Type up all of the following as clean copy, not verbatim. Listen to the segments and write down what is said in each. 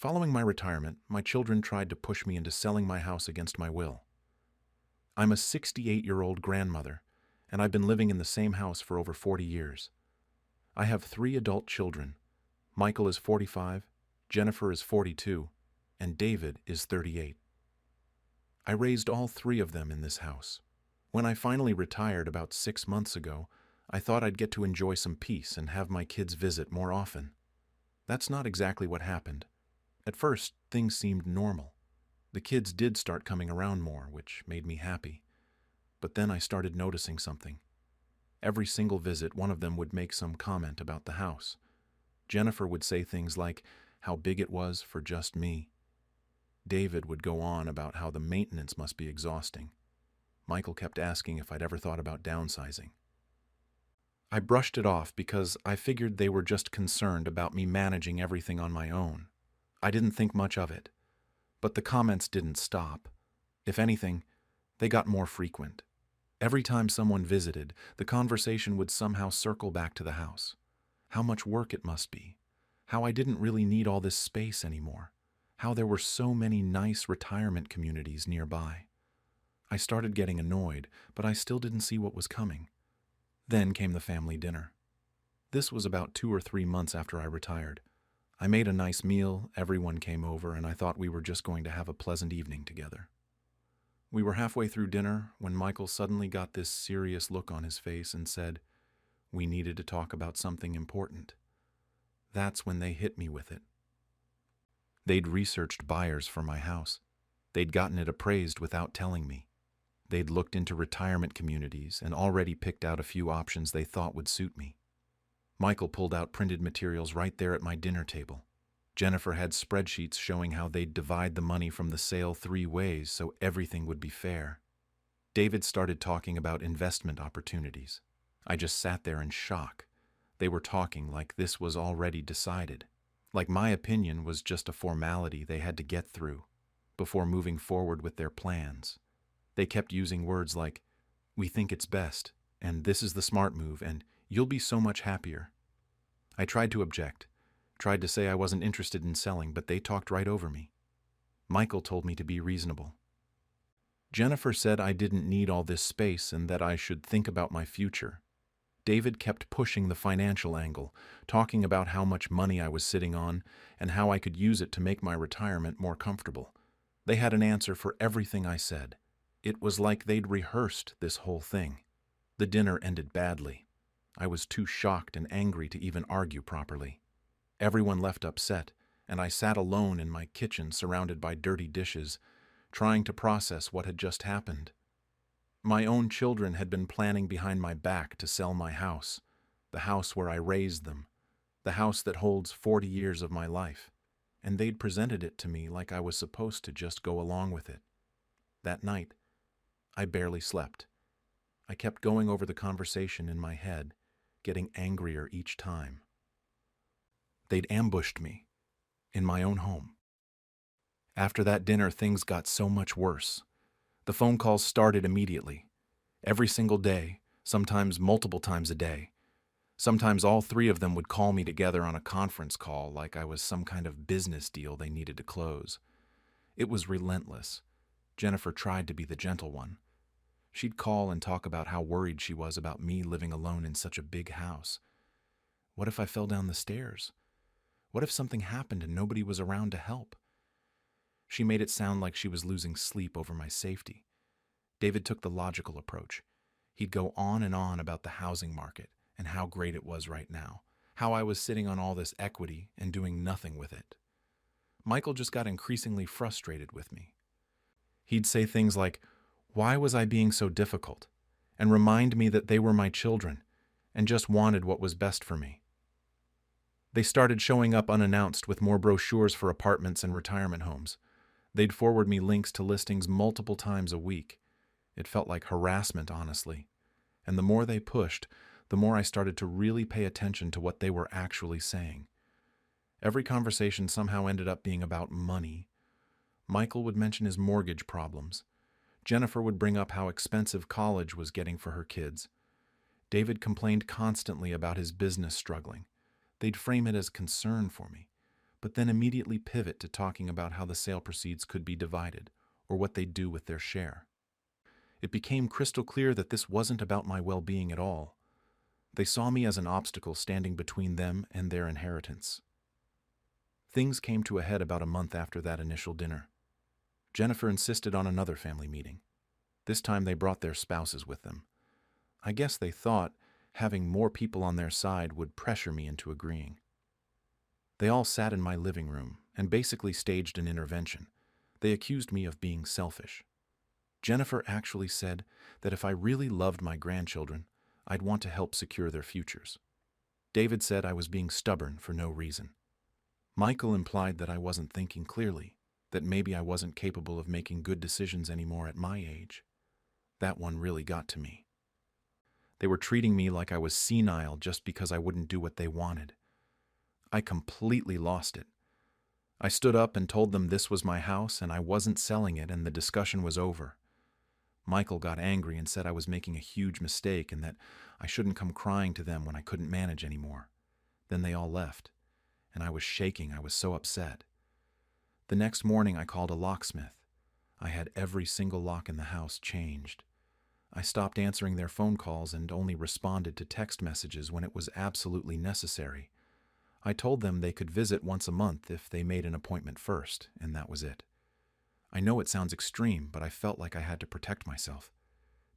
Following my retirement, my children tried to push me into selling my house against my will. I'm a 68-year-old grandmother, and I've been living in the same house for over 40 years. I have 3 adult children. Michael is 45, Jennifer is 42, and David is 38. I raised all 3 of them in this house. When I finally retired about 6 months ago, I thought I'd get to enjoy some peace and have my kids visit more often. That's not exactly what happened. At first, things seemed normal. The kids did start coming around more, which made me happy. But then I started noticing something. Every single visit, one of them would make some comment about the house. Jennifer would say things like how big it was for just me. David would go on about how the maintenance must be exhausting. Michael kept asking if I'd ever thought about downsizing. I brushed it off because I figured they were just concerned about me managing everything on my own. I didn't think much of it. But the comments didn't stop. If anything, they got more frequent. Every time someone visited, the conversation would somehow circle back to the house. How much work it must be. How I didn't really need all this space anymore. How there were so many nice retirement communities nearby. I started getting annoyed, but I still didn't see what was coming. Then came the family dinner. This was about 2 or 3 months after I retired. I made a nice meal, everyone came over, and I thought we were just going to have a pleasant evening together. We were halfway through dinner when Michael suddenly got this serious look on his face and said, we needed to talk about something important. That's when they hit me with it. They'd researched buyers for my house. They'd gotten it appraised without telling me. They'd looked into retirement communities and already picked out a few options they thought would suit me. Michael pulled out printed materials right there at my dinner table. Jennifer had spreadsheets showing how they'd divide the money from the sale 3 ways so everything would be fair. David started talking about investment opportunities. I just sat there in shock. They were talking like this was already decided, like my opinion was just a formality they had to get through before moving forward with their plans. They kept using words like, we think it's best, and this is the smart move, and you'll be so much happier. I tried to object, tried to say I wasn't interested in selling, but they talked right over me. Michael told me to be reasonable. Jennifer said I didn't need all this space and that I should think about my future. David kept pushing the financial angle, talking about how much money I was sitting on and how I could use it to make my retirement more comfortable. They had an answer for everything I said. It was like they'd rehearsed this whole thing. The dinner ended badly. I was too shocked and angry to even argue properly. Everyone left upset, and I sat alone in my kitchen surrounded by dirty dishes, trying to process what had just happened. My own children had been planning behind my back to sell my house, the house where I raised them, the house that holds 40 years of my life, and they'd presented it to me like I was supposed to just go along with it. That night, I barely slept. I kept going over the conversation in my head, getting angrier each time. They'd ambushed me in my own home. After that dinner, things got so much worse. The phone calls started immediately. Every single day, sometimes multiple times a day. Sometimes all 3 of them would call me together on a conference call like I was some kind of business deal they needed to close. It was relentless. Jennifer tried to be the gentle one. She'd call and talk about how worried she was about me living alone in such a big house. What if I fell down the stairs? What if something happened and nobody was around to help? She made it sound like she was losing sleep over my safety. David took the logical approach. He'd go on and on about the housing market and how great it was right now, how I was sitting on all this equity and doing nothing with it. Michael just got increasingly frustrated with me. He'd say things like, why was I being so difficult? And remind me that they were my children and just wanted what was best for me. They started showing up unannounced with more brochures for apartments and retirement homes. They'd forward me links to listings multiple times a week. It felt like harassment, honestly. And the more they pushed, the more I started to really pay attention to what they were actually saying. Every conversation somehow ended up being about money. Michael would mention his mortgage problems. Jennifer would bring up how expensive college was getting for her kids. David complained constantly about his business struggling. They'd frame it as concern for me. but then immediately pivot to talking about how the sale proceeds could be divided or what they'd do with their share. It became crystal clear that this wasn't about my well-being at all. They saw me as an obstacle standing between them and their inheritance. Things came to a head about a month after that initial dinner. Jennifer insisted on another family meeting. This time they brought their spouses with them. I guess they thought having more people on their side would pressure me into agreeing. They all sat in my living room and basically staged an intervention. They accused me of being selfish. Jennifer actually said that if I really loved my grandchildren, I'd want to help secure their futures. David said I was being stubborn for no reason. Michael implied that I wasn't thinking clearly, that maybe I wasn't capable of making good decisions anymore at my age. That one really got to me. They were treating me like I was senile just because I wouldn't do what they wanted. I completely lost it. I stood up and told them this was my house and I wasn't selling it, and the discussion was over. Michael got angry and said I was making a huge mistake and that I shouldn't come crying to them when I couldn't manage anymore. Then they all left, and I was shaking. I was so upset. The next morning I called a locksmith. I had every single lock in the house changed. I stopped answering their phone calls and only responded to text messages when it was absolutely necessary. I told them they could visit once a month if they made an appointment first, and that was it. I know it sounds extreme, but I felt like I had to protect myself.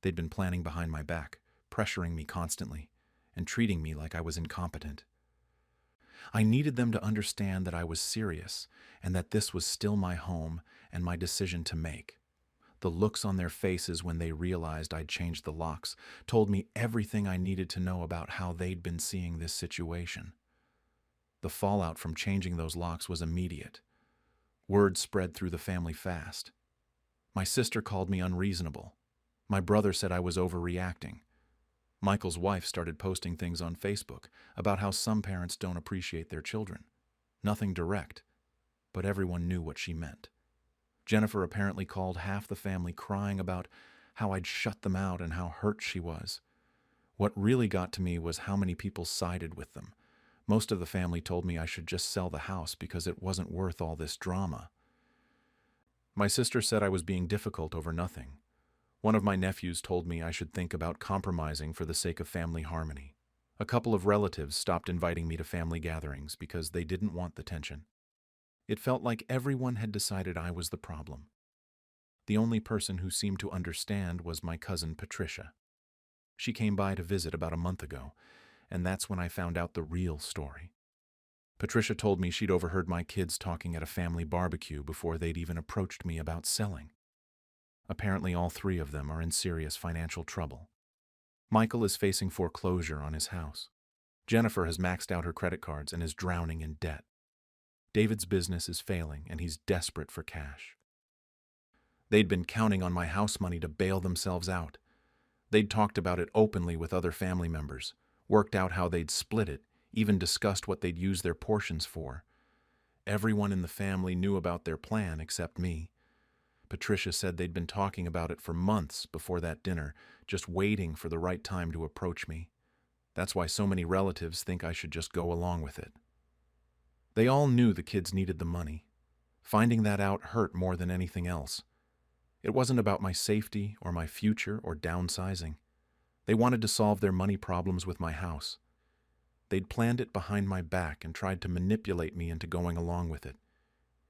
They'd been planning behind my back, pressuring me constantly, and treating me like I was incompetent. I needed them to understand that I was serious, and that this was still my home and my decision to make. The looks on their faces when they realized I'd changed the locks told me everything I needed to know about how they'd been seeing this situation. The fallout from changing those locks was immediate. Word spread through the family fast. My sister called me unreasonable. My brother said I was overreacting. Michael's wife started posting things on Facebook about how some parents don't appreciate their children. Nothing direct, but everyone knew what she meant. Jennifer apparently called half the family crying about how I'd shut them out and how hurt she was. What really got to me was how many people sided with them. Most of the family told me I should just sell the house because it wasn't worth all this drama. My sister said I was being difficult over nothing. One of my nephews told me I should think about compromising for the sake of family harmony. A couple of relatives stopped inviting me to family gatherings because they didn't want the tension. It felt like everyone had decided I was the problem. The only person who seemed to understand was my cousin Patricia. She came by to visit about a month ago, and that's when I found out the real story. Patricia told me she'd overheard my kids talking at a family barbecue before they'd even approached me about selling. Apparently all three of them are in serious financial trouble. Michael is facing foreclosure on his house. Jennifer has maxed out her credit cards and is drowning in debt. David's business is failing, and he's desperate for cash. They'd been counting on my house money to bail themselves out. They'd talked about it openly with other family members, worked out how they'd split it, even discussed what they'd use their portions for. Everyone in the family knew about their plan except me. Patricia said they'd been talking about it for months before that dinner, just waiting for the right time to approach me. That's why so many relatives think I should just go along with it. They all knew the kids needed the money. Finding that out hurt more than anything else. It wasn't about my safety or my future or downsizing. They wanted to solve their money problems with my house. They'd planned it behind my back and tried to manipulate me into going along with it.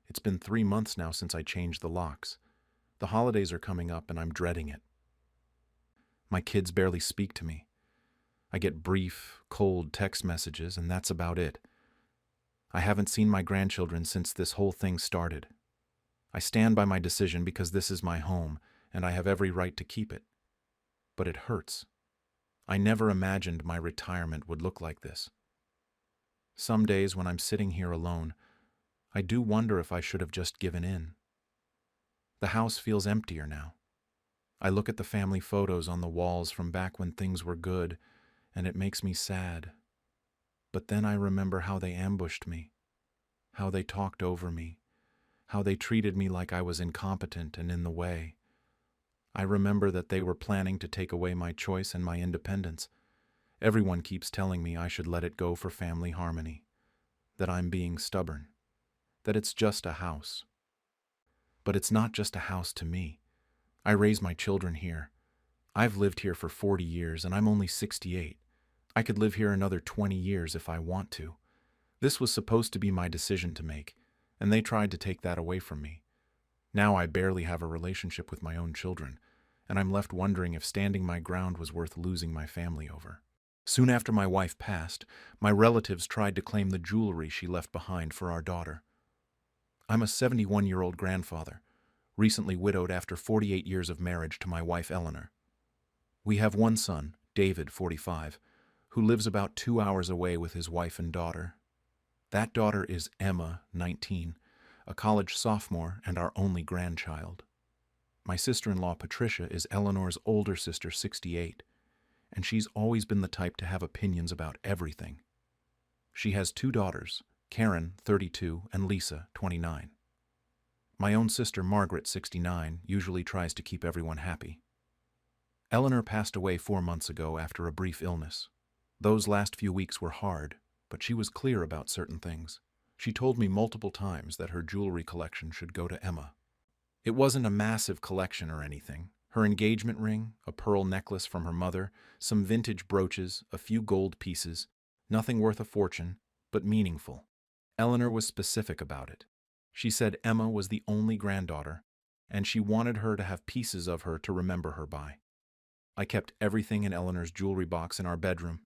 It's been 3 months now since I changed the locks. The holidays are coming up and I'm dreading it. My kids barely speak to me. I get brief, cold text messages, and that's about it. I haven't seen my grandchildren since this whole thing started. I stand by my decision because this is my home, and I have every right to keep it. But it hurts. I never imagined my retirement would look like this. Some days when I'm sitting here alone, I do wonder if I should have just given in. The house feels emptier now. I look at the family photos on the walls from back when things were good, and it makes me sad. But then I remember how they ambushed me, how they talked over me, how they treated me like I was incompetent and in the way. I remember that they were planning to take away my choice and my independence. Everyone keeps telling me I should let it go for family harmony, that I'm being stubborn. that it's just a house. But it's not just a house to me. I raise my children here. I've lived here for 40 years and I'm only 68. I could live here another 20 years if I want to. This was supposed to be my decision to make, and they tried to take that away from me. Now I barely have a relationship with my own children, and I'm left wondering if standing my ground was worth losing my family over. Soon after my wife passed, my relatives tried to claim the jewelry she left behind for our daughter. I'm a 71-year-old grandfather, recently widowed after 48 years of marriage to my wife Eleanor. We have one son, David, 45, who lives about 2 hours away with his wife and daughter. That daughter is Emma, 19, a college sophomore and our only grandchild. My sister-in-law Patricia is Eleanor's older sister, 68, and she's always been the type to have opinions about everything. She has 2 daughters, Karen, 32, and Lisa, 29. My own sister Margaret, 69, usually tries to keep everyone happy. Eleanor passed away 4 months ago after a brief illness. Those last few weeks were hard, but she was clear about certain things. She told me multiple times that her jewelry collection should go to Emma. It wasn't a massive collection or anything. Her engagement ring, a pearl necklace from her mother, some vintage brooches, a few gold pieces, nothing worth a fortune, but meaningful. Eleanor was specific about it. She said Emma was the only granddaughter, and she wanted her to have pieces of her to remember her by. I kept everything in Eleanor's jewelry box in our bedroom.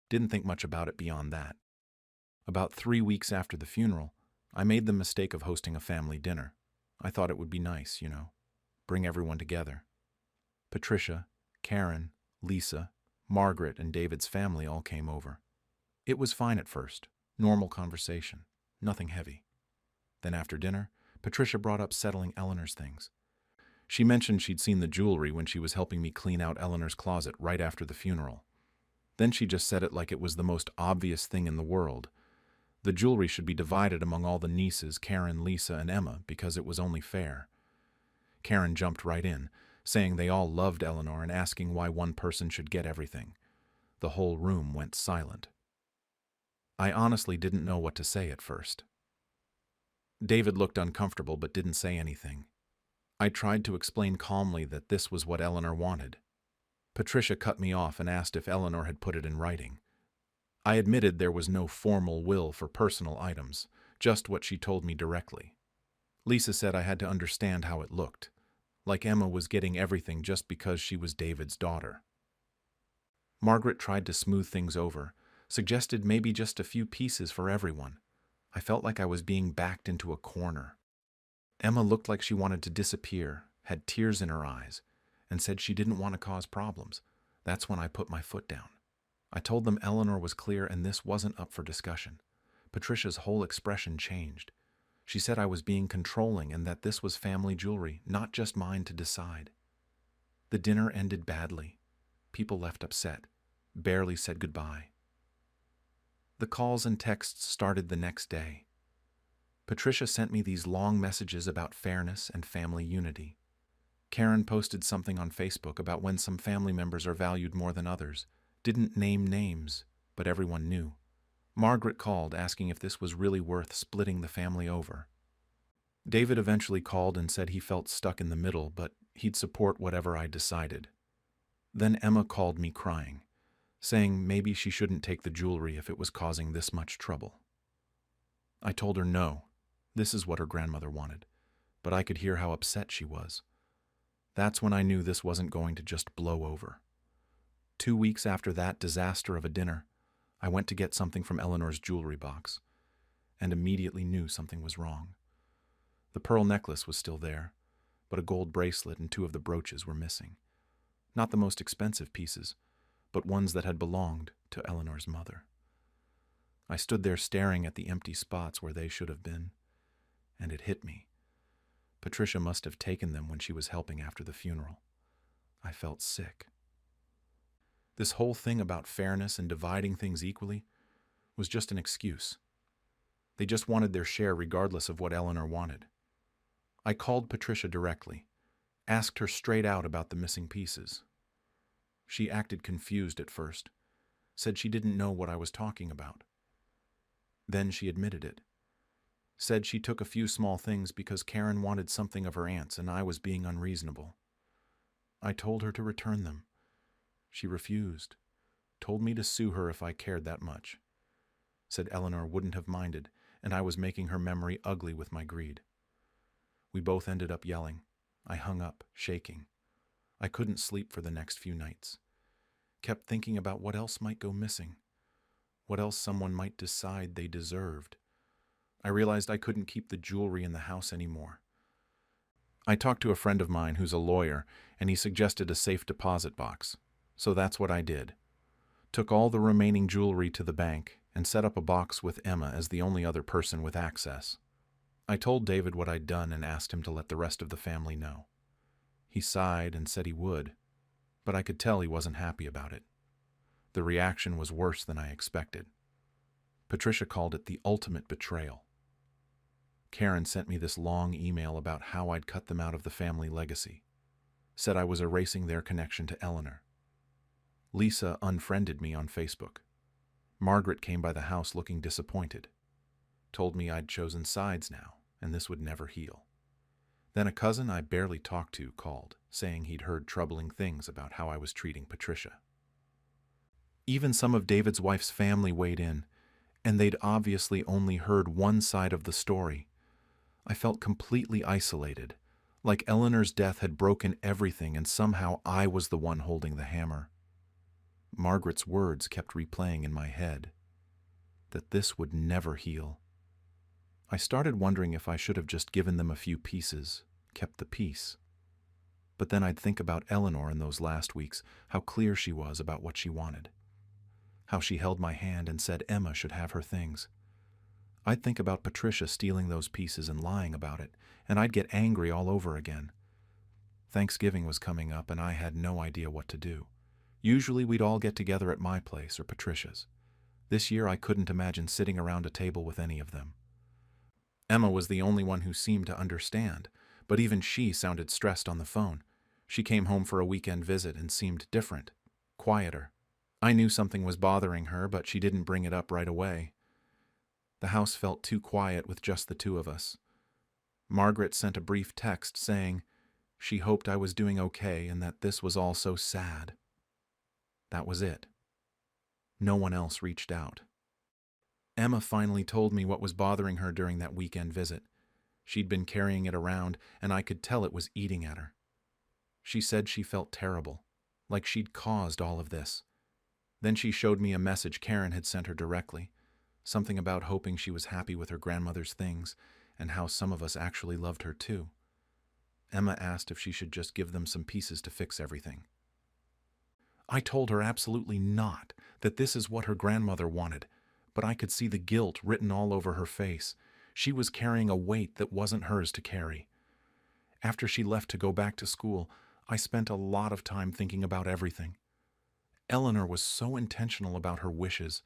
Didn't think much about it beyond that. About 3 weeks after the funeral, I made the mistake of hosting a family dinner. I thought it would be nice, bring everyone together. Patricia, Karen, Lisa, Margaret, and David's family all came over. It was fine at first, normal conversation, nothing heavy. Then after dinner, Patricia brought up settling Eleanor's things. She mentioned she'd seen the jewelry when she was helping me clean out Eleanor's closet right after the funeral. Then she just said it like it was the most obvious thing in the world. The jewelry should be divided among all the nieces, Karen, Lisa, and Emma, because it was only fair. Karen jumped right in, saying they all loved Eleanor and asking why one person should get everything. The whole room went silent. I honestly didn't know what to say at first. David looked uncomfortable but didn't say anything. I tried to explain calmly that this was what Eleanor wanted. Patricia cut me off and asked if Eleanor had put it in writing. I admitted there was no formal will for personal items, just what she told me directly. Lisa said I had to understand how it looked, like Emma was getting everything just because she was David's daughter. Margaret tried to smooth things over, suggested maybe just a few pieces for everyone. I felt like I was being backed into a corner. Emma looked like she wanted to disappear, had tears in her eyes, and said she didn't want to cause problems. That's when I put my foot down. I told them Eleanor was clear and this wasn't up for discussion. Patricia's whole expression changed. She said I was being controlling and that this was family jewelry, not just mine to decide. The dinner ended badly. People left upset, barely said goodbye. The calls and texts started the next day. Patricia sent me these long messages about fairness and family unity. Karen posted something on Facebook about when some family members are valued more than others. Didn't name names, but everyone knew. Margaret called asking if this was really worth splitting the family over. David eventually called and said he felt stuck in the middle, but he'd support whatever I decided. Then Emma called me crying, saying maybe she shouldn't take the jewelry if it was causing this much trouble. I told her no, this is what her grandmother wanted, but I could hear how upset she was. That's when I knew this wasn't going to just blow over. 2 weeks after that disaster of a dinner, I went to get something from Eleanor's jewelry box, and immediately knew something was wrong. The pearl necklace was still there, but a gold bracelet and 2 of the brooches were missing. Not the most expensive pieces, but ones that had belonged to Eleanor's mother. I stood there staring at the empty spots where they should have been, and it hit me. Patricia must have taken them when she was helping after the funeral. I felt sick. This whole thing about fairness and dividing things equally was just an excuse. They just wanted their share regardless of what Eleanor wanted. I called Patricia directly, asked her straight out about the missing pieces. She acted confused at first, said she didn't know what I was talking about. Then she admitted it, Said she took a few small things because Karen wanted something of her aunt's and I was being unreasonable. I told her to return them. She refused, told me to sue her if I cared that much. Said Eleanor wouldn't have minded, and I was making her memory ugly with my greed. We both ended up yelling. I hung up, shaking. I couldn't sleep for the next few nights. Kept thinking about what else might go missing, what else someone might decide they deserved. I realized I couldn't keep the jewelry in the house anymore. I talked to a friend of mine who's a lawyer, and he suggested a safe deposit box. So that's what I did. Took all the remaining jewelry to the bank and set up a box with Emma as the only other person with access. I told David what I'd done and asked him to let the rest of the family know. He sighed and said he would, but I could tell he wasn't happy about it. The reaction was worse than I expected. Patricia called it the ultimate betrayal. Karen sent me this long email about how I'd cut them out of the family legacy. Said I was erasing their connection to Eleanor. Lisa unfriended me on Facebook. Margaret came by the house looking disappointed. Told me I'd chosen sides now, and this would never heal. Then a cousin I barely talked to called, saying he'd heard troubling things about how I was treating Patricia. Even some of David's wife's family weighed in, and they'd obviously only heard one side of the story. I felt completely isolated, like Eleanor's death had broken everything and somehow I was the one holding the hammer. Margaret's words kept replaying in my head, that this would never heal. I started wondering if I should have just given them a few pieces, kept the peace. But then I'd think about Eleanor in those last weeks, how clear she was about what she wanted. How she held my hand and said Emma should have her things. I'd think about Patricia stealing those pieces and lying about it, and I'd get angry all over again. Thanksgiving was coming up and I had no idea what to do. Usually we'd all get together at my place or Patricia's. This year I couldn't imagine sitting around a table with any of them. Emma was the only one who seemed to understand, but even she sounded stressed on the phone. She came home for a weekend visit and seemed different, quieter. I knew something was bothering her, but she didn't bring it up right away. The house felt too quiet with just the two of us. Margaret sent a brief text saying she hoped I was doing okay and that this was all so sad. That was it. No one else reached out. Emma finally told me what was bothering her during that weekend visit. She'd been carrying it around, and I could tell it was eating at her. She said she felt terrible, like she'd caused all of this. Then she showed me a message Karen had sent her directly. Something about hoping she was happy with her grandmother's things, and how some of us actually loved her too. Emma asked if she should just give them some pieces to fix everything. I told her absolutely not, that this is what her grandmother wanted, but I could see the guilt written all over her face. She was carrying a weight that wasn't hers to carry. After she left to go back to school, I spent a lot of time thinking about everything. Eleanor was so intentional about her wishes.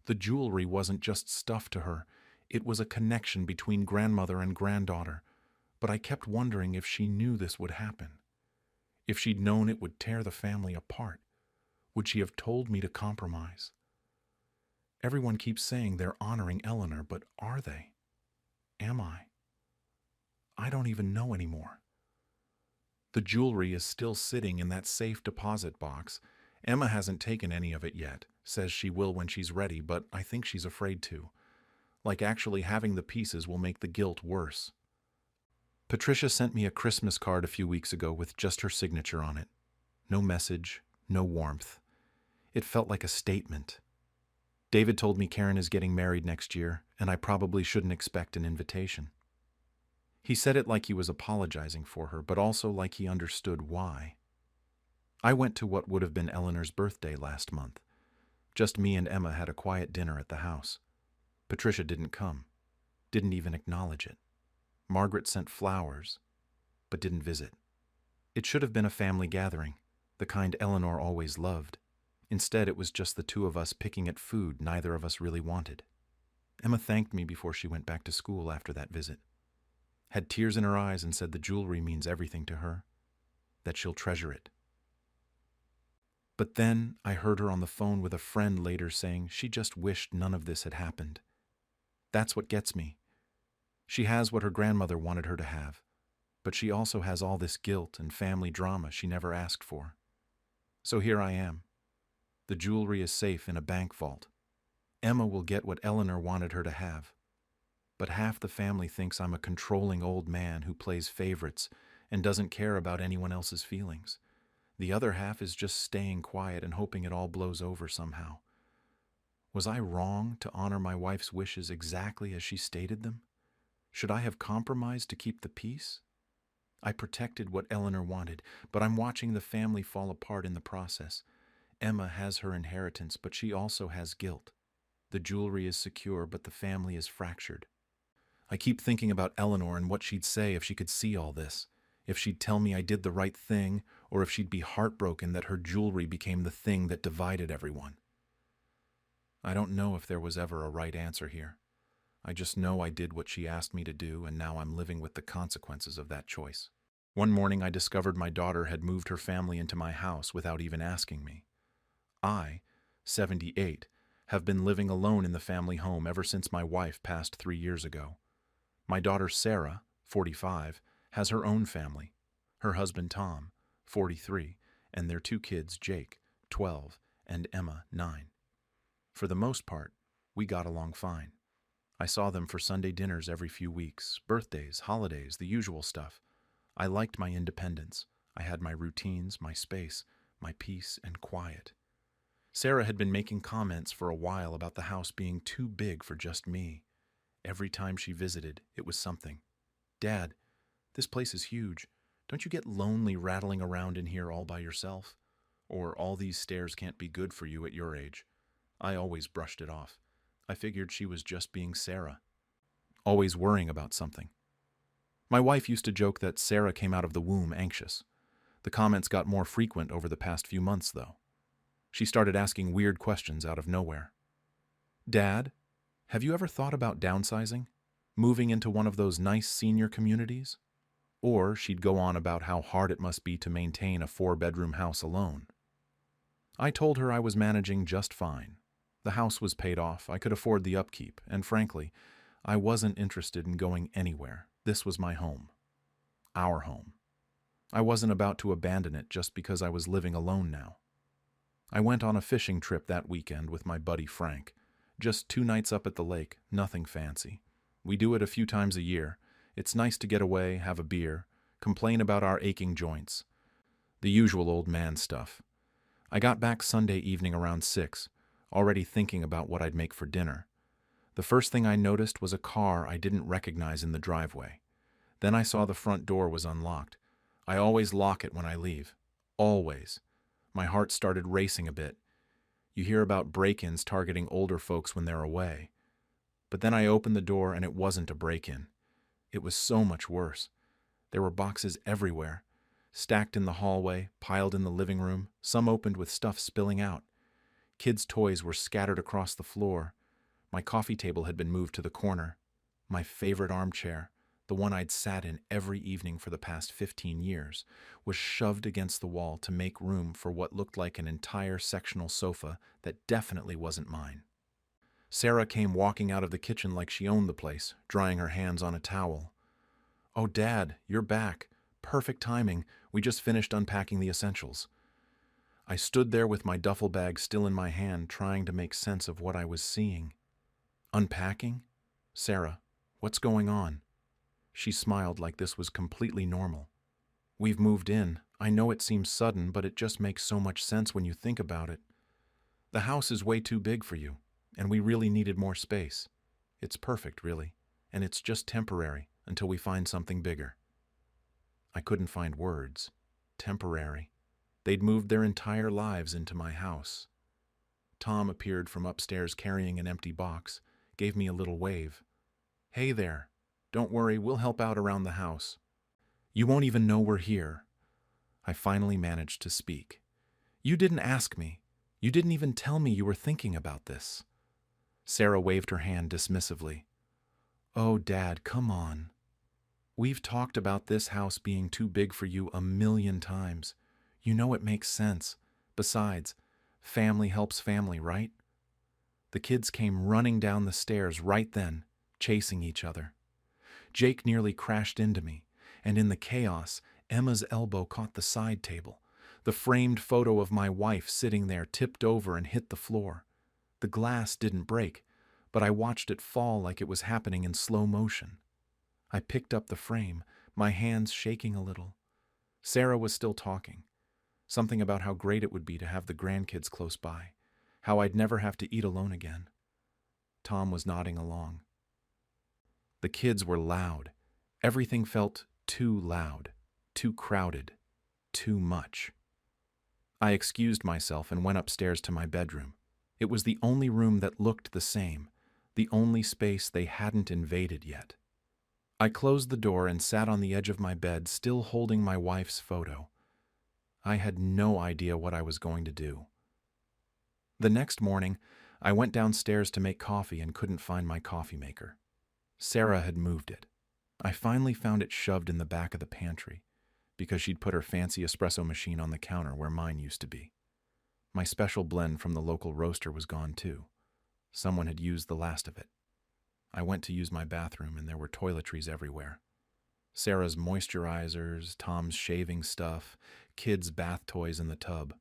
The jewelry wasn't just stuff to her. It was a connection between grandmother and granddaughter. But I kept wondering if she knew this would happen. If she'd known it would tear the family apart, would she have told me to compromise? Everyone keeps saying they're honoring Eleanor, but are they? Am I? I don't even know anymore. The jewelry is still sitting in that safe deposit box. Emma hasn't taken any of it yet, says she will when she's ready, but I think she's afraid to. Like actually having the pieces will make the guilt worse. Patricia sent me a Christmas card a few weeks ago with just her signature on it. No message, no warmth. It felt like a statement. David told me Karen is getting married next year, and I probably shouldn't expect an invitation. He said it like he was apologizing for her, but also like he understood why. I went to what would have been Eleanor's birthday last month. Just me and Emma had a quiet dinner at the house. Patricia didn't come, didn't even acknowledge it. Margaret sent flowers, but didn't visit. It should have been a family gathering, the kind Eleanor always loved. Instead, it was just the two of us picking at food neither of us really wanted. Emma thanked me before she went back to school after that visit. Had tears in her eyes and said the jewelry means everything to her, that she'll treasure it. But then I heard her on the phone with a friend later saying she just wished none of this had happened. That's what gets me. She has what her grandmother wanted her to have, but she also has all this guilt and family drama she never asked for. So here I am. The jewelry is safe in a bank vault. Emma will get what Eleanor wanted her to have. But half the family thinks I'm a controlling old man who plays favorites and doesn't care about anyone else's feelings. The other half is just staying quiet and hoping it all blows over somehow. Was I wrong to honor my wife's wishes exactly as she stated them? Should I have compromised to keep the peace? I protected what Eleanor wanted, but I'm watching the family fall apart in the process. Emma has her inheritance, but she also has guilt. The jewelry is secure, but the family is fractured. I keep thinking about Eleanor and what she'd say if she could see all this. If she'd tell me I did the right thing, or if she'd be heartbroken that her jewelry became the thing that divided everyone. I don't know if there was ever a right answer here. I just know I did what she asked me to do, and now I'm living with the consequences of that choice. One morning I discovered my daughter had moved her family into my house without even asking me. I, 78, have been living alone in the family home ever since my wife passed 3 years ago. My daughter Sarah, 45, has her own family, her husband Tom, 43, and their 2 kids, Jake, 12, and Emma, 9. For the most part, we got along fine. I saw them for Sunday dinners every few weeks, birthdays, holidays, the usual stuff. I liked my independence. I had my routines, my space, my peace and quiet. Sarah had been making comments for a while about the house being too big for just me. Every time she visited, it was something. "Dad, this place is huge. Don't you get lonely rattling around in here all by yourself? Or all these stairs can't be good for you at your age?" I always brushed it off. I figured she was just being Sarah, always worrying about something. My wife used to joke that Sarah came out of the womb anxious. The comments got more frequent over the past few months, though. She started asking weird questions out of nowhere. "Dad, have you ever thought about downsizing? Moving into one of those nice senior communities?" Or she'd go on about how hard it must be to maintain a 4-bedroom house alone. I told her I was managing just fine. The house was paid off, I could afford the upkeep, and frankly, I wasn't interested in going anywhere. This was my home. Our home. I wasn't about to abandon it just because I was living alone now. I went on a fishing trip that weekend with my buddy Frank. Just 2 nights up at the lake, nothing fancy. We do it a few times a year. It's nice to get away, have a beer, complain about our aching joints. The usual old man stuff. I got back Sunday evening around 6, already thinking about what I'd make for dinner. The first thing I noticed was a car I didn't recognize in the driveway. Then I saw the front door was unlocked. I always lock it when I leave. Always. My heart started racing a bit. You hear about break-ins targeting older folks when they're away. But then I opened the door and it wasn't a break-in. It was so much worse. There were boxes everywhere, stacked in the hallway, piled in the living room, some opened with stuff spilling out. Kids' toys were scattered across the floor. My coffee table had been moved to the corner. My favorite armchair, the one I'd sat in every evening for the past 15 years, was shoved against the wall to make room for what looked like an entire sectional sofa that definitely wasn't mine. Sarah came walking out of the kitchen like she owned the place, drying her hands on a towel. "Oh, Dad, you're back. Perfect timing. We just finished unpacking the essentials." I stood there with my duffel bag still in my hand, trying to make sense of what I was seeing. "Unpacking? Sarah, what's going on?" She smiled like this was completely normal. "We've moved in. I know it seems sudden, but it just makes so much sense when you think about it. The house is way too big for you, and we really needed more space. It's perfect, really, and it's just temporary until we find something bigger." I couldn't find words. Temporary. They'd moved their entire lives into my house. Tom appeared from upstairs carrying an empty box, gave me a little wave. "Hey there. Don't worry, we'll help out around the house. You won't even know we're here." I finally managed to speak. "You didn't ask me. You didn't even tell me you were thinking about this." Sarah waved her hand dismissively. "Oh, Dad, come on. We've talked about this house being too big for you a million times. You know it makes sense. Besides, family helps family, right?" The kids came running down the stairs right then, chasing each other. Jake nearly crashed into me, and in the chaos, Emma's elbow caught the side table. The framed photo of my wife sitting there tipped over and hit the floor. The glass didn't break, but I watched it fall like it was happening in slow motion. I picked up the frame, my hands shaking a little. Sarah was still talking. Something about how great it would be to have the grandkids close by, how I'd never have to eat alone again. Tom was nodding along. The kids were loud. Everything felt too loud, too crowded, too much. I excused myself and went upstairs to my bedroom. It was the only room that looked the same, the only space they hadn't invaded yet. I closed the door and sat on the edge of my bed, still holding my wife's photo. I had no idea what I was going to do. The next morning, I went downstairs to make coffee and couldn't find my coffee maker. Sarah had moved it. I finally found it shoved in the back of the pantry, because she'd put her fancy espresso machine on the counter where mine used to be. My special blend from the local roaster was gone too. Someone had used the last of it. I went to use my bathroom and there were toiletries everywhere. Sarah's moisturizers, Tom's shaving stuff, kids' bath toys in the tub.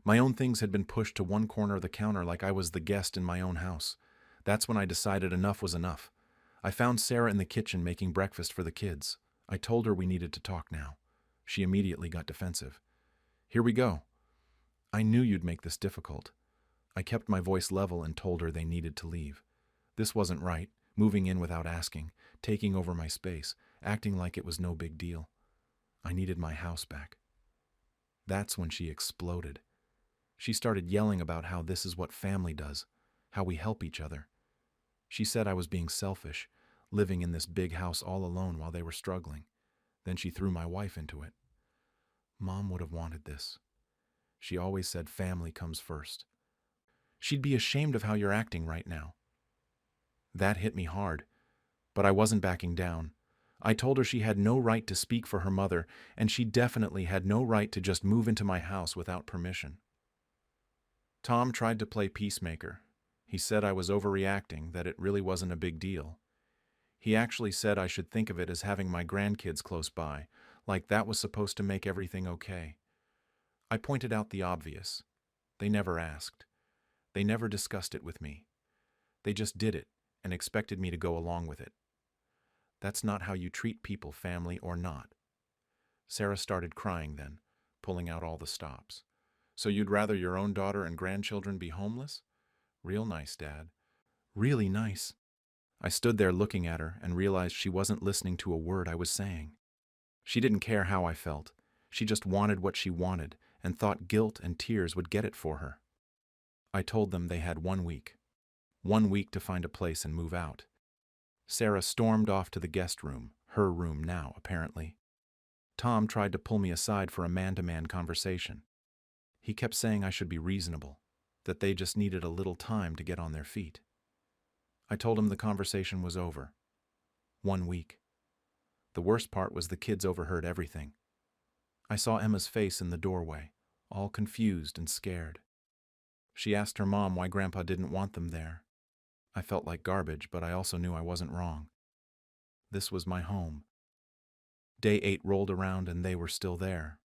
My own things had been pushed to one corner of the counter like I was the guest in my own house. That's when I decided enough was enough. I found Sarah in the kitchen making breakfast for the kids. I told her we needed to talk now. She immediately got defensive. Here we go. I knew you'd make this difficult. I kept my voice level and told her they needed to leave. This wasn't right, moving in without asking, taking over my space, acting like it was no big deal. I needed my house back. That's when she exploded. She started yelling about how this is what family does, how we help each other. She said I was being selfish, living in this big house all alone while they were struggling. Then she threw my wife into it. Mom would have wanted this. She always said family comes first. She'd be ashamed of how you're acting right now. That hit me hard, but I wasn't backing down. I told her she had no right to speak for her mother, and she definitely had no right to just move into my house without permission. Tom tried to play peacemaker. He said I was overreacting, that it really wasn't a big deal. He actually said I should think of it as having my grandkids close by, like that was supposed to make everything okay. I pointed out the obvious. They never asked. They never discussed it with me. They just did it and expected me to go along with it. That's not how you treat people, family or not. Sarah started crying then, pulling out all the stops. So you'd rather your own daughter and grandchildren be homeless? Real nice, Dad. Really nice. I stood there looking at her and realized she wasn't listening to a word I was saying. She didn't care how I felt. She just wanted what she wanted and thought guilt and tears would get it for her. I told them they had 1 week. 1 week to find a place and move out. Sarah stormed off to the guest room, her room now, apparently. Tom tried to pull me aside for a man-to-man conversation. He kept saying I should be reasonable, that they just needed a little time to get on their feet. I told him the conversation was over. 1 week. The worst part was the kids overheard everything. I saw Emma's face in the doorway, all confused and scared. She asked her mom why Grandpa didn't want them there. I felt like garbage, but I also knew I wasn't wrong. This was my home. Day 8 rolled around and they were still there.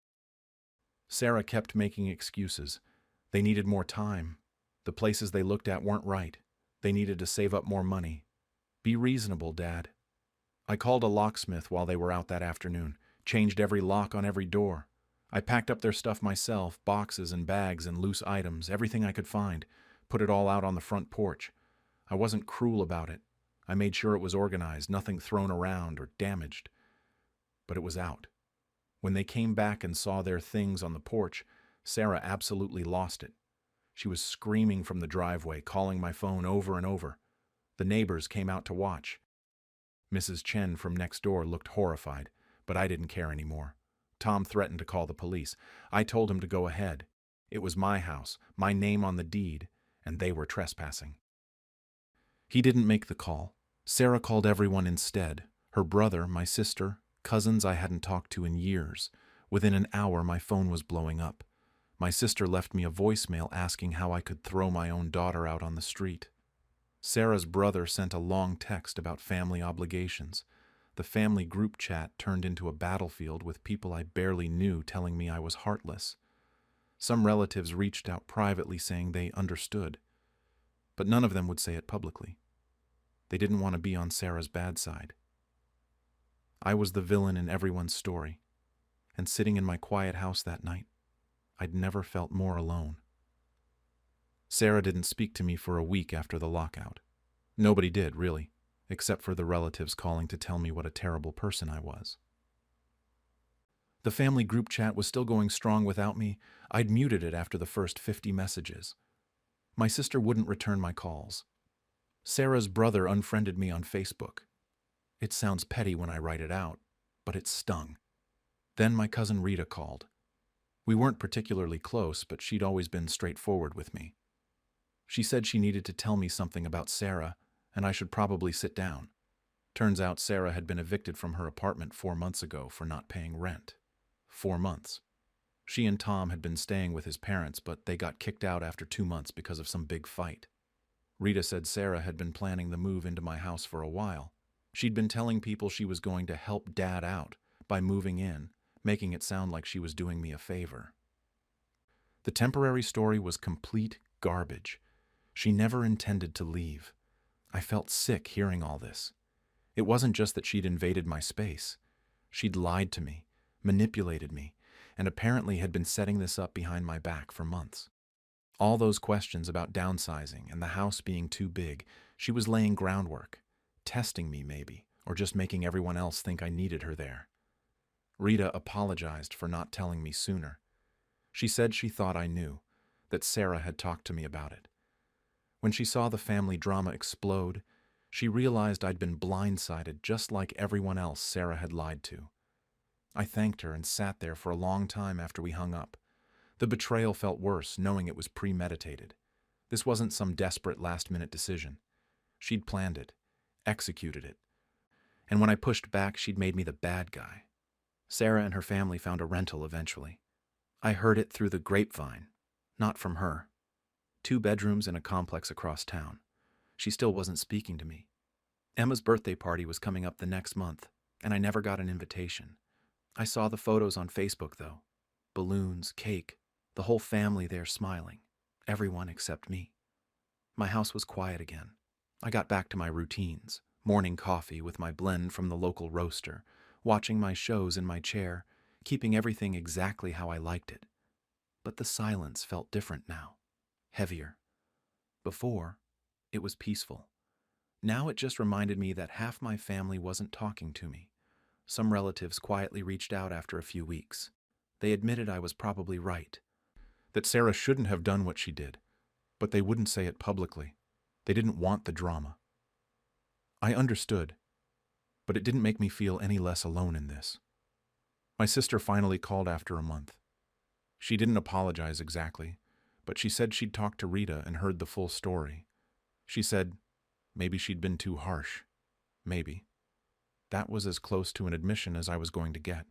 Sarah kept making excuses. They needed more time. The places they looked at weren't right. They needed to save up more money. Be reasonable, Dad. I called a locksmith while they were out that afternoon, changed every lock on every door. I packed up their stuff myself, boxes and bags and loose items, everything I could find, put it all out on the front porch. I wasn't cruel about it. I made sure it was organized, nothing thrown around or damaged. But it was out. When they came back and saw their things on the porch, Sarah absolutely lost it. She was screaming from the driveway, calling my phone over and over. The neighbors came out to watch. Mrs. Chen from next door looked horrified, but I didn't care anymore. Tom threatened to call the police. I told him to go ahead. It was my house, my name on the deed, and they were trespassing. He didn't make the call. Sarah called everyone instead. Her brother, my sister, cousins I hadn't talked to in years. Within an hour, my phone was blowing up. My sister left me a voicemail asking how I could throw my own daughter out on the street. Sarah's brother sent a long text about family obligations. The family group chat turned into a battlefield with people I barely knew telling me I was heartless. Some relatives reached out privately saying they understood, but none of them would say it publicly. They didn't want to be on Sarah's bad side. I was the villain in everyone's story, and sitting in my quiet house that night, I'd never felt more alone. Sarah didn't speak to me for a week after the lockout. Nobody did, really, except for the relatives calling to tell me what a terrible person I was. The family group chat was still going strong without me. I'd muted it after the first 50 messages. My sister wouldn't return my calls. Sarah's brother unfriended me on Facebook. It sounds petty when I write it out, but it stung. Then my cousin Rita called. We weren't particularly close, but she'd always been straightforward with me. She said she needed to tell me something about Sarah, and I should probably sit down. Turns out Sarah had been evicted from her apartment 4 months ago for not paying rent. 4 months. She and Tom had been staying with his parents, but they got kicked out after 2 months because of some big fight. Rita said Sarah had been planning the move into my house for a while. She'd been telling people she was going to help Dad out by moving in, making it sound like she was doing me a favor. The temporary story was complete garbage. She never intended to leave. I felt sick hearing all this. It wasn't just that she'd invaded my space. She'd lied to me, manipulated me, and apparently had been setting this up behind my back for months. All those questions about downsizing and the house being too big, she was laying groundwork, testing me maybe, or just making everyone else think I needed her there. Rita apologized for not telling me sooner. She said she thought I knew, that Sarah had talked to me about it. When she saw the family drama explode, she realized I'd been blindsided just like everyone else Sarah had lied to. I thanked her and sat there for a long time after we hung up. The betrayal felt worse, knowing it was premeditated. This wasn't some desperate last-minute decision. She'd planned it, executed it. And when I pushed back, she'd made me the bad guy. Sarah and her family found a rental eventually. I heard it through the grapevine, not from her. 2 bedrooms in a complex across town. She still wasn't speaking to me. Emma's birthday party was coming up the next month, and I never got an invitation. I saw the photos on Facebook, though. Balloons, cake, the whole family there smiling. Everyone except me. My house was quiet again. I got back to my routines. Morning coffee with my blend from the local roaster, watching my shows in my chair, keeping everything exactly how I liked it. But the silence felt different now. Heavier. Before, it was peaceful. Now it just reminded me that half my family wasn't talking to me. Some relatives quietly reached out after a few weeks. They admitted I was probably right, that Sarah shouldn't have done what she did, but they wouldn't say it publicly. They didn't want the drama. I understood, but it didn't make me feel any less alone in this. My sister finally called after a month. She didn't apologize exactly, but she said she'd talked to Rita and heard the full story. She said maybe she'd been too harsh. Maybe. That was as close to an admission as I was going to get.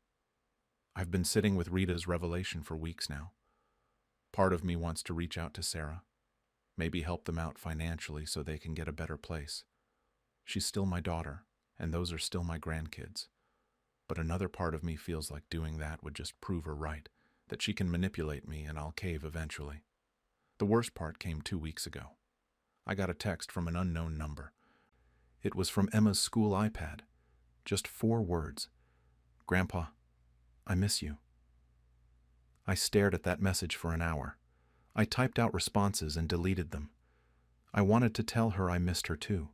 I've been sitting with Rita's revelation for weeks now. Part of me wants to reach out to Sarah, maybe help them out financially so they can get a better place. She's still my daughter, and those are still my grandkids. But another part of me feels like doing that would just prove her right, that she can manipulate me and I'll cave eventually. The worst part came 2 weeks ago. I got a text from an unknown number. It was from Emma's school iPad. Just 4 words. "Grandpa, I miss you." I stared at that message for an hour. I typed out responses and deleted them. I wanted to tell her I missed her too,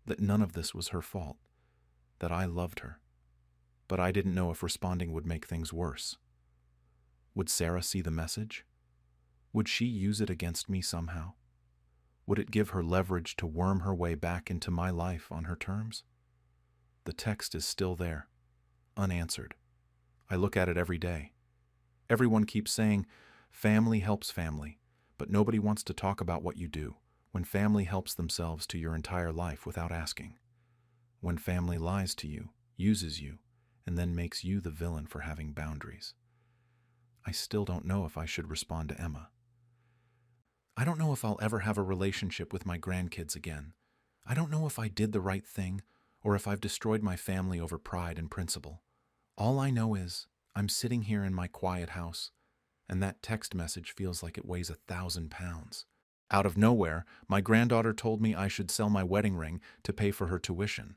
that none of this was her fault, that I loved her. But I didn't know if responding would make things worse. Would Sarah see the message? Would she use it against me somehow? Would it give her leverage to worm her way back into my life on her terms? The text is still there, unanswered. I look at it every day. Everyone keeps saying, family helps family, but nobody wants to talk about what you do when family helps themselves to your entire life without asking. When family lies to you, uses you, and then makes you the villain for having boundaries. I still don't know if I should respond to Emma. I don't know if I'll ever have a relationship with my grandkids again, I don't know if I did the right thing or if I've destroyed my family over pride and principle. All I know is I'm sitting here in my quiet house, and that text message feels like it weighs 1,000 pounds. Out of nowhere, my granddaughter told me I should sell my wedding ring to pay for her tuition.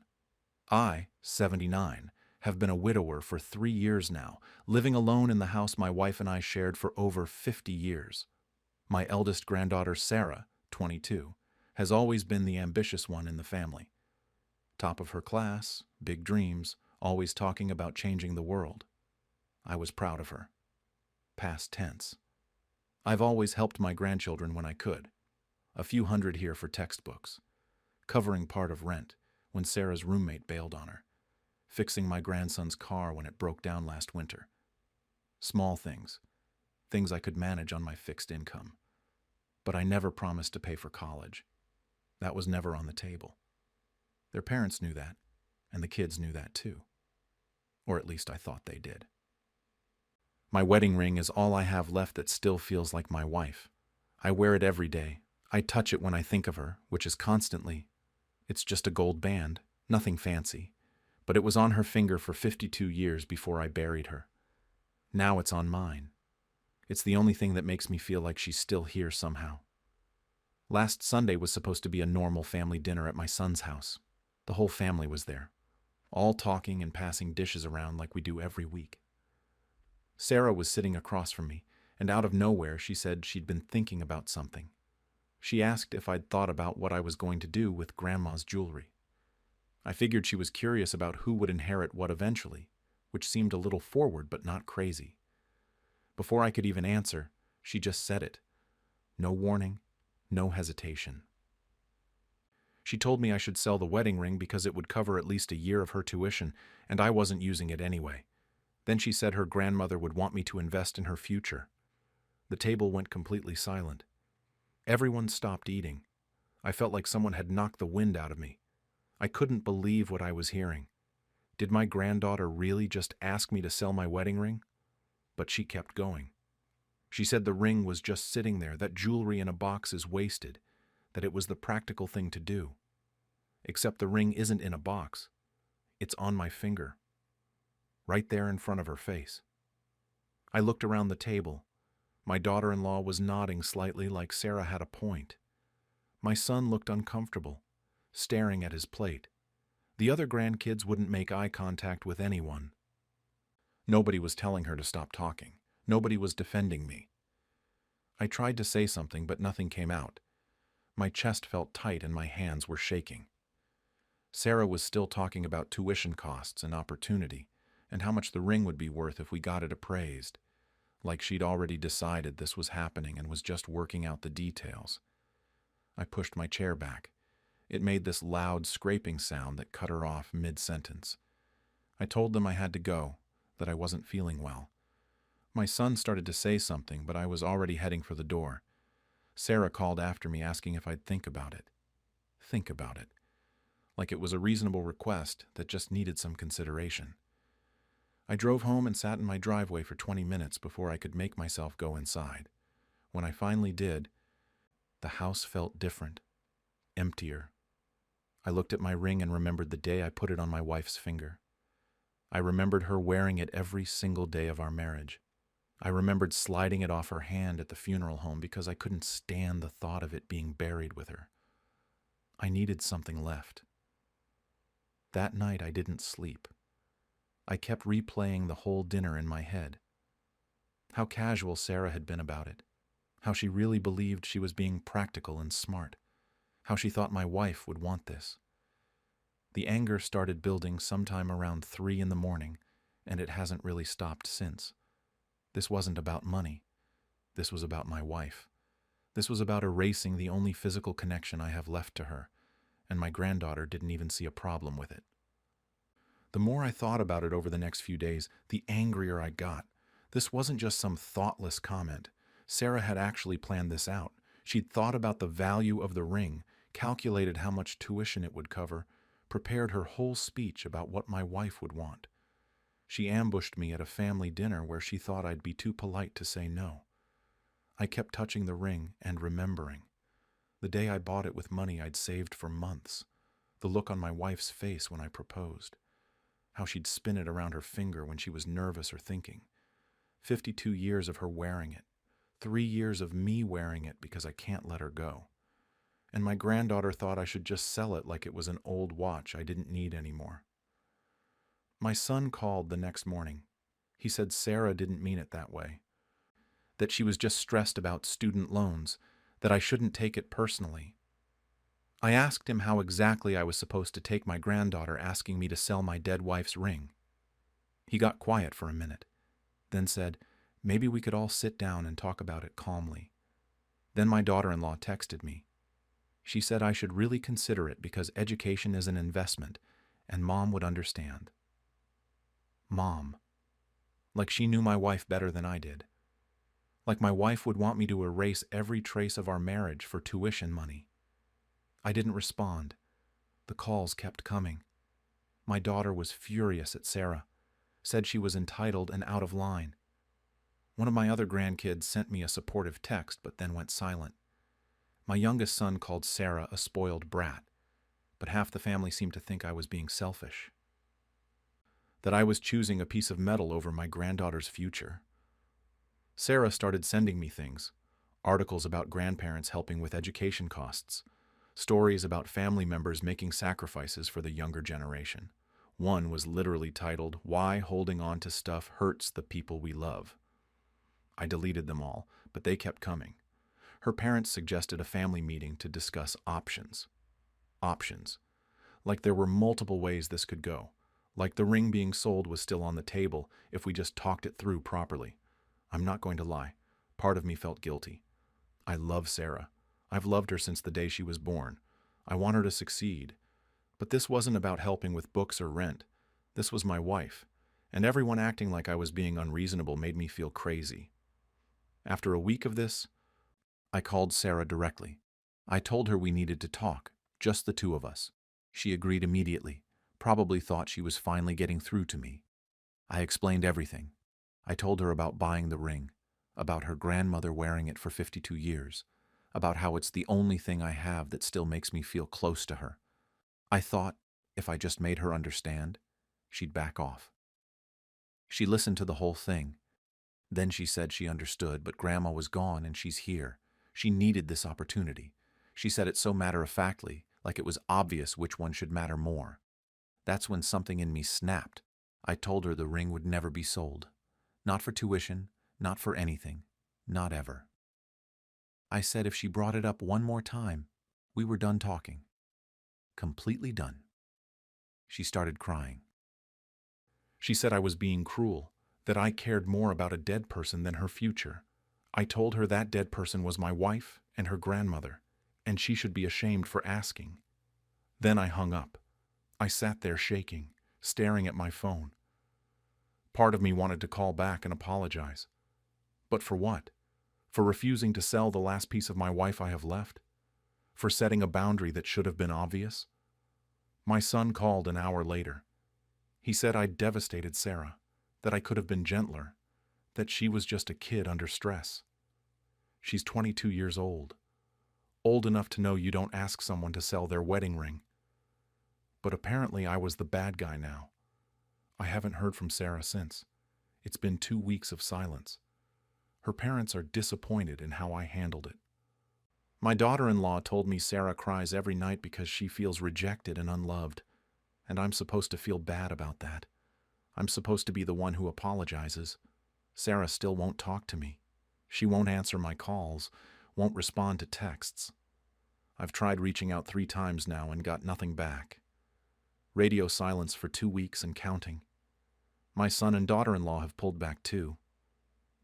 I, 79, have been a widower for 3 years now, living alone in the house my wife and I shared for over 50 years. My eldest granddaughter, Sarah, 22, has always been the ambitious one in the family. Top of her class, big dreams, always talking about changing the world. I was proud of her. Past tense. I've always helped my grandchildren when I could. A few hundred here for textbooks. Covering part of rent when Sarah's roommate bailed on her. Fixing my grandson's car when it broke down last winter. Small things. Things I could manage on my fixed income. But I never promised to pay for college. That was never on the table. Their parents knew that, and the kids knew that too. Or at least I thought they did. My wedding ring is all I have left that still feels like my wife. I wear it every day. I touch it when I think of her, which is constantly. It's just a gold band, nothing fancy. But it was on her finger for 52 years before I buried her. Now it's on mine. It's the only thing that makes me feel like she's still here somehow. Last Sunday was supposed to be a normal family dinner at my son's house. The whole family was there, all talking and passing dishes around like we do every week. Sarah was sitting across from me, and out of nowhere she said she'd been thinking about something. She asked if I'd thought about what I was going to do with Grandma's jewelry. I figured she was curious about who would inherit what eventually, which seemed a little forward but not crazy. Before I could even answer, she just said it. No warning, no hesitation. She told me I should sell the wedding ring because it would cover at least a year of her tuition, and I wasn't using it anyway. Then she said her grandmother would want me to invest in her future. The table went completely silent. Everyone stopped eating. I felt like someone had knocked the wind out of me. I couldn't believe what I was hearing. Did my granddaughter really just ask me to sell my wedding ring? But she kept going. She said the ring was just sitting there, that jewelry in a box is wasted, that it was the practical thing to do. Except the ring isn't in a box. It's on my finger. Right there in front of her face. I looked around the table. My daughter-in-law was nodding slightly like Sarah had a point. My son looked uncomfortable, staring at his plate. The other grandkids wouldn't make eye contact with anyone. Nobody was telling her to stop talking. Nobody was defending me. I tried to say something, but nothing came out. My chest felt tight and my hands were shaking. Sarah was still talking about tuition costs and opportunity, and how much the ring would be worth if we got it appraised, like she'd already decided this was happening and was just working out the details. I pushed my chair back. It made this loud scraping sound that cut her off mid-sentence. I told them I had to go, that I wasn't feeling well. My son started to say something, but I was already heading for the door. Sarah called after me asking if I'd think about it. Think about it. Like it was a reasonable request that just needed some consideration. I drove home and sat in my driveway for 20 minutes before I could make myself go inside. When I finally did, the house felt different, emptier. I looked at my ring and remembered the day I put it on my wife's finger. I remembered her wearing it every single day of our marriage. I remembered sliding it off her hand at the funeral home because I couldn't stand the thought of it being buried with her. I needed something left. That night I didn't sleep. I kept replaying the whole dinner in my head. How casual Sarah had been about it. How she really believed she was being practical and smart. How she thought my wife would want this. The anger started building sometime around 3 a.m, and it hasn't really stopped since. This wasn't about money. This was about my wife. This was about erasing the only physical connection I have left to her, and my granddaughter didn't even see a problem with it. The more I thought about it over the next few days, the angrier I got. This wasn't just some thoughtless comment. Sarah had actually planned this out. She'd thought about the value of the ring, calculated how much tuition it would cover, prepared her whole speech about what my wife would want. She ambushed me at a family dinner where she thought I'd be too polite to say no. I kept touching the ring and remembering. The day I bought it with money I'd saved for months. The look on my wife's face when I proposed. How she'd spin it around her finger when she was nervous or thinking. 52 years of her wearing it. 3 years of me wearing it because I can't let her go. And my granddaughter thought I should just sell it like it was an old watch I didn't need anymore. My son called the next morning. He said Sarah didn't mean it that way. That she was just stressed about student loans, that I shouldn't take it personally. I asked him how exactly I was supposed to take my granddaughter asking me to sell my dead wife's ring. He got quiet for a minute, then said, maybe we could all sit down and talk about it calmly. Then my daughter-in-law texted me. She said I should really consider it because education is an investment, and Mom would understand. Mom. Like she knew my wife better than I did. Like my wife would want me to erase every trace of our marriage for tuition money. I didn't respond. The calls kept coming. My daughter was furious at Sarah, said she was entitled and out of line. One of my other grandkids sent me a supportive text but then went silent. My youngest son called Sarah a spoiled brat, but half the family seemed to think I was being selfish. That I was choosing a piece of metal over my granddaughter's future. Sarah started sending me things, articles about grandparents helping with education costs, stories about family members making sacrifices for the younger generation. One was literally titled, "Why Holding On to Stuff Hurts the People We Love." I deleted them all, but they kept coming. Her parents suggested a family meeting to discuss options. Options. Like there were multiple ways this could go. Like the ring being sold was still on the table if we just talked it through properly. I'm not going to lie. Part of me felt guilty. I love Sarah. I've loved her since the day she was born. I want her to succeed. But this wasn't about helping with books or rent. This was my wife, and everyone acting like I was being unreasonable made me feel crazy. After a week of this, I called Sarah directly. I told her we needed to talk, just the two of us. She agreed immediately, probably thought she was finally getting through to me. I explained everything. I told her about buying the ring, about her grandmother wearing it for 52 years, about how it's the only thing I have that still makes me feel close to her. I thought, if I just made her understand, she'd back off. She listened to the whole thing. Then she said she understood, but Grandma was gone and she's here. She needed this opportunity. She said it so matter-of-factly, like it was obvious which one should matter more. That's when something in me snapped. I told her the ring would never be sold. Not for tuition, not for anything, not ever. I said if she brought it up one more time, we were done talking. Completely done. She started crying. She said I was being cruel, that I cared more about a dead person than her future. I told her that dead person was my wife and her grandmother, and she should be ashamed for asking. Then I hung up. I sat there shaking, staring at my phone. Part of me wanted to call back and apologize. But for what? For refusing to sell the last piece of my wife I have left? For setting a boundary that should have been obvious? My son called an hour later. He said I'd devastated Sarah, that I could have been gentler, that she was just a kid under stress. She's 22 years old enough to know you don't ask someone to sell their wedding ring. But apparently I was the bad guy now. I haven't heard from Sarah since. It's been 2 weeks of silence. Her parents are disappointed in how I handled it. My daughter-in-law told me Sarah cries every night because she feels rejected and unloved, and I'm supposed to feel bad about that. I'm supposed to be the one who apologizes. Sarah still won't talk to me. She won't answer my calls, won't respond to texts. I've tried reaching out 3 times now and got nothing back. Radio silence for 2 weeks and counting. My son and daughter-in-law have pulled back too.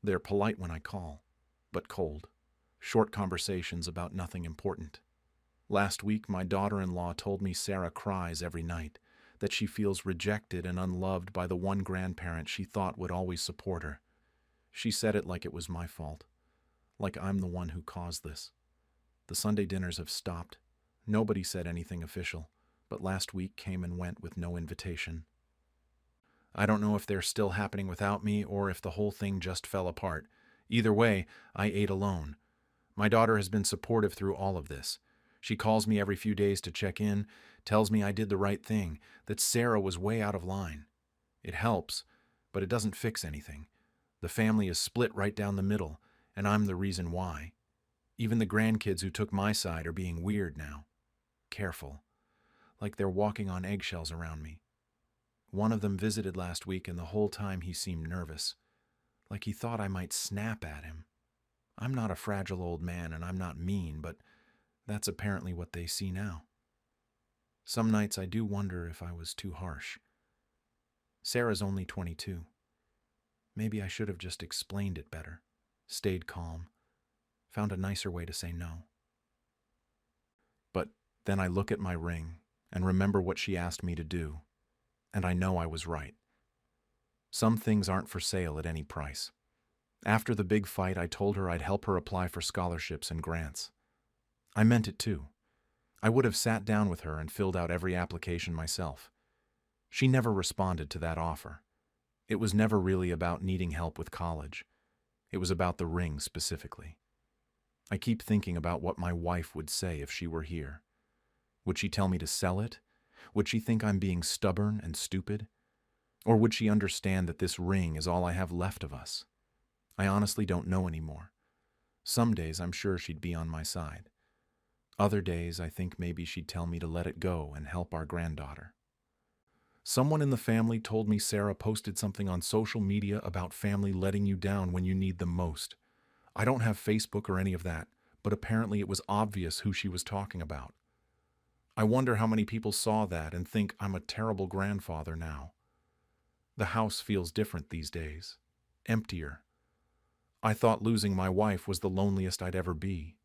They're polite when I call, but cold. Short conversations about nothing important. Last week, my daughter-in-law told me Sarah cries every night, that she feels rejected and unloved by the one grandparent she thought would always support her. She said it like it was my fault, like I'm the one who caused this. The Sunday dinners have stopped. Nobody said anything official, but last week came and went with no invitation. I don't know if they're still happening without me or if the whole thing just fell apart. Either way, I ate alone. My daughter has been supportive through all of this. She calls me every few days to check in, tells me I did the right thing, that Sarah was way out of line. It helps, but it doesn't fix anything. The family is split right down the middle, and I'm the reason why. Even the grandkids who took my side are being weird now. Careful. Like they're walking on eggshells around me. One of them visited last week, and the whole time he seemed nervous, like he thought I might snap at him. I'm not a fragile old man, and I'm not mean, but that's apparently what they see now. Some nights I do wonder if I was too harsh. Sarah's only 22. Maybe I should have just explained it better, stayed calm, found a nicer way to say no. But then I look at my ring and remember what she asked me to do, and I know I was right. Some things aren't for sale at any price. After the big fight, I told her I'd help her apply for scholarships and grants. I meant it too. I would have sat down with her and filled out every application myself. She never responded to that offer. It was never really about needing help with college. It was about the ring specifically. I keep thinking about what my wife would say if she were here. Would she tell me to sell it? Would she think I'm being stubborn and stupid? Or would she understand that this ring is all I have left of us? I honestly don't know anymore. Some days I'm sure she'd be on my side. Other days I think maybe she'd tell me to let it go and help our granddaughter. Someone in the family told me Sarah posted something on social media about family letting you down when you need them most. I don't have Facebook or any of that, but apparently it was obvious who she was talking about. I wonder how many people saw that and think I'm a terrible grandfather now. The house feels different these days, emptier. I thought losing my wife was the loneliest I'd ever be,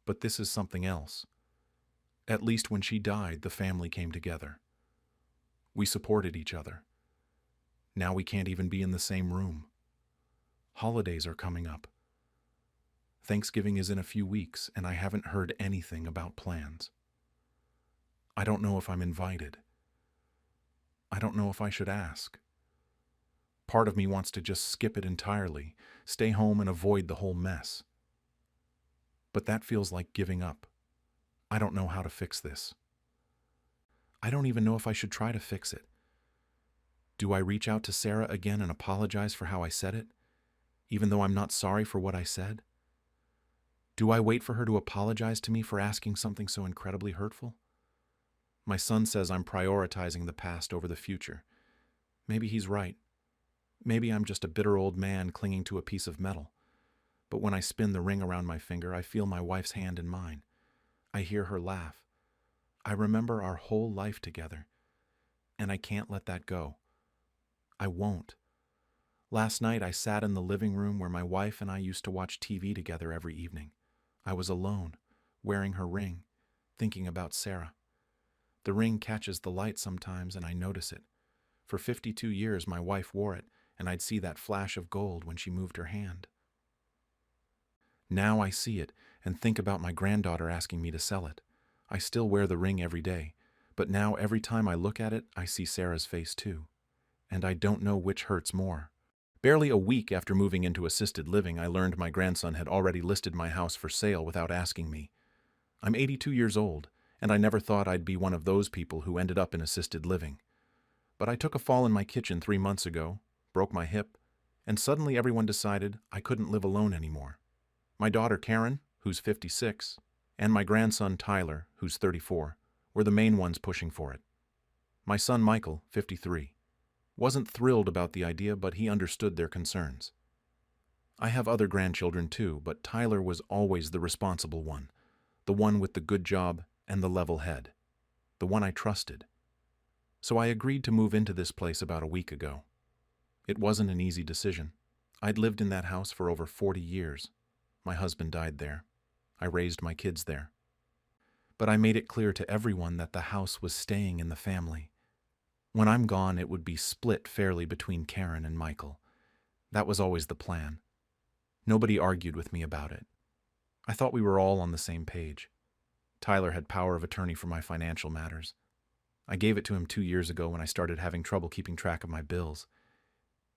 but this is something else. At least when she died, the family came together. We supported each other. Now we can't even be in the same room. Holidays are coming up. Thanksgiving is in a few weeks, and I haven't heard anything about plans. I don't know if I'm invited. I don't know if I should ask. Part of me wants to just skip it entirely, stay home and avoid the whole mess. But that feels like giving up. I don't know how to fix this. I don't even know if I should try to fix it. Do I reach out to Sarah again and apologize for how I said it, even though I'm not sorry for what I said? Do I wait for her to apologize to me for asking something so incredibly hurtful? My son says I'm prioritizing the past over the future. Maybe he's right. Maybe I'm just a bitter old man clinging to a piece of metal. But when I spin the ring around my finger, I feel my wife's hand in mine. I hear her laugh. I remember our whole life together, and I can't let that go. I won't. Last night I sat in the living room where my wife and I used to watch TV together every evening. I was alone, wearing her ring, thinking about Sarah. The ring catches the light sometimes, and I notice it. For 52 years my wife wore it, and I'd see that flash of gold when she moved her hand. Now I see it and think about my granddaughter asking me to sell it. I still wear the ring every day, but now every time I look at it, I see Sarah's face too. And I don't know which hurts more. Barely a week after moving into assisted living, I learned my grandson had already listed my house for sale without asking me. I'm 82 years old, and I never thought I'd be one of those people who ended up in assisted living. But I took a fall in my kitchen 3 months ago, broke my hip, and suddenly everyone decided I couldn't live alone anymore. My daughter Karen, who's 56, and my grandson Tyler, who's 34, were the main ones pushing for it. My son Michael, 53, wasn't thrilled about the idea, but he understood their concerns. I have other grandchildren too, but Tyler was always the responsible one, the one with the good job and the level head, the one I trusted. So I agreed to move into this place about a week ago. It wasn't an easy decision. I'd lived in that house for over 40 years. My husband died there. I raised my kids there. But I made it clear to everyone that the house was staying in the family. When I'm gone, it would be split fairly between Karen and Michael. That was always the plan. Nobody argued with me about it. I thought we were all on the same page. Tyler had power of attorney for my financial matters. I gave it to him 2 years ago when I started having trouble keeping track of my bills.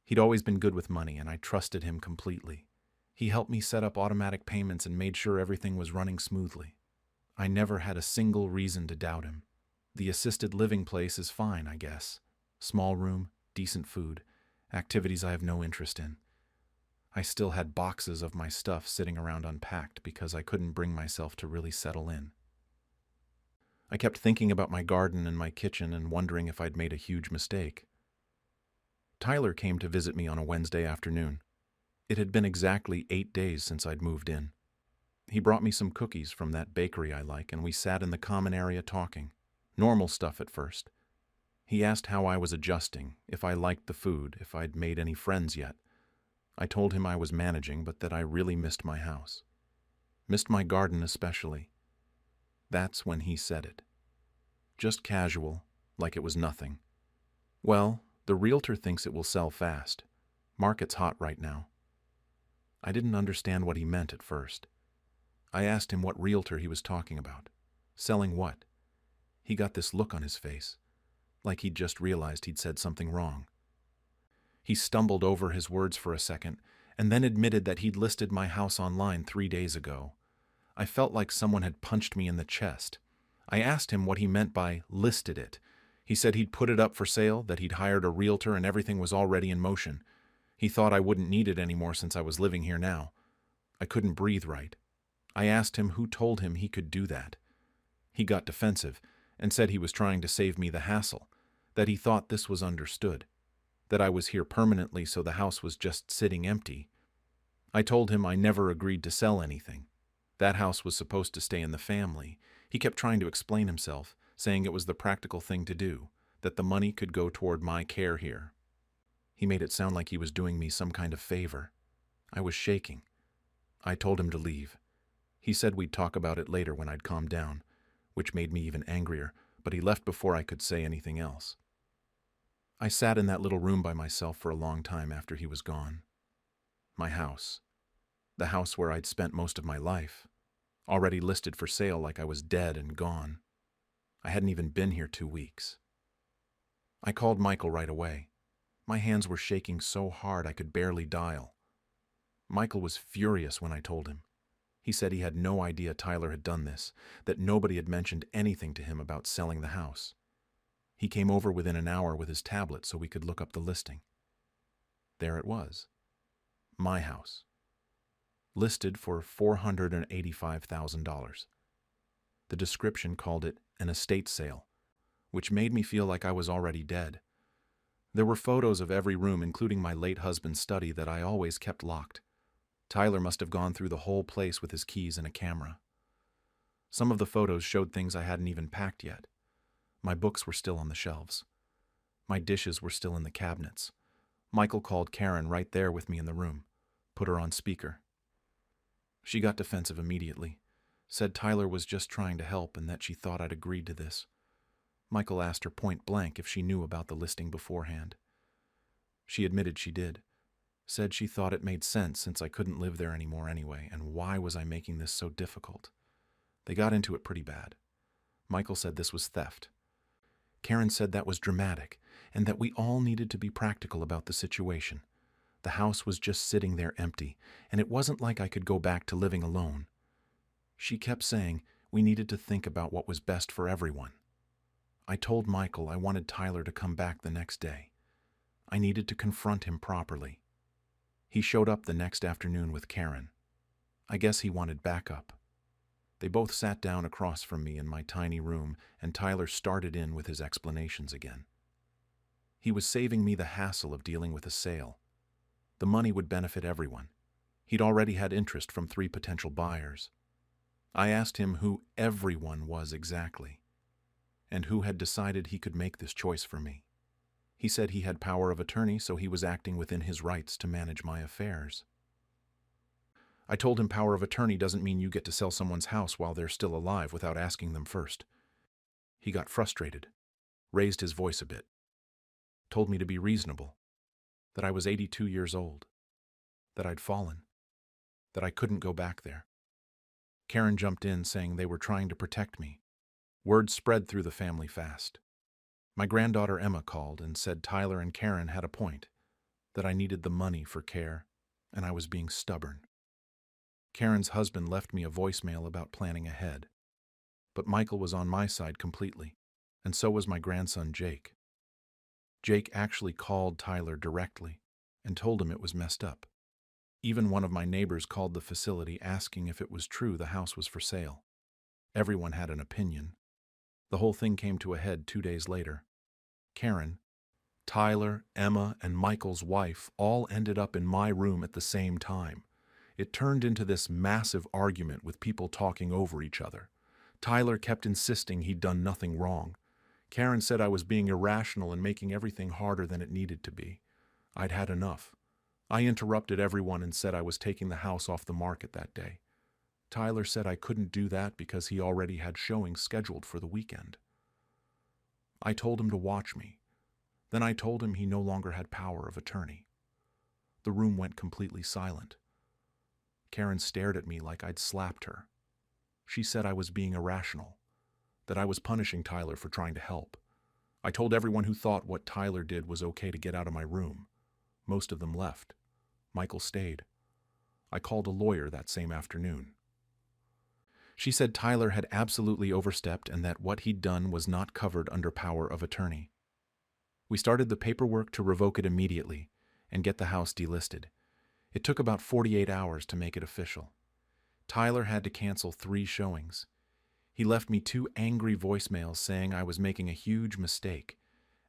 He'd always been good with money, and I trusted him completely. He helped me set up automatic payments and made sure everything was running smoothly. I never had a single reason to doubt him. The assisted living place is fine, I guess. Small room, decent food, activities I have no interest in. I still had boxes of my stuff sitting around unpacked because I couldn't bring myself to really settle in. I kept thinking about my garden and my kitchen and wondering if I'd made a huge mistake. Tyler came to visit me on a Wednesday afternoon. It had been exactly 8 days since I'd moved in. He brought me some cookies from that bakery I like, and we sat in the common area talking. Normal stuff at first. He asked how I was adjusting, if I liked the food, if I'd made any friends yet. I told him I was managing, but that I really missed my house. Missed my garden especially. That's when he said it. Just casual, like it was nothing. Well, the realtor thinks it will sell fast. Market's hot right now. I didn't understand what he meant at first. I asked him what realtor he was talking about. Selling what? He got this look on his face, like he'd just realized he'd said something wrong. He stumbled over his words for a second, and then admitted that he'd listed my house online 3 days ago. I felt like someone had punched me in the chest. I asked him what he meant by listed it. He said he'd put it up for sale, that he'd hired a realtor and everything was already in motion. He thought I wouldn't need it anymore since I was living here now. I couldn't breathe right. I asked him who told him he could do that. He got defensive and said he was trying to save me the hassle, that he thought this was understood, that I was here permanently so the house was just sitting empty. I told him I never agreed to sell anything. That house was supposed to stay in the family. He kept trying to explain himself, saying it was the practical thing to do, that the money could go toward my care here. He made it sound like he was doing me some kind of favor. I was shaking. I told him to leave. He said we'd talk about it later when I'd calmed down, which made me even angrier, but he left before I could say anything else. I sat in that little room by myself for a long time after he was gone. My house. The house where I'd spent most of my life. Already listed for sale like I was dead and gone. I hadn't even been here 2 weeks. I called Michael right away. My hands were shaking so hard I could barely dial. Michael was furious when I told him. He said he had no idea Tyler had done this, that nobody had mentioned anything to him about selling the house. He came over within an hour with his tablet so we could look up the listing. There it was. My house. Listed for $485,000. The description called it an estate sale, which made me feel like I was already dead. There were photos of every room, including my late husband's study that I always kept locked. Tyler must have gone through the whole place with his keys and a camera. Some of the photos showed things I hadn't even packed yet. My books were still on the shelves. My dishes were still in the cabinets. Michael called Karen right there with me in the room, put her on speaker. She got defensive immediately, said Tyler was just trying to help and that she thought I'd agreed to this. Michael asked her point blank if she knew about the listing beforehand. She admitted she did. Said she thought it made sense since I couldn't live there anymore anyway, and why was I making this so difficult? They got into it pretty bad. Michael said this was theft. Karen said that was dramatic, and that we all needed to be practical about the situation. The house was just sitting there empty, and it wasn't like I could go back to living alone. She kept saying we needed to think about what was best for everyone. I told Michael I wanted Tyler to come back the next day. I needed to confront him properly. He showed up the next afternoon with Karen. I guess he wanted backup. They both sat down across from me in my tiny room, and Tyler started in with his explanations again. He was saving me the hassle of dealing with a sale. The money would benefit everyone. He'd already had interest from 3 potential buyers. I asked him who everyone was exactly, and who had decided he could make this choice for me. He said he had power of attorney, so he was acting within his rights to manage my affairs. I told him power of attorney doesn't mean you get to sell someone's house while they're still alive without asking them first. He got frustrated, raised his voice a bit, told me to be reasonable, that I was 82 years old, that I'd fallen, that I couldn't go back there. Karen jumped in saying they were trying to protect me. Word spread through the family fast. My granddaughter Emma called and said Tyler and Karen had a point, that I needed the money for care, and I was being stubborn. Karen's husband left me a voicemail about planning ahead. but Michael was on my side completely, and so was my grandson Jake. Jake actually called Tyler directly and told him it was messed up. Even one of my neighbors called the facility asking if it was true the house was for sale. Everyone had an opinion. The whole thing came to a head 2 days later. Karen, Tyler, Emma, and Michael's wife all ended up in my room at the same time. It turned into this massive argument with people talking over each other. Tyler kept insisting he'd done nothing wrong. Karen said I was being irrational and making everything harder than it needed to be. I'd had enough. I interrupted everyone and said I was taking the house off the market that day. Tyler said I couldn't do that because he already had showings scheduled for the weekend. I told him to watch me. Then I told him he no longer had power of attorney. The room went completely silent. Karen stared at me like I'd slapped her. She said I was being irrational, that I was punishing Tyler for trying to help. I told everyone who thought what Tyler did was okay to get out of my room. Most of them left. Michael stayed. I called a lawyer that same afternoon. She said Tyler had absolutely overstepped and that what he'd done was not covered under power of attorney. We started the paperwork to revoke it immediately and get the house delisted. It took about 48 hours to make it official. Tyler had to cancel 3 showings. He left me 2 angry voicemails saying I was making a huge mistake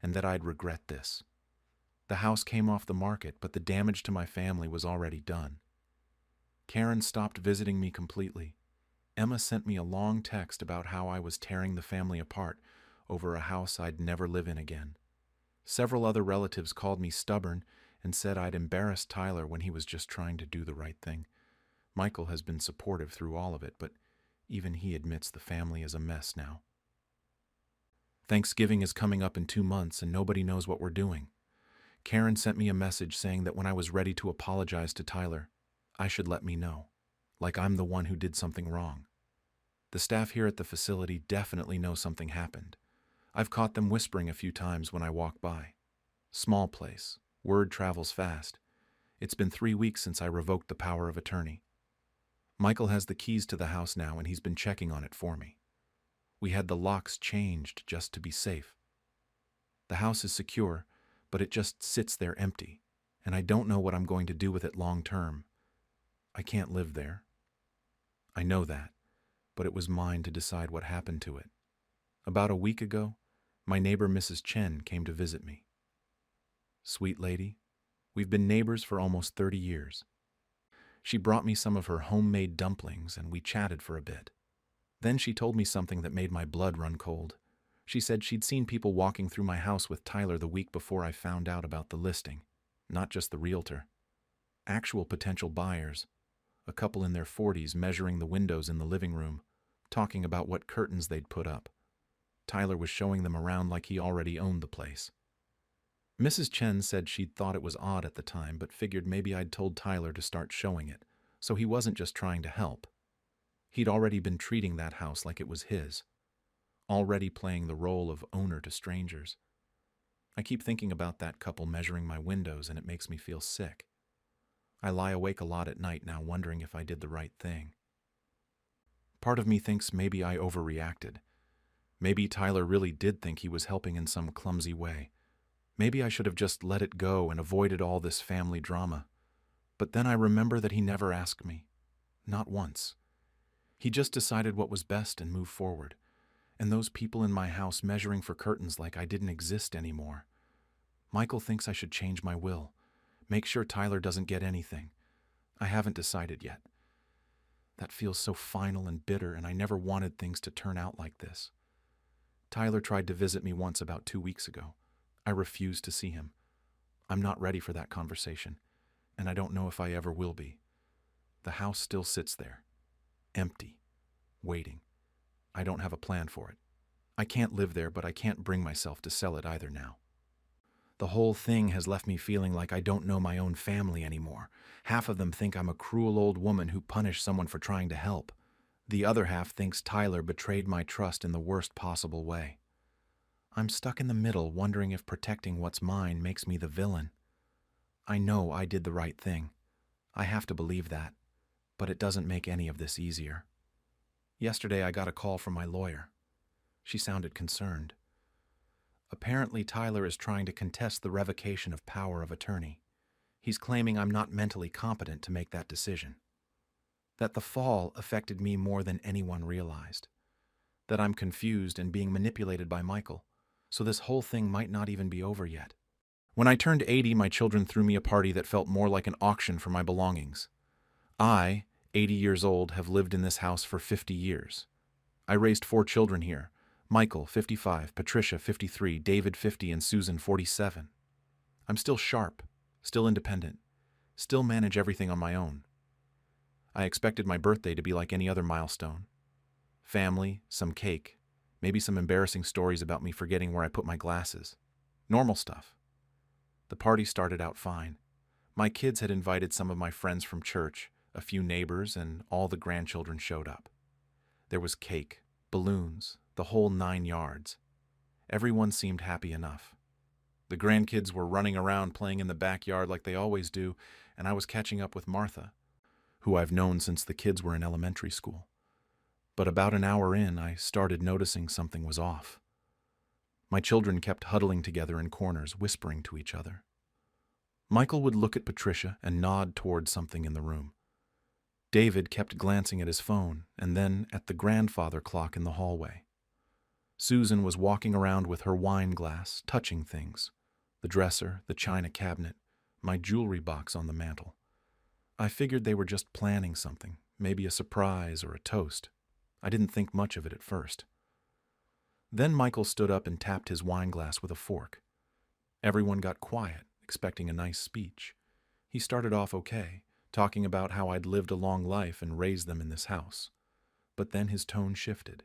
and that I'd regret this. The house came off the market, but the damage to my family was already done. Karen stopped visiting me completely. Emma sent me a long text about how I was tearing the family apart over a house I'd never live in again. Several other relatives called me stubborn and said I'd embarrassed Tyler when he was just trying to do the right thing. Michael has been supportive through all of it, but even he admits the family is a mess now. Thanksgiving is coming up in 2 months and nobody knows what we're doing. Karen sent me a message saying that when I was ready to apologize to Tyler, I should let me know, like I'm the one who did something wrong. The staff here at the facility definitely know something happened. I've caught them whispering a few times when I walk by. Small place. Word travels fast. It's been 3 weeks since I revoked the power of attorney. Michael has the keys to the house now and he's been checking on it for me. We had the locks changed just to be safe. The house is secure, but it just sits there empty, and I don't know what I'm going to do with it long term. I can't live there. I know that, but it was mine to decide what happened to it. About a week ago, my neighbor Mrs. Chen came to visit me. Sweet lady, we've been neighbors for almost 30 years. She brought me some of her homemade dumplings and we chatted for a bit. Then she told me something that made my blood run cold. She said she'd seen people walking through my house with Tyler the week before I found out about the listing, not just the realtor. Actual potential buyers, a couple in their 40s measuring the windows in the living room, talking about what curtains they'd put up. Tyler was showing them around like he already owned the place. Mrs. Chen said she'd thought it was odd at the time, but figured maybe I'd told Tyler to start showing it, so he wasn't just trying to help. He'd already been treating that house like it was his, already playing the role of owner to strangers. I keep thinking about that couple measuring my windows and it makes me feel sick. I lie awake a lot at night now wondering if I did the right thing. Part of me thinks maybe I overreacted. Maybe Tyler really did think he was helping in some clumsy way. Maybe I should have just let it go and avoided all this family drama. But then I remember that he never asked me. Not once. He just decided what was best and moved forward. And those people in my house measuring for curtains like I didn't exist anymore. Michael thinks I should change my will. Make sure Tyler doesn't get anything. I haven't decided yet. That feels so final and bitter, and I never wanted things to turn out like this. Tyler tried to visit me once about 2 weeks ago. I refused to see him. I'm not ready for that conversation, and I don't know if I ever will be. The house still sits there, empty, waiting. I don't have a plan for it. I can't live there, but I can't bring myself to sell it either now. The whole thing has left me feeling like I don't know my own family anymore. Half of them think I'm a cruel old woman who punished someone for trying to help. The other half thinks Tyler betrayed my trust in the worst possible way. I'm stuck in the middle, wondering if protecting what's mine makes me the villain. I know I did the right thing. I have to believe that, but it doesn't make any of this easier. Yesterday I got a call from my lawyer. She sounded concerned. Apparently Tyler is trying to contest the revocation of power of attorney. He's claiming I'm not mentally competent to make that decision. That the fall affected me more than anyone realized. That I'm confused and being manipulated by Michael, so this whole thing might not even be over yet. When I turned 80, my children threw me a party that felt more like an auction for my belongings. I, 80 years old, have lived in this house for 50 years. I raised 4 children here: Michael, 55, Patricia, 53, David, 50, and Susan, 47. I'm still sharp, still independent, still manage everything on my own. I expected my birthday to be like any other milestone. Family, some cake, maybe some embarrassing stories about me forgetting where I put my glasses. Normal stuff. The party started out fine. My kids had invited some of my friends from church, a few neighbors, and all the grandchildren showed up. There was cake, balloons, the whole 9 yards. Everyone seemed happy enough. The grandkids were running around playing in the backyard like they always do, and I was catching up with Martha, who I've known since the kids were in elementary school. But about an hour in, I started noticing something was off. My children kept huddling together in corners, whispering to each other. Michael would look at Patricia and nod toward something in the room. David kept glancing at his phone and then at the grandfather clock in the hallway. Susan was walking around with her wine glass, touching things: the dresser, the china cabinet, my jewelry box on the mantel. I figured they were just planning something, maybe a surprise or a toast. I didn't think much of it at first. Then Michael stood up and tapped his wine glass with a fork. Everyone got quiet, expecting a nice speech. He started off okay, talking about how I'd lived a long life and raised them in this house. But then his tone shifted.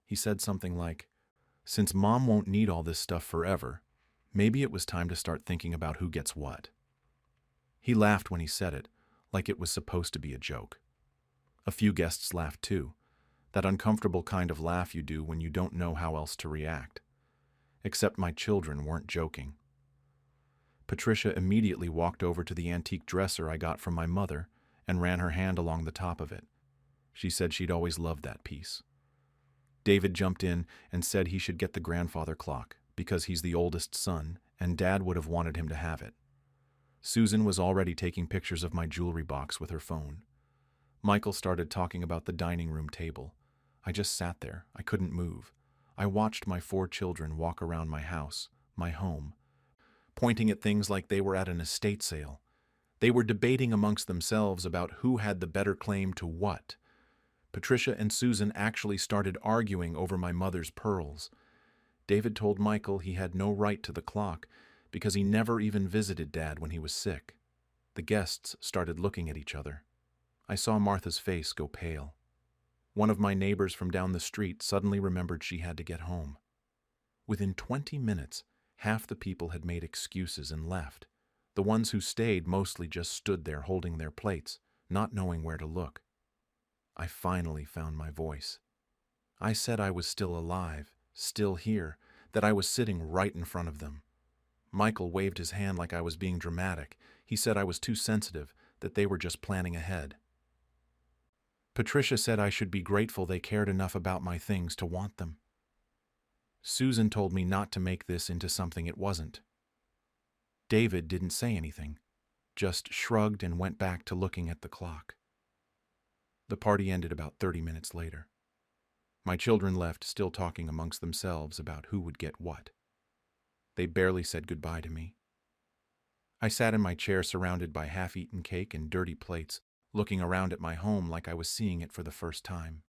He said something like, "Since Mom won't need all this stuff forever, maybe it was time to start thinking about who gets what." He laughed when he said it, like it was supposed to be a joke. A few guests laughed too, that uncomfortable kind of laugh you do when you don't know how else to react. Except my children weren't joking. Patricia immediately walked over to the antique dresser I got from my mother and ran her hand along the top of it. She said she'd always loved that piece. David jumped in and said he should get the grandfather clock because he's the oldest son and Dad would have wanted him to have it. Susan was already taking pictures of my jewelry box with her phone. Michael started talking about the dining room table. I just sat there. I couldn't move. I watched my 4 children walk around my house, my home, pointing at things like they were at an estate sale. They were debating amongst themselves about who had the better claim to what. Patricia and Susan actually started arguing over my mother's pearls. David told Michael he had no right to the clock because he never even visited Dad when he was sick. The guests started looking at each other. I saw Martha's face go pale. One of my neighbors from down the street suddenly remembered she had to get home. Within 20 minutes, half the people had made excuses and left. The ones who stayed mostly just stood there holding their plates, not knowing where to look. I finally found my voice. I said I was still alive, still here, that I was sitting right in front of them. Michael waved his hand like I was being dramatic. He said I was too sensitive, that they were just planning ahead. Patricia said I should be grateful they cared enough about my things to want them. Susan told me not to make this into something it wasn't. David didn't say anything, just shrugged and went back to looking at the clock. The party ended about 30 minutes later. My children left, still talking amongst themselves about who would get what. They barely said goodbye to me. I sat in my chair surrounded by half-eaten cake and dirty plates, looking around at my home like I was seeing it for the first time.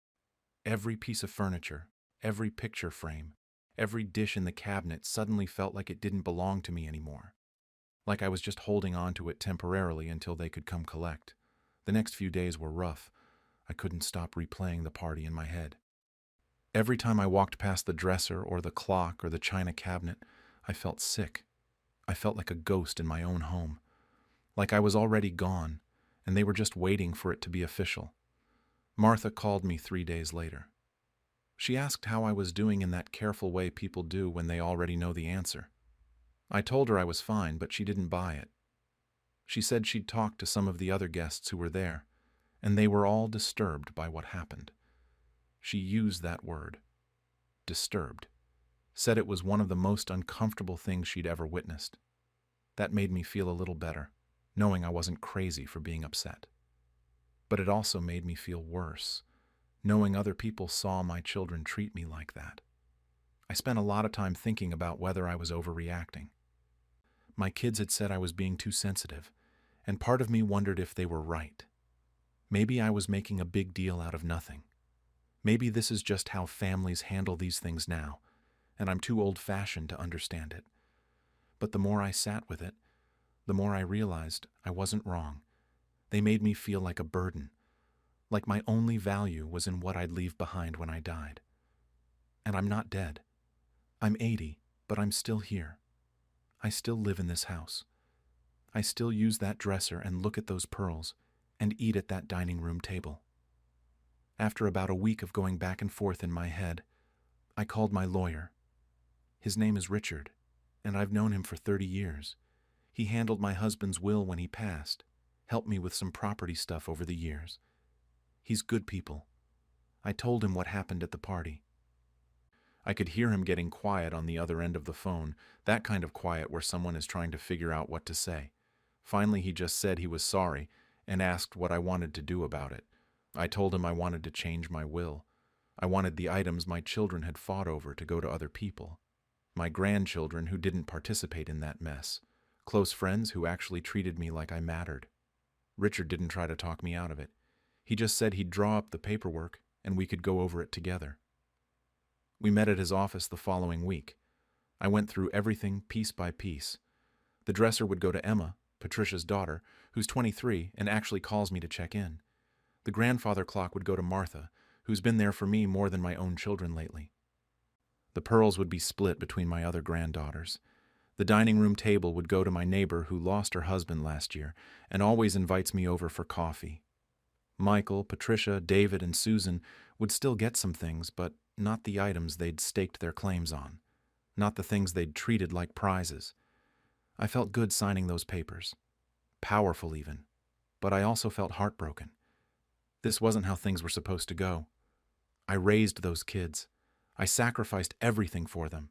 Every piece of furniture, every picture frame, every dish in the cabinet suddenly felt like it didn't belong to me anymore. Like I was just holding on to it temporarily until they could come collect. The next few days were rough. I couldn't stop replaying the party in my head. Every time I walked past the dresser or the clock or the china cabinet, I felt sick. I felt like a ghost in my own home. Like I was already gone, and they were just waiting for it to be official. Martha called me 3 days later. She asked how I was doing in that careful way people do when they already know the answer. I told her I was fine, but she didn't buy it. She said she'd talked to some of the other guests who were there, and they were all disturbed by what happened. She used that word, disturbed, said it was one of the most uncomfortable things she'd ever witnessed. That made me feel a little better, knowing I wasn't crazy for being upset. But it also made me feel worse, knowing other people saw my children treat me like that. I spent a lot of time thinking about whether I was overreacting. My kids had said I was being too sensitive, and part of me wondered if they were right. Maybe I was making a big deal out of nothing. Maybe this is just how families handle these things now, and I'm too old-fashioned to understand it. But the more I sat with it, the more I realized I wasn't wrong. They made me feel like a burden, like my only value was in what I'd leave behind when I died. And I'm not dead. I'm 80, but I'm still here. I still live in this house. I still use that dresser and look at those pearls and eat at that dining room table. After about a week of going back and forth in my head, I called my lawyer. His name is Richard, and I've known him for 30 years. He handled my husband's will when he passed, helped me with some property stuff over the years. He's good people. I told him what happened at the party. I could hear him getting quiet on the other end of the phone, that kind of quiet where someone is trying to figure out what to say. Finally, he just said he was sorry and asked what I wanted to do about it. I told him I wanted to change my will. I wanted the items my children had fought over to go to other people. My grandchildren who didn't participate in that mess. Close friends who actually treated me like I mattered. Richard didn't try to talk me out of it. He just said he'd draw up the paperwork and we could go over it together. We met at his office the following week. I went through everything piece by piece. The dresser would go to Emma, Patricia's daughter, who's 23 and actually calls me to check in. The grandfather clock would go to Martha, who's been there for me more than my own children lately. The pearls would be split between my other granddaughters. The dining room table would go to my neighbor who lost her husband last year and always invites me over for coffee. Michael, Patricia, David, and Susan would still get some things, but not the items they'd staked their claims on, not the things they'd treated like prizes. I felt good signing those papers. Powerful even. But I also felt heartbroken. This wasn't how things were supposed to go. I raised those kids. I sacrificed everything for them.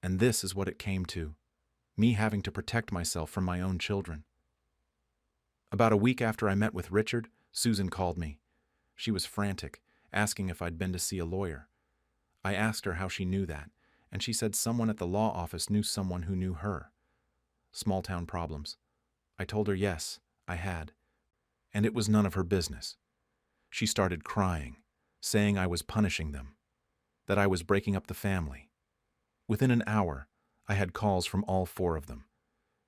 And this is what it came to. Me having to protect myself from my own children. About a week after I met with Richard, Susan called me. She was frantic, asking if I'd been to see a lawyer. I asked her how she knew that, and she said someone at the law office knew someone who knew her. Small-town problems. I told her yes, I had. And it was none of her business. She started crying, saying I was punishing them, that I was breaking up the family. Within an hour, I had calls from all 4 of them.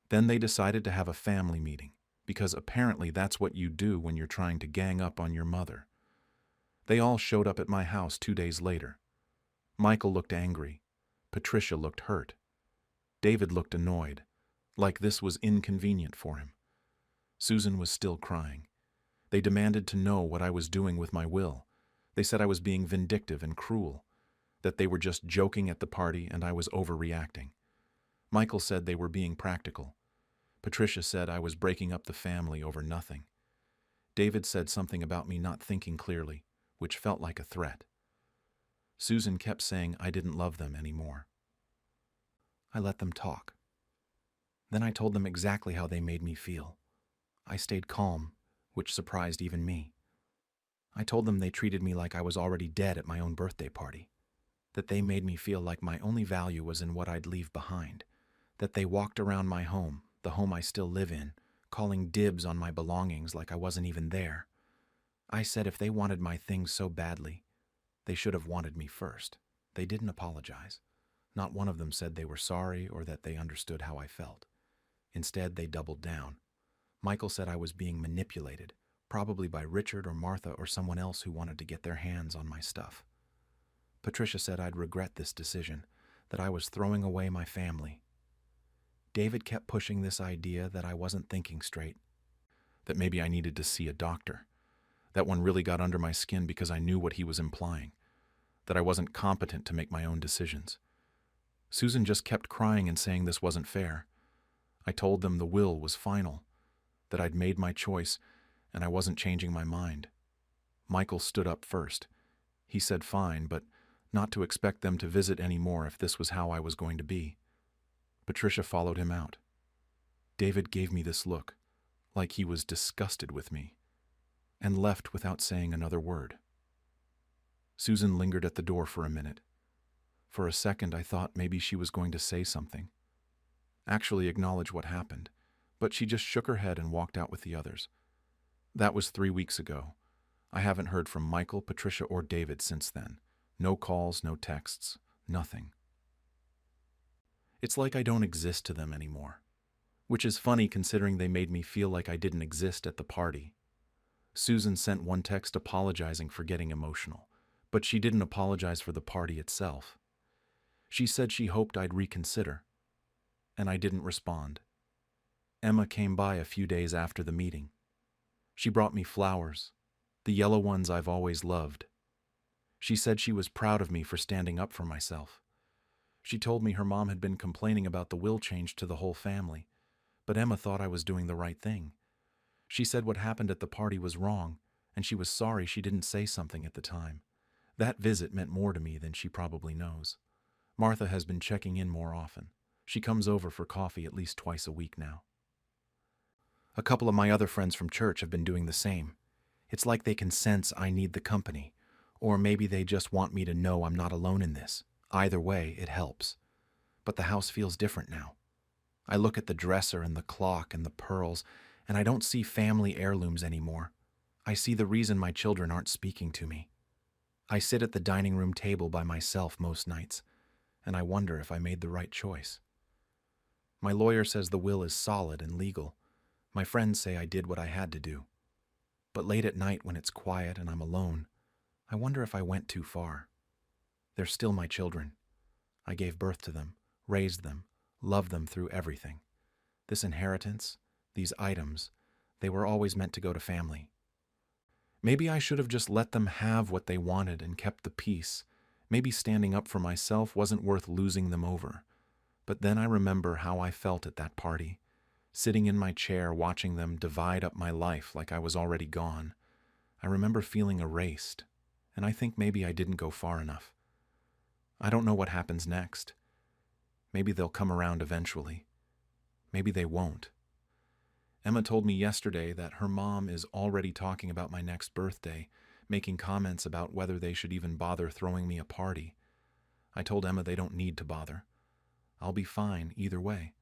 Then they decided to have a family meeting, because apparently that's what you do when you're trying to gang up on your mother. They all showed up at my house 2 days later. Michael looked angry. Patricia looked hurt. David looked annoyed, like this was inconvenient for him. Susan was still crying. They demanded to know what I was doing with my will. They said I was being vindictive and cruel, that they were just joking at the party and I was overreacting. Michael said they were being practical. Patricia said I was breaking up the family over nothing. David said something about me not thinking clearly, which felt like a threat. Susan kept saying I didn't love them anymore. I let them talk. Then I told them exactly how they made me feel. I stayed calm, which surprised even me. I told them they treated me like I was already dead at my own birthday party, that they made me feel like my only value was in what I'd leave behind, that they walked around my home, the home I still live in, calling dibs on my belongings like I wasn't even there. I said if they wanted my things so badly, they should have wanted me first. They didn't apologize. Not one of them said they were sorry or that they understood how I felt. Instead, they doubled down. Michael said I was being manipulated, probably by Richard or Martha or someone else who wanted to get their hands on my stuff. Patricia said I'd regret this decision, that I was throwing away my family. David kept pushing this idea that I wasn't thinking straight, that maybe I needed to see a doctor. That one really got under my skin because I knew what he was implying, that I wasn't competent to make my own decisions. Susan just kept crying and saying this wasn't fair. I told them the will was final, that I'd made my choice and I wasn't changing my mind. Michael stood up first. He said fine, but not to expect them to visit anymore if this was how I was going to be. Patricia followed him out. David gave me this look, like he was disgusted with me, and left without saying another word. Susan lingered at the door for a minute. For a second, I thought maybe she was going to say something, actually acknowledge what happened, but she just shook her head and walked out with the others. That was 3 weeks ago. I haven't heard from Michael, Patricia, or David since then. No calls, no texts, nothing. It's like I don't exist to them anymore, which is funny considering they made me feel like I didn't exist at the party. Susan sent one text apologizing for getting emotional, but she didn't apologize for the party itself. She said she hoped I'd reconsider, and I didn't respond. Emma came by a few days after the meeting. She brought me flowers, the yellow ones I've always loved. She said she was proud of me for standing up for myself. She told me her mom had been complaining about the will change to the whole family, but Emma thought I was doing the right thing. She said what happened at the party was wrong, and she was sorry she didn't say something at the time. That visit meant more to me than she probably knows. Martha has been checking in more often. She comes over for coffee at least twice a week now. A couple of my other friends from church have been doing the same. It's like they can sense I need the company, or maybe they just want me to know I'm not alone in this. Either way, it helps. But the house feels different now. I look at the dresser and the clock and the pearls, and I don't see family heirlooms anymore. I see the reason my children aren't speaking to me. I sit at the dining room table by myself most nights, and I wonder if I made the right choice. My lawyer says the will is solid and legal. My friends say I did what I had to do. But late at night when it's quiet and I'm alone, I wonder if I went too far. They're still my children. I gave birth to them, raised them, loved them through everything. This inheritance, these items, they were always meant to go to family. Maybe I should have just let them have what they wanted and kept the peace. Maybe standing up for myself wasn't worth losing them over. But then I remember how I felt at that party, sitting in my chair watching them divide up my life like I was already gone. I remember feeling erased, and I think maybe I didn't go far enough. I don't know what happens next. Maybe they'll come around eventually. Maybe they won't. Emma told me yesterday that her mom is already talking about my next birthday, making comments about whether they should even bother throwing me a party. I told Emma they don't need to bother. I'll be fine either way.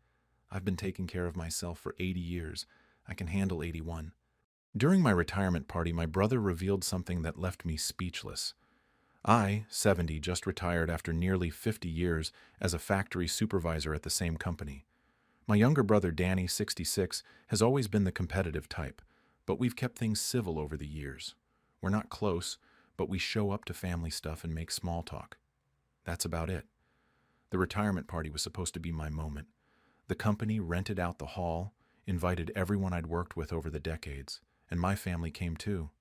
I've been taking care of myself for 80 years. I can handle 81. During my retirement party, my brother revealed something that left me speechless. I, 70, just retired after nearly 50 years as a factory supervisor at the same company. My younger brother, Danny, 66, has always been the competitive type, but we've kept things civil over the years. We're not close, but we show up to family stuff and make small talk. That's about it. The retirement party was supposed to be my moment. The company rented out the hall, invited everyone I'd worked with over the decades, and my family came too.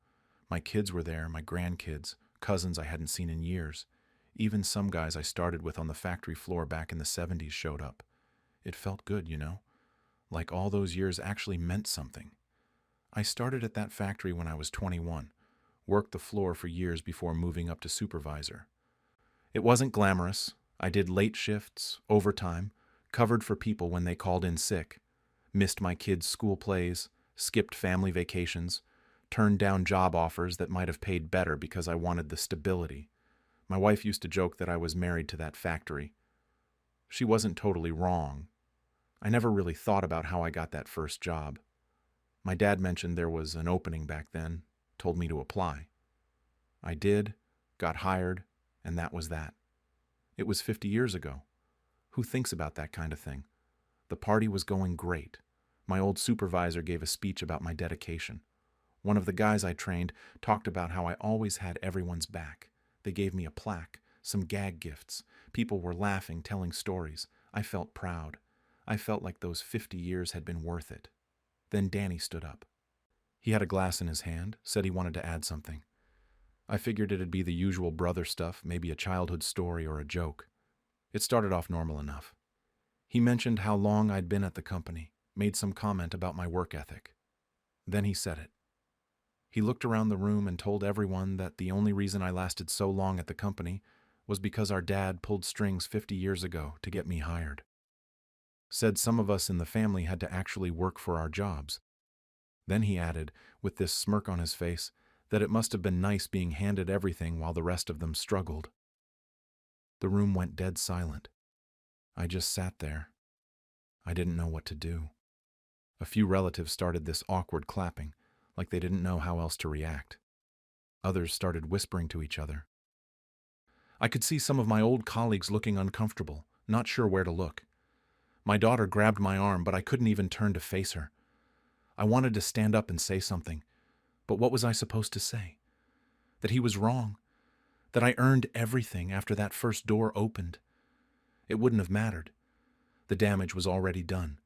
My kids were there, my grandkids, cousins I hadn't seen in years. Even some guys I started with on the factory floor back in the 70s showed up. It felt good, you know, like all those years actually meant something. I started at that factory when I was 21, worked the floor for years before moving up to supervisor. It wasn't glamorous. I did late shifts, overtime, covered for people when they called in sick, missed my kids' school plays, skipped family vacations, turned down job offers that might have paid better because I wanted the stability. My wife used to joke that I was married to that factory. She wasn't totally wrong. I never really thought about how I got that first job. My dad mentioned there was an opening back then, told me to apply. I did, got hired, and that was that. It was 50 years ago. Who thinks about that kind of thing? The party was going great. My old supervisor gave a speech about my dedication. One of the guys I trained talked about how I always had everyone's back. They gave me a plaque, some gag gifts. People were laughing, telling stories. I felt proud. I felt like those 50 years had been worth it. Then Danny stood up. He had a glass in his hand, said he wanted to add something. I figured it'd be the usual brother stuff, maybe a childhood story or a joke. It started off normal enough. He mentioned how long I'd been at the company, made some comment about my work ethic. Then he said it. He looked around the room and told everyone that the only reason I lasted so long at the company was because our dad pulled strings 50 years ago to get me hired. Said some of us in the family had to actually work for our jobs. Then he added, with this smirk on his face, that it must have been nice being handed everything while the rest of them struggled. The room went dead silent. I just sat there. I didn't know what to do. A few relatives started this awkward clapping, like they didn't know how else to react. Others started whispering to each other. I could see some of my old colleagues looking uncomfortable, not sure where to look. My daughter grabbed my arm, but I couldn't even turn to face her. I wanted to stand up and say something, but what was I supposed to say? That he was wrong. That I earned everything after that first door opened. It wouldn't have mattered. The damage was already done.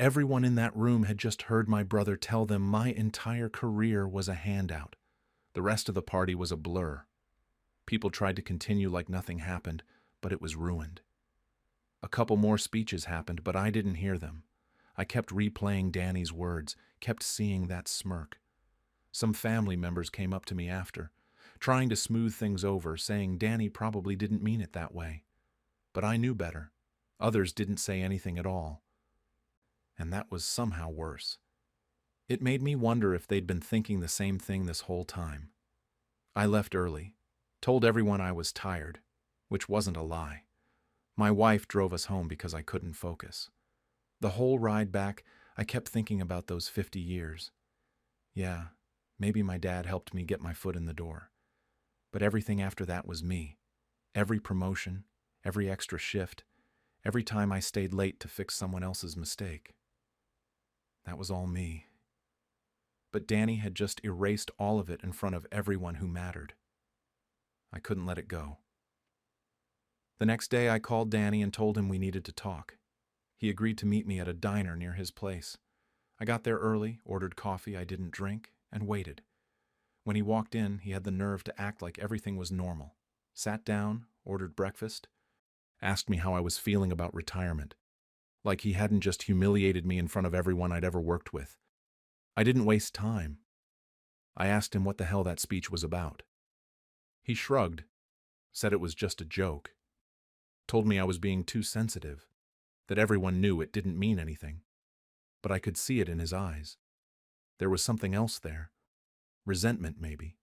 Everyone in that room had just heard my brother tell them my entire career was a handout. The rest of the party was a blur. People tried to continue like nothing happened, but it was ruined. A couple more speeches happened, but I didn't hear them. I kept replaying Danny's words, kept seeing that smirk. Some family members came up to me after, trying to smooth things over, saying Danny probably didn't mean it that way. But I knew better. Others didn't say anything at all. And that was somehow worse. It made me wonder if they'd been thinking the same thing this whole time. I left early, told everyone I was tired, which wasn't a lie. My wife drove us home because I couldn't focus. The whole ride back, I kept thinking about those 50 years. Yeah, maybe my dad helped me get my foot in the door. But everything after that was me. Every promotion, every extra shift, every time I stayed late to fix someone else's mistake. That was all me. But Danny had just erased all of it in front of everyone who mattered. I couldn't let it go. The next day I called Danny and told him we needed to talk. He agreed to meet me at a diner near his place. I got there early, ordered coffee I didn't drink, and waited. When he walked in, he had the nerve to act like everything was normal. Sat down, ordered breakfast, asked me how I was feeling about retirement. Like he hadn't just humiliated me in front of everyone I'd ever worked with. I didn't waste time. I asked him what the hell that speech was about. He shrugged, said it was just a joke, told me I was being too sensitive, that everyone knew it didn't mean anything. But I could see it in his eyes. There was something else there. Resentment, maybe.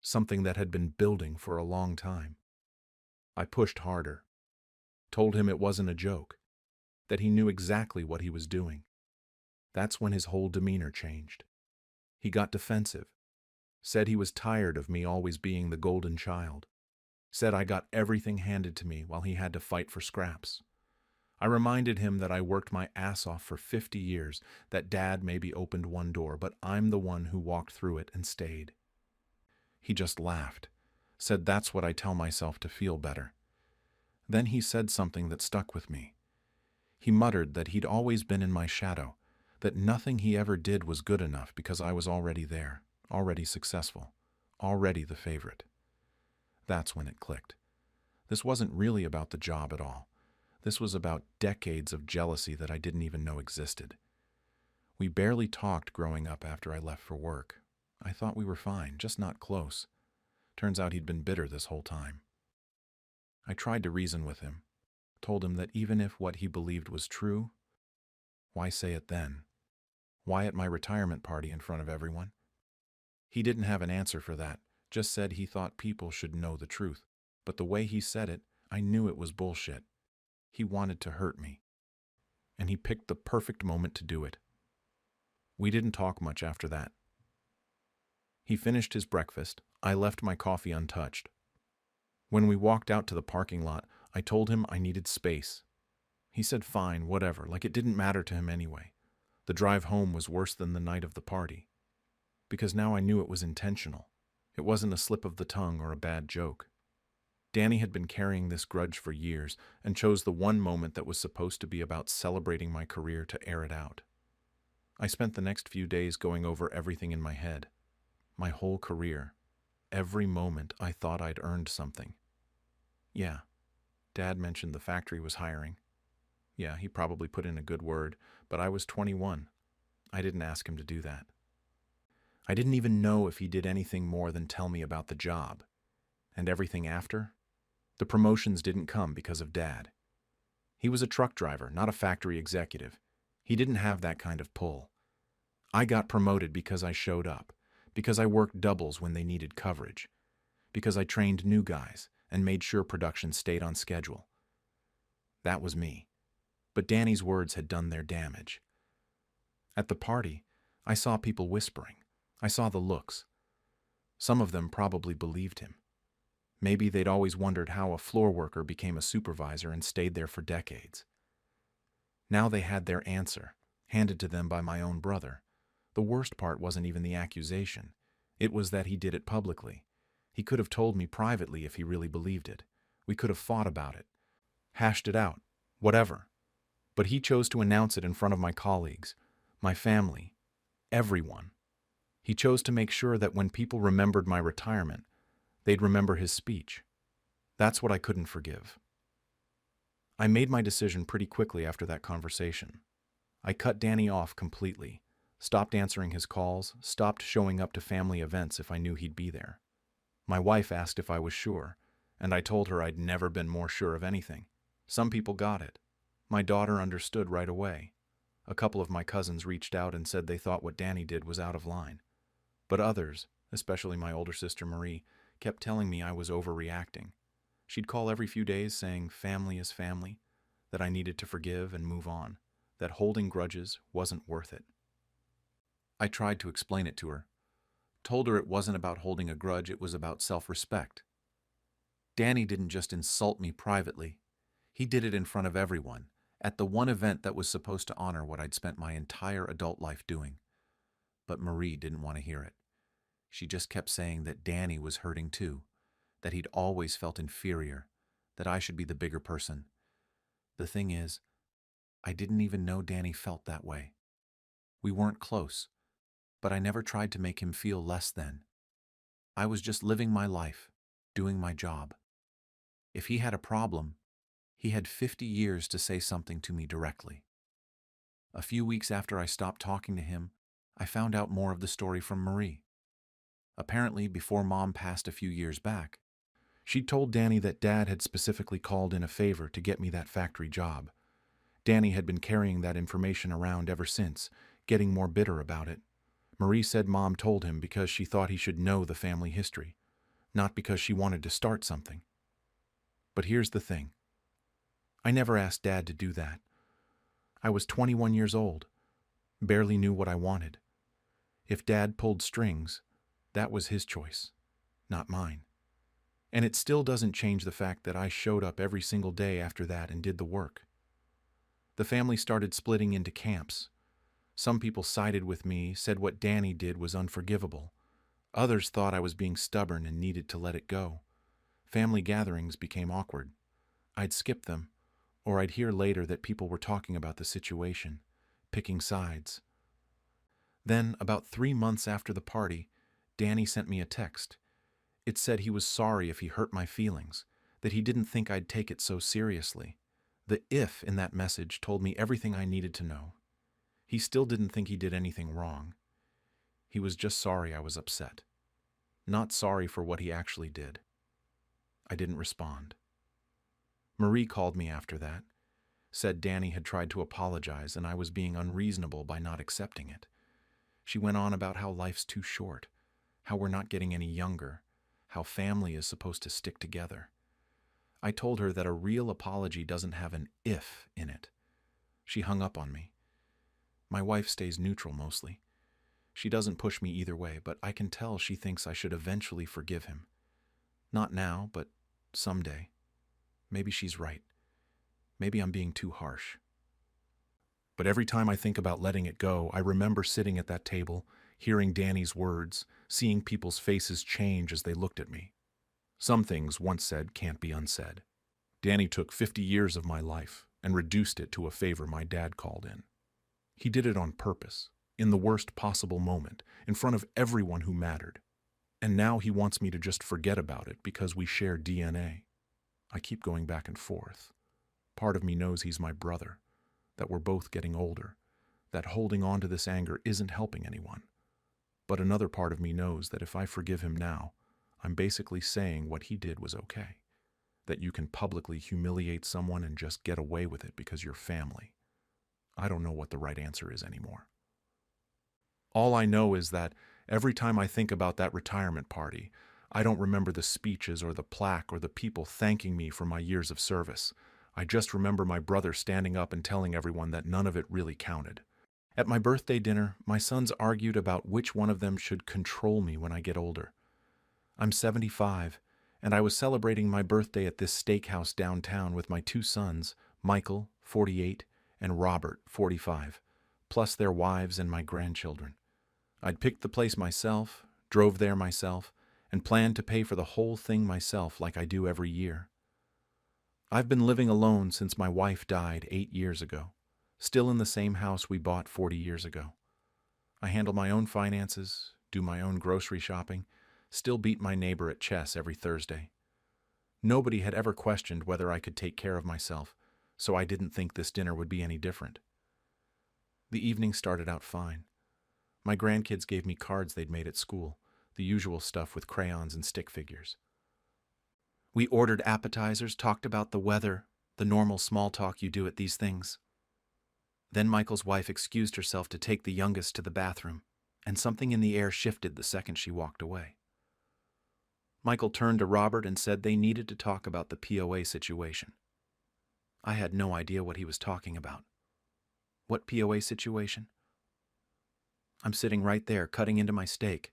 Something that had been building for a long time. I pushed harder. Told him it wasn't a joke. That he knew exactly what he was doing. That's when his whole demeanor changed. He got defensive. Said he was tired of me always being the golden child. Said I got everything handed to me while he had to fight for scraps. I reminded him that I worked my ass off for 50 years, that Dad maybe opened one door, but I'm the one who walked through it and stayed. He just laughed, said that's what I tell myself to feel better. Then he said something that stuck with me. He muttered that he'd always been in my shadow, that nothing he ever did was good enough because I was already there, already successful, already the favorite. That's when it clicked. This wasn't really about the job at all. This was about decades of jealousy that I didn't even know existed. We barely talked growing up after I left for work. I thought we were fine, just not close. Turns out he'd been bitter this whole time. I tried to reason with him, told him that even if what he believed was true, why say it then? Why at my retirement party in front of everyone? He didn't have an answer for that, just said he thought people should know the truth. But the way he said it, I knew it was bullshit. He wanted to hurt me. And he picked the perfect moment to do it. We didn't talk much after that. He finished his breakfast. I left my coffee untouched. When we walked out to the parking lot, I told him I needed space. He said fine, whatever, like it didn't matter to him anyway. The drive home was worse than the night of the party. Because now I knew it was intentional. It wasn't a slip of the tongue or a bad joke. Danny had been carrying this grudge for years and chose the one moment that was supposed to be about celebrating my career to air it out. I spent the next few days going over everything in my head. My whole career. Every moment I thought I'd earned something. Yeah, Dad mentioned the factory was hiring. Yeah, he probably put in a good word, but I was 21. I didn't ask him to do that. I didn't even know if he did anything more than tell me about the job. And everything after? The promotions didn't come because of Dad. He was a truck driver, not a factory executive. He didn't have that kind of pull. I got promoted because I showed up, because I worked doubles when they needed coverage, because I trained new guys and made sure production stayed on schedule. That was me. But Danny's words had done their damage. At the party, I saw people whispering. I saw the looks. Some of them probably believed him. Maybe they'd always wondered how a floor worker became a supervisor and stayed there for decades. Now they had their answer, handed to them by my own brother. The worst part wasn't even the accusation. It was that he did it publicly. He could have told me privately if he really believed it. We could have fought about it, hashed it out, whatever. But he chose to announce it in front of my colleagues, my family, everyone. He chose to make sure that when people remembered my retirement, they'd remember his speech. That's what I couldn't forgive. I made my decision pretty quickly after that conversation. I cut Danny off completely, stopped answering his calls, stopped showing up to family events if I knew he'd be there. My wife asked if I was sure, and I told her I'd never been more sure of anything. Some people got it. My daughter understood right away. A couple of my cousins reached out and said they thought what Danny did was out of line. But others, especially my older sister Marie, kept telling me I was overreacting. She'd call every few days saying family is family, that I needed to forgive and move on, that holding grudges wasn't worth it. I tried to explain it to her, told her it wasn't about holding a grudge, it was about self-respect. Danny didn't just insult me privately. He did it in front of everyone, at the one event that was supposed to honor what I'd spent my entire adult life doing. But Marie didn't want to hear it. She just kept saying that Danny was hurting too, that he'd always felt inferior, that I should be the bigger person. The thing is, I didn't even know Danny felt that way. We weren't close, but I never tried to make him feel less than. I was just living my life, doing my job. If he had a problem, he had 50 years to say something to me directly. A few weeks after I stopped talking to him, I found out more of the story from Marie. Apparently, before Mom passed a few years back, she'd told Danny that Dad had specifically called in a favor to get me that factory job. Danny had been carrying that information around ever since, getting more bitter about it. Marie said Mom told him because she thought he should know the family history, not because she wanted to start something. But here's the thing. I never asked Dad to do that. I was 21 years old, barely knew what I wanted. If Dad pulled strings, that was his choice, not mine. And it still doesn't change the fact that I showed up every single day after that and did the work. The family started splitting into camps. Some people sided with me, said what Danny did was unforgivable. Others thought I was being stubborn and needed to let it go. Family gatherings became awkward. I'd skip them, or I'd hear later that people were talking about the situation, picking sides. Then, about 3 months after the party, Danny sent me a text. It said he was sorry if he hurt my feelings, that he didn't think I'd take it so seriously. The "if" in that message told me everything I needed to know. He still didn't think he did anything wrong. He was just sorry I was upset. Not sorry for what he actually did. I didn't respond. Marie called me after that, said Danny had tried to apologize and I was being unreasonable by not accepting it. She went on about how life's too short, how we're not getting any younger, how family is supposed to stick together. I told her that a real apology doesn't have an "if" in it. She hung up on me. My wife stays neutral mostly. She doesn't push me either way, but I can tell she thinks I should eventually forgive him. Not now, but someday. Maybe she's right. Maybe I'm being too harsh. But every time I think about letting it go, I remember sitting at that table, hearing Danny's words, seeing people's faces change as they looked at me. Some things once said can't be unsaid. Danny took 50 years of my life and reduced it to a favor my dad called in. He did it on purpose, in the worst possible moment, in front of everyone who mattered. And now he wants me to just forget about it because we share DNA. I keep going back and forth. Part of me knows he's my brother, that we're both getting older, that holding on to this anger isn't helping anyone. But another part of me knows that if I forgive him now, I'm basically saying what he did was okay. That you can publicly humiliate someone and just get away with it because you're family. I don't know what the right answer is anymore. All I know is that every time I think about that retirement party, I don't remember the speeches or the plaque or the people thanking me for my years of service. I just remember my brother standing up and telling everyone that none of it really counted. At my birthday dinner, my sons argued about which one of them should control me when I get older. I'm 75, and I was celebrating my birthday at this steakhouse downtown with my two sons, Michael, 48, and Robert, 45, plus their wives and my grandchildren. I'd picked the place myself, drove there myself, and planned to pay for the whole thing myself like I do every year. I've been living alone since my wife died 8 years ago, still in the same house we bought 40 years ago. I handle my own finances, do my own grocery shopping, still beat my neighbor at chess every Thursday. Nobody had ever questioned whether I could take care of myself, so I didn't think this dinner would be any different. The evening started out fine. My grandkids gave me cards they'd made at school, the usual stuff with crayons and stick figures. We ordered appetizers, talked about the weather, the normal small talk you do at these things. Then Michael's wife excused herself to take the youngest to the bathroom, and something in the air shifted the second she walked away. Michael turned to Robert and said they needed to talk about the POA situation. I had no idea what he was talking about. What POA situation? I'm sitting right there, cutting into my steak,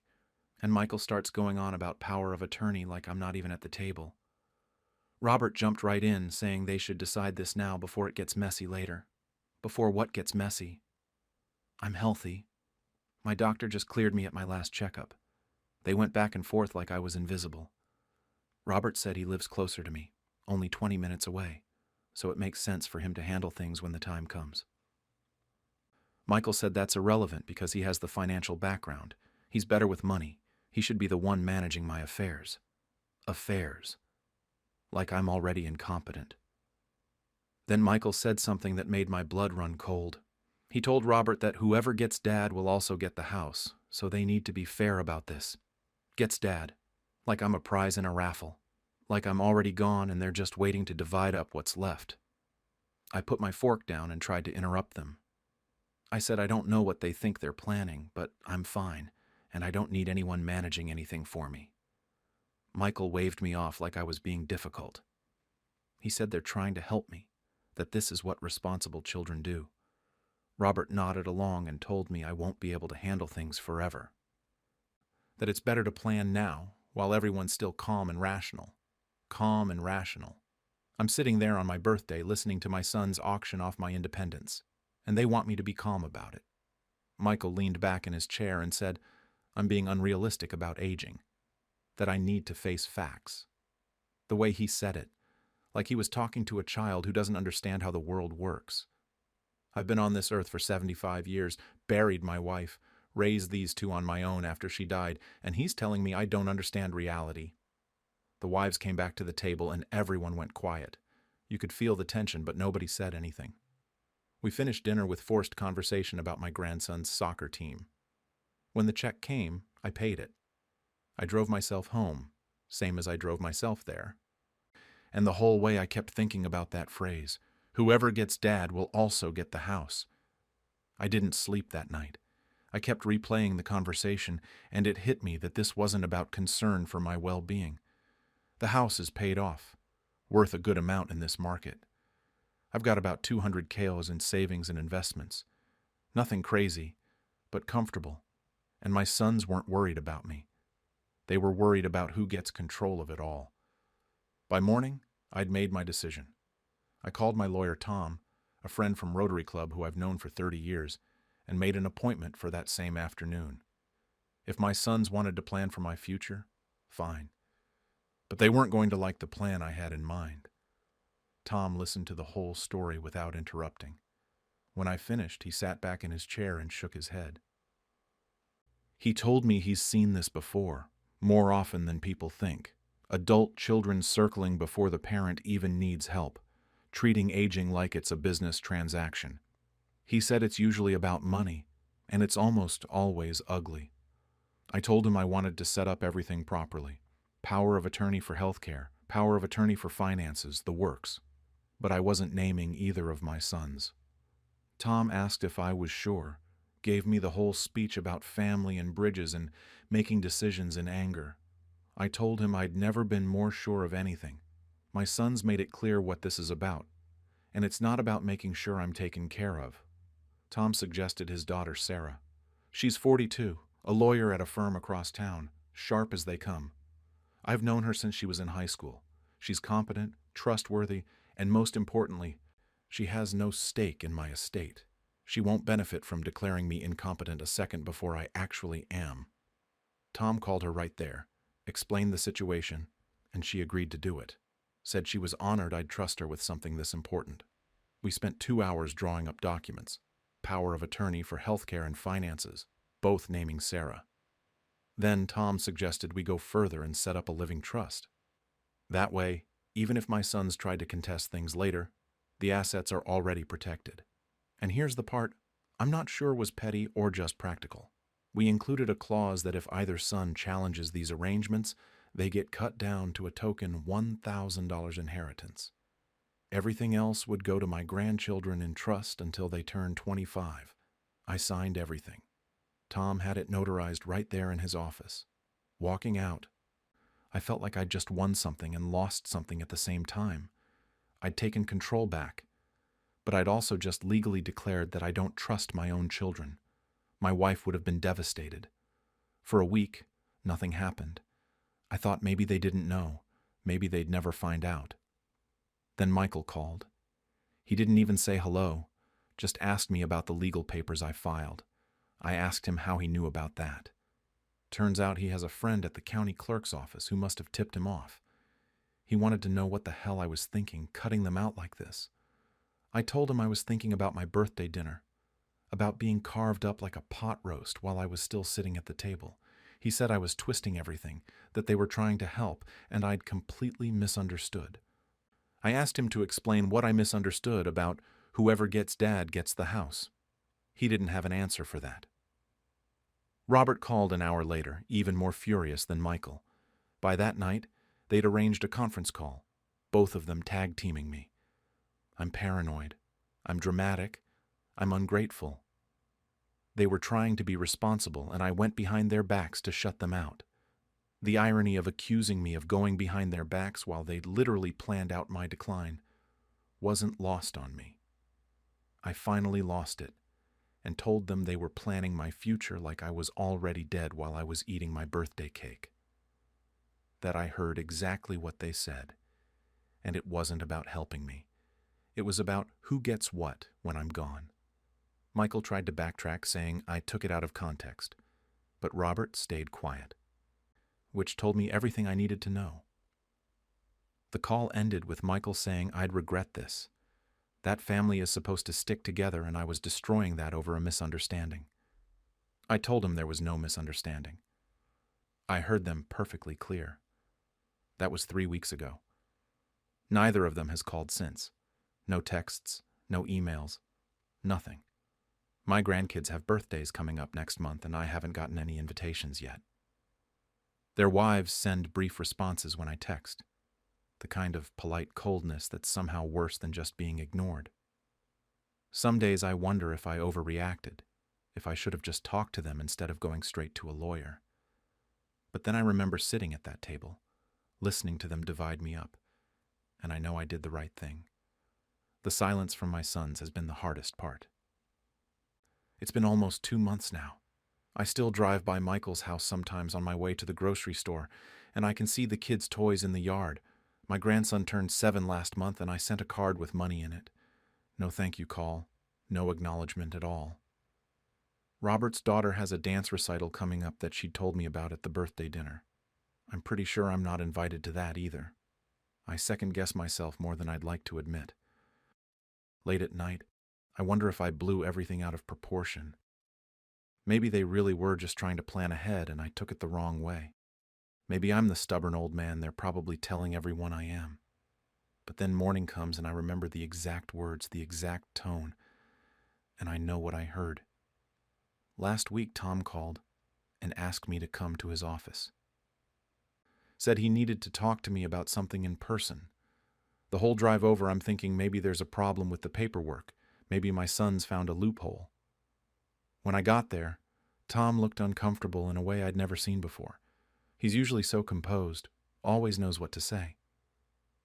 and Michael starts going on about power of attorney like I'm not even at the table. Robert jumped right in, saying they should decide this now before it gets messy later. Before what gets messy? I'm healthy. My doctor just cleared me at my last checkup. They went back and forth like I was invisible. Robert said he lives closer to me, only 20 minutes away, so it makes sense for him to handle things when the time comes. Michael said that's irrelevant because he has the financial background. He's better with money. He should be the one managing my affairs. Affairs. Like I'm already incompetent. Then Michael said something that made my blood run cold. He told Robert that whoever gets Dad will also get the house, so they need to be fair about this. Gets Dad. Like I'm a prize in a raffle. Like I'm already gone and they're just waiting to divide up what's left. I put my fork down and tried to interrupt them. I said I don't know what they think they're planning, but I'm fine, and I don't need anyone managing anything for me. Michael waved me off like I was being difficult. He said they're trying to help me, that this is what responsible children do. Robert nodded along and told me I won't be able to handle things forever. That it's better to plan now, while everyone's still calm and rational. Calm and rational. I'm sitting there on my birthday listening to my sons auction off my independence, and they want me to be calm about it. Michael leaned back in his chair and said, I'm being unrealistic about aging. That I need to face facts. The way he said it, like he was talking to a child who doesn't understand how the world works. I've been on this earth for 75 years, buried my wife, raised these two on my own after she died, and he's telling me I don't understand reality. The wives came back to the table and everyone went quiet. You could feel the tension, but nobody said anything. We finished dinner with forced conversation about my grandson's soccer team. When the check came, I paid it. I drove myself home, same as I drove myself there. And the whole way I kept thinking about that phrase, whoever gets Dad will also get the house. I didn't sleep that night. I kept replaying the conversation, and it hit me that this wasn't about concern for my well-being. The house is paid off, worth a good amount in this market. I've got about 200 KOs in savings and investments. Nothing crazy, but comfortable. And my sons weren't worried about me. They were worried about who gets control of it all. By morning, I'd made my decision. I called my lawyer Tom, a friend from Rotary Club who I've known for 30 years, and made an appointment for that same afternoon. If my sons wanted to plan for my future, fine. But they weren't going to like the plan I had in mind. Tom listened to the whole story without interrupting. When I finished, he sat back in his chair and shook his head. He told me he's seen this before, more often than people think. Adult children circling before the parent even needs help, treating aging like it's a business transaction. He said it's usually about money, and it's almost always ugly. I told him I wanted to set up everything properly. Power of attorney for healthcare, power of attorney for finances, the works. But I wasn't naming either of my sons. Tom asked if I was sure, gave me the whole speech about family and bridges and making decisions in anger. I told him I'd never been more sure of anything. My sons made it clear what this is about, and it's not about making sure I'm taken care of. Tom suggested his daughter Sarah. She's 42, a lawyer at a firm across town, sharp as they come. I've known her since she was in high school. She's competent, trustworthy, and most importantly, she has no stake in my estate. She won't benefit from declaring me incompetent a second before I actually am. Tom called her right there, explained the situation, and she agreed to do it. Said she was honored I'd trust her with something this important. We spent 2 hours drawing up documents, power of attorney for healthcare and finances, both naming Sarah. Then Tom suggested we go further and set up a living trust. That way, even if my sons tried to contest things later, the assets are already protected. And here's the part I'm not sure was petty or just practical. We included a clause that if either son challenges these arrangements, they get cut down to a token $1,000 inheritance. Everything else would go to my grandchildren in trust until they turned 25. I signed everything. Tom had it notarized right there in his office. Walking out, I felt like I'd just won something and lost something at the same time. I'd taken control back, but I'd also just legally declared that I don't trust my own children. My wife would have been devastated. For a week, nothing happened. I thought maybe they didn't know. Maybe they'd never find out. Then Michael called. He didn't even say hello, just asked me about the legal papers I filed. I asked him how he knew about that. Turns out he has a friend at the county clerk's office who must have tipped him off. He wanted to know what the hell I was thinking, cutting them out like this. I told him I was thinking about my birthday dinner, about being carved up like a pot roast while I was still sitting at the table. He said I was twisting everything, that they were trying to help, and I'd completely misunderstood. I asked him to explain what I misunderstood about whoever gets Dad gets the house. He didn't have an answer for that. Robert called an hour later, even more furious than Michael. By that night, they'd arranged a conference call, both of them tag-teaming me. I'm paranoid. I'm dramatic. I'm ungrateful. They were trying to be responsible, and I went behind their backs to shut them out. The irony of accusing me of going behind their backs while they'd literally planned out my decline wasn't lost on me. I finally lost it, and told them they were planning my future like I was already dead while I was eating my birthday cake. That I heard exactly what they said, and it wasn't about helping me. It was about who gets what when I'm gone. Michael tried to backtrack, saying I took it out of context, but Robert stayed quiet, which told me everything I needed to know. The call ended with Michael saying I'd regret this. That family is supposed to stick together, and I was destroying that over a misunderstanding. I told him there was no misunderstanding. I heard them perfectly clear. That was 3 weeks ago. Neither of them has called since. No texts, no emails, nothing. My grandkids have birthdays coming up next month, and I haven't gotten any invitations yet. Their wives send brief responses when I text, the kind of polite coldness that's somehow worse than just being ignored. Some days I wonder if I overreacted, if I should have just talked to them instead of going straight to a lawyer. But then I remember sitting at that table, listening to them divide me up, and I know I did the right thing. The silence from my sons has been the hardest part. It's been almost 2 months now. I still drive by Michael's house sometimes on my way to the grocery store, and I can see the kids' toys in the yard. My grandson turned 7 last month, and I sent a card with money in it. No thank you call, no acknowledgement at all. Robert's daughter has a dance recital coming up that she told me about at the birthday dinner. I'm pretty sure I'm not invited to that either. I second-guess myself more than I'd like to admit. Late at night, I wonder if I blew everything out of proportion. Maybe they really were just trying to plan ahead and I took it the wrong way. Maybe I'm the stubborn old man they're probably telling everyone I am. But then morning comes and I remember the exact words, the exact tone, and I know what I heard. Last week Tom called, and asked me to come to his office. Said he needed to talk to me about something in person. The whole drive over, I'm thinking maybe there's a problem with the paperwork. Maybe my son's found a loophole. When I got there, Tom looked uncomfortable in a way I'd never seen before. He's usually so composed, always knows what to say.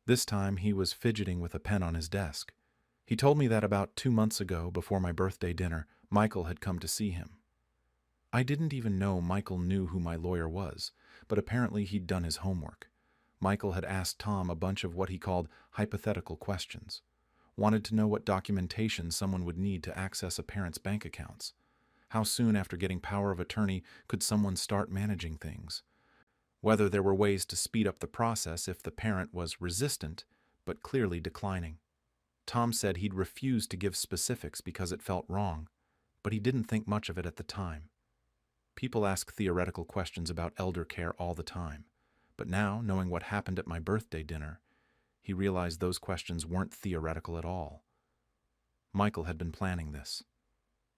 This time, he was fidgeting with a pen on his desk. He told me that about 2 months ago, before my birthday dinner, Michael had come to see him. I didn't even know Michael knew who my lawyer was, but apparently he'd done his homework. Michael had asked Tom a bunch of what he called hypothetical questions. Wanted to know what documentation someone would need to access a parent's bank accounts. How soon after getting power of attorney could someone start managing things? Whether there were ways to speed up the process if the parent was resistant, but clearly declining. Tom said he'd refused to give specifics because it felt wrong, but he didn't think much of it at the time. People ask theoretical questions about elder care all the time, but now, knowing what happened at my birthday dinner, he realized those questions weren't theoretical at all. Michael had been planning this.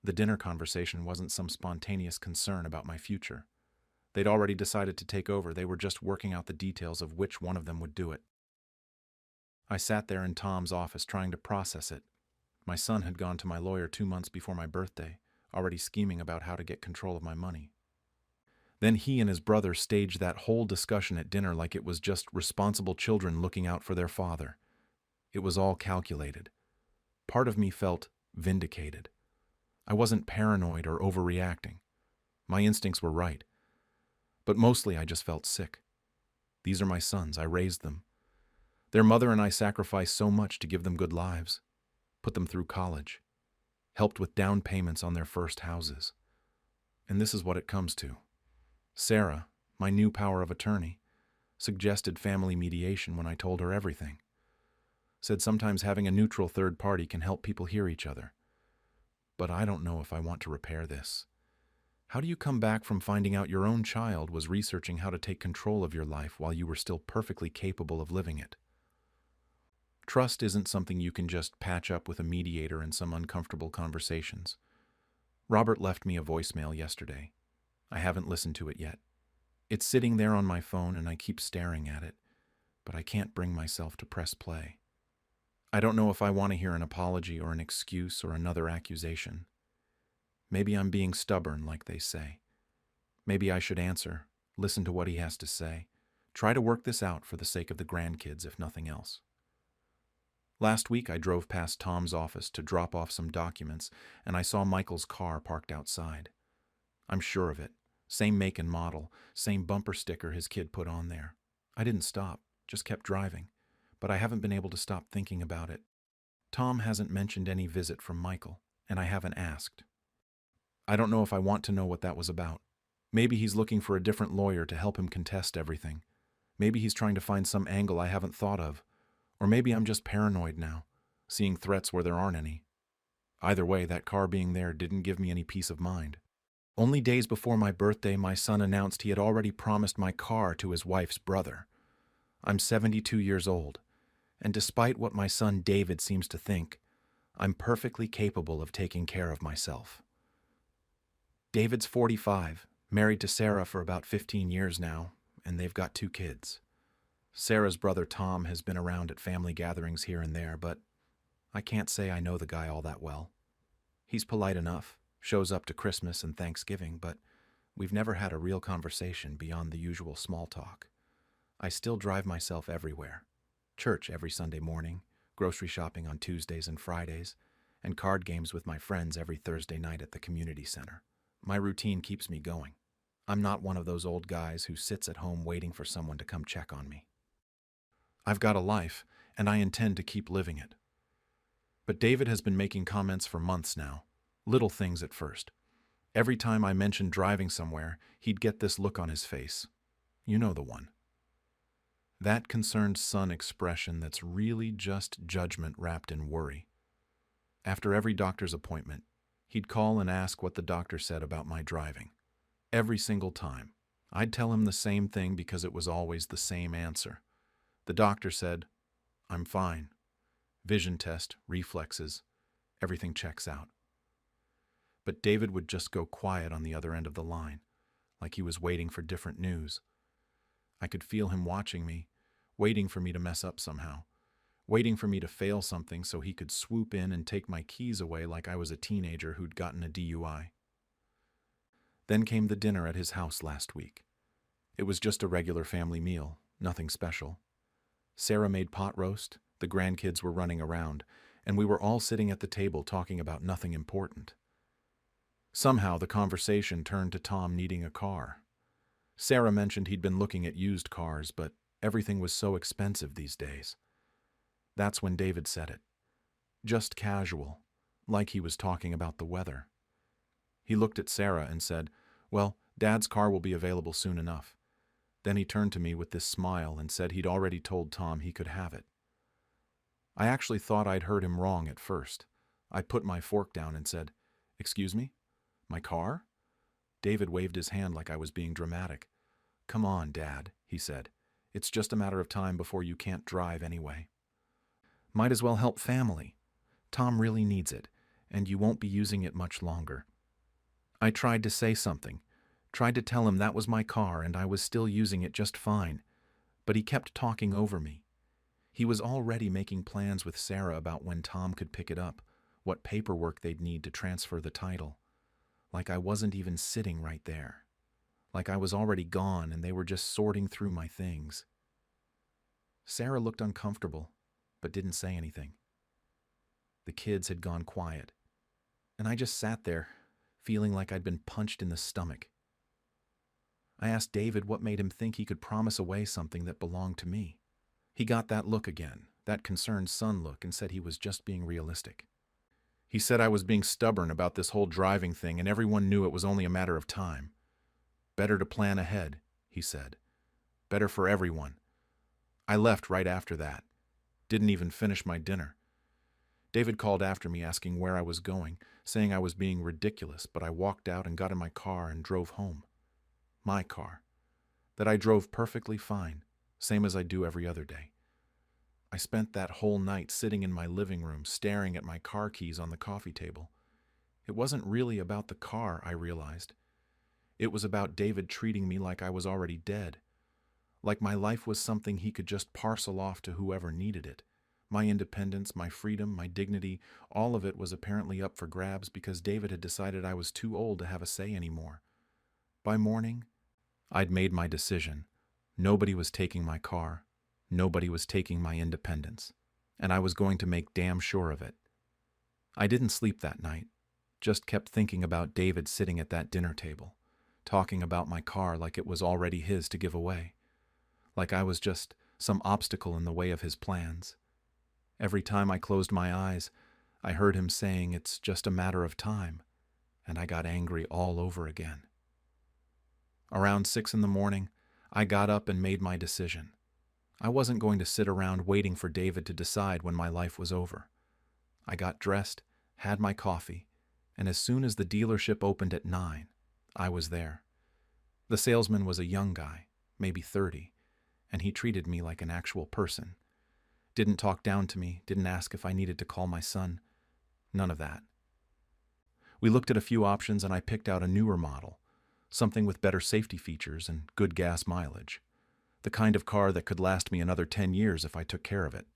The dinner conversation wasn't some spontaneous concern about my future. They'd already decided to take over. They were just working out the details of which one of them would do it. I sat there in Tom's office trying to process it. My son had gone to my lawyer 2 months before my birthday, already scheming about how to get control of my money. Then he and his brother staged that whole discussion at dinner like it was just responsible children looking out for their father. It was all calculated. Part of me felt vindicated. I wasn't paranoid or overreacting. My instincts were right. But mostly I just felt sick. These are my sons. I raised them. Their mother and I sacrificed so much to give them good lives, put them through college, helped with down payments on their first houses. And this is what it comes to. Sarah, my new power of attorney, suggested family mediation when I told her everything. Said sometimes having a neutral third party can help people hear each other. But I don't know if I want to repair this. How do you come back from finding out your own child was researching how to take control of your life while you were still perfectly capable of living it? Trust isn't something you can just patch up with a mediator in some uncomfortable conversations. Robert left me a voicemail yesterday. I haven't listened to it yet. It's sitting there on my phone and I keep staring at it, but I can't bring myself to press play. I don't know if I want to hear an apology or an excuse or another accusation. Maybe I'm being stubborn, like they say. Maybe I should answer, listen to what he has to say, try to work this out for the sake of the grandkids, if nothing else. Last week, I drove past Tom's office to drop off some documents, and I saw Michael's car parked outside. I'm sure of it. Same make and model, same bumper sticker his kid put on there. I didn't stop, just kept driving, but I haven't been able to stop thinking about it. Tom hasn't mentioned any visit from Michael, and I haven't asked. I don't know if I want to know what that was about. Maybe he's looking for a different lawyer to help him contest everything. Maybe he's trying to find some angle I haven't thought of. Or maybe I'm just paranoid now, seeing threats where there aren't any. Either way, that car being there didn't give me any peace of mind. Only days before my birthday, my son announced he had already promised my car to his wife's brother. I'm 72 years old, and despite what my son David seems to think, I'm perfectly capable of taking care of myself. David's 45, married to Sarah for about 15 years now, and they've got 2 kids. Sarah's brother Tom has been around at family gatherings here and there, but I can't say I know the guy all that well. He's polite enough, shows up to Christmas and Thanksgiving, but we've never had a real conversation beyond the usual small talk. I still drive myself everywhere. Church every Sunday morning, grocery shopping on Tuesdays and Fridays, and card games with my friends every Thursday night at the community center. My routine keeps me going. I'm not one of those old guys who sits at home waiting for someone to come check on me. I've got a life, and I intend to keep living it. But David has been making comments for months now. Little things at first. Every time I mentioned driving somewhere, he'd get this look on his face. You know the one. That concerned son expression that's really just judgment wrapped in worry. After every doctor's appointment, he'd call and ask what the doctor said about my driving. Every single time. I'd tell him the same thing because it was always the same answer. The doctor said, "I'm fine. Vision test, reflexes, everything checks out." But David would just go quiet on the other end of the line, like he was waiting for different news. I could feel him watching me, waiting for me to mess up somehow, waiting for me to fail something so he could swoop in and take my keys away like I was a teenager who'd gotten a DUI. Then came the dinner at his house last week. It was just a regular family meal, nothing special. Sarah made pot roast, the grandkids were running around, and we were all sitting at the table talking about nothing important. Somehow the conversation turned to Tom needing a car. Sarah mentioned he'd been looking at used cars, but everything was so expensive these days. That's when David said it. Just casual, like he was talking about the weather. He looked at Sarah and said, "Well, Dad's car will be available soon enough." Then he turned to me with this smile and said he'd already told Tom he could have it. I actually thought I'd heard him wrong at first. I put my fork down and said, "Excuse me? My car?" David waved his hand like I was being dramatic. "Come on, Dad," he said. "It's just a matter of time before you can't drive anyway. Might as well help family. Tom really needs it, and you won't be using it much longer." I tried to say something, tried to tell him that was my car and I was still using it just fine, but he kept talking over me. He was already making plans with Sarah about when Tom could pick it up, what paperwork they'd need to transfer the title. Like I wasn't even sitting right there. Like I was already gone and they were just sorting through my things. Sarah looked uncomfortable, but didn't say anything. The kids had gone quiet, and I just sat there, feeling like I'd been punched in the stomach. I asked David what made him think he could promise away something that belonged to me. He got that look again, that concerned son look, and said he was just being realistic. He said I was being stubborn about this whole driving thing and everyone knew it was only a matter of time. Better to plan ahead, he said. Better for everyone. I left right after that. Didn't even finish my dinner. David called after me asking where I was going, saying I was being ridiculous, but I walked out and got in my car and drove home. My car. That I drove perfectly fine, same as I do every other day. I spent that whole night sitting in my living room staring at my car keys on the coffee table. It wasn't really about the car, I realized. It was about David treating me like I was already dead. Like my life was something he could just parcel off to whoever needed it. My independence, my freedom, my dignity, all of it was apparently up for grabs because David had decided I was too old to have a say anymore. By morning, I'd made my decision. Nobody was taking my car. Nobody was taking my independence. And I was going to make damn sure of it. I didn't sleep that night. Just kept thinking about David sitting at that dinner table, talking about my car like it was already his to give away. Like I was just some obstacle in the way of his plans. Every time I closed my eyes, I heard him saying it's just a matter of time, and I got angry all over again. Around 6 a.m, I got up and made my decision. I wasn't going to sit around waiting for David to decide when my life was over. I got dressed, had my coffee, and as soon as the dealership opened at 9, I was there. The salesman was a young guy, maybe 30, and he treated me like an actual person. Didn't talk down to me, didn't ask if I needed to call my son. None of that. We looked at a few options and I picked out a newer model, something with better safety features and good gas mileage. The kind of car that could last me another 10 years if I took care of it.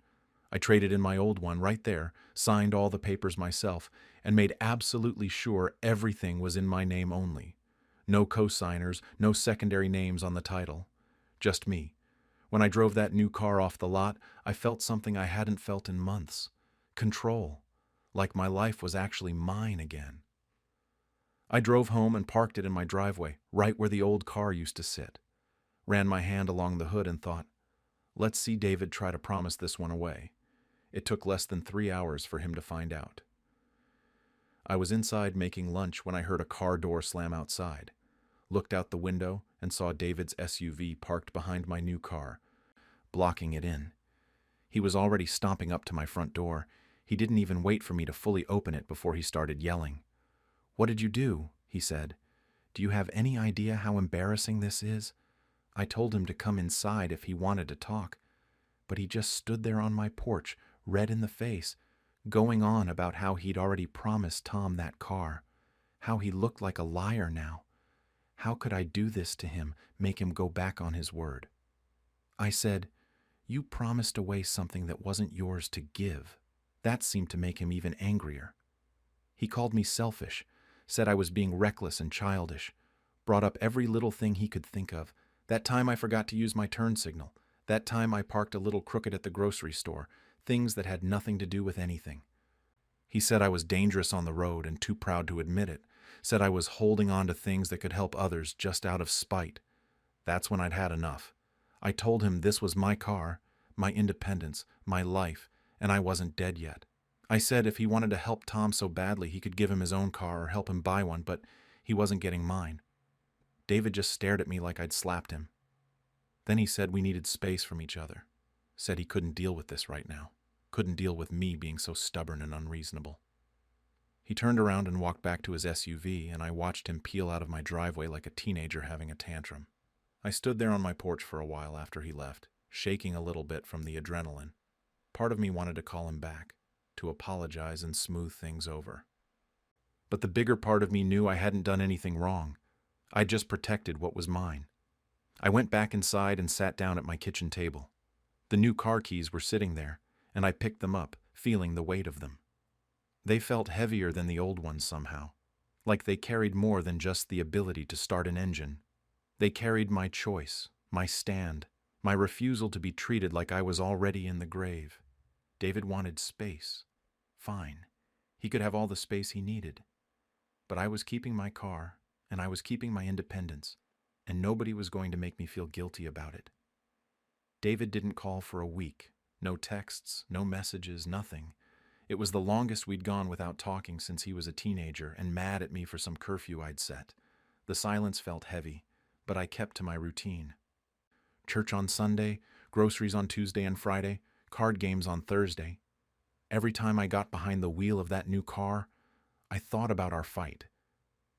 I traded in my old one right there, signed all the papers myself, and made absolutely sure everything was in my name only. No co-signers, no secondary names on the title. Just me. When I drove that new car off the lot, I felt something I hadn't felt in months. Control. Like my life was actually mine again. I drove home and parked it in my driveway, right where the old car used to sit. Ran my hand along the hood and thought, let's see David try to promise this one away. It took less than 3 hours for him to find out. I was inside making lunch when I heard a car door slam outside. Looked out the window and saw David's SUV parked behind my new car, blocking it in. He was already stomping up to my front door. He didn't even wait for me to fully open it before he started yelling. "What did you do?" he said. "Do you have any idea how embarrassing this is? I told him to come inside if he wanted to talk, but he just stood there on my porch, red in the face, going on about how he'd already promised Tom that car, how he looked like a liar now, How could I do this to him, make him go back on his word? I said, "You promised away something that wasn't yours to give." That seemed to make him even angrier. He called me selfish, said I was being reckless and childish, brought up every little thing he could think of. That time I forgot to use my turn signal. That time I parked a little crooked at the grocery store. Things that had nothing to do with anything. He said I was dangerous on the road and too proud to admit it. Said I was holding on to things that could help others just out of spite. That's when I'd had enough. I told him this was my car, my independence, my life, and I wasn't dead yet. I said if he wanted to help Tom so badly he could give him his own car or help him buy one, but he wasn't getting mine. David just stared at me like I'd slapped him. Then he said we needed space from each other. Said he couldn't deal with this right now. Couldn't deal with me being so stubborn and unreasonable. He turned around and walked back to his SUV, and I watched him peel out of my driveway like a teenager having a tantrum. I stood there on my porch for a while after he left, shaking a little bit from the adrenaline. Part of me wanted to call him back, to apologize and smooth things over. But the bigger part of me knew I hadn't done anything wrong. I'd just protected what was mine. I went back inside and sat down at my kitchen table. The new car keys were sitting there, and I picked them up, feeling the weight of them. They felt heavier than the old ones somehow, like they carried more than just the ability to start an engine. They carried my choice, my stand, my refusal to be treated like I was already in the grave. David wanted space. Fine. He could have all the space he needed. But I was keeping my car, and I was keeping my independence, and nobody was going to make me feel guilty about it. David didn't call for a week. No texts, no messages, nothing. It was the longest we'd gone without talking since he was a teenager and mad at me for some curfew I'd set. The silence felt heavy, but I kept to my routine. Church on Sunday, groceries on Tuesday and Friday, card games on Thursday. Every time I got behind the wheel of that new car, I thought about our fight.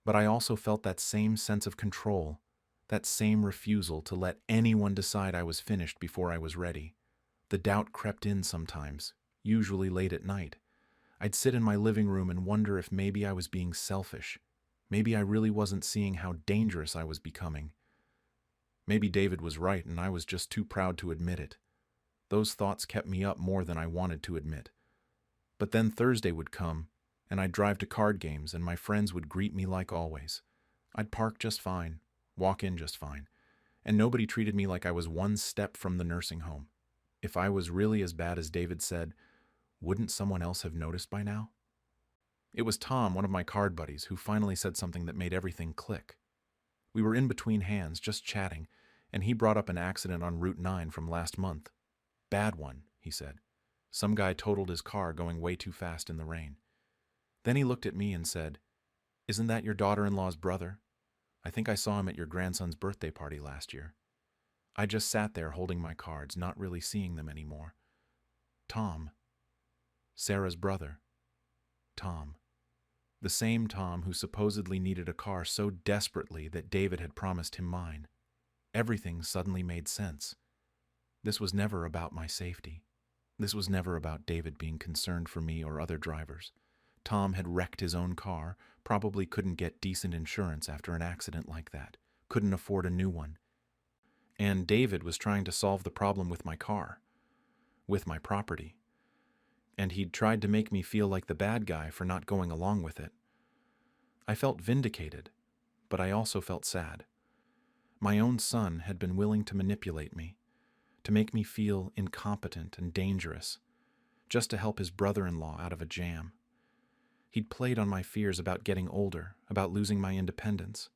But I also felt that same sense of control, that same refusal to let anyone decide I was finished before I was ready. The doubt crept in sometimes, usually late at night. I'd sit in my living room and wonder if maybe I was being selfish. Maybe I really wasn't seeing how dangerous I was becoming. Maybe David was right and I was just too proud to admit it. Those thoughts kept me up more than I wanted to admit. But then Thursday would come, and I'd drive to card games and my friends would greet me like always. I'd park just fine, walk in just fine, and nobody treated me like I was one step from the nursing home. If I was really as bad as David said, wouldn't someone else have noticed by now? It was Tom, one of my card buddies, who finally said something that made everything click. We were in between hands, just chatting, and he brought up an accident on Route 9 from last month. Bad one, he said. Some guy totaled his car going way too fast in the rain. Then he looked at me and said, "Isn't that your daughter-in-law's brother? I think I saw him at your grandson's birthday party last year." I just sat there holding my cards, not really seeing them anymore. Tom. Sarah's brother. Tom. The same Tom who supposedly needed a car so desperately that David had promised him mine. Everything suddenly made sense. This was never about my safety. This was never about David being concerned for me or other drivers. Tom had wrecked his own car, probably couldn't get decent insurance after an accident like that, couldn't afford a new one. And David was trying to solve the problem with my car, with my property. And he'd tried to make me feel like the bad guy for not going along with it. I felt vindicated, but I also felt sad. My own son had been willing to manipulate me, to make me feel incompetent and dangerous, just to help his brother-in-law out of a jam. He'd played on my fears about getting older, about losing my independence,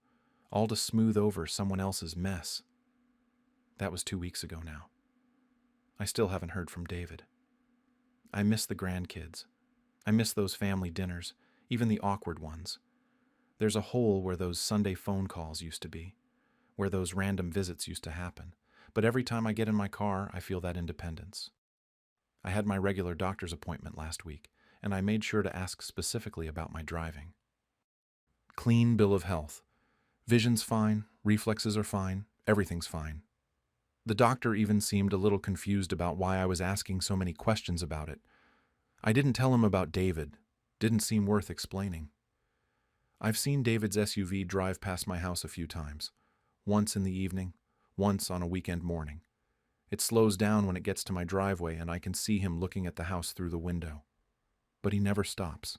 all to smooth over someone else's mess. That was 2 weeks ago now. I still haven't heard from David. I miss the grandkids. I miss those family dinners, even the awkward ones. There's a hole where those Sunday phone calls used to be, where those random visits used to happen. But every time I get in my car, I feel that independence. I had my regular doctor's appointment last week, and I made sure to ask specifically about my driving. Clean bill of health. Vision's fine, reflexes are fine, everything's fine. The doctor even seemed a little confused about why I was asking so many questions about it. I didn't tell him about David. Didn't seem worth explaining. I've seen David's SUV drive past my house a few times, once in the evening, once on a weekend morning. It slows down when it gets to my driveway and I can see him looking at the house through the window. But he never stops,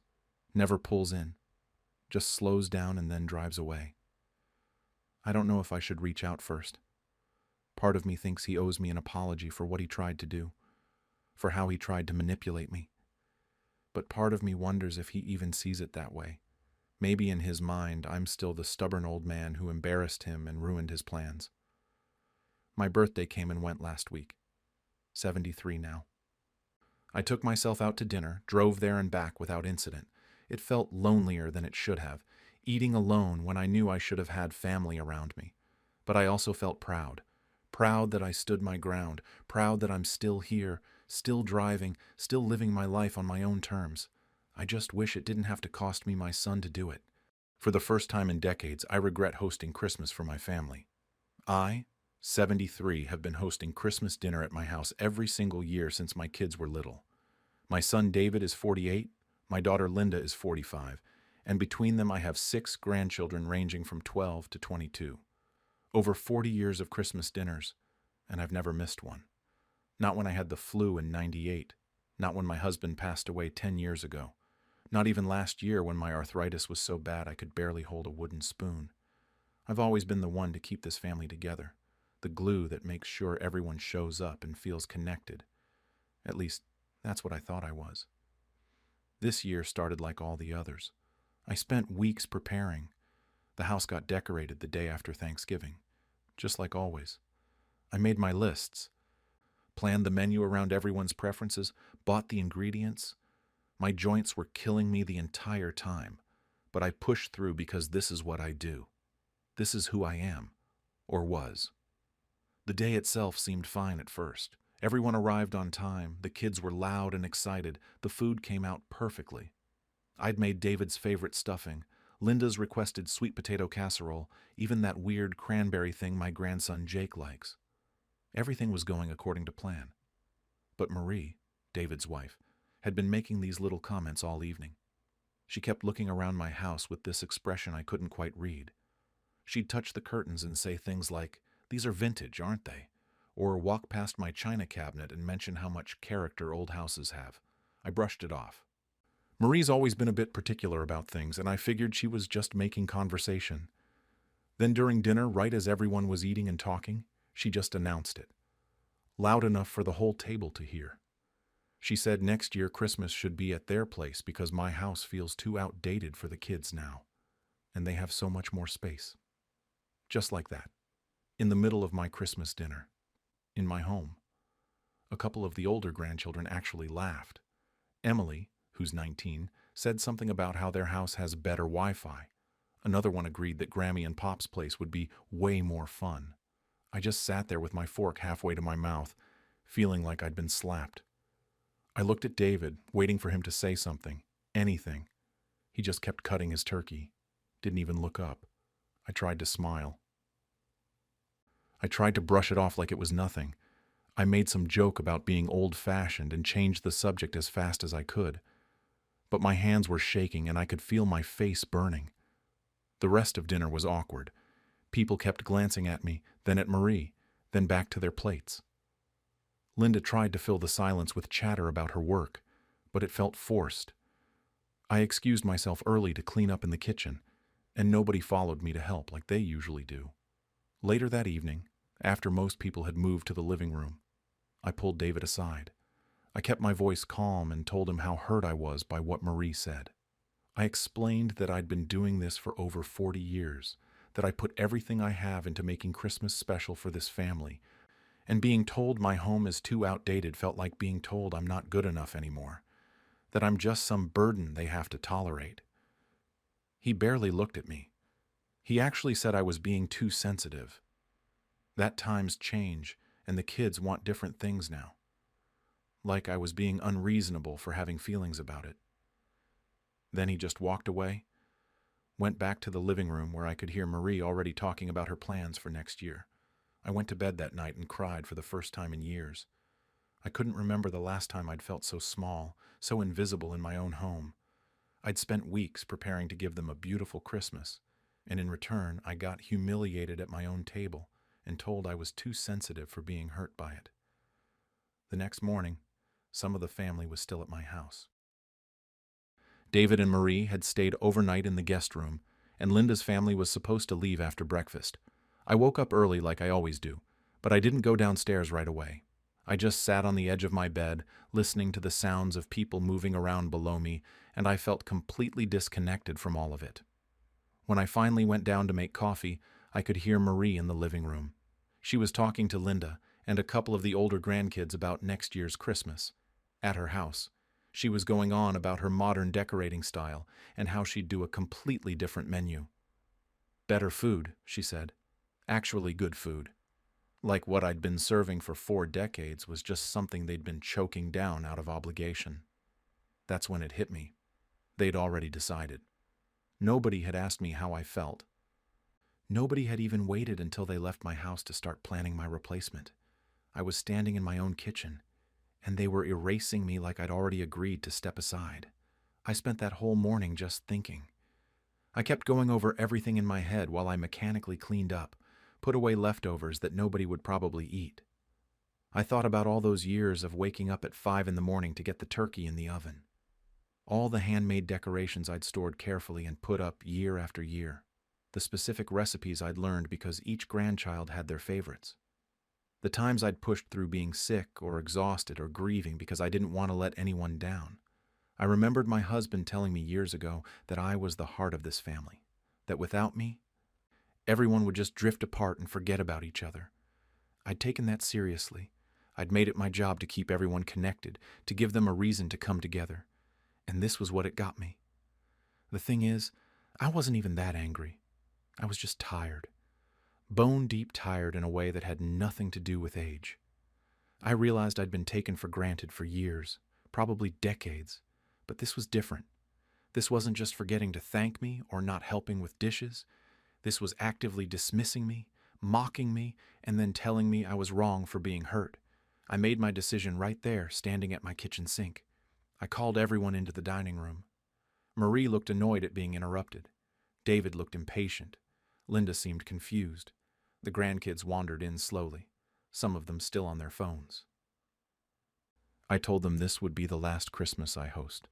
never pulls in, just slows down and then drives away. I don't know if I should reach out first. Part of me thinks he owes me an apology for what he tried to do, for how he tried to manipulate me. But part of me wonders if he even sees it that way. Maybe in his mind, I'm still the stubborn old man who embarrassed him and ruined his plans. My birthday came and went last week. 73 now. I took myself out to dinner, drove there and back without incident. It felt lonelier than it should have, eating alone when I knew I should have had family around me. But I also felt proud. Proud that I stood my ground, proud that I'm still here, still driving, still living my life on my own terms. I just wish it didn't have to cost me my son to do it. For the first time in decades, I regret hosting Christmas for my family. I, 73, have been hosting Christmas dinner at my house every single year since my kids were little. My son David is 48, my daughter Linda is 45, and between them I have 6 grandchildren ranging from 12 to 22. Over 40 years of Christmas dinners, and I've never missed one. Not when I had the flu in '98, not when my husband passed away 10 years ago, not even last year when my arthritis was so bad I could barely hold a wooden spoon. I've always been the one to keep this family together, the glue that makes sure everyone shows up and feels connected. At least, that's what I thought I was. This year started like all the others. I spent weeks preparing. The house got decorated the day after Thanksgiving, just like always. I made my lists, planned the menu around everyone's preferences, bought the ingredients. My joints were killing me the entire time, but I pushed through because this is what I do. This is who I am, or was. The day itself seemed fine at first. Everyone arrived on time, the kids were loud and excited, the food came out perfectly. I'd made David's favorite stuffing, Linda's requested sweet potato casserole, even that weird cranberry thing my grandson Jake likes. Everything was going according to plan. But Marie, David's wife, had been making these little comments all evening. She kept looking around my house with this expression I couldn't quite read. She'd touch the curtains and say things like, "These are vintage, aren't they?" Or walk past my china cabinet and mention how much character old houses have. I brushed it off. Marie's always been a bit particular about things, and I figured she was just making conversation. Then during dinner, right as everyone was eating and talking, she just announced it, loud enough for the whole table to hear. She said next year Christmas should be at their place because my house feels too outdated for the kids now, and they have so much more space. Just like that, in the middle of my Christmas dinner, in my home. A couple of the older grandchildren actually laughed. Emily, who's 19, said something about how their house has better Wi-Fi. Another one agreed that Grammy and Pop's place would be way more fun. I just sat there with my fork halfway to my mouth, feeling like I'd been slapped. I looked at David, waiting for him to say something, anything. He just kept cutting his turkey, didn't even look up. I tried to smile. I tried to brush it off like it was nothing. I made some joke about being old-fashioned and changed the subject as fast as I could. But my hands were shaking and I could feel my face burning. The rest of dinner was awkward. People kept glancing at me, then at Marie, then back to their plates. Linda tried to fill the silence with chatter about her work, but it felt forced. I excused myself early to clean up in the kitchen, and nobody followed me to help like they usually do. Later that evening, after most people had moved to the living room, I pulled David aside. I kept my voice calm and told him how hurt I was by what Marie said. I explained that I'd been doing this for over 40 years, that I put everything I have into making Christmas special for this family, and being told my home is too outdated felt like being told I'm not good enough anymore, that I'm just some burden they have to tolerate. He barely looked at me. He actually said I was being too sensitive. That times change, and the kids want different things now. Like I was being unreasonable for having feelings about it. Then he just walked away, went back to the living room where I could hear Marie already talking about her plans for next year. I went to bed that night and cried for the first time in years. I couldn't remember the last time I'd felt so small, so invisible in my own home. I'd spent weeks preparing to give them a beautiful Christmas, and in return, I got humiliated at my own table and told I was too sensitive for being hurt by it. The next morning, some of the family was still at my house. David and Marie had stayed overnight in the guest room, and Linda's family was supposed to leave after breakfast. I woke up early like I always do, but I didn't go downstairs right away. I just sat on the edge of my bed, listening to the sounds of people moving around below me, and I felt completely disconnected from all of it. When I finally went down to make coffee, I could hear Marie in the living room. She was talking to Linda and a couple of the older grandkids about next year's Christmas. At her house, she was going on about her modern decorating style and how she'd do a completely different menu. Better food, she said. Actually good food. Like what I'd been serving for 4 decades was just something they'd been choking down out of obligation. That's when it hit me. They'd already decided. Nobody had asked me how I felt. Nobody had even waited until they left my house to start planning my replacement. I was standing in my own kitchen, and they were erasing me like I'd already agreed to step aside. I spent that whole morning just thinking. I kept going over everything in my head while I mechanically cleaned up, put away leftovers that nobody would probably eat. I thought about all those years of waking up at 5 in the morning to get the turkey in the oven. All the handmade decorations I'd stored carefully and put up year after year. The specific recipes I'd learned because each grandchild had their favorites. The times I'd pushed through being sick or exhausted or grieving because I didn't want to let anyone down. I remembered my husband telling me years ago that I was the heart of this family, that without me, everyone would just drift apart and forget about each other. I'd taken that seriously. I'd made it my job to keep everyone connected, to give them a reason to come together. And this was what it got me. The thing is, I wasn't even that angry. I was just tired. Bone-deep tired in a way that had nothing to do with age. I realized I'd been taken for granted for years, probably decades, but this was different. This wasn't just forgetting to thank me or not helping with dishes. This was actively dismissing me, mocking me, and then telling me I was wrong for being hurt. I made my decision right there, standing at my kitchen sink. I called everyone into the dining room. Marie looked annoyed at being interrupted. David looked impatient. Linda seemed confused. The grandkids wandered in slowly, some of them still on their phones. I told them this would be the last Christmas I host.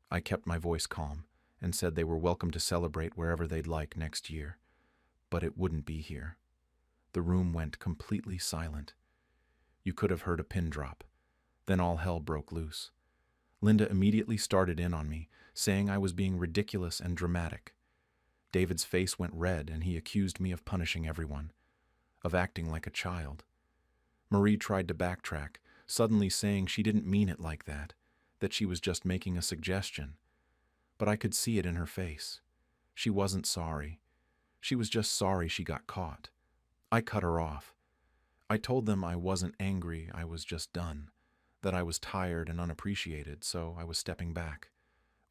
I kept my voice calm and said they were welcome to celebrate wherever they'd like next year, but it wouldn't be here. The room went completely silent. You could have heard a pin drop. Then all hell broke loose. Linda immediately started in on me, saying I was being ridiculous and dramatic. David's face went red and he accused me of punishing everyone, of acting like a child. Marie tried to backtrack, suddenly saying she didn't mean it like that she was just making a suggestion. But I could see it in her face. She wasn't sorry. She was just sorry she got caught. I cut her off. I told them I wasn't angry, I was just done, that I was tired and unappreciated, so I was stepping back.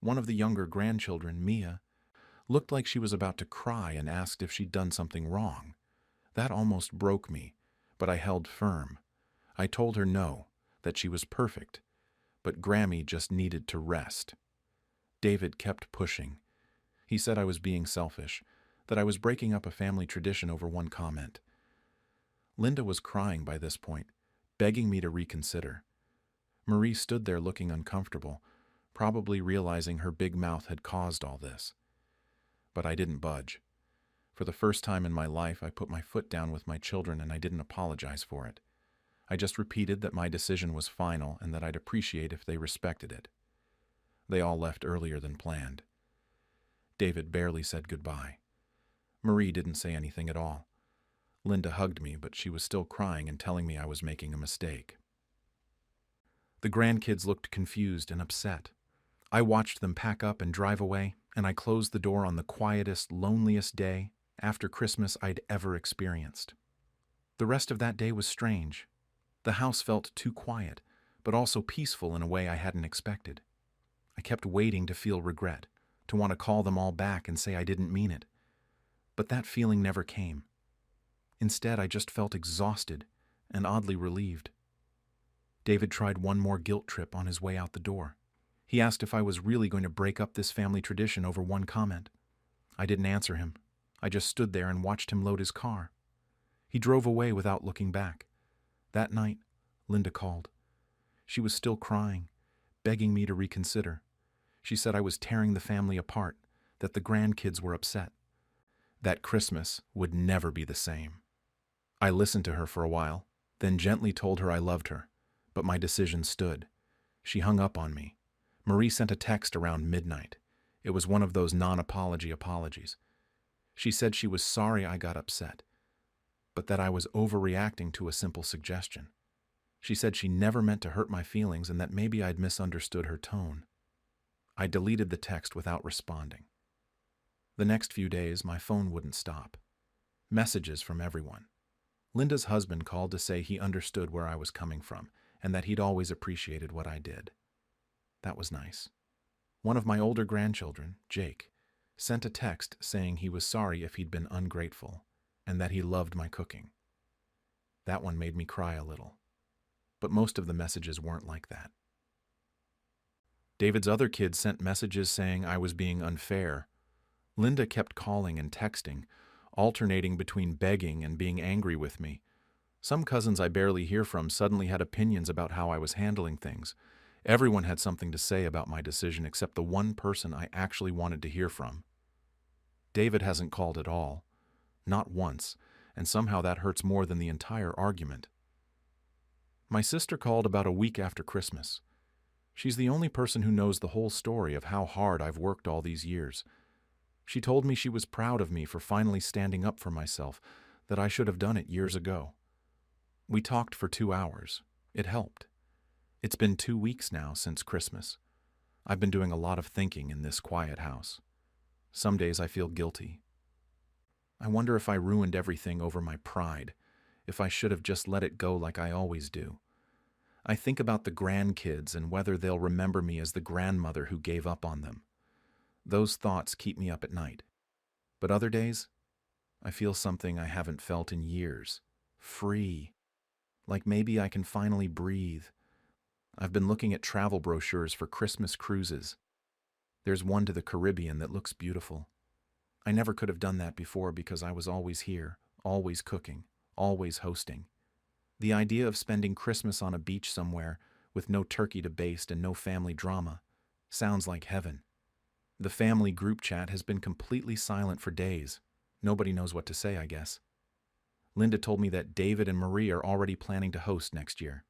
One of the younger grandchildren, Mia, looked like she was about to cry and asked if she'd done something wrong. That almost broke me, but I held firm. I told her no, that she was perfect, but Grammy just needed to rest. David kept pushing. He said I was being selfish, that I was breaking up a family tradition over one comment. Linda was crying by this point, begging me to reconsider. Marie stood there looking uncomfortable, probably realizing her big mouth had caused all this. But I didn't budge. For the first time in my life, I put my foot down with my children and I didn't apologize for it. I just repeated that my decision was final and that I'd appreciate if they respected it. They all left earlier than planned. David barely said goodbye. Marie didn't say anything at all. Linda hugged me, but she was still crying and telling me I was making a mistake. The grandkids looked confused and upset. I watched them pack up and drive away, and I closed the door on the quietest, loneliest day after Christmas I'd ever experienced. The rest of that day was strange. The house felt too quiet, but also peaceful in a way I hadn't expected. I kept waiting to feel regret, to want to call them all back and say I didn't mean it. But that feeling never came. Instead, I just felt exhausted and oddly relieved. David tried one more guilt trip on his way out the door. He asked if I was really going to break up this family tradition over one comment. I didn't answer him. I just stood there and watched him load his car. He drove away without looking back. That night, Linda called. She was still crying, begging me to reconsider. She said I was tearing the family apart, that the grandkids were upset. That Christmas would never be the same. I listened to her for a while, then gently told her I loved her, but my decision stood. She hung up on me. Marie sent a text around midnight. It was one of those non-apology apologies. She said she was sorry I got upset, but that I was overreacting to a simple suggestion. She said she never meant to hurt my feelings and that maybe I'd misunderstood her tone. I deleted the text without responding. The next few days, my phone wouldn't stop. Messages from everyone. Linda's husband called to say he understood where I was coming from and that he'd always appreciated what I did. That was nice. One of my older grandchildren, Jake, sent a text saying he was sorry if he'd been ungrateful and that he loved my cooking. That one made me cry a little. But most of the messages weren't like that. David's other kids sent messages saying I was being unfair. Linda kept calling and texting, alternating between begging and being angry with me. Some cousins I barely hear from suddenly had opinions about how I was handling things. Everyone had something to say about my decision except the one person I actually wanted to hear from. David hasn't called at all. Not once, and somehow that hurts more than the entire argument. My sister called about a week after Christmas. She's the only person who knows the whole story of how hard I've worked all these years. She told me she was proud of me for finally standing up for myself, that I should have done it years ago. We talked for 2 hours. It helped. It's been 2 weeks now since Christmas. I've been doing a lot of thinking in this quiet house. Some days I feel guilty. I wonder if I ruined everything over my pride, if I should have just let it go like I always do. I think about the grandkids and whether they'll remember me as the grandmother who gave up on them. Those thoughts keep me up at night. But other days, I feel something I haven't felt in years. Free. Like maybe I can finally breathe. I've been looking at travel brochures for Christmas cruises. There's one to the Caribbean that looks beautiful. I never could have done that before because I was always here, always cooking, always hosting. The idea of spending Christmas on a beach somewhere with no turkey to baste and no family drama sounds like heaven. The family group chat has been completely silent for days. Nobody knows what to say, I guess. Linda told me that David and Marie are already planning to host next year.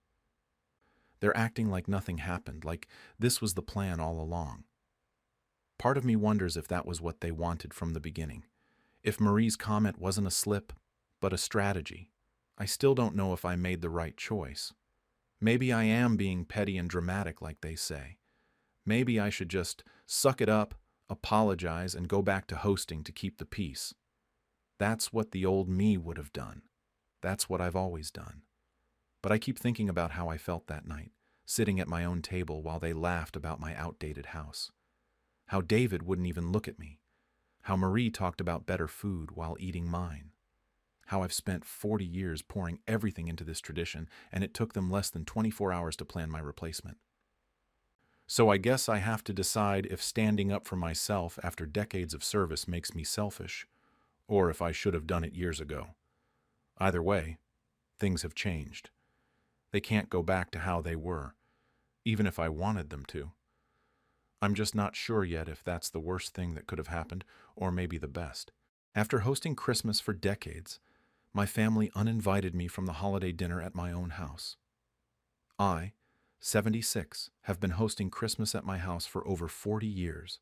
They're acting like nothing happened, like this was the plan all along. Part of me wonders if that was what they wanted from the beginning. If Marie's comment wasn't a slip, but a strategy. I still don't know if I made the right choice. Maybe I am being petty and dramatic like they say. Maybe I should just suck it up, apologize, and go back to hosting to keep the peace. That's what the old me would have done. That's what I've always done. But I keep thinking about how I felt that night, sitting at my own table while they laughed about my outdated house. How David wouldn't even look at me. How Marie talked about better food while eating mine. How I've spent 40 years pouring everything into this tradition, and it took them less than 24 hours to plan my replacement. So I guess I have to decide if standing up for myself after decades of service makes me selfish, or if I should have done it years ago. Either way, things have changed. They can't go back to how they were, even if I wanted them to. I'm just not sure yet if that's the worst thing that could have happened, or maybe the best. After hosting Christmas for decades, my family uninvited me from the holiday dinner at my own house. I, 76, have been hosting Christmas at my house for over 40 years.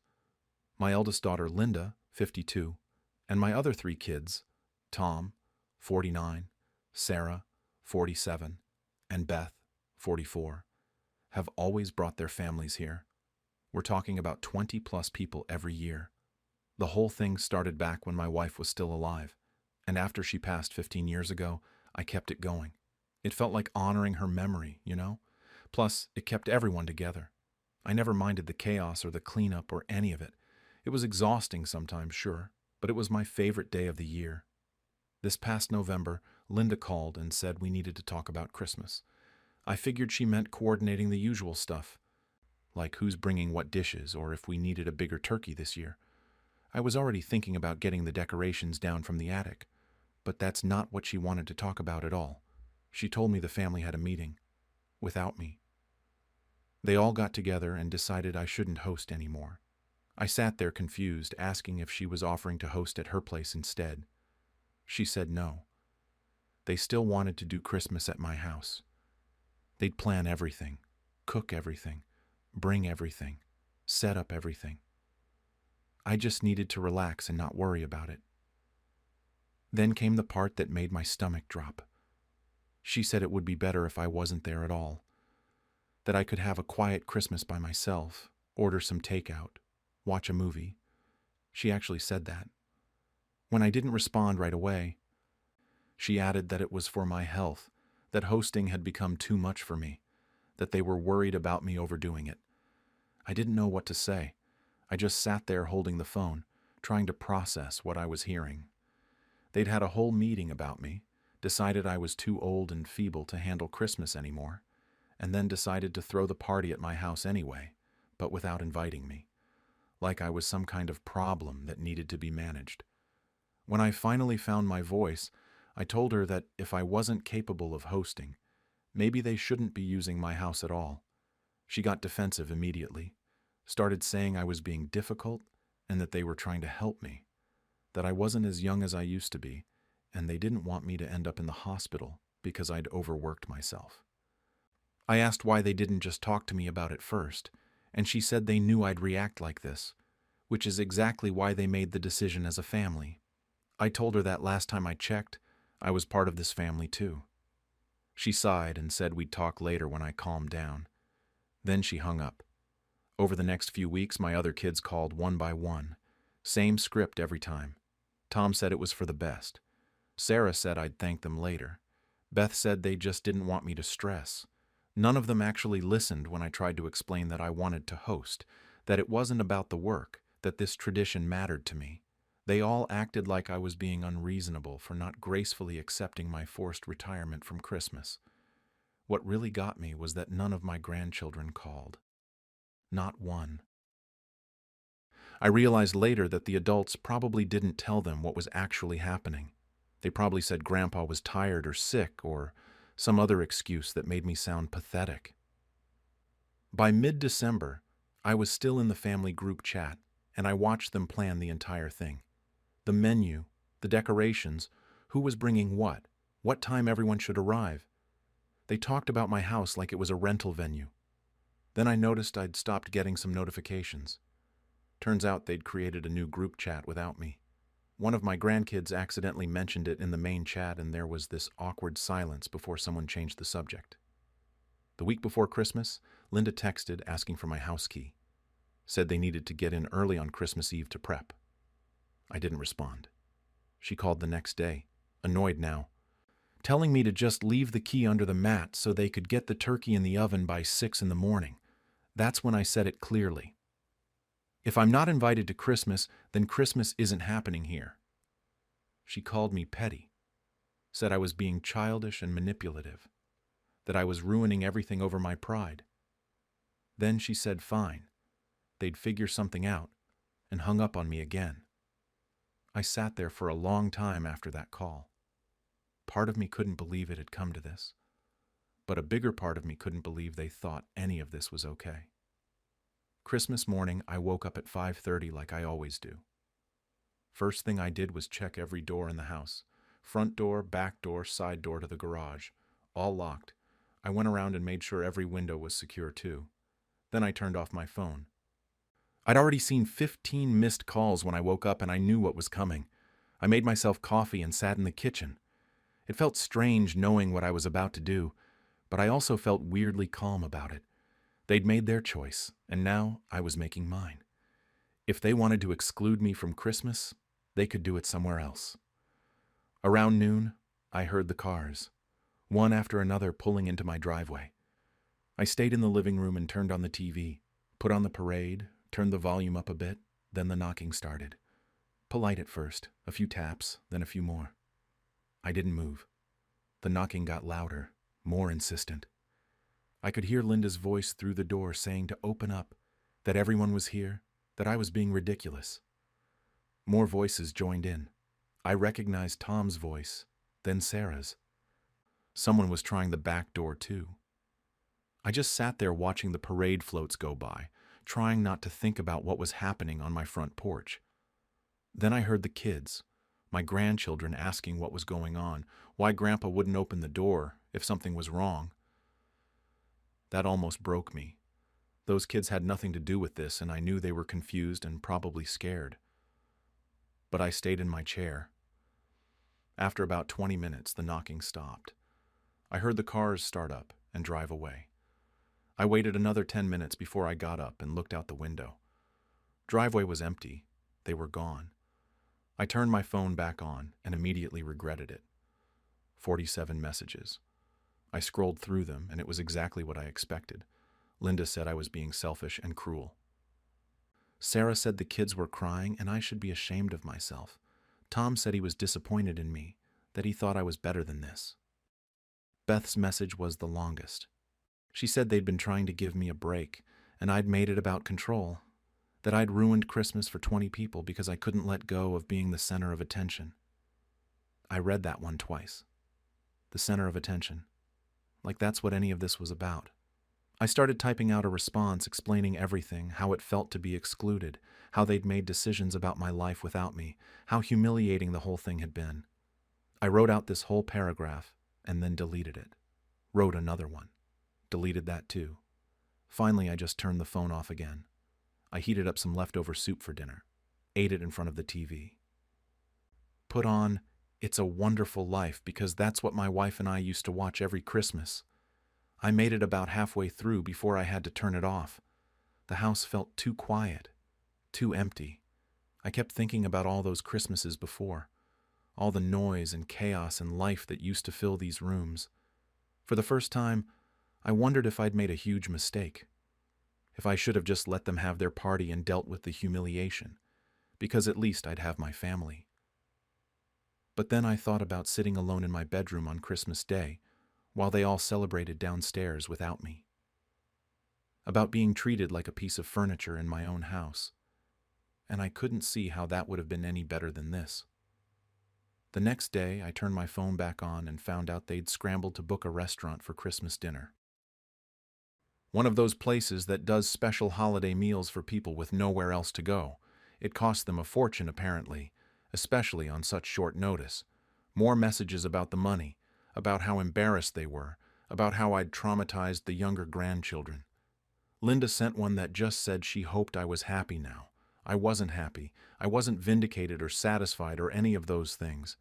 My eldest daughter, Linda, 52, and my other 3 kids, Tom, 49, Sarah, 47, and Beth, 44, have always brought their families here. We're talking about 20-plus people every year. The whole thing started back when my wife was still alive, and after she passed 15 years ago, I kept it going. It felt like honoring her memory, you know? Plus, it kept everyone together. I never minded the chaos or the cleanup or any of it. It was exhausting sometimes, sure, but it was my favorite day of the year. This past November, Linda called and said we needed to talk about Christmas. I figured she meant coordinating the usual stuff, like who's bringing what dishes or if we needed a bigger turkey this year. I was already thinking about getting the decorations down from the attic, but that's not what she wanted to talk about at all. She told me the family had a meeting, without me. They all got together and decided I shouldn't host anymore. I sat there confused, asking if she was offering to host at her place instead. She said no. They still wanted to do Christmas at my house. They'd plan everything, cook everything, bring everything, set up everything. I just needed to relax and not worry about it. Then came the part that made my stomach drop. She said it would be better if I wasn't there at all, that I could have a quiet Christmas by myself, order some takeout, watch a movie. She actually said that. When I didn't respond right away, she added that it was for my health, that hosting had become too much for me, that they were worried about me overdoing it. I didn't know what to say. I just sat there holding the phone, trying to process what I was hearing. They'd had a whole meeting about me, decided I was too old and feeble to handle Christmas anymore, and then decided to throw the party at my house anyway, but without inviting me, like I was some kind of problem that needed to be managed. When I finally found my voice, I told her that if I wasn't capable of hosting, maybe they shouldn't be using my house at all. She got defensive immediately, started saying I was being difficult and that they were trying to help me, that I wasn't as young as I used to be, and they didn't want me to end up in the hospital because I'd overworked myself. I asked why they didn't just talk to me about it first, and she said they knew I'd react like this, which is exactly why they made the decision as a family. I told her that last time I checked, I was part of this family too. She sighed and said we'd talk later when I calmed down. Then she hung up. Over the next few weeks, my other kids called one by one. Same script every time. Tom said it was for the best. Sarah said I'd thank them later. Beth said they just didn't want me to stress. None of them actually listened when I tried to explain that I wanted to host, that it wasn't about the work, that this tradition mattered to me. They all acted like I was being unreasonable for not gracefully accepting my forced retirement from Christmas. What really got me was that none of my grandchildren called. Not one. I realized later that the adults probably didn't tell them what was actually happening. They probably said Grandpa was tired or sick or some other excuse that made me sound pathetic. By mid-December, I was still in the family group chat, and I watched them plan the entire thing. The menu, the decorations, who was bringing what time everyone should arrive. They talked about my house like it was a rental venue. Then I noticed I'd stopped getting some notifications. Turns out they'd created a new group chat without me. One of my grandkids accidentally mentioned it in the main chat, and there was this awkward silence before someone changed the subject. The week before Christmas, Linda texted asking for my house key. Said they needed to get in early on Christmas Eve to prep. I didn't respond. She called the next day, annoyed now, telling me to just leave the key under the mat so they could get the turkey in the oven by 6 in the morning. That's when I said it clearly. If I'm not invited to Christmas, then Christmas isn't happening here. She called me petty, said I was being childish and manipulative, that I was ruining everything over my pride. Then she said fine, they'd figure something out, and hung up on me again. I sat there for a long time after that call. Part of me couldn't believe it had come to this, but a bigger part of me couldn't believe they thought any of this was okay. Christmas morning, I woke up at 5:30 like I always do. First thing I did was check every door in the house. Front door, back door, side door to the garage. All locked. I went around and made sure every window was secure too. Then I turned off my phone. I'd already seen 15 missed calls when I woke up, and I knew what was coming. I made myself coffee and sat in the kitchen. It felt strange knowing what I was about to do, but I also felt weirdly calm about it. They'd made their choice, and now I was making mine. If they wanted to exclude me from Christmas, they could do it somewhere else. Around noon, I heard the cars, one after another pulling into my driveway. I stayed in the living room and turned on the TV, put on the parade, turned the volume up a bit, then the knocking started. Polite at first, a few taps, then a few more. I didn't move. The knocking got louder, more insistent. I could hear Linda's voice through the door saying to open up, that everyone was here, that I was being ridiculous. More voices joined in. I recognized Tom's voice, then Sarah's. Someone was trying the back door too. I just sat there watching the parade floats go by, trying not to think about what was happening on my front porch. Then I heard the kids, my grandchildren, asking what was going on, why Grandpa wouldn't open the door if something was wrong. That almost broke me. Those kids had nothing to do with this, and I knew they were confused and probably scared. But I stayed in my chair. After about 20 minutes, the knocking stopped. I heard the cars start up and drive away. I waited another 10 minutes before I got up and looked out the window. Driveway was empty. They were gone. I turned my phone back on and immediately regretted it. 47 messages. I scrolled through them, and it was exactly what I expected. Linda said I was being selfish and cruel. Sarah said the kids were crying and I should be ashamed of myself. Tom said he was disappointed in me, that he thought I was better than this. Beth's message was the longest. She said they'd been trying to give me a break, and I'd made it about control, that I'd ruined Christmas for 20 people because I couldn't let go of being the center of attention. I read that one twice. The center of attention. Like that's what any of this was about. I started typing out a response explaining everything, how it felt to be excluded, how they'd made decisions about my life without me, how humiliating the whole thing had been. I wrote out this whole paragraph and then deleted it. Wrote another one. Deleted that too. Finally, I just turned the phone off again. I heated up some leftover soup for dinner. Ate it in front of the TV. Put on It's a Wonderful Life because that's what my wife and I used to watch every Christmas. I made it about halfway through before I had to turn it off. The house felt too quiet, too empty. I kept thinking about all those Christmases before, all the noise and chaos and life that used to fill these rooms. For the first time, I wondered if I'd made a huge mistake, if I should have just let them have their party and dealt with the humiliation, because at least I'd have my family. But then I thought about sitting alone in my bedroom on Christmas Day, while they all celebrated downstairs without me. About being treated like a piece of furniture in my own house, and I couldn't see how that would have been any better than this. The next day, I turned my phone back on and found out they'd scrambled to book a restaurant for Christmas dinner. One of those places that does special holiday meals for people with nowhere else to go. It cost them a fortune, apparently, especially on such short notice. More messages about the money, about how embarrassed they were, about how I'd traumatized the younger grandchildren. Linda sent one that just said she hoped I was happy now. I wasn't happy. I wasn't vindicated or satisfied or any of those things.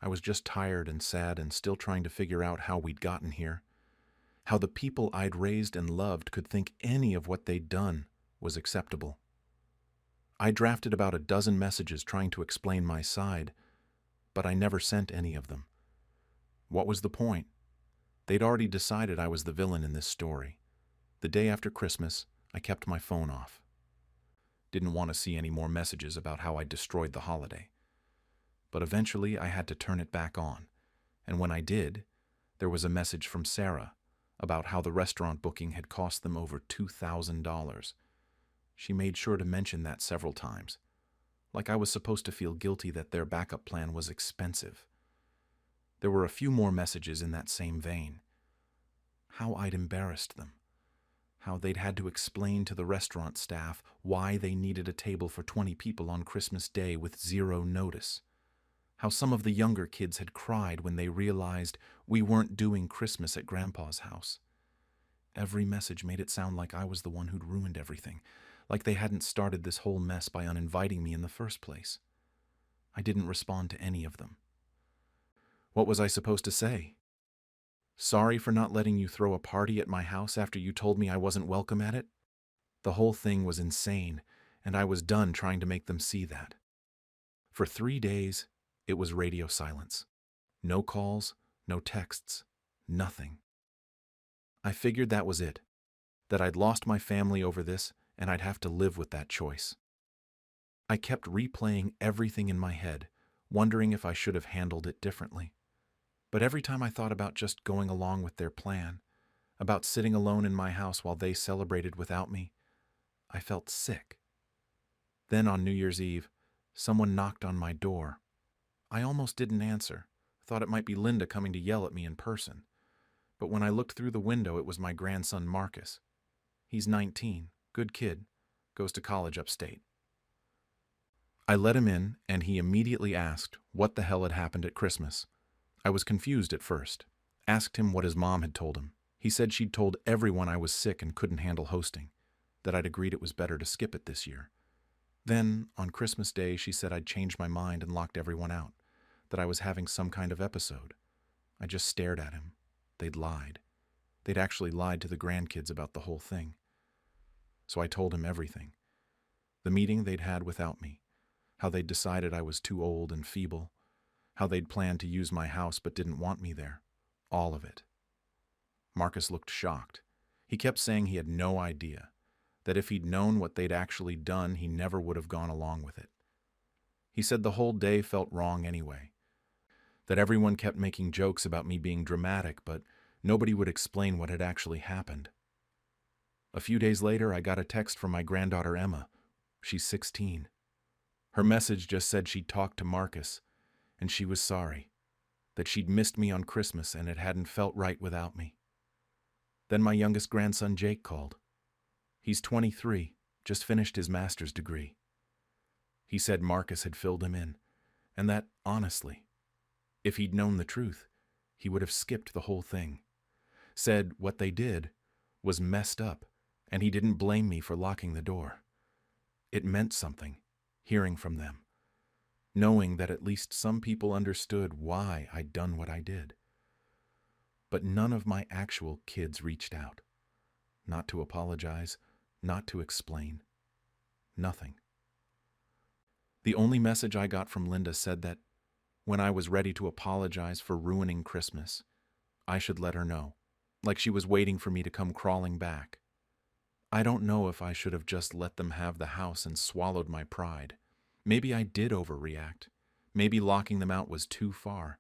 I was just tired and sad and still trying to figure out how we'd gotten here. How the people I'd raised and loved could think any of what they'd done was acceptable. I drafted about a dozen messages trying to explain my side, but I never sent any of them. What was the point? They'd already decided I was the villain in this story. The day after Christmas, I kept my phone off. Didn't want to see any more messages about how I destroyed the holiday. But eventually I had to turn it back on, and when I did, there was a message from Sarah about how the restaurant booking had cost them over $2,000. She made sure to mention that several times, like I was supposed to feel guilty that their backup plan was expensive. There were a few more messages in that same vein. How I'd embarrassed them. How they'd had to explain to the restaurant staff why they needed a table for 20 people on Christmas Day with zero notice. How some of the younger kids had cried when they realized we weren't doing Christmas at Grandpa's house. Every message made it sound like I was the one who'd ruined everything, like they hadn't started this whole mess by uninviting me in the first place. I didn't respond to any of them. What was I supposed to say? Sorry for not letting you throw a party at my house after you told me I wasn't welcome at it? The whole thing was insane, and I was done trying to make them see that. For 3 days, it was radio silence. No calls, no texts, nothing. I figured that was it, that I'd lost my family over this and I'd have to live with that choice. I kept replaying everything in my head, wondering if I should have handled it differently. But every time I thought about just going along with their plan, about sitting alone in my house while they celebrated without me. I felt sick. Then on New Year's Eve, someone knocked on my door. I almost didn't answer, thought it might be Linda coming to yell at me in person. But when I looked through the window, it was my grandson Marcus. He's 19, good kid, goes to college upstate. I let him in, and he immediately asked what the hell had happened at Christmas. I was confused at first, asked him what his mom had told him. He said she'd told everyone I was sick and couldn't handle hosting, that I'd agreed it was better to skip it this year. Then, on Christmas Day, she said I'd changed my mind and locked everyone out, that I was having some kind of episode. I just stared at him. They'd lied. They'd actually lied to the grandkids about the whole thing. So I told him everything. The meeting they'd had without me, how they'd decided I was too old and feeble, how they'd planned to use my house but didn't want me there. All of it. Marcus looked shocked. He kept saying he had no idea, that if he'd known what they'd actually done, he never would have gone along with it. He said the whole day felt wrong anyway, that everyone kept making jokes about me being dramatic, but nobody would explain what had actually happened. A few days later, I got a text from my granddaughter Emma. She's 16. Her message just said she'd talked to Marcus, and she was sorry, that she'd missed me on Christmas and it hadn't felt right without me. Then my youngest grandson Jake called. He's 23, just finished his master's degree. He said Marcus had filled him in, and that, honestly, if he'd known the truth, he would have skipped the whole thing. Said what they did was messed up, and he didn't blame me for locking the door. It meant something, hearing from them, knowing that at least some people understood why I'd done what I did. But none of my actual kids reached out. Not to apologize, not to explain. Nothing. The only message I got from Linda said that when I was ready to apologize for ruining Christmas, I should let her know, like she was waiting for me to come crawling back. I don't know if I should have just let them have the house and swallowed my pride. Maybe I did overreact. Maybe locking them out was too far,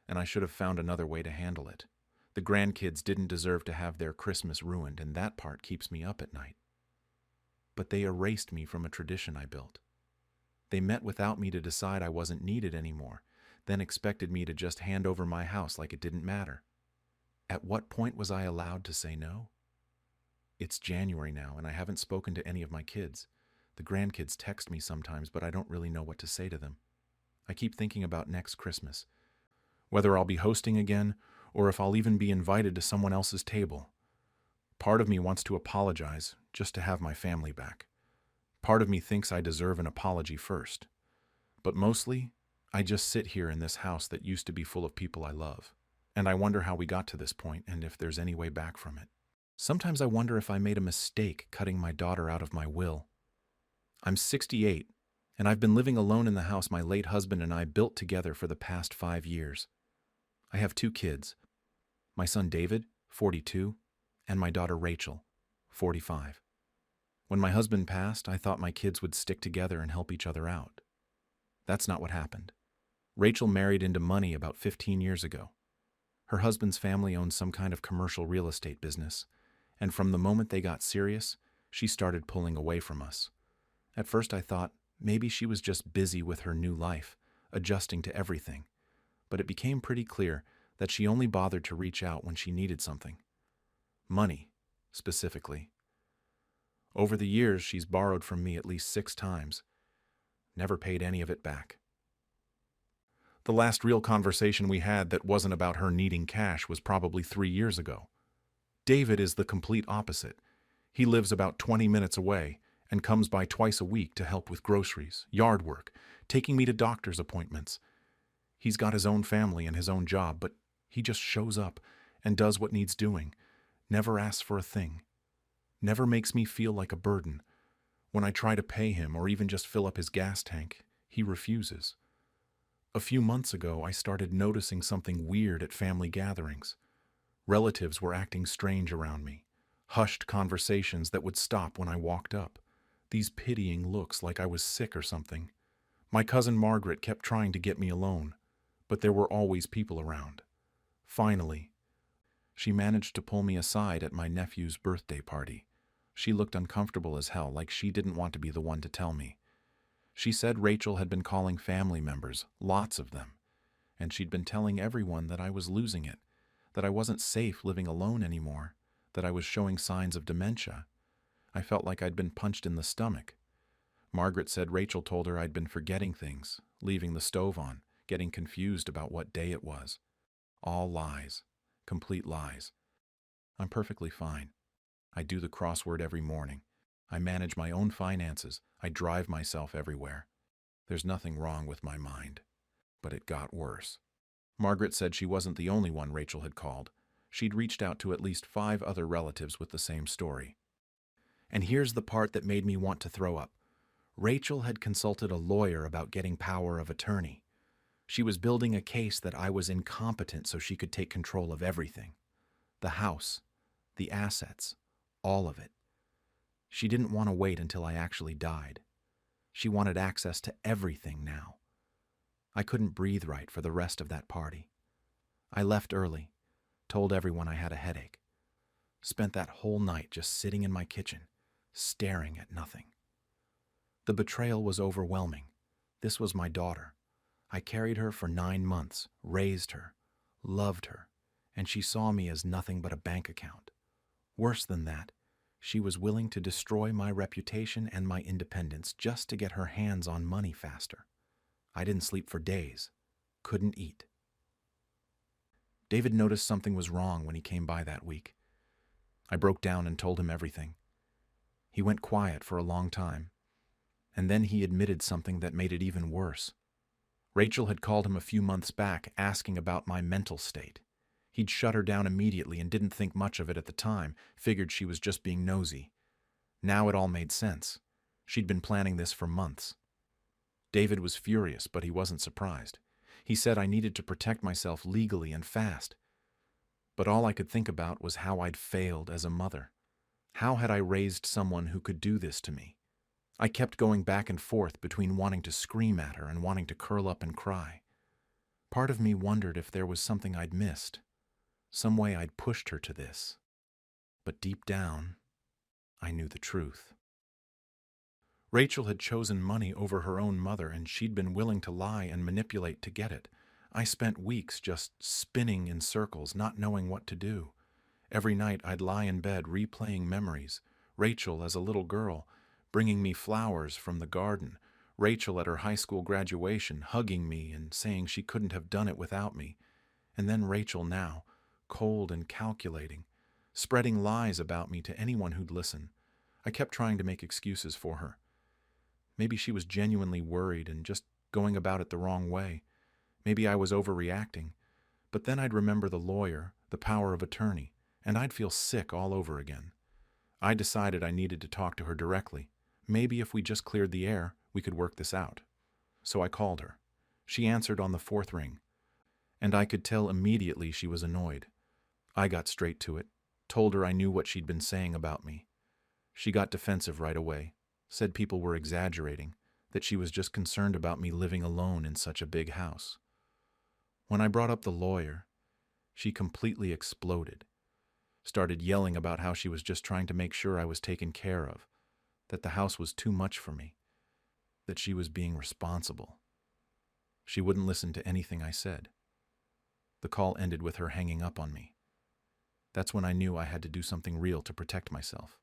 and I should have found another way to handle it. The grandkids didn't deserve to have their Christmas ruined, and that part keeps me up at night. But they erased me from a tradition I built. They met without me to decide I wasn't needed anymore, then expected me to just hand over my house like it didn't matter. At what point was I allowed to say no? It's January now, and I haven't spoken to any of my kids. The grandkids text me sometimes, but I don't really know what to say to them. I keep thinking about next Christmas, whether I'll be hosting again, or if I'll even be invited to someone else's table. Part of me wants to apologize, just to have my family back. Part of me thinks I deserve an apology first. But mostly, I just sit here in this house that used to be full of people I love, and I wonder how we got to this point and if there's any way back from it. Sometimes I wonder if I made a mistake cutting my daughter out of my will. I'm 68, and I've been living alone in the house my late husband and I built together for the past 5 years. I have 2 kids, my son David, 42, and my daughter Rachel, 45. When my husband passed, I thought my kids would stick together and help each other out. That's not what happened. Rachel married into money about 15 years ago. Her husband's family owned some kind of commercial real estate business, and from the moment they got serious, she started pulling away from us. At first I thought maybe she was just busy with her new life, adjusting to everything, but it became pretty clear that she only bothered to reach out when she needed something. Money, specifically. Over the years, she's borrowed from me at least 6 times. Never paid any of it back. The last real conversation we had that wasn't about her needing cash was probably 3 years ago. David is the complete opposite. He lives about 20 minutes away and comes by twice a week to help with groceries, yard work, taking me to doctor's appointments. He's got his own family and his own job, but he just shows up and does what needs doing, never asks for a thing, never makes me feel like a burden. When I try to pay him or even just fill up his gas tank, he refuses. A few months ago, I started noticing something weird at family gatherings. Relatives were acting strange around me, hushed conversations that would stop when I walked up, these pitying looks like I was sick or something. My cousin Margaret kept trying to get me alone, but there were always people around. Finally, She managed to pull me aside at my nephew's birthday party. She looked uncomfortable as hell, like she didn't want to be the one to tell me. She said Rachel had been calling family members, lots of them, and she'd been telling everyone that I was losing it, that I wasn't safe living alone anymore, that I was showing signs of dementia. I felt like I'd been punched in the stomach. Margaret said Rachel told her I'd been forgetting things, leaving the stove on, getting confused about what day it was. All lies. Complete lies. I'm perfectly fine. I do the crossword every morning. I manage my own finances. I drive myself everywhere. There's nothing wrong with my mind. But it got worse. Margaret said she wasn't the only one Rachel had called. She'd reached out to at least 5 other relatives with the same story. And here's the part that made me want to throw up. Rachel had consulted a lawyer about getting power of attorney. She was building a case that I was incompetent so she could take control of everything. The house, the assets, all of it. She didn't want to wait until I actually died. She wanted access to everything now. I couldn't breathe right for the rest of that party. I left early, told everyone I had a headache. Spent that whole night just sitting in my kitchen, staring at nothing. The betrayal was overwhelming. This was my daughter. I carried her for 9 months, raised her, loved her, and she saw me as nothing but a bank account. Worse than that, she was willing to destroy my reputation and my independence just to get her hands on money faster. I didn't sleep for days, couldn't eat. David noticed something was wrong when he came by that week. I broke down and told him everything. He went quiet for a long time, and then he admitted something that made it even worse. Rachel had called him a few months back asking about my mental state. He'd shut her down immediately and didn't think much of it at the time, figured she was just being nosy. Now it all made sense. She'd been planning this for months. David was furious, but he wasn't surprised. He said I needed to protect myself legally and fast. But all I could think about was how I'd failed as a mother. How had I raised someone who could do this to me? I kept going back and forth between wanting to scream at her and wanting to curl up and cry. Part of me wondered if there was something I'd missed, some way I'd pushed her to this. But deep down, I knew the truth. Rachel had chosen money over her own mother, and she'd been willing to lie and manipulate to get it. I spent weeks just spinning in circles, not knowing what to do. Every night I'd lie in bed replaying memories. Rachel as a little girl, bringing me flowers from the garden. Rachel at her high school graduation, hugging me and saying she couldn't have done it without me. And then Rachel now, cold and calculating, spreading lies about me to anyone who'd listen. I kept trying to make excuses for her. Maybe she was genuinely worried and just going about it the wrong way. Maybe I was overreacting. But then I'd remember the lawyer, the power of attorney, and I'd feel sick all over again. I decided I needed to talk to her directly. Maybe if we just cleared the air, we could work this out. So I called her. She answered on the 4th ring, and I could tell immediately she was annoyed. I got straight to it, told her I knew what she'd been saying about me. She got defensive right away, said people were exaggerating, that she was just concerned about me living alone in such a big house. When I brought up the lawyer, she completely exploded, started yelling about how she was just trying to make sure I was taken care of, that the house was too much for me, that she was being responsible. She wouldn't listen to anything I said. The call ended with her hanging up on me. That's when I knew I had to do something real to protect myself.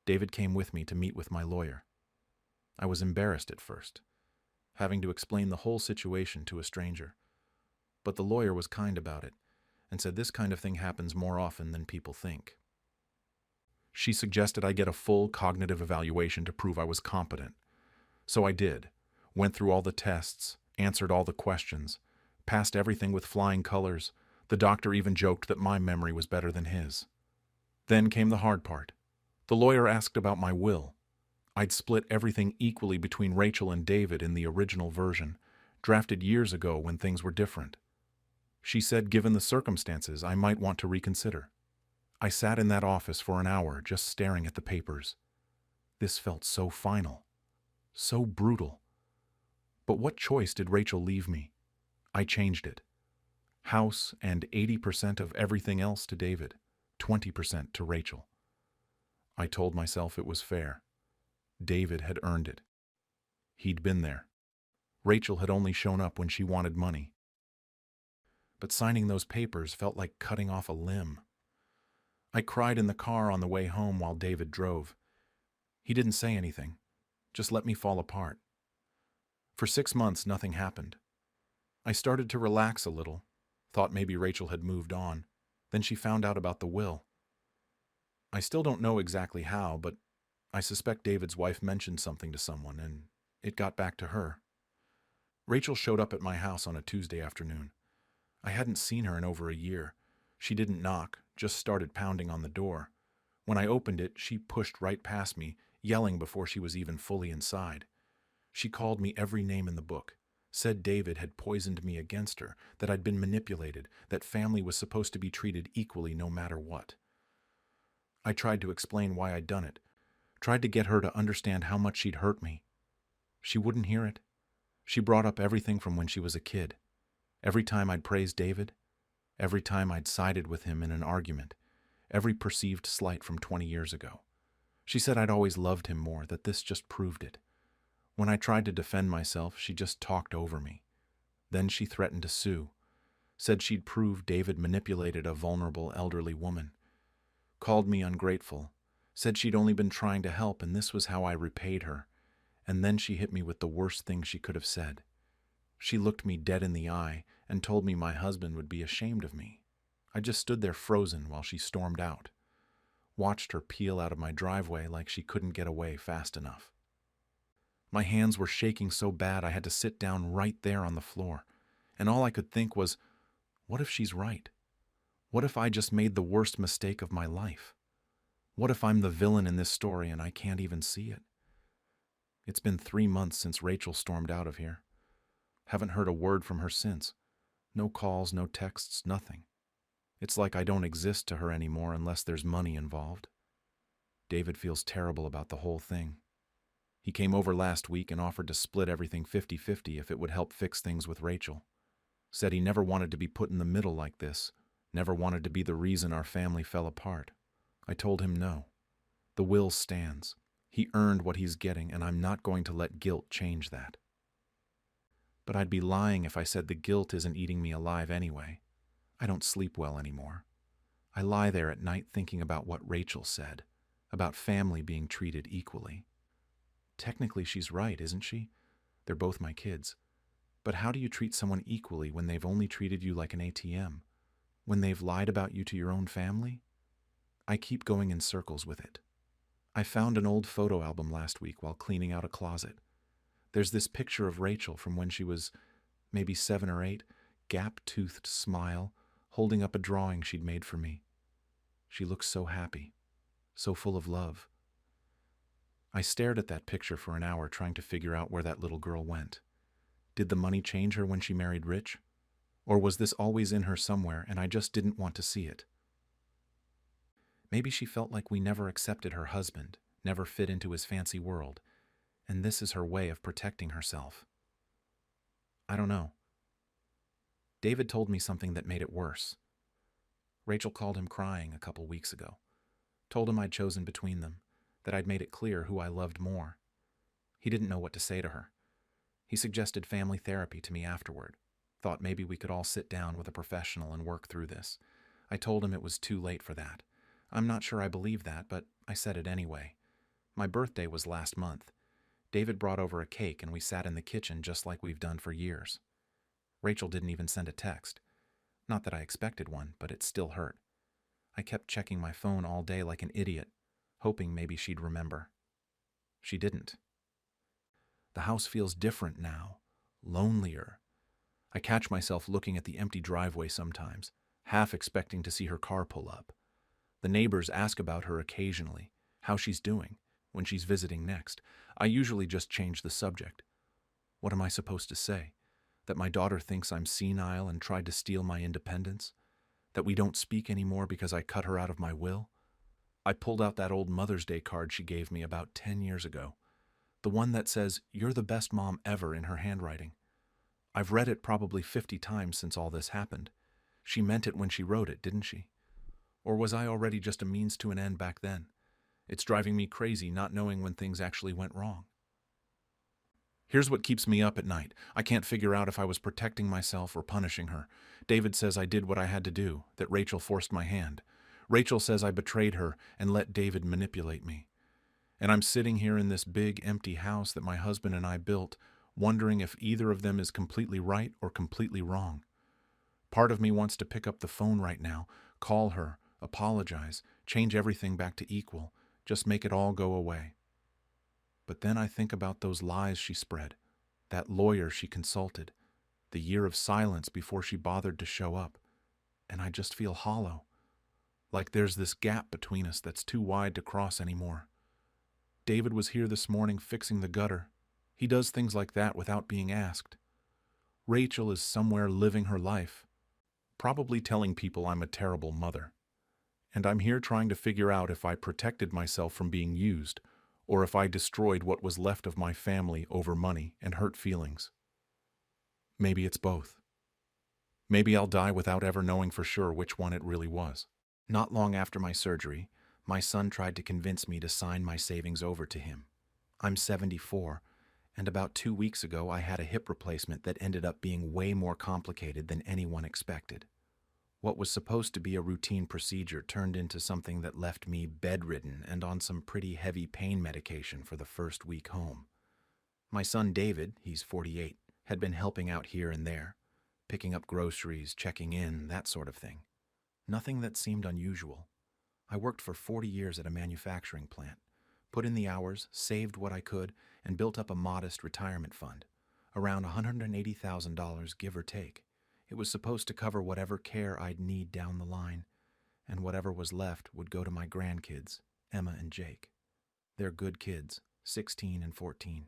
David came with me to meet with my lawyer. I was embarrassed at first, having to explain the whole situation to a stranger. But the lawyer was kind about it and said this kind of thing happens more often than people think. She suggested I get a full cognitive evaluation to prove I was competent. So I did, went through all the tests, answered all the questions, passed everything with flying colors. The doctor even joked that my memory was better than his. Then came the hard part. The lawyer asked about my will. I'd split everything equally between Rachel and David in the original version, drafted years ago when things were different. She said given the circumstances, I might want to reconsider. I sat in that office for an hour just staring at the papers. This felt so final, so brutal. But what choice did Rachel leave me? I changed it. House and 80% of everything else to David, 20% to Rachel. I told myself it was fair. David had earned it. He'd been there. Rachel had only shown up when she wanted money. But signing those papers felt like cutting off a limb. I cried in the car on the way home while David drove. He didn't say anything, just let me fall apart. For 6 months, nothing happened. I started to relax a little, thought maybe Rachel had moved on. Then she found out about the will. I still don't know exactly how, but I suspect David's wife mentioned something to someone, and it got back to her. Rachel showed up at my house on a Tuesday afternoon. I hadn't seen her in over a year. She didn't knock, just started pounding on the door. When I opened it, she pushed right past me, yelling before she was even fully inside. She called me every name in the book, said David had poisoned me against her, that I'd been manipulated, that family was supposed to be treated equally no matter what. I tried to explain why I'd done it, tried to get her to understand how much she'd hurt me. She wouldn't hear it. She brought up everything from when she was a kid. Every time I'd praised David, every time I'd sided with him in an argument, every perceived slight from 20 years ago. She said I'd always loved him more, that this just proved it. When I tried to defend myself, she just talked over me. Then she threatened to sue, said she'd prove David manipulated a vulnerable elderly woman, called me ungrateful, said she'd only been trying to help and this was how I repaid her, and then she hit me with the worst thing she could have said. She looked me dead in the eye and told me my husband would be ashamed of me. I just stood there frozen while she stormed out, watched her peel out of my driveway like she couldn't get away fast enough. My hands were shaking so bad I had to sit down right there on the floor, and all I could think was, what if she's right? What if I just made the worst mistake of my life? What if I'm the villain in this story and I can't even see it? It's been 3 months since Rachel stormed out of here. Haven't heard a word from her since. No calls, no texts, nothing. It's like I don't exist to her anymore unless there's money involved. David feels terrible about the whole thing. He came over last week and offered to split everything 50-50 if it would help fix things with Rachel. Said he never wanted to be put in the middle like this, never wanted to be the reason our family fell apart. I told him no. The will stands. He earned what he's getting, and I'm not going to let guilt change that. But I'd be lying if I said the guilt isn't eating me alive anyway. I don't sleep well anymore. I lie there at night thinking about what Rachel said, about family being treated equally. Technically, she's right, isn't she? They're both my kids. But how do you treat someone equally when they've only treated you like an ATM? When they've lied about you to your own family? I keep going in circles with it. I found an old photo album last week while cleaning out a closet. There's this picture of Rachel from when she was maybe 7 or 8, gap-toothed smile, holding up a drawing she'd made for me. She looks so happy, so full of love. I stared at that picture for an hour trying to figure out where that little girl went. Did the money change her when she married Rich? Or was this always in her somewhere and I just didn't want to see it? Maybe she felt like we never accepted her husband, never fit into his fancy world, and this is her way of protecting herself. I don't know. David told me something that made it worse. Rachel called him crying a couple weeks ago, told him I'd chosen between them, that I'd made it clear who I loved more. He didn't know what to say to her. He suggested family therapy to me afterward, thought maybe we could all sit down with a professional and work through this. I told him it was too late for that. I'm not sure I believe that, but I said it anyway. My birthday was last month. David brought over a cake and we sat in the kitchen just like we've done for years. Rachel didn't even send a text. Not that I expected one, but it still hurt. I kept checking my phone all day like an idiot, hoping maybe she'd remember. She didn't. The house feels different now, lonelier. I catch myself looking at the empty driveway sometimes, half expecting to see her car pull up. The neighbors ask about her occasionally, how she's doing, when she's visiting next. I usually just change the subject. What am I supposed to say? That my daughter thinks I'm senile and tried to steal my independence? That we don't speak anymore because I cut her out of my will? I pulled out that old Mother's Day card she gave me about 10 years ago. The one that says, "You're the best mom ever" in her handwriting. I've read it probably 50 times since all this happened, She meant it when she wrote it, didn't she? Or was I already just a means to an end back then? It's driving me crazy not knowing when things actually went wrong. Here's what keeps me up at night. I can't figure out if I was protecting myself or punishing her. David says I did what I had to do, that Rachel forced my hand. Rachel says I betrayed her and let David manipulate me. And I'm sitting here in this big, empty house that my husband and I built, wondering if either of them is completely right or completely wrong. Part of me wants to pick up the phone right now, call her, apologize, change everything back to equal, just make it all go away. But then I think about those lies she spread, that lawyer she consulted, the year of silence before she bothered to show up, and I just feel hollow, like there's this gap between us that's too wide to cross anymore. David was here this morning fixing the gutter. He does things like that without being asked. Rachel is somewhere living her life, probably telling people I'm a terrible mother. And I'm here trying to figure out if I protected myself from being used, or if I destroyed what was left of my family over money and hurt feelings. Maybe it's both. Maybe I'll die without ever knowing for sure which one it really was. Not long after my surgery, my son tried to convince me to sign my savings over to him. I'm 74, and about 2 weeks ago I had a hip replacement that ended up being way more complicated than anyone expected. What was supposed to be a routine procedure turned into something that left me bedridden and on some pretty heavy pain medication for the first week home. My son David, he's 48, had been helping out here and there, picking up groceries, checking in, that sort of thing. Nothing that seemed unusual. I worked for 40 years at a manufacturing plant, put in the hours, saved what I could, and built up a modest retirement fund, around $180,000 give or take. It was supposed to cover whatever care I'd need down the line, and whatever was left would go to my grandkids, Emma and Jake. They're good kids, 16 and 14.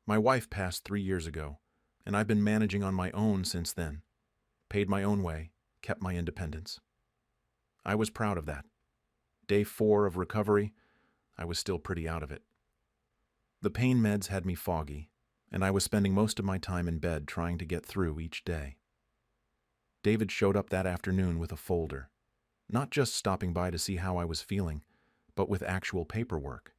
My wife passed 3 years ago, and I've been managing on my own since then. Paid my own way, kept my independence. I was proud of that. Day 4 of recovery, I was still pretty out of it. The pain meds had me foggy, and I was spending most of my time in bed trying to get through each day. David showed up that afternoon with a folder, not just stopping by to see how I was feeling, but with actual paperwork.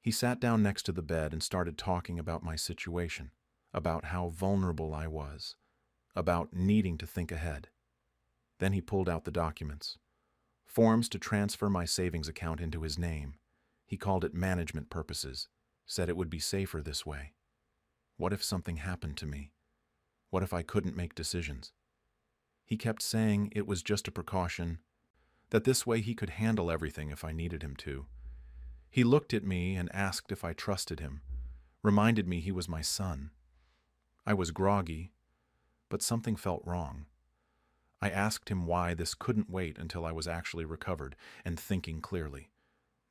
He sat down next to the bed and started talking about my situation, about how vulnerable I was, about needing to think ahead. Then he pulled out the documents. Forms to transfer my savings account into his name. He called it management purposes, said it would be safer this way. What if something happened to me? What if I couldn't make decisions? He kept saying it was just a precaution, that this way he could handle everything if I needed him to. He looked at me and asked if I trusted him, reminded me he was my son. I was groggy, but something felt wrong. I asked him why this couldn't wait until I was actually recovered and thinking clearly.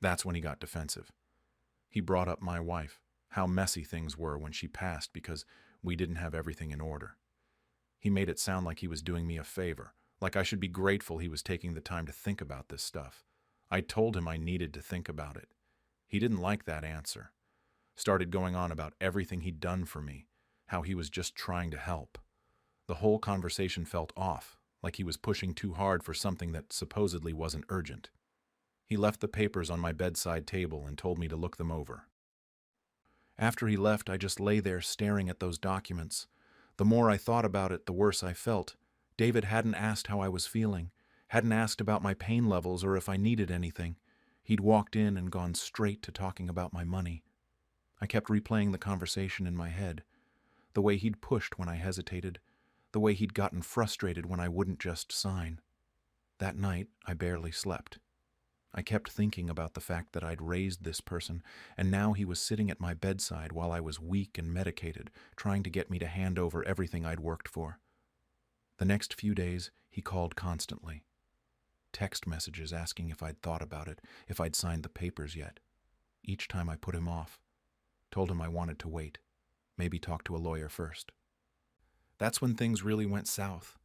That's when he got defensive. He brought up my wife, how messy things were when she passed because we didn't have everything in order. He made it sound like he was doing me a favor, like I should be grateful he was taking the time to think about this stuff. I told him I needed to think about it. He didn't like that answer. Started going on about everything he'd done for me, how he was just trying to help. The whole conversation felt off, like he was pushing too hard for something that supposedly wasn't urgent. He left the papers on my bedside table and told me to look them over. After he left, I just lay there staring at those documents. The more I thought about it, the worse I felt. David hadn't asked how I was feeling, hadn't asked about my pain levels or if I needed anything. He'd walked in and gone straight to talking about my money. I kept replaying the conversation in my head, the way he'd pushed when I hesitated, the way he'd gotten frustrated when I wouldn't just sign. That night, I barely slept. I kept thinking about the fact that I'd raised this person, and now he was sitting at my bedside while I was weak and medicated, trying to get me to hand over everything I'd worked for. The next few days, he called constantly. Text messages asking if I'd thought about it, if I'd signed the papers yet. Each time I put him off. Told him I wanted to wait, maybe talk to a lawyer first. That's when things really went south.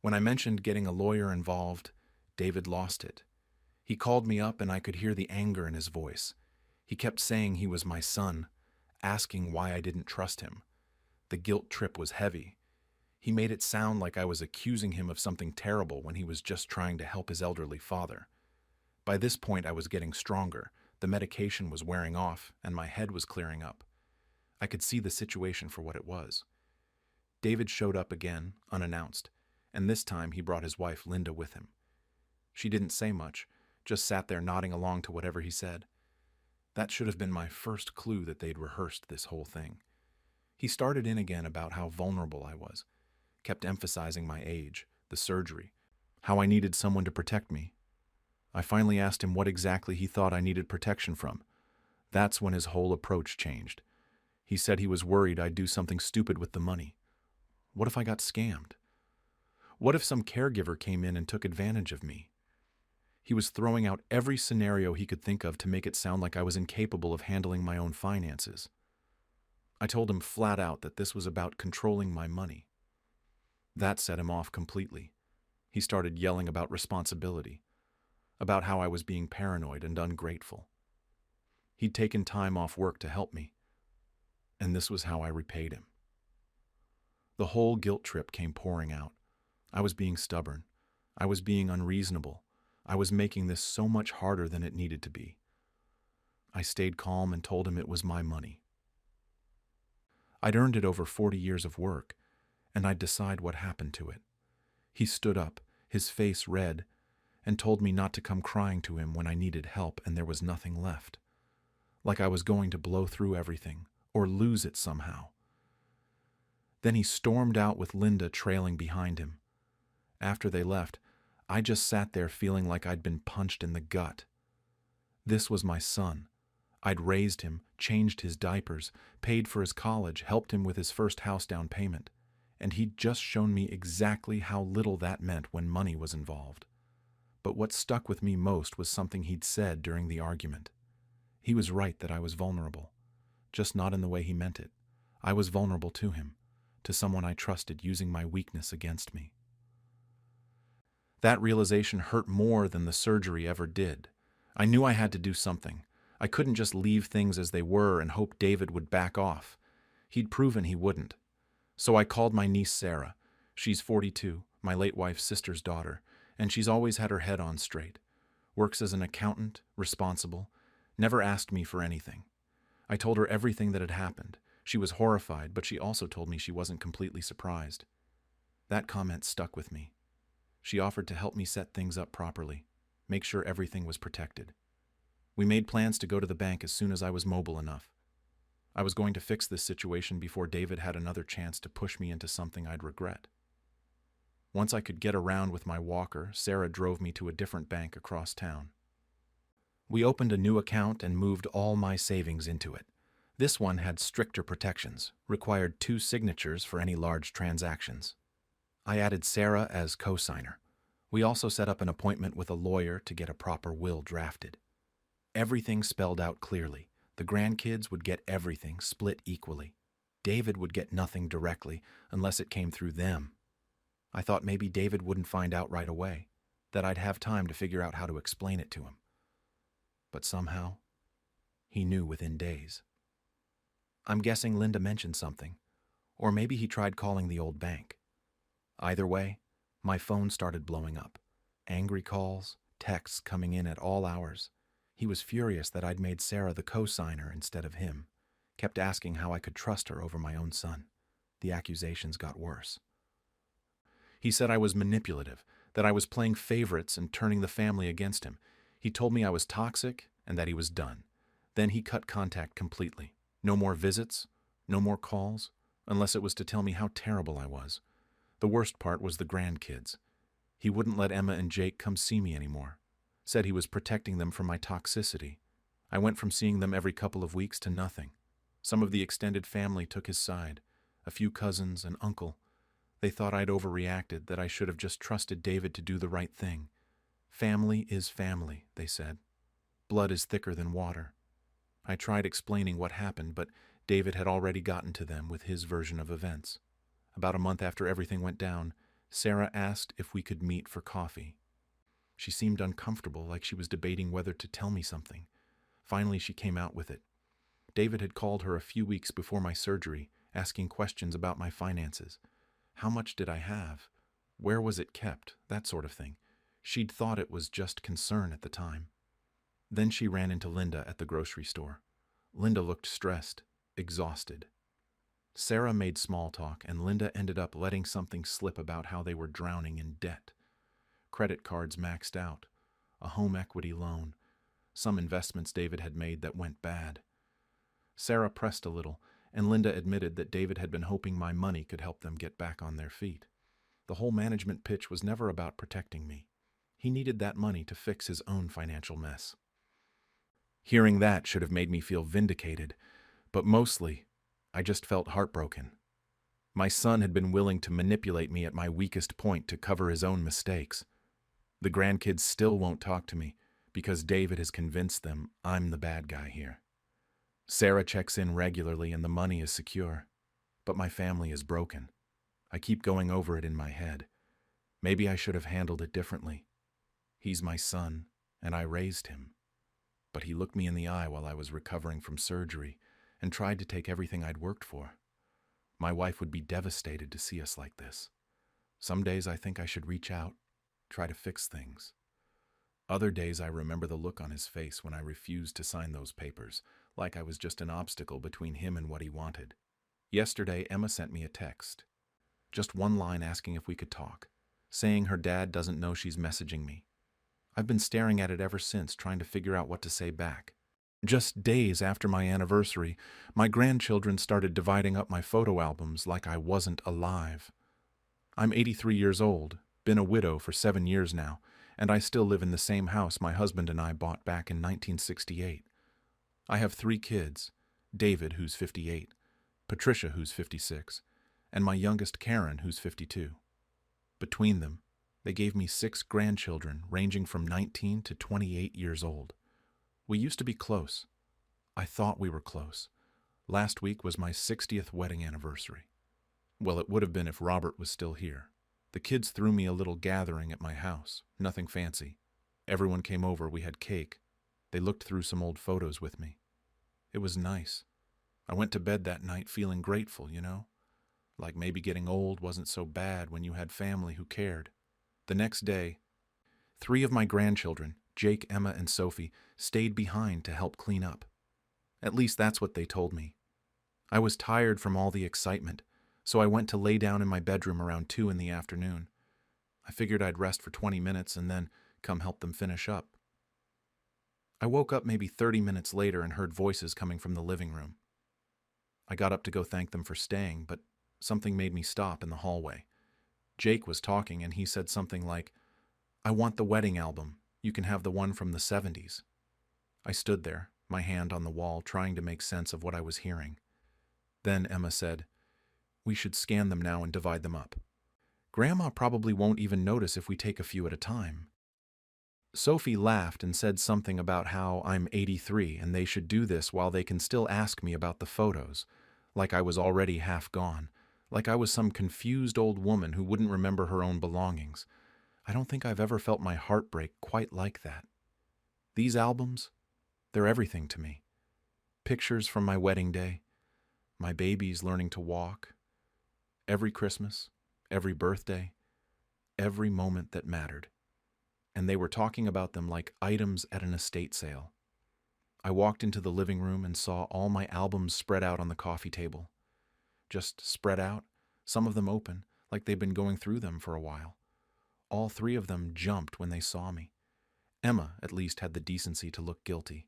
When I mentioned getting a lawyer involved, David lost it. He called me up and I could hear the anger in his voice. He kept saying he was my son, asking why I didn't trust him. The guilt trip was heavy. He made it sound like I was accusing him of something terrible when he was just trying to help his elderly father. By this point, I was getting stronger. The medication was wearing off, and my head was clearing up. I could see the situation for what it was. David showed up again, unannounced, and this time he brought his wife Linda with him. She didn't say much, just sat there nodding along to whatever he said. That should have been my first clue that they'd rehearsed this whole thing. He started in again about how vulnerable I was, kept emphasizing my age, the surgery, how I needed someone to protect me. I finally asked him what exactly he thought I needed protection from. That's when his whole approach changed. He said he was worried I'd do something stupid with the money. What if I got scammed? What if some caregiver came in and took advantage of me? He was throwing out every scenario he could think of to make it sound like I was incapable of handling my own finances. I told him flat out that this was about controlling my money. That set him off completely. He started yelling about responsibility, about how I was being paranoid and ungrateful. He'd taken time off work to help me, and this was how I repaid him. The whole guilt trip came pouring out. I was being stubborn. I was being unreasonable. I was making this so much harder than it needed to be. I stayed calm and told him it was my money. I'd earned it over 40 years of work, and I'd decide what happened to it. He stood up, his face red, and told me not to come crying to him when I needed help and there was nothing left. Like I was going to blow through everything, or lose it somehow. Then he stormed out with Linda trailing behind him. After they left, I just sat there feeling like I'd been punched in the gut. This was my son. I'd raised him, changed his diapers, paid for his college, helped him with his first house down payment, and he'd just shown me exactly how little that meant when money was involved. But what stuck with me most was something he'd said during the argument. He was right that I was vulnerable, just not in the way he meant it. I was vulnerable to him, to someone I trusted using my weakness against me. That realization hurt more than the surgery ever did. I knew I had to do something. I couldn't just leave things as they were and hope David would back off. He'd proven he wouldn't. So I called my niece Sarah. She's 42, my late wife's sister's daughter, and she's always had her head on straight. Works as an accountant, responsible, never asked me for anything. I told her everything that had happened. She was horrified, but she also told me she wasn't completely surprised. That comment stuck with me. She offered to help me set things up properly, make sure everything was protected. We made plans to go to the bank as soon as I was mobile enough. I was going to fix this situation before David had another chance to push me into something I'd regret. Once I could get around with my walker, Sarah drove me to a different bank across town. We opened a new account and moved all my savings into it. This one had stricter protections, required 2 signatures for any large transactions. I added Sarah as co-signer. We also set up an appointment with a lawyer to get a proper will drafted. Everything spelled out clearly. The grandkids would get everything, split equally. David would get nothing directly unless it came through them. I thought maybe David wouldn't find out right away, that I'd have time to figure out how to explain it to him. But somehow, he knew within days. I'm guessing Linda mentioned something, or maybe he tried calling the old bank. Either way, my phone started blowing up. Angry calls, texts coming in at all hours. He was furious that I'd made Sarah the co-signer instead of him, kept asking how I could trust her over my own son. The accusations got worse. He said I was manipulative, that I was playing favorites and turning the family against him. He told me I was toxic and that he was done. Then he cut contact completely. No more visits, no more calls, unless it was to tell me how terrible I was. The worst part was the grandkids. He wouldn't let Emma and Jake come see me anymore. Said he was protecting them from my toxicity. I went from seeing them every couple of weeks to nothing. Some of the extended family took his side, a few cousins, an uncle. They thought I'd overreacted, that I should have just trusted David to do the right thing. Family is family, they said. Blood is thicker than water. I tried explaining what happened, but David had already gotten to them with his version of events. About a month after everything went down, Sarah asked if we could meet for coffee. She seemed uncomfortable, like she was debating whether to tell me something. Finally, she came out with it. David had called her a few weeks before my surgery, asking questions about my finances. How much did I have? Where was it kept? That sort of thing. She'd thought it was just concern at the time. Then she ran into Linda at the grocery store. Linda looked stressed, exhausted. Sarah made small talk, and Linda ended up letting something slip about how they were drowning in debt. Credit cards maxed out, a home equity loan, some investments David had made that went bad. Sarah pressed a little, and Linda admitted that David had been hoping my money could help them get back on their feet. The whole management pitch was never about protecting me. He needed that money to fix his own financial mess. Hearing that should have made me feel vindicated, but mostly, I just felt heartbroken. My son had been willing to manipulate me at my weakest point to cover his own mistakes. The grandkids still won't talk to me because David has convinced them I'm the bad guy here. Sarah checks in regularly and the money is secure, but my family is broken. I keep going over it in my head. Maybe I should have handled it differently. He's my son, and I raised him. But he looked me in the eye while I was recovering from surgery and tried to take everything I'd worked for. My wife would be devastated to see us like this. Some days I think I should reach out, try to fix things. Other days I remember the look on his face when I refused to sign those papers, like I was just an obstacle between him and what he wanted. Yesterday, Emma sent me a text. Just one line asking if we could talk, saying her dad doesn't know she's messaging me. I've been staring at it ever since, trying to figure out what to say back. Just days after my anniversary, my grandchildren started dividing up my photo albums like I wasn't alive. I'm 83 years old, been a widow for 7 years now, and I still live in the same house my husband and I bought back in 1968. I have 3 kids, David, who's 58, Patricia, who's 56, and my youngest Karen, who's 52. Between them, they gave me 6 grandchildren ranging from 19 to 28 years old. We used to be close. I thought we were close. Last week was my 60th wedding anniversary. Well, it would have been if Robert was still here. The kids threw me a little gathering at my house, nothing fancy. Everyone came over, we had cake. They looked through some old photos with me. It was nice. I went to bed that night feeling grateful, like maybe getting old wasn't so bad when you had family who cared. The next day, 3 of my grandchildren, Jake, Emma, and Sophie, stayed behind to help clean up. At least that's what they told me. I was tired from all the excitement, so I went to lay down in my bedroom around 2 in the afternoon. I figured I'd rest for 20 minutes and then come help them finish up. I woke up maybe 30 minutes later and heard voices coming from the living room. I got up to go thank them for staying, but something made me stop in the hallway. Jake was talking and he said something like, "I want the wedding album. You can have the one from the 70s. I stood there, my hand on the wall, trying to make sense of what I was hearing. Then Emma said, "We should scan them now and divide them up. Grandma probably won't even notice if we take a few at a time." Sophie laughed and said something about how I'm 83 and they should do this while they can still ask me about the photos, like I was already half gone, like I was some confused old woman who wouldn't remember her own belongings. I don't think I've ever felt my heart break quite like that. These albums, they're everything to me. Pictures from my wedding day, my babies learning to walk, every Christmas, every birthday, every moment that mattered. And they were talking about them like items at an estate sale. I walked into the living room and saw all my albums spread out on the coffee table. Just spread out, some of them open, like they'd been going through them for a while. All 3 of them jumped when they saw me. Emma, at least, had the decency to look guilty.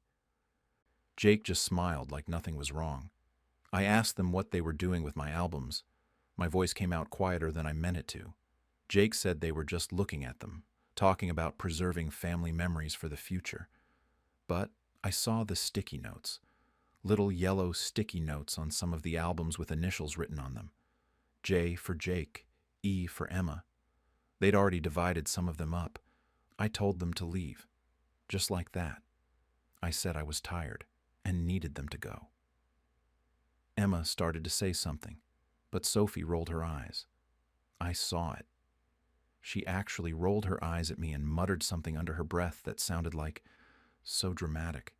Jake just smiled like nothing was wrong. I asked them what they were doing with my albums. My voice came out quieter than I meant it to. Jake said they were just looking at them, talking about preserving family memories for the future. But I saw the sticky notes, little yellow sticky notes on some of the albums with initials written on them. J for Jake, E for Emma. They'd already divided some of them up. I told them to leave. Just like that. I said I was tired and needed them to go. Emma started to say something, but Sophie rolled her eyes. I saw it. She actually rolled her eyes at me and muttered something under her breath that sounded like, so dramatic.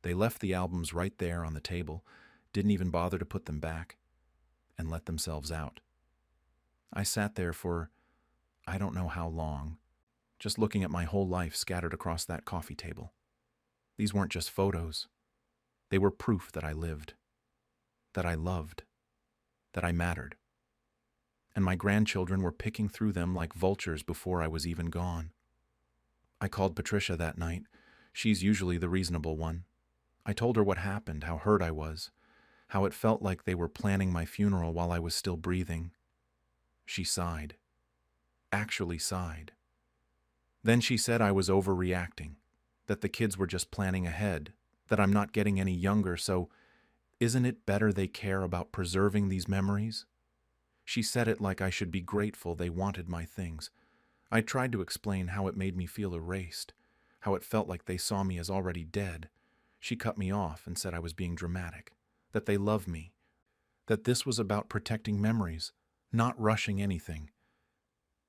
They left the albums right there on the table, didn't even bother to put them back, and let themselves out. I sat there for I don't know how long, just looking at my whole life scattered across that coffee table. These weren't just photos. They were proof that I lived, that I loved, that I mattered. And my grandchildren were picking through them like vultures before I was even gone. I called Patricia that night. She's usually the reasonable one. I told her what happened, how hurt I was, how it felt like they were planning my funeral while I was still breathing. She sighed. Actually sighed. Then she said I was overreacting, that the kids were just planning ahead, that I'm not getting any younger, so isn't it better they care about preserving these memories? She said it like I should be grateful they wanted my things. I tried to explain how it made me feel erased, how it felt like they saw me as already dead. She cut me off and said I was being dramatic, that they love me, that this was about protecting memories, not rushing anything.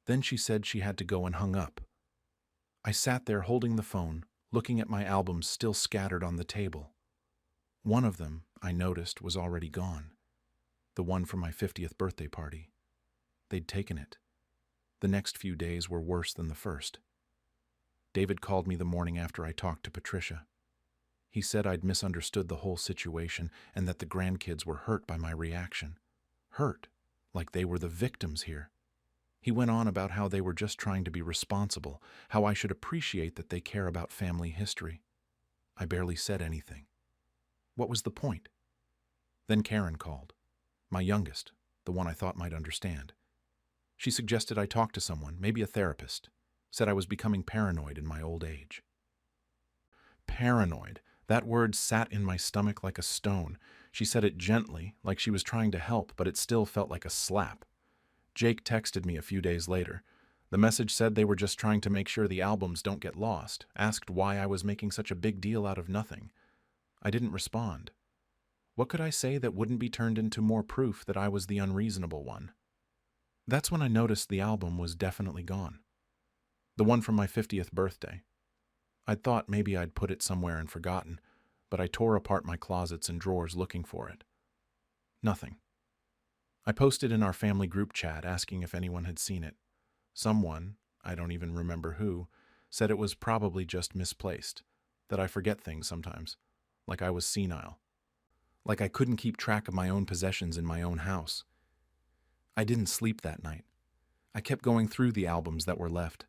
Then she said she had to go and hung up. I sat there holding the phone, looking at my albums still scattered on the table. One of them, I noticed, was already gone. The one from my 50th birthday party. They'd taken it. The next few days were worse than the first. David called me the morning after I talked to Patricia. He said I'd misunderstood the whole situation and that the grandkids were hurt by my reaction. Hurt, like they were the victims here. He went on about how they were just trying to be responsible, how I should appreciate that they care about family history. I barely said anything. What was the point? Then Karen called, my youngest, the one I thought might understand. She suggested I talk to someone, maybe a therapist, said I was becoming paranoid in my old age. Paranoid. That word sat in my stomach like a stone. She said it gently, like she was trying to help, but it still felt like a slap. Jake texted me a few days later. The message said they were just trying to make sure the albums don't get lost, asked why I was making such a big deal out of nothing. I didn't respond. What could I say that wouldn't be turned into more proof that I was the unreasonable one? That's when I noticed the album was definitely gone. The one from my 50th birthday. I'd thought maybe I'd put it somewhere and forgotten, but I tore apart my closets and drawers looking for it. Nothing. I posted in our family group chat asking if anyone had seen it. Someone, I don't even remember who, said it was probably just misplaced, that I forget things sometimes, like I was senile, like I couldn't keep track of my own possessions in my own house. I didn't sleep that night. I kept going through the albums that were left,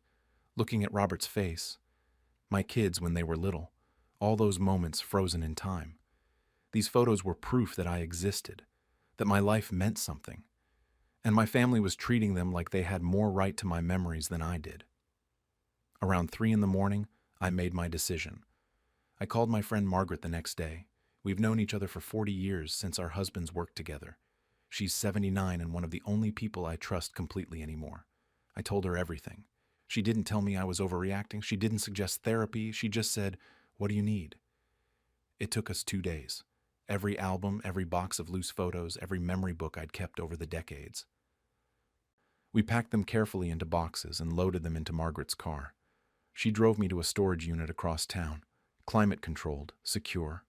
looking at Robert's face, my kids when they were little, all those moments frozen in time. These photos were proof that I existed, that my life meant something, and my family was treating them like they had more right to my memories than I did. Around 3 a.m, I made my decision. I called my friend Margaret the next day. We've known each other for 40 years since our husbands worked together. She's 79 and one of the only people I trust completely anymore. I told her everything. She didn't tell me I was overreacting. She didn't suggest therapy. She just said, "What do you need?" It took us 2 days. Every album, every box of loose photos, every memory book I'd kept over the decades. We packed them carefully into boxes and loaded them into Margaret's car. She drove me to a storage unit across town, climate-controlled, secure.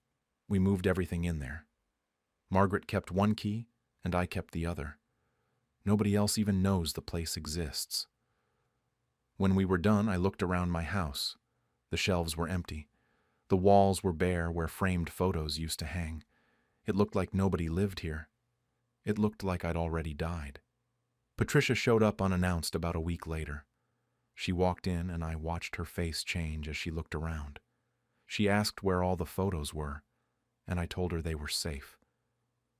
We moved everything in there. Margaret kept one key, and I kept the other. Nobody else even knows the place exists. When we were done, I looked around my house. The shelves were empty. The walls were bare where framed photos used to hang. It looked like nobody lived here. It looked like I'd already died. Patricia showed up unannounced about a week later. She walked in, and I watched her face change as she looked around. She asked where all the photos were, and I told her they were safe.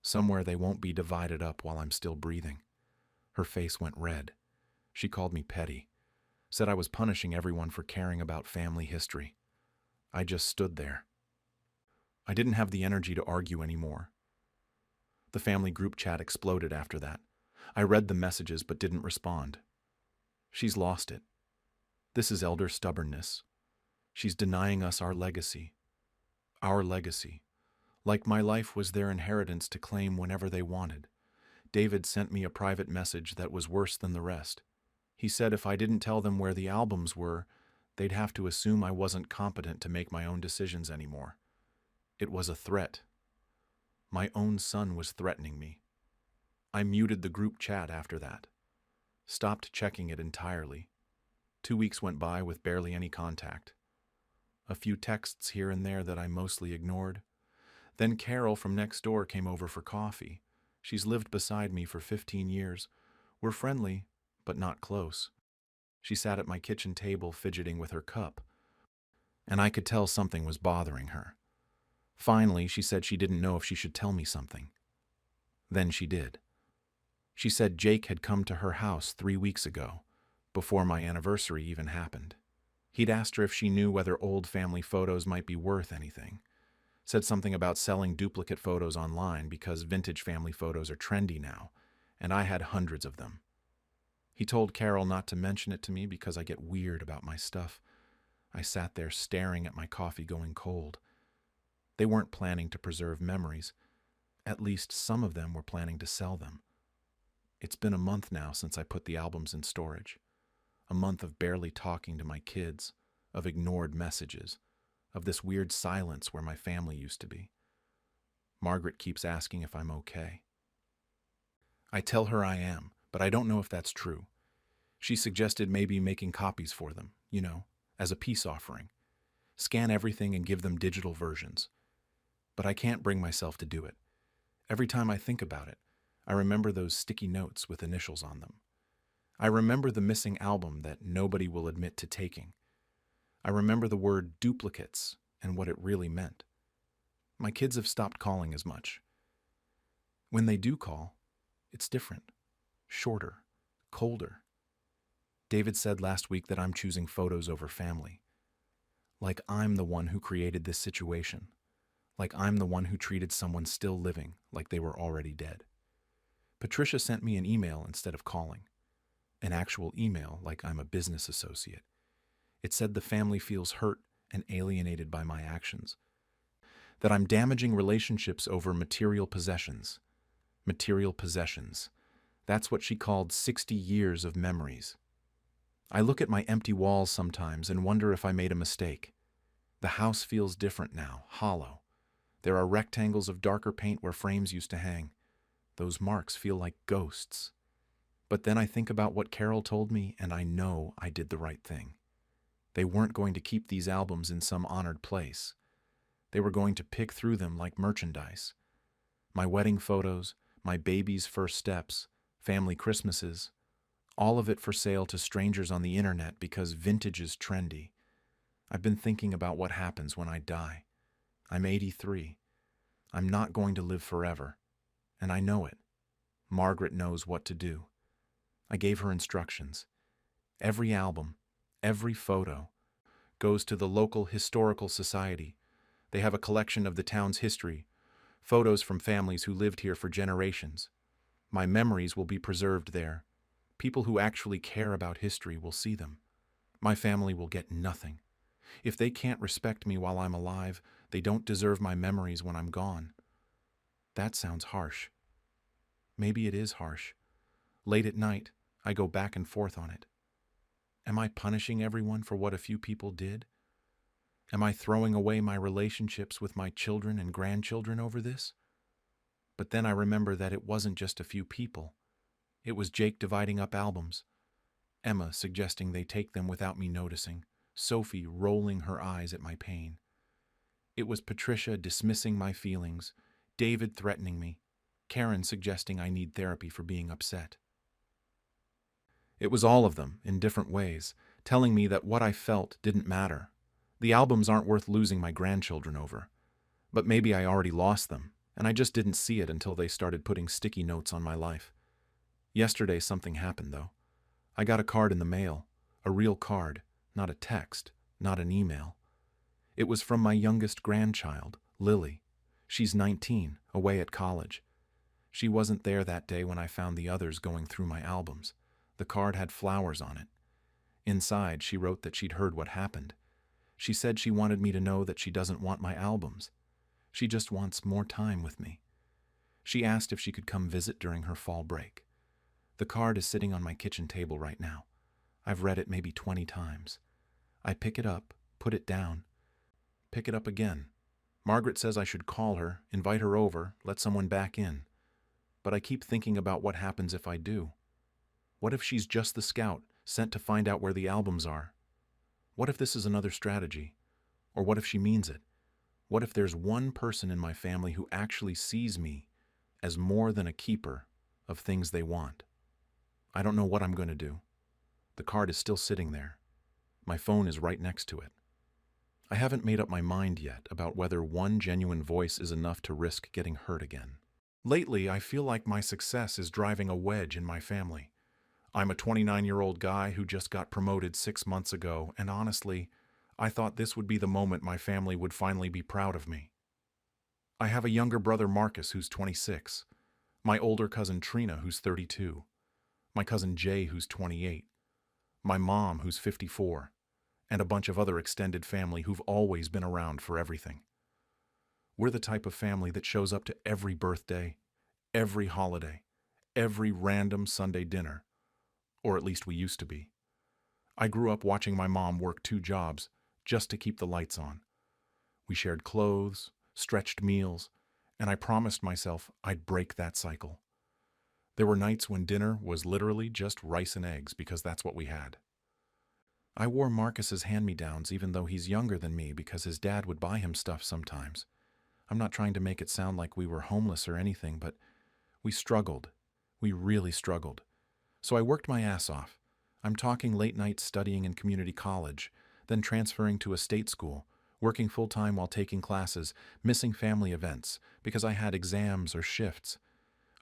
Somewhere they won't be divided up while I'm still breathing. Her face went red. She called me petty, said I was punishing everyone for caring about family history. I just stood there. I didn't have the energy to argue anymore. The family group chat exploded after that. I read the messages but didn't respond. She's lost it. This is elder stubbornness. She's denying us our legacy. Our legacy. Like my life was their inheritance to claim whenever they wanted. David sent me a private message that was worse than the rest. He said if I didn't tell them where the albums were, they'd have to assume I wasn't competent to make my own decisions anymore. It was a threat. My own son was threatening me. I muted the group chat after that. stopped checking it entirely. 2 weeks went by with barely any contact. A few texts here and there that I mostly ignored. Then Carol from next door came over for coffee. She's lived beside me for 15 years. We're friendly, but not close. She sat at my kitchen table fidgeting with her cup, and I could tell something was bothering her. Finally, she said she didn't know if she should tell me something. Then she did. She said Jake had come to her house 3 weeks ago, before my anniversary even happened. He'd asked her if she knew whether old family photos might be worth anything. Said something about selling duplicate photos online because vintage family photos are trendy now, and I had hundreds of them. He told Carol not to mention it to me because I get weird about my stuff. I sat there staring at my coffee going cold. They weren't planning to preserve memories. At least some of them were planning to sell them. It's been a month now since I put the albums in storage. A month of barely talking to my kids, of ignored messages, of this weird silence where my family used to be. Margaret keeps asking if I'm okay. I tell her I am, but I don't know if that's true. She suggested maybe making copies for them, as a peace offering. Scan everything and give them digital versions. But I can't bring myself to do it. Every time I think about it, I remember those sticky notes with initials on them. I remember the missing album that nobody will admit to taking. I remember the word duplicates and what it really meant. My kids have stopped calling as much. When they do call, it's different, shorter, colder. David said last week that I'm choosing photos over family. Like I'm the one who created this situation. Like I'm the one who treated someone still living like they were already dead. Patricia sent me an email instead of calling. An actual email like I'm a business associate. It said the family feels hurt and alienated by my actions. That I'm damaging relationships over material possessions. Material possessions. That's what she called 60 years of memories. I look at my empty walls sometimes and wonder if I made a mistake. The house feels different now, hollow. There are rectangles of darker paint where frames used to hang. Those marks feel like ghosts. But then I think about what Carol told me, and I know I did the right thing. They weren't going to keep these albums in some honored place. They were going to pick through them like merchandise. My wedding photos, my baby's first steps, family Christmases, all of it for sale to strangers on the internet because vintage is trendy. I've been thinking about what happens when I die. I'm 83. I'm not going to live forever, and I know it. Margaret knows what to do. I gave her instructions. Every album, every photo, goes to the local historical society. They have a collection of the town's history, photos from families who lived here for generations. My memories will be preserved there. People who actually care about history will see them. My family will get nothing. If they can't respect me while I'm alive, they don't deserve my memories when I'm gone. That sounds harsh. Maybe it is harsh. Late at night, I go back and forth on it. Am I punishing everyone for what a few people did? Am I throwing away my relationships with my children and grandchildren over this? But then I remember that it wasn't just a few people. It was Jake dividing up albums, Emma suggesting they take them without me noticing, Sophie rolling her eyes at my pain. It was Patricia dismissing my feelings, David threatening me, Karen suggesting I need therapy for being upset. It was all of them, in different ways, telling me that what I felt didn't matter. The albums aren't worth losing my grandchildren over. But maybe I already lost them, and I just didn't see it until they started putting sticky notes on my life. Yesterday something happened, though. I got a card in the mail, a real card, not a text, not an email. It was from my youngest grandchild, Lily. She's 19, away at college. She wasn't there that day when I found the others going through my albums. The card had flowers on it. Inside, she wrote that she'd heard what happened. She said she wanted me to know that she doesn't want my albums. She just wants more time with me. She asked if she could come visit during her fall break. The card is sitting on my kitchen table right now. I've read it maybe 20 times. I pick it up, put it down, pick it up again. Margaret says I should call her, invite her over, let someone back in. But I keep thinking about what happens if I do. What if she's just the scout, sent to find out where the albums are? What if this is another strategy? Or what if she means it? What if there's one person in my family who actually sees me as more than a keeper of things they want? I don't know what I'm going to do. The card is still sitting there. My phone is right next to it. I haven't made up my mind yet about whether one genuine voice is enough to risk getting hurt again. Lately, I feel like my success is driving a wedge in my family. I'm a 29-year-old guy who just got promoted 6 months ago, and honestly, I thought this would be the moment my family would finally be proud of me. I have a younger brother, Marcus, who's 26, my older cousin, Trina, who's 32, my cousin Jay, who's 28, my mom, who's 54, and a bunch of other extended family who've always been around for everything. We're the type of family that shows up to every birthday, every holiday, every random Sunday dinner, or at least we used to be. I grew up watching my mom work 2 jobs just to keep the lights on. We shared clothes, stretched meals, and I promised myself I'd break that cycle. There were nights when dinner was literally just rice and eggs because that's what we had. I wore Marcus's hand-me-downs even though he's younger than me because his dad would buy him stuff sometimes. I'm not trying to make it sound like we were homeless or anything, but we struggled. We really struggled. So I worked my ass off. I'm talking late nights studying in community college, then transferring to a state school, working full-time while taking classes, missing family events because I had exams or shifts.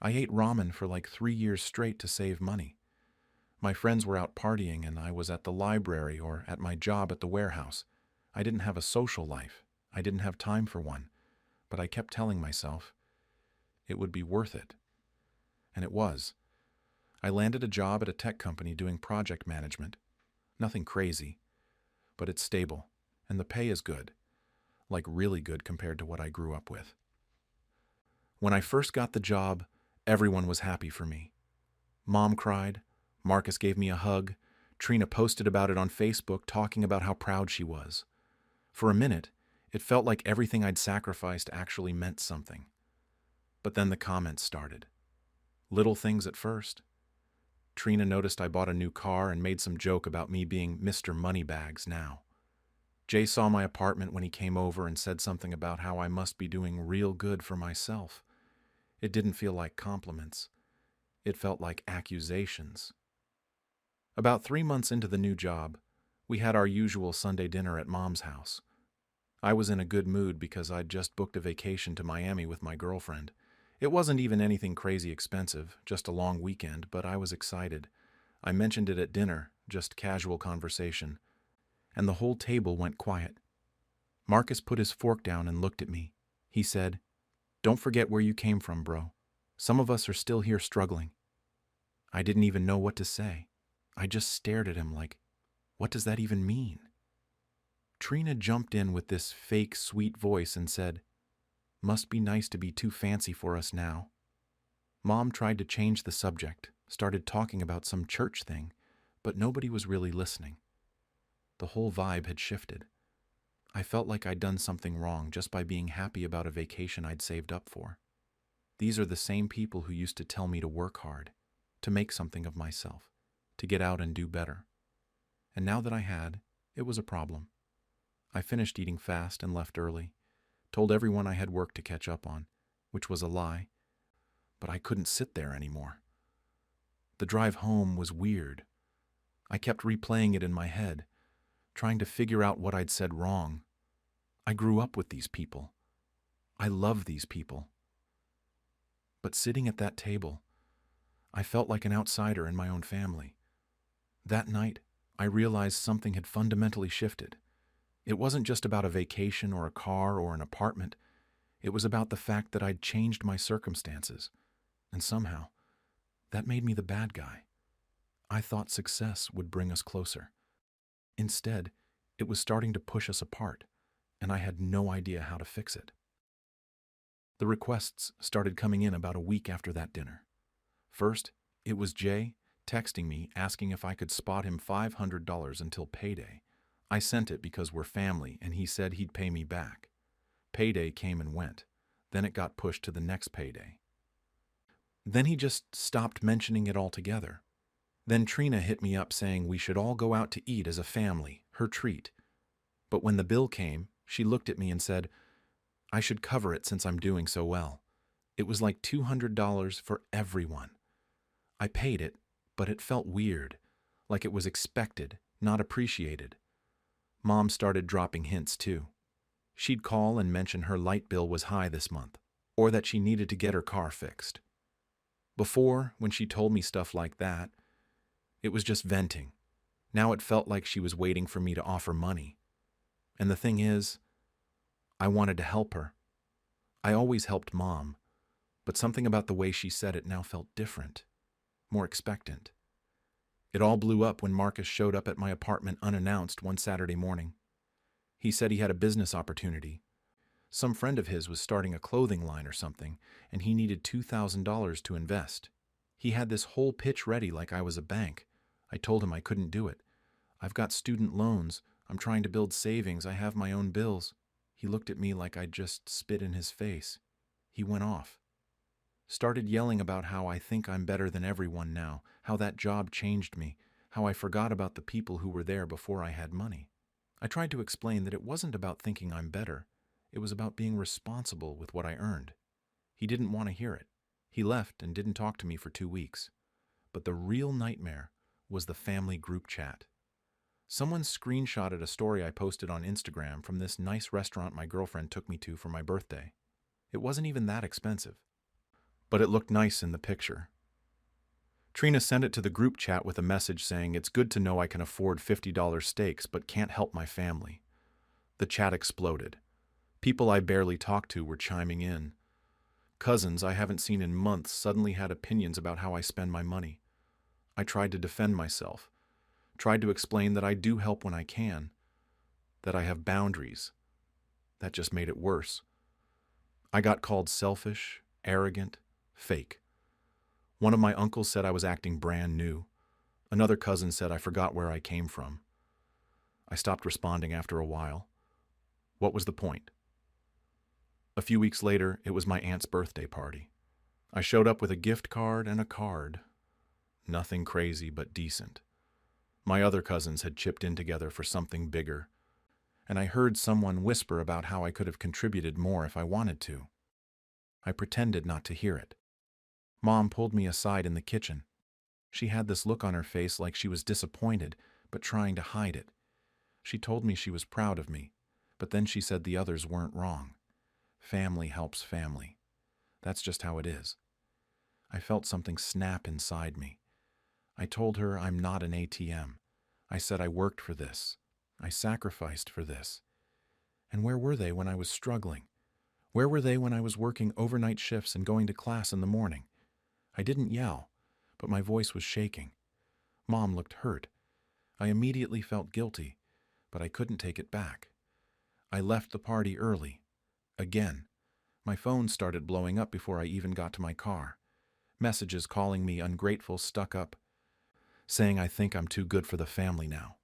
I ate ramen for like 3 years straight to save money. My friends were out partying and I was at the library or at my job at the warehouse. I didn't have a social life. I didn't have time for one. But I kept telling myself it would be worth it. And it was. I landed a job at a tech company doing project management. Nothing crazy, but it's stable, and the pay is good, like really good compared to what I grew up with. When I first got the job, everyone was happy for me. Mom cried, Marcus gave me a hug, Trina posted about it on Facebook talking about how proud she was. For a minute, it felt like everything I'd sacrificed actually meant something. But then the comments started. Little things at first. Trina noticed I bought a new car and made some joke about me being Mr. Moneybags now. Jay saw my apartment when he came over and said something about how I must be doing real good for myself. It didn't feel like compliments. It felt like accusations. About 3 months into the new job, we had our usual Sunday dinner at Mom's house. I was in a good mood because I'd just booked a vacation to Miami with my girlfriend. It wasn't even anything crazy expensive, just a long weekend, but I was excited. I mentioned it at dinner, just casual conversation, and the whole table went quiet. Marcus put his fork down and looked at me. He said, "Don't forget where you came from, bro. Some of us are still here struggling." I didn't even know what to say. I just stared at him like, what does that even mean? Trina jumped in with this fake sweet voice and said, "Must be nice to be too fancy for us now." Mom tried to change the subject, started talking about some church thing, but nobody was really listening. The whole vibe had shifted. I felt like I'd done something wrong just by being happy about a vacation I'd saved up for. These are the same people who used to tell me to work hard, to make something of myself, to get out and do better. And now that I had, it was a problem. I finished eating fast and left early, told everyone I had work to catch up on, which was a lie, but I couldn't sit there anymore. The drive home was weird. I kept replaying it in my head, trying to figure out what I'd said wrong. I grew up with these people. I love these people. But sitting at that table, I felt like an outsider in my own family. That night, I realized something had fundamentally shifted. It wasn't just about a vacation or a car or an apartment. It was about the fact that I'd changed my circumstances. And somehow, that made me the bad guy. I thought success would bring us closer. Instead, it was starting to push us apart, and I had no idea how to fix it. The requests started coming in about a week after that dinner. First, it was Jay texting me asking if I could spot him $500 until payday. I sent it because we're family, and he said he'd pay me back. Payday came and went. Then it got pushed to the next payday. Then he just stopped mentioning it altogether. Then Trina hit me up saying we should all go out to eat as a family, her treat. But when the bill came, she looked at me and said, I should cover it since I'm doing so well. It was like $200 for everyone. I paid it, but it felt weird, like it was expected, not appreciated. Mom started dropping hints too. She'd call and mention her light bill was high this month, or that she needed to get her car fixed. Before, when she told me stuff like that, it was just venting. Now it felt like she was waiting for me to offer money. And the thing is, I wanted to help her. I always helped Mom, but something about the way she said it now felt different, more expectant. It all blew up when Marcus showed up at my apartment unannounced one Saturday morning. He said he had a business opportunity. Some friend of his was starting a clothing line or something, and he needed $2,000 to invest. He had this whole pitch ready like I was a bank. I told him I couldn't do it. I've got student loans. I'm trying to build savings. I have my own bills. He looked at me like I'd just spit in his face. He went off. Started yelling about how I think I'm better than everyone now, how that job changed me, how I forgot about the people who were there before I had money. I tried to explain that it wasn't about thinking I'm better. It was about being responsible with what I earned. He didn't want to hear it. He left and didn't talk to me for 2 weeks. But the real nightmare was the family group chat. Someone screenshotted a story I posted on Instagram from this nice restaurant my girlfriend took me to for my birthday. It wasn't even that expensive, but it looked nice in the picture. Trina sent it to the group chat with a message saying it's good to know I can afford $50 steaks but can't help my family. The chat exploded. People I barely talked to were chiming in. Cousins I haven't seen in months suddenly had opinions about how I spend my money. I tried to defend myself, tried to explain that I do help when I can, that I have boundaries. That just made it worse. I got called selfish, arrogant, fake. One of my uncles said I was acting brand new. Another cousin said I forgot where I came from. I stopped responding after a while. What was the point? A few weeks later, it was my aunt's birthday party. I showed up with a gift card and a card. Nothing crazy, but decent. My other cousins had chipped in together for something bigger, and I heard someone whisper about how I could have contributed more if I wanted to. I pretended not to hear it. Mom pulled me aside in the kitchen. She had this look on her face like she was disappointed, but trying to hide it. She told me she was proud of me, but then she said the others weren't wrong. Family helps family. That's just how it is. I felt something snap inside me. I told her I'm not an ATM. I said I worked for this. I sacrificed for this. And where were they when I was struggling? Where were they when I was working overnight shifts and going to class in the morning? I didn't yell, but my voice was shaking. Mom looked hurt. I immediately felt guilty, but I couldn't take it back. I left the party early. Again. My phone started blowing up before I even got to my car. Messages calling me ungrateful, stuck up, saying I think I'm too good for the family now.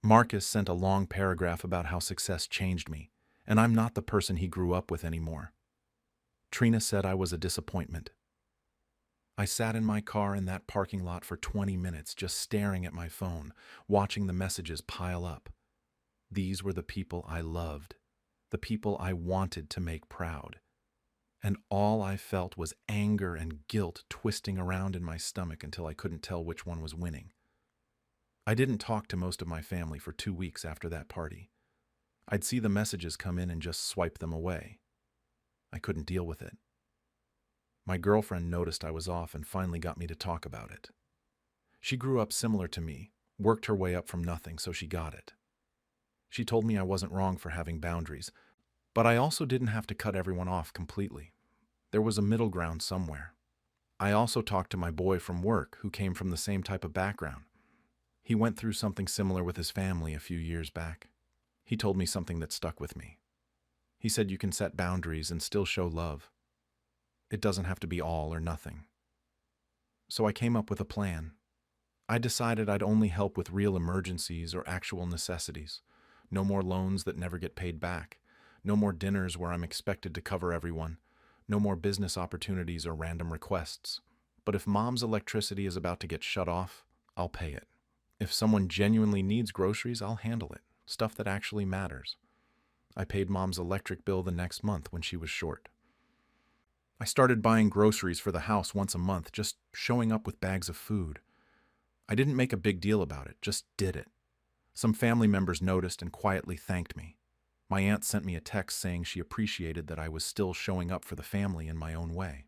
Marcus sent a long paragraph about how success changed me, and I'm not the person he grew up with anymore. Trina said I was a disappointment. I sat in my car in that parking lot for 20 minutes just staring at my phone, watching the messages pile up. These were the people I loved, the people I wanted to make proud. And all I felt was anger and guilt twisting around in my stomach until I couldn't tell which one was winning. I didn't talk to most of my family for 2 weeks after that party. I'd see the messages come in and just swipe them away. I couldn't deal with it. My girlfriend noticed I was off and finally got me to talk about it. She grew up similar to me, worked her way up from nothing, so she got it. She told me I wasn't wrong for having boundaries, but I also didn't have to cut everyone off completely. There was a middle ground somewhere. I also talked to my boy from work who came from the same type of background. He went through something similar with his family a few years back. He told me something that stuck with me. He said you can set boundaries and still show love. It doesn't have to be all or nothing. So I came up with a plan. I decided I'd only help with real emergencies or actual necessities. No more loans that never get paid back. No more dinners where I'm expected to cover everyone. No more business opportunities or random requests. But if mom's electricity is about to get shut off, I'll pay it. If someone genuinely needs groceries, I'll handle it. Stuff that actually matters. I paid mom's electric bill the next month when she was short. I started buying groceries for the house once a month, just showing up with bags of food. I didn't make a big deal about it, just did it. Some family members noticed and quietly thanked me. My aunt sent me a text saying she appreciated that I was still showing up for the family in my own way.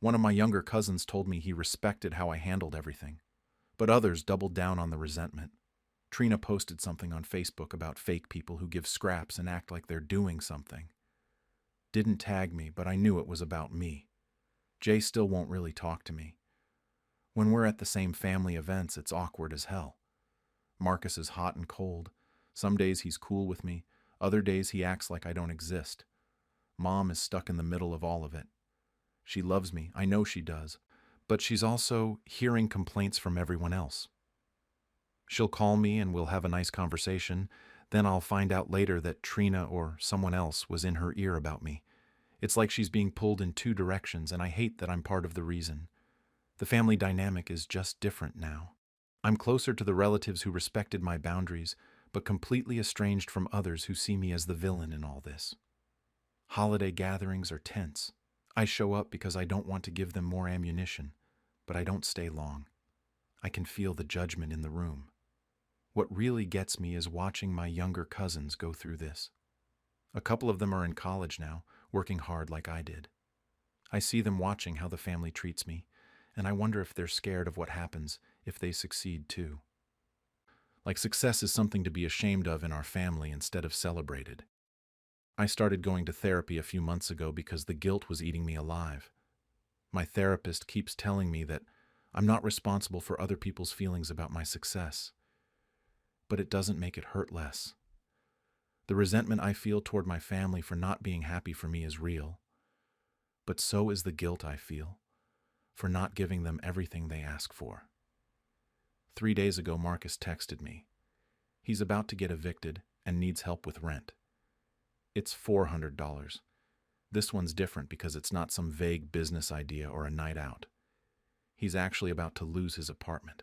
One of my younger cousins told me he respected how I handled everything, but others doubled down on the resentment. Trina posted something on Facebook about fake people who give scraps and act like they're doing something. Didn't tag me, but I knew it was about me. Jay still won't really talk to me. When we're at the same family events, it's awkward as hell. Marcus is hot and cold. Some days he's cool with me, other days he acts like I don't exist. Mom is stuck in the middle of all of it. She loves me, I know she does, but she's also hearing complaints from everyone else. She'll call me and we'll have a nice conversation, then I'll find out later that Trina or someone else was in her ear about me. It's like she's being pulled in two directions, and I hate that I'm part of the reason. The family dynamic is just different now. I'm closer to the relatives who respected my boundaries, but completely estranged from others who see me as the villain in all this. Holiday gatherings are tense. I show up because I don't want to give them more ammunition, but I don't stay long. I can feel the judgment in the room. What really gets me is watching my younger cousins go through this. A couple of them are in college now, working hard like I did. I see them watching how the family treats me, and I wonder if they're scared of what happens if they succeed too. Like success is something to be ashamed of in our family instead of celebrated. I started going to therapy a few months ago because the guilt was eating me alive. My therapist keeps telling me that I'm not responsible for other people's feelings about my success. But it doesn't make it hurt less. The resentment I feel toward my family for not being happy for me is real. But so is the guilt I feel for not giving them everything they ask for. 3 days ago, Marcus texted me. He's about to get evicted and needs help with rent. It's $400. This one's different because it's not some vague business idea or a night out. He's actually about to lose his apartment.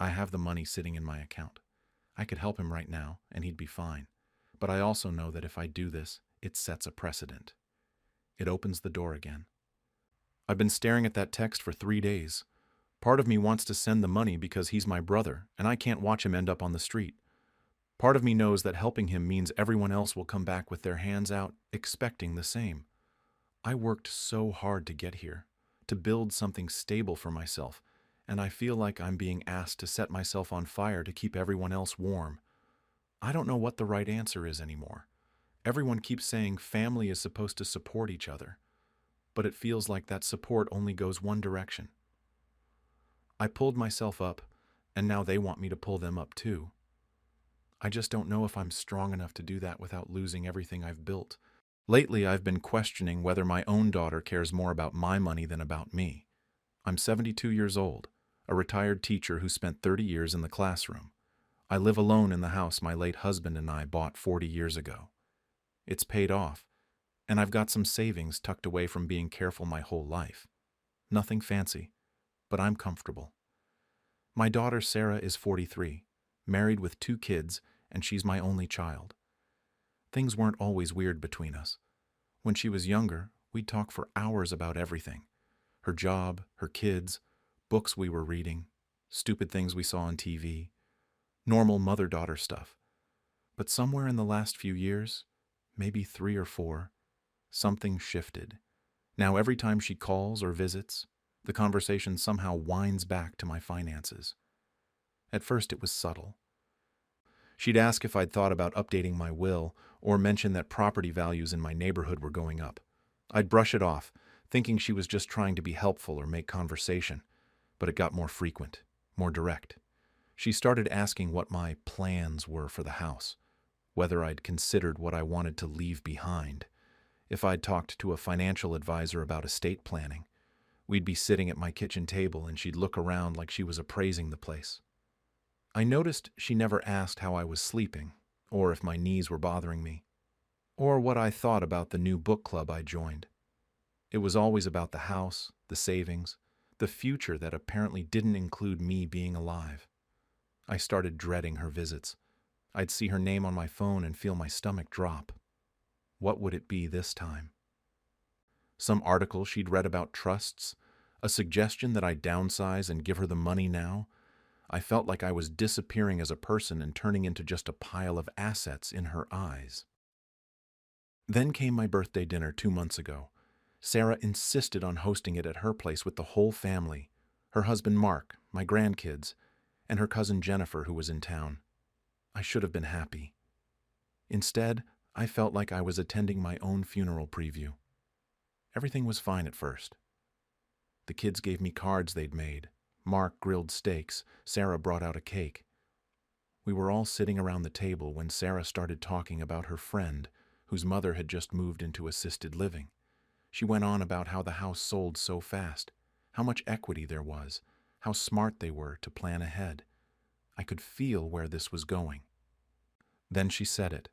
I have the money sitting in my account. I could help him right now, and he'd be fine. But I also know that if I do this, it sets a precedent. It opens the door again. I've been staring at that text for 3 days. Part of me wants to send the money because he's my brother, and I can't watch him end up on the street. Part of me knows that helping him means everyone else will come back with their hands out, expecting the same. I worked so hard to get here, to build something stable for myself, and I feel like I'm being asked to set myself on fire to keep everyone else warm. I don't know what the right answer is anymore. Everyone keeps saying family is supposed to support each other, but it feels like that support only goes one direction. I pulled myself up, and now they want me to pull them up too. I just don't know if I'm strong enough to do that without losing everything I've built. Lately, I've been questioning whether my own daughter cares more about my money than about me. I'm 72 years old, a retired teacher who spent 30 years in the classroom. I live alone in the house my late husband and I bought 40 years ago. It's paid off, and I've got some savings tucked away from being careful my whole life. Nothing fancy, but I'm comfortable. My daughter Sarah is 43, married with 2 kids, and she's my only child. Things weren't always weird between us. When she was younger, we'd talk for hours about everything. Her job, her kids, books we were reading, stupid things we saw on TV, normal mother-daughter stuff. But somewhere in the last few years, maybe 3 or 4, something shifted. Now every time she calls or visits, the conversation somehow winds back to my finances. At first it was subtle. She'd ask if I'd thought about updating my will or mention that property values in my neighborhood were going up. I'd brush it off, thinking she was just trying to be helpful or make conversation, but it got more frequent, more direct. She started asking what my plans were for the house, whether I'd considered what I wanted to leave behind, if I'd talked to a financial advisor about estate planning. We'd be sitting at my kitchen table and she'd look around like she was appraising the place. I noticed she never asked how I was sleeping, or if my knees were bothering me, or what I thought about the new book club I joined. It was always about the house, the savings, the future that apparently didn't include me being alive. I started dreading her visits. I'd see her name on my phone and feel my stomach drop. What would it be this time? Some article she'd read about trusts, a suggestion that I downsize and give her the money now. I felt like I was disappearing as a person and turning into just a pile of assets in her eyes. Then came my birthday dinner 2 months ago. Sarah insisted on hosting it at her place with the whole family, her husband Mark, my grandkids, and her cousin Jennifer, who was in town. I should have been happy. Instead, I felt like I was attending my own funeral preview. Everything was fine at first. The kids gave me cards they'd made. Mark grilled steaks. Sarah brought out a cake. We were all sitting around the table when Sarah started talking about her friend, whose mother had just moved into assisted living. She went on about how the house sold so fast, how much equity there was, how smart they were to plan ahead. I could feel where this was going. Then she said it.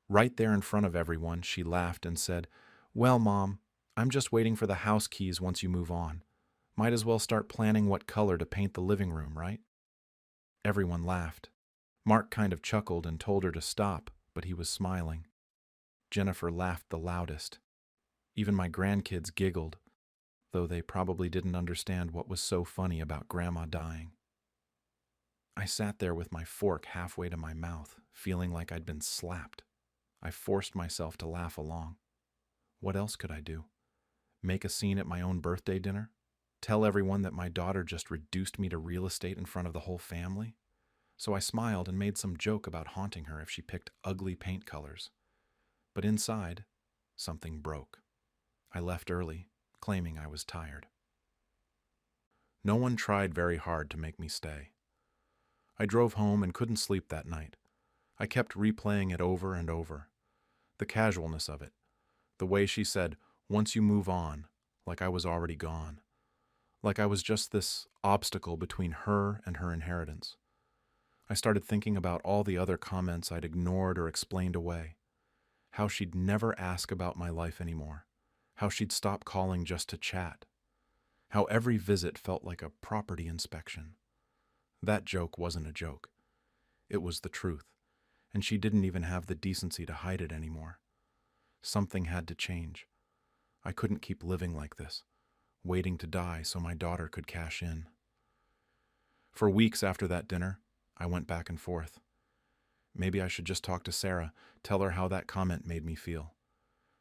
Right there in front of everyone, she laughed and said, "Well, Mom, I'm just waiting for the house keys once you move on. Might as well start planning what color to paint the living room, right?" Everyone laughed. Mark kind of chuckled and told her to stop, but he was smiling. Jennifer laughed the loudest. Even my grandkids giggled, though they probably didn't understand what was so funny about Grandma dying. I sat there with my fork halfway to my mouth, feeling like I'd been slapped. I forced myself to laugh along. What else could I do? Make a scene at my own birthday dinner? Tell everyone that my daughter just reduced me to real estate in front of the whole family? So I smiled and made some joke about haunting her if she picked ugly paint colors. But inside, something broke. I left early, claiming I was tired. No one tried very hard to make me stay. I drove home and couldn't sleep that night. I kept replaying it over and over. The casualness of it. The way she said, "Once you move on," like I was already gone. Like I was just this obstacle between her and her inheritance. I started thinking about all the other comments I'd ignored or explained away. How she'd never ask about my life anymore. How she'd stop calling just to chat. How every visit felt like a property inspection. That joke wasn't a joke. It was the truth, and she didn't even have the decency to hide it anymore. Something had to change. I couldn't keep living like this, waiting to die so my daughter could cash in. For weeks after that dinner, I went back and forth. Maybe I should just talk to Sarah, tell her how that comment made me feel.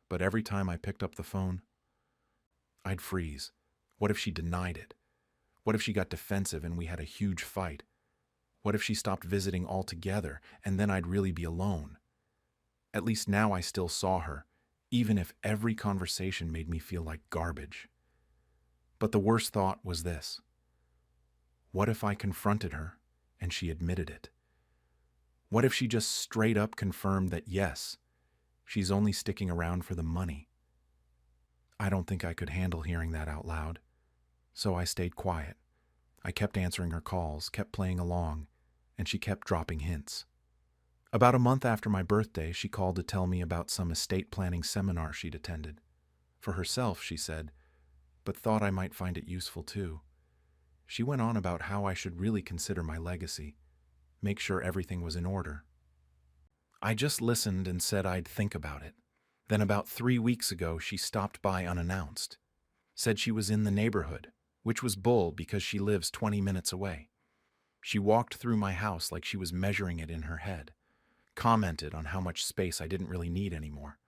But every time I picked up the phone, I'd freeze. What if she denied it? What if she got defensive and we had a huge fight? What if she stopped visiting altogether and then I'd really be alone? At least now I still saw her, even if every conversation made me feel like garbage. But the worst thought was this. What if I confronted her and she admitted it? What if she just straight up confirmed that yes, she's only sticking around for the money? I don't think I could handle hearing that out loud. So I stayed quiet. I kept answering her calls, kept playing along, and she kept dropping hints. About a month after my birthday, she called to tell me about some estate planning seminar she'd attended. For herself, she said, but thought I might find it useful too. She went on about how I should really consider my legacy, make sure everything was in order. I just listened and said I'd think about it. Then about 3 weeks ago, she stopped by unannounced. Said she was in the neighborhood, which was bull because she lives 20 minutes away. She walked through my house like she was measuring it in her head, commented on how much space I didn't really need anymore,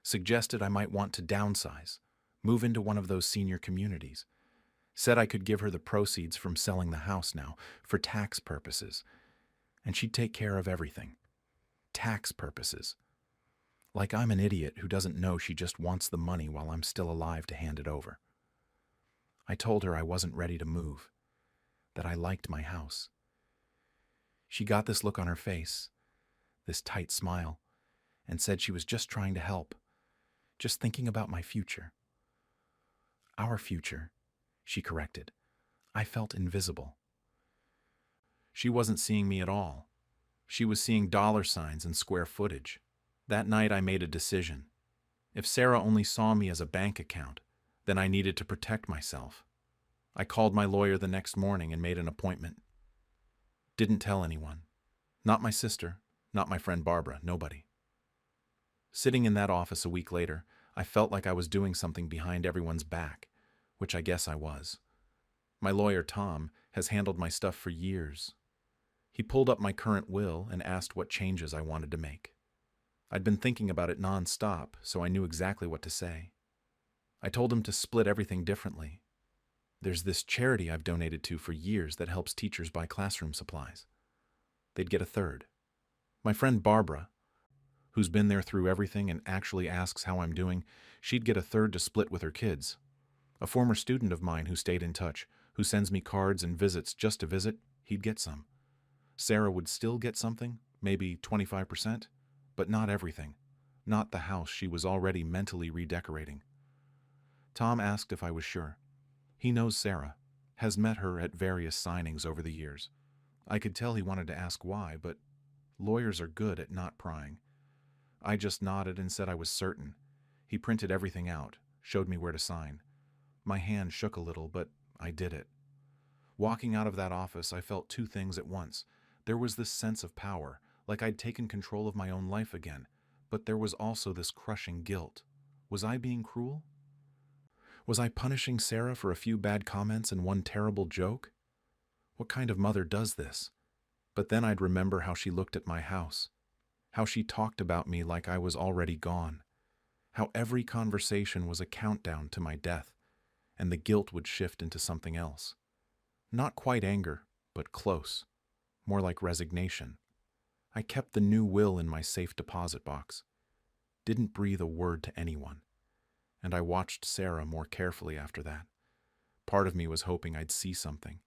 suggested I might want to downsize, move into one of those senior communities, said I could give her the proceeds from selling the house now for tax purposes, and she'd take care of everything. Tax purposes. Like I'm an idiot who doesn't know she just wants the money while I'm still alive to hand it over. I told her I wasn't ready to move, that I liked my house. She got this look on her face, this tight smile, and said she was just trying to help, just thinking about my future. Our future, she corrected. I felt invisible. She wasn't seeing me at all. She was seeing dollar signs and square footage. That night I made a decision. If Sarah only saw me as a bank account, then I needed to protect myself. I called my lawyer the next morning and made an appointment. Didn't tell anyone. Not my sister, not my friend Barbara, nobody. Sitting in that office a week later, I felt like I was doing something behind everyone's back, which I guess I was. My lawyer, Tom, has handled my stuff for years. He pulled up my current will and asked what changes I wanted to make. I'd been thinking about it non-stop, so I knew exactly what to say. I told him to split everything differently. There's this charity I've donated to for years that helps teachers buy classroom supplies. They'd get a third. My friend Barbara, who's been there through everything and actually asks how I'm doing, she'd get a third to split with her kids. A former student of mine who stayed in touch, who sends me cards and visits just to visit, he'd get some. Sarah would still get something, maybe 25%, but not everything. Not the house she was already mentally redecorating. Tom asked if I was sure. He knows Sarah, has met her at various signings over the years. I could tell he wanted to ask why, but lawyers are good at not prying. I just nodded and said I was certain. He printed everything out, showed me where to sign. My hand shook a little, but I did it. Walking out of that office, I felt two things at once. There was this sense of power, like I'd taken control of my own life again, but there was also this crushing guilt. Was I being cruel? Was I punishing Sarah for a few bad comments and one terrible joke? What kind of mother does this? But then I'd remember how she looked at my house, how she talked about me like I was already gone, how every conversation was a countdown to my death, and the guilt would shift into something else. Not quite anger, but close, more like resignation. I kept the new will in my safe deposit box, didn't breathe a word to anyone, and I watched Sarah more carefully after that. Part of me was hoping I'd see something,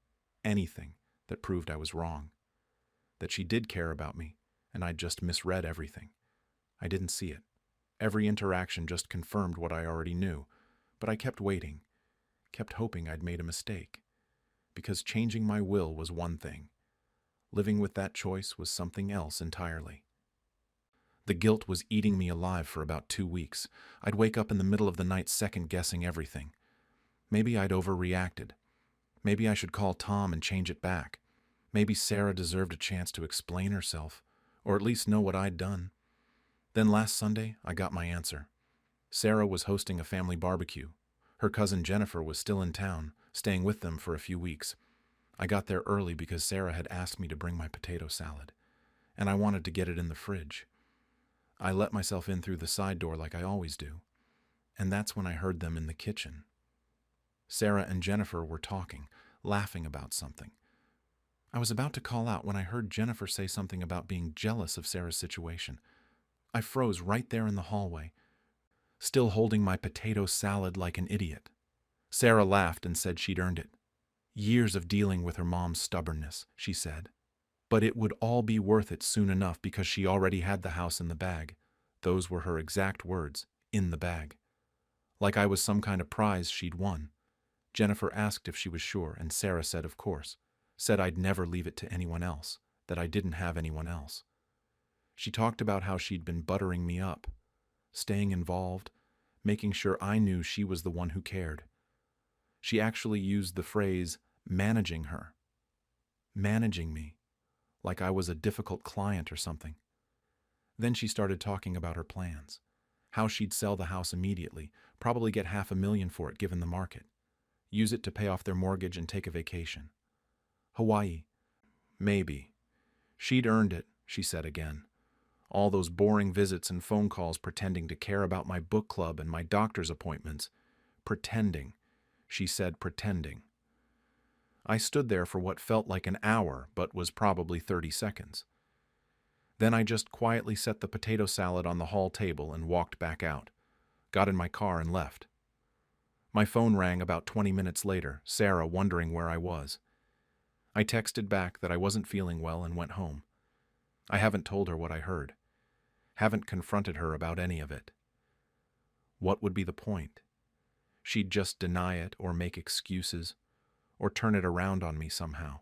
anything, that proved I was wrong, that she did care about me, and I'd just misread everything. I didn't see it. Every interaction just confirmed what I already knew, but I kept waiting, kept hoping I'd made a mistake, because changing my will was one thing. Living with that choice was something else entirely. The guilt was eating me alive for about 2 weeks. I'd wake up in the middle of the night second-guessing everything. Maybe I'd overreacted. Maybe I should call Tom and change it back. Maybe Sarah deserved a chance to explain herself, or at least know what I'd done. Then last Sunday, I got my answer. Sarah was hosting a family barbecue. Her cousin Jennifer was still in town, staying with them for a few weeks. I got there early because Sarah had asked me to bring my potato salad, and I wanted to get it in the fridge. I let myself in through the side door like I always do, and that's when I heard them in the kitchen. Sarah and Jennifer were talking, laughing about something. I was about to call out when I heard Jennifer say something about being jealous of Sarah's situation. I froze right there in the hallway, still holding my potato salad like an idiot. Sarah laughed and said she'd earned it. Years of dealing with her mom's stubbornness, she said. But it would all be worth it soon enough because she already had the house in the bag. Those were her exact words, in the bag. Like I was some kind of prize she'd won. Jennifer asked if she was sure, and Sarah said of course. Said I'd never leave it to anyone else, that I didn't have anyone else. She talked about how she'd been buttering me up, staying involved, making sure I knew she was the one who cared. She actually used the phrase, managing her. Managing me, like I was a difficult client or something. Then she started talking about her plans, how she'd sell the house immediately, probably get $500,000 for it given the market, use it to pay off their mortgage and take a vacation. Hawaii. Maybe. She'd earned it, she said again. All those boring visits and phone calls pretending to care about my book club and my doctor's appointments. Pretending. She said pretending. I stood there for what felt like an hour, but was probably 30 seconds. Then I just quietly set the potato salad on the hall table and walked back out, got in my car and left. My phone rang about 20 minutes later, Sarah wondering where I was. I texted back that I wasn't feeling well and went home. I haven't told her what I heard. Haven't confronted her about any of it. What would be the point? She'd just deny it or make excuses, or turn it around on me somehow.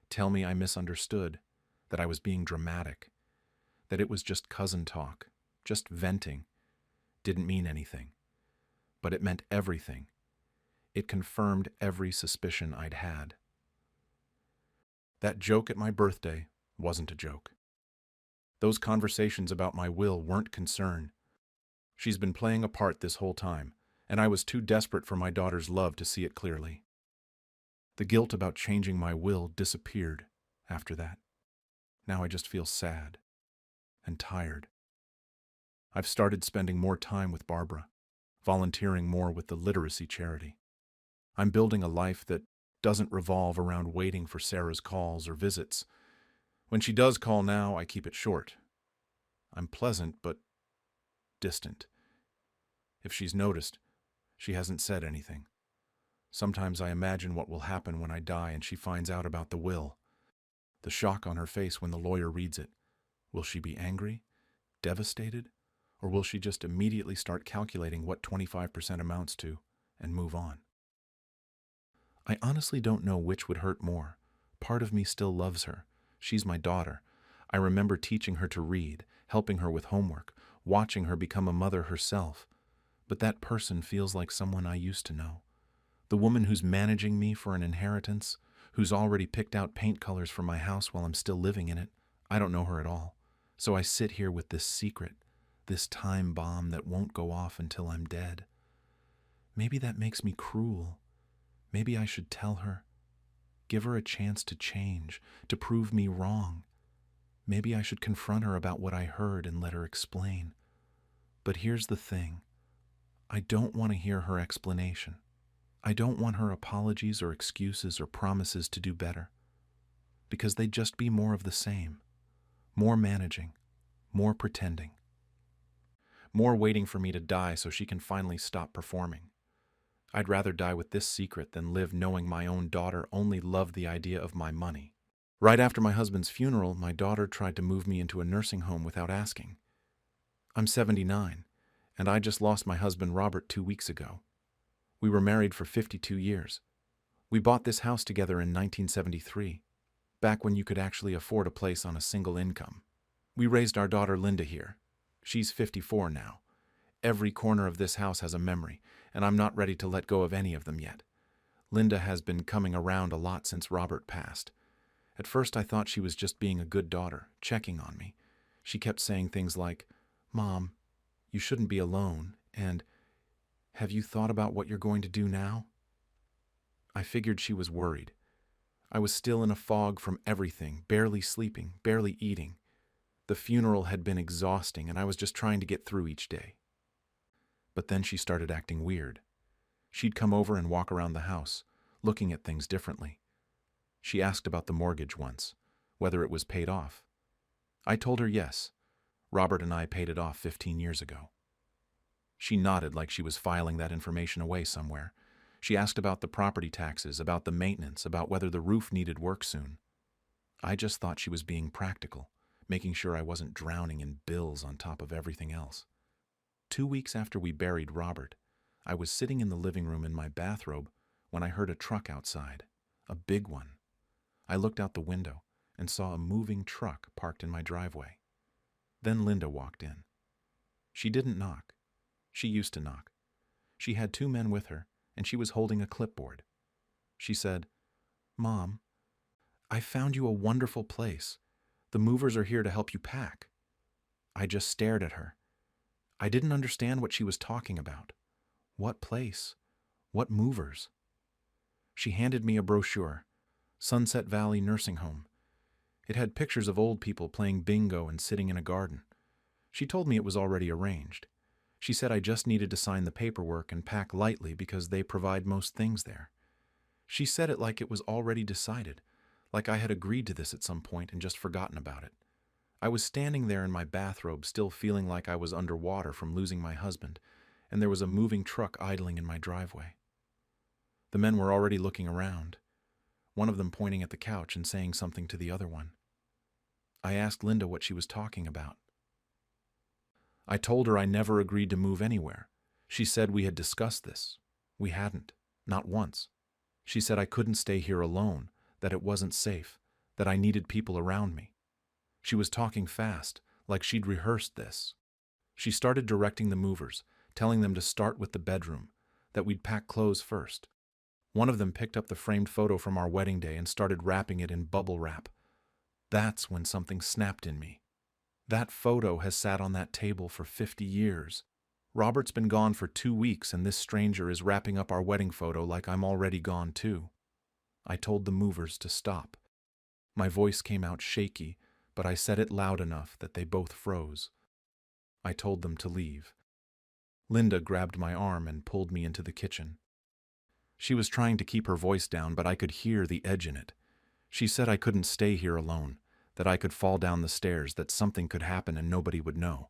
Tell me I misunderstood, that I was being dramatic, that it was just cousin talk, just venting, didn't mean anything. But it meant everything. It confirmed every suspicion I'd had. That joke at my birthday wasn't a joke. Those conversations about my will weren't concern. She's been playing a part this whole time, and I was too desperate for my daughter's love to see it clearly. The guilt about changing my will disappeared after that. Now I just feel sad and tired. I've started spending more time with Barbara, volunteering more with the literacy charity. I'm building a life that doesn't revolve around waiting for Sarah's calls or visits. When she does call now, I keep it short. I'm pleasant, but distant. If she's noticed, she hasn't said anything. Sometimes I imagine what will happen when I die and she finds out about the will. The shock on her face when the lawyer reads it. Will she be angry? Devastated? Or will she just immediately start calculating what 25% amounts to and move on? I honestly don't know which would hurt more. Part of me still loves her. She's my daughter. I remember teaching her to read, helping her with homework, watching her become a mother herself. But that person feels like someone I used to know. The woman who's managing me for an inheritance, who's already picked out paint colors for my house while I'm still living in it, I don't know her at all. So I sit here with this secret, this time bomb that won't go off until I'm dead. Maybe that makes me cruel. Maybe I should tell her. Give her a chance to change, to prove me wrong. Maybe I should confront her about what I heard and let her explain. But here's the thing. I don't want to hear her explanation. I don't want her apologies or excuses or promises to do better. Because they'd just be more of the same. More managing. More pretending. More waiting for me to die so she can finally stop performing. I'd rather die with this secret than live knowing my own daughter only loved the idea of my money. Right after my husband's funeral, my daughter tried to move me into a nursing home without asking. I'm 79, and I just lost my husband Robert 2 weeks ago. We were married for 52 years. We bought this house together in 1973, back when you could actually afford a place on a single income. We raised our daughter Linda here. She's 54 now. Every corner of this house has a memory, and I'm not ready to let go of any of them yet. Linda has been coming around a lot since Robert passed. At first I thought she was just being a good daughter, checking on me. She kept saying things like, "Mom, you shouldn't be alone," and "Have you thought about what you're going to do now?" I figured she was worried. I was still in a fog from everything, barely sleeping, barely eating. The funeral had been exhausting, and I was just trying to get through each day. But then she started acting weird. She'd come over and walk around the house, looking at things differently. She asked about the mortgage once, whether it was paid off. I told her yes. Robert and I paid it off 15 years ago. She nodded like she was filing that information away somewhere. She asked about the property taxes, about the maintenance, about whether the roof needed work soon. I just thought she was being practical, making sure I wasn't drowning in bills on top of everything else. 2 weeks after we buried Robert, I was sitting in the living room in my bathrobe when I heard a truck outside, a big one. I looked out the window and saw a moving truck parked in my driveway. Then Linda walked in. She didn't knock. She used to knock. She had 2 men with her, and she was holding a clipboard. She said, "Mom, I found you a wonderful place. The movers are here to help you pack." I just stared at her. I didn't understand what she was talking about. What place? What movers? She handed me a brochure, Sunset Valley Nursing Home. It had pictures of old people playing bingo and sitting in a garden. She told me it was already arranged. She said I just needed to sign the paperwork and pack lightly because they provide most things there. She said it like it was already decided, like I had agreed to this at some point and just forgotten about it. I was standing there in my bathrobe, still feeling like I was underwater from losing my husband, and there was a moving truck idling in my driveway. The men were already looking around, one of them pointing at the couch and saying something to the other one. I asked Linda what she was talking about. I told her I never agreed to move anywhere. She said we had discussed this. We hadn't, not once. She said I couldn't stay here alone, that it wasn't safe, that I needed people around me. She was talking fast, like she'd rehearsed this. She started directing the movers, telling them to start with the bedroom, that we'd pack clothes first, One of them picked up the framed photo from our wedding day and started wrapping it in bubble wrap. That's when something snapped in me. That photo has sat on that table for 50 years. Robert's been gone for 2 weeks, and this stranger is wrapping up our wedding photo like I'm already gone too. I told the movers to stop. My voice came out shaky, but I said it loud enough that they both froze. I told them to leave. Linda grabbed my arm and pulled me into the kitchen. She was trying to keep her voice down, but I could hear the edge in it. She said I couldn't stay here alone, that I could fall down the stairs, that something could happen and nobody would know.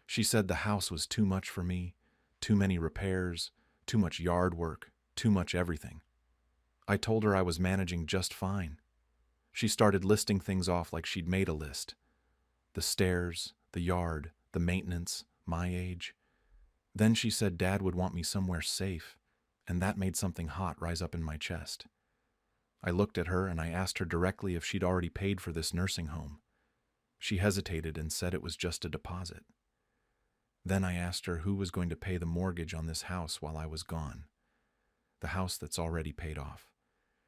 She said the house was too much for me, too many repairs, too much yard work, too much everything. I told her I was managing just fine. She started listing things off like she'd made a list. The stairs, the yard, the maintenance, my age. Then she said Dad would want me somewhere safe, and that made something hot rise up in my chest. I looked at her and I asked her directly if she'd already paid for this nursing home. She hesitated and said it was just a deposit. Then I asked her who was going to pay the mortgage on this house while I was gone. The house that's already paid off.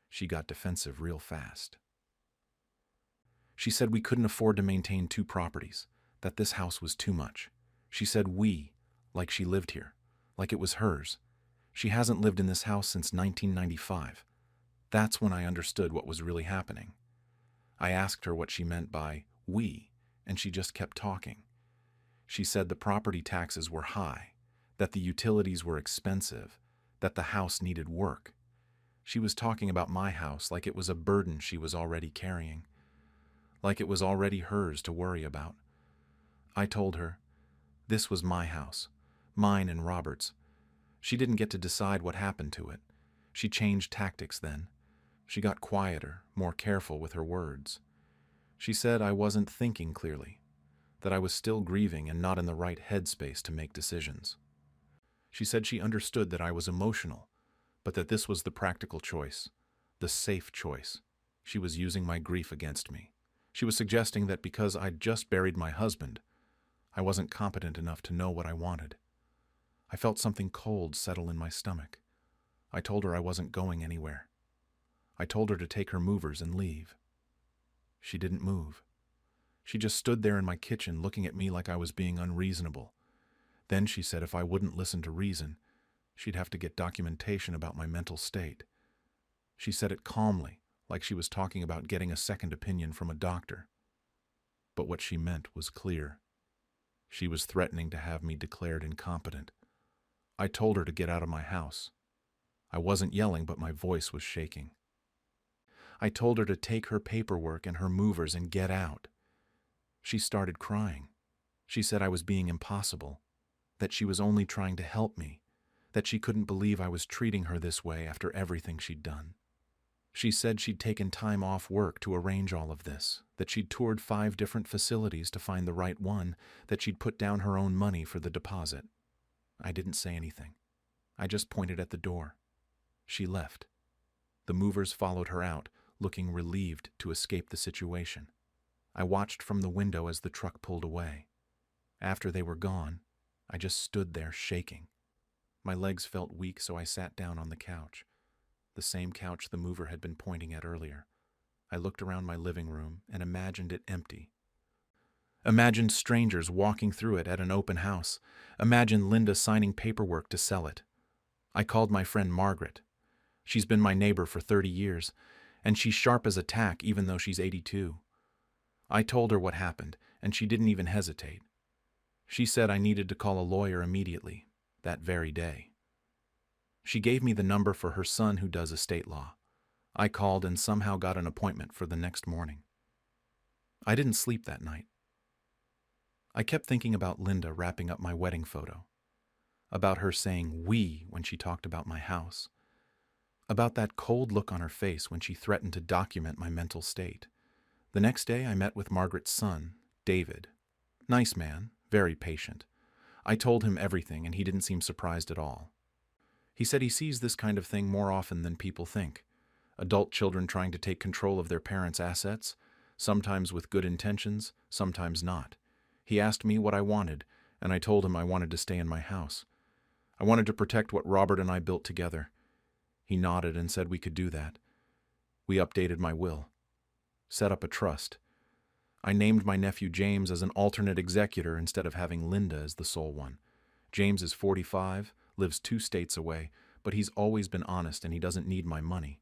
She got defensive real fast. She said we couldn't afford to maintain 2 properties, that this house was too much. She said we, like she lived here, like it was hers. She hasn't lived in this house since 1995. That's when I understood what was really happening. I asked her what she meant by we, and she just kept talking. She said the property taxes were high, that the utilities were expensive, that the house needed work. She was talking about my house like it was a burden she was already carrying, like it was already hers to worry about. I told her, this was my house, mine and Robert's. She didn't get to decide what happened to it. She changed tactics then. She got quieter, more careful with her words. She said I wasn't thinking clearly, that I was still grieving and not in the right headspace to make decisions. She said she understood that I was emotional, but that this was the practical choice, the safe choice. She was using my grief against me. She was suggesting that because I'd just buried my husband, I wasn't competent enough to know what I wanted. I felt something cold settle in my stomach. I told her I wasn't going anywhere. I told her to take her movers and leave. She didn't move. She just stood there in my kitchen looking at me like I was being unreasonable. Then she said if I wouldn't listen to reason, she'd have to get documentation about my mental state. She said it calmly, like she was talking about getting a second opinion from a doctor. But what she meant was clear. She was threatening to have me declared incompetent. I told her to get out of my house. I wasn't yelling, but my voice was shaking. I told her to take her paperwork and her movers and get out. She started crying. She said I was being impossible, that she was only trying to help me, that she couldn't believe I was treating her this way after everything she'd done. She said she'd taken time off work to arrange all of this, that she'd toured 5 different facilities to find the right one, that she'd put down her own money for the deposit. I didn't say anything. I just pointed at the door. She left. The movers followed her out, looking relieved to escape the situation. I watched from the window as the truck pulled away. After they were gone, I just stood there shaking. My legs felt weak, so I sat down on the couch, the same couch the mover had been pointing at earlier. I looked around my living room and imagined it empty. Imagined strangers walking through it at an open house. Imagined Linda signing paperwork to sell it. I called my friend Margaret. She's been my neighbor for 30 years, and she's sharp as a tack even though she's 82. I told her what happened, and she didn't even hesitate. She said I needed to call a lawyer immediately, that very day. She gave me the number for her son who does estate law. I called and somehow got an appointment for the next morning. I didn't sleep that night. I kept thinking about Linda wrapping up my wedding photo, about her saying we when she talked about my house, about that cold look on her face when she threatened to document my mental state. The next day I met with Margaret's son, David. Nice man, very patient. I told him everything and he didn't seem surprised at all. He said he sees this kind of thing more often than people think. Adult children trying to take control of their parents' assets, sometimes with good intentions, sometimes not. He asked me what I wanted, and I told him I wanted to stay in my house. I wanted to protect what Robert and I built together. He nodded and said we could do that. We updated my will, set up a trust. I named my nephew James as an alternate executor instead of having Linda as the sole one. James is 45, lives 2 states away, but he's always been honest and he doesn't need my money.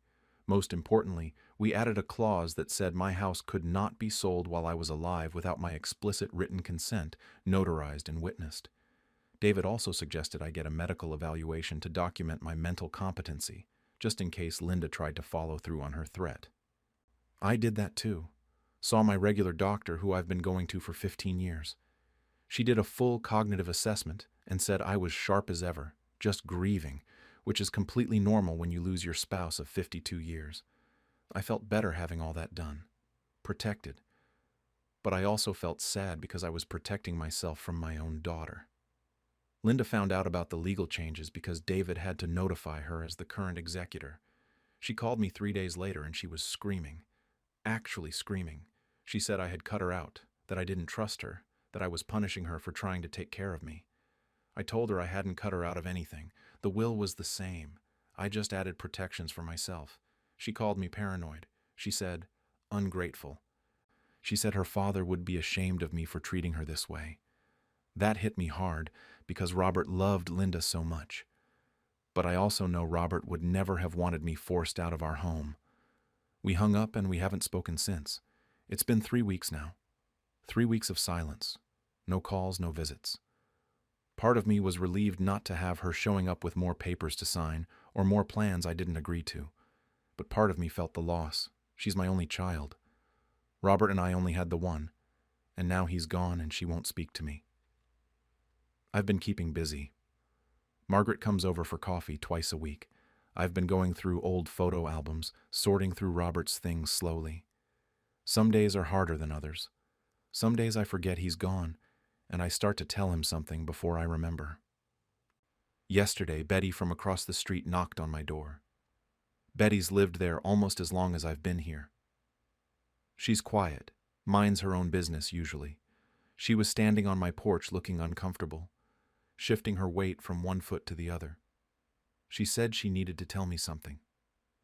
Most importantly, we added a clause that said my house could not be sold while I was alive without my explicit written consent, notarized and witnessed. David also suggested I get a medical evaluation to document my mental competency, just in case Linda tried to follow through on her threat. I did that too. Saw my regular doctor who I've been going to for 15 years. She did a full cognitive assessment and said I was sharp as ever, just grieving, which is completely normal when you lose your spouse of 52 years. I felt better having all that done. Protected. But I also felt sad because I was protecting myself from my own daughter. Linda found out about the legal changes because David had to notify her as the current executor. She called me 3 days later and she was screaming. Actually screaming. She said I had cut her out, that I didn't trust her, that I was punishing her for trying to take care of me. I told her I hadn't cut her out of anything. The will was the same. I just added protections for myself. She called me paranoid. She said, ungrateful. She said her father would be ashamed of me for treating her this way. That hit me hard because Robert loved Linda so much. But I also know Robert would never have wanted me forced out of our home. We hung up and we haven't spoken since. It's been 3 weeks now. 3 weeks of silence. No calls, no visits. Part of me was relieved not to have her showing up with more papers to sign or more plans I didn't agree to. But part of me felt the loss. She's my only child. Robert and I only had the one, and now he's gone and she won't speak to me. I've been keeping busy. Margaret comes over for coffee twice a week. I've been going through old photo albums, sorting through Robert's things slowly. Some days are harder than others. Some days I forget he's gone, and I start to tell him something before I remember. Yesterday, Betty from across the street knocked on my door. Betty's lived there almost as long as I've been here. She's quiet, minds her own business usually. She was standing on my porch looking uncomfortable, shifting her weight from one foot to the other. She said she needed to tell me something.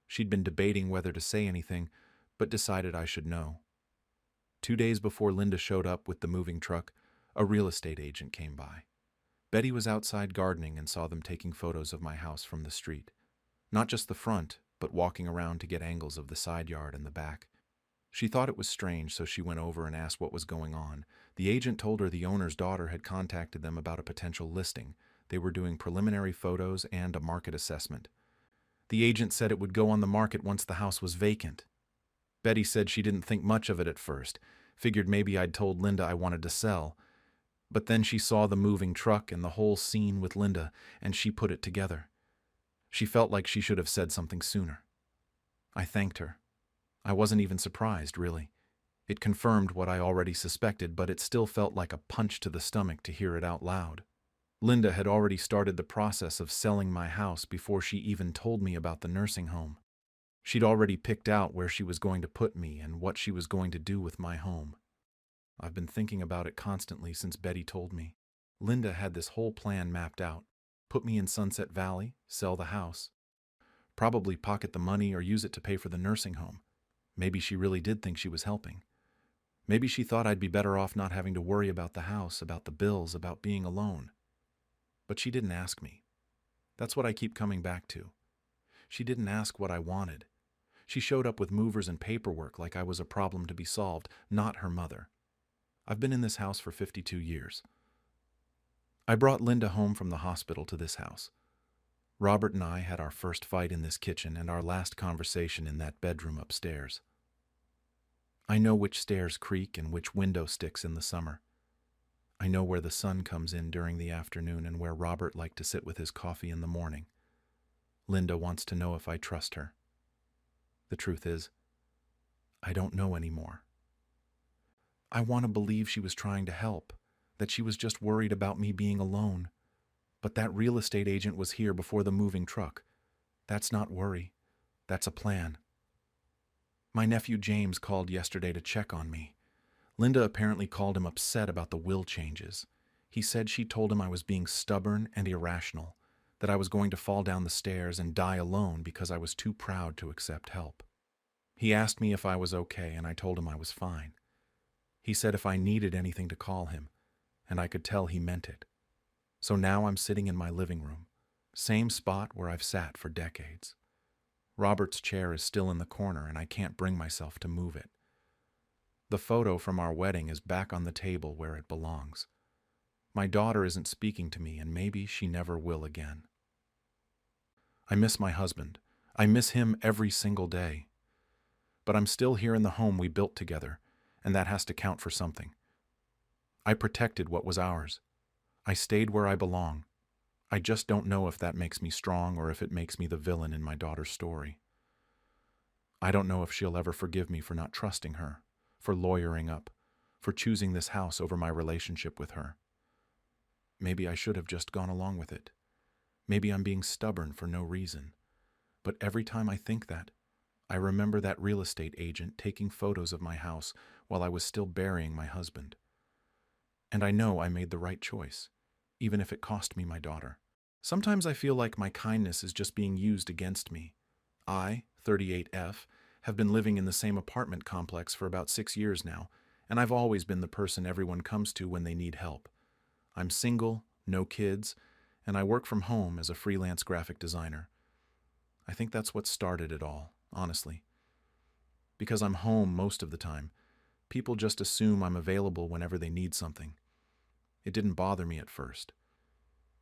She'd been debating whether to say anything, but decided I should know. 2 days before Linda showed up with the moving truck, a real estate agent came by. Betty was outside gardening and saw them taking photos of my house from the street. Not just the front, but walking around to get angles of the side yard and the back. She thought it was strange, so she went over and asked what was going on. The agent told her the owner's daughter had contacted them about a potential listing. They were doing preliminary photos and a market assessment. The agent said it would go on the market once the house was vacant. Betty said she didn't think much of it at first, figured maybe I'd told Linda I wanted to sell. But then she saw the moving truck and the whole scene with Linda, and she put it together. She felt like she should have said something sooner. I thanked her. I wasn't even surprised, really. It confirmed what I already suspected, but it still felt like a punch to the stomach to hear it out loud. Linda had already started the process of selling my house before she even told me about the nursing home. She'd already picked out where she was going to put me and what she was going to do with my home. I've been thinking about it constantly since Betty told me. Linda had this whole plan mapped out. Put me in Sunset Valley, sell the house. Probably pocket the money or use it to pay for the nursing home. Maybe she really did think she was helping. Maybe she thought I'd be better off not having to worry about the house, about the bills, about being alone. But she didn't ask me. That's what I keep coming back to. She didn't ask what I wanted. She showed up with movers and paperwork like I was a problem to be solved, not her mother. I've been in this house for 52 years. I brought Linda home from the hospital to this house. Robert and I had our first fight in this kitchen and our last conversation in that bedroom upstairs. I know which stairs creak and which window sticks in the summer. I know where the sun comes in during the afternoon and where Robert liked to sit with his coffee in the morning. Linda wants to know if I trust her. The truth is, I don't know anymore. I want to believe she was trying to help, that she was just worried about me being alone. But that real estate agent was here before the moving truck. That's not worry. That's a plan. My nephew James called yesterday to check on me. Linda apparently called him upset about the will changes. He said she told him I was being stubborn and irrational, that I was going to fall down the stairs and die alone because I was too proud to accept help. He asked me if I was okay, and I told him I was fine. He said if I needed anything to call him, and I could tell he meant it. So now I'm sitting in my living room, same spot where I've sat for decades. Robert's chair is still in the corner, and I can't bring myself to move it. The photo from our wedding is back on the table where it belongs. My daughter isn't speaking to me, and maybe she never will again. I miss my husband. I miss him every single day. But I'm still here in the home we built together, and that has to count for something. I protected what was ours. I stayed where I belong. I just don't know if that makes me strong or if it makes me the villain in my daughter's story. I don't know if she'll ever forgive me for not trusting her, for lawyering up, for choosing this house over my relationship with her. Maybe I should have just gone along with it. Maybe I'm being stubborn for no reason. But every time I think that, I remember that real estate agent taking photos of my house while I was still burying my husband. And I know I made the right choice, even if it cost me my daughter. Sometimes I feel like my kindness is just being used against me. I, 38F, have been living in the same apartment complex for about 6 years now, and I've always been the person everyone comes to when they need help. I'm single, no kids, and I work from home as a freelance graphic designer. I think that's what started it all, honestly. Because I'm home most of the time, people just assume I'm available whenever they need something. It didn't bother me at first.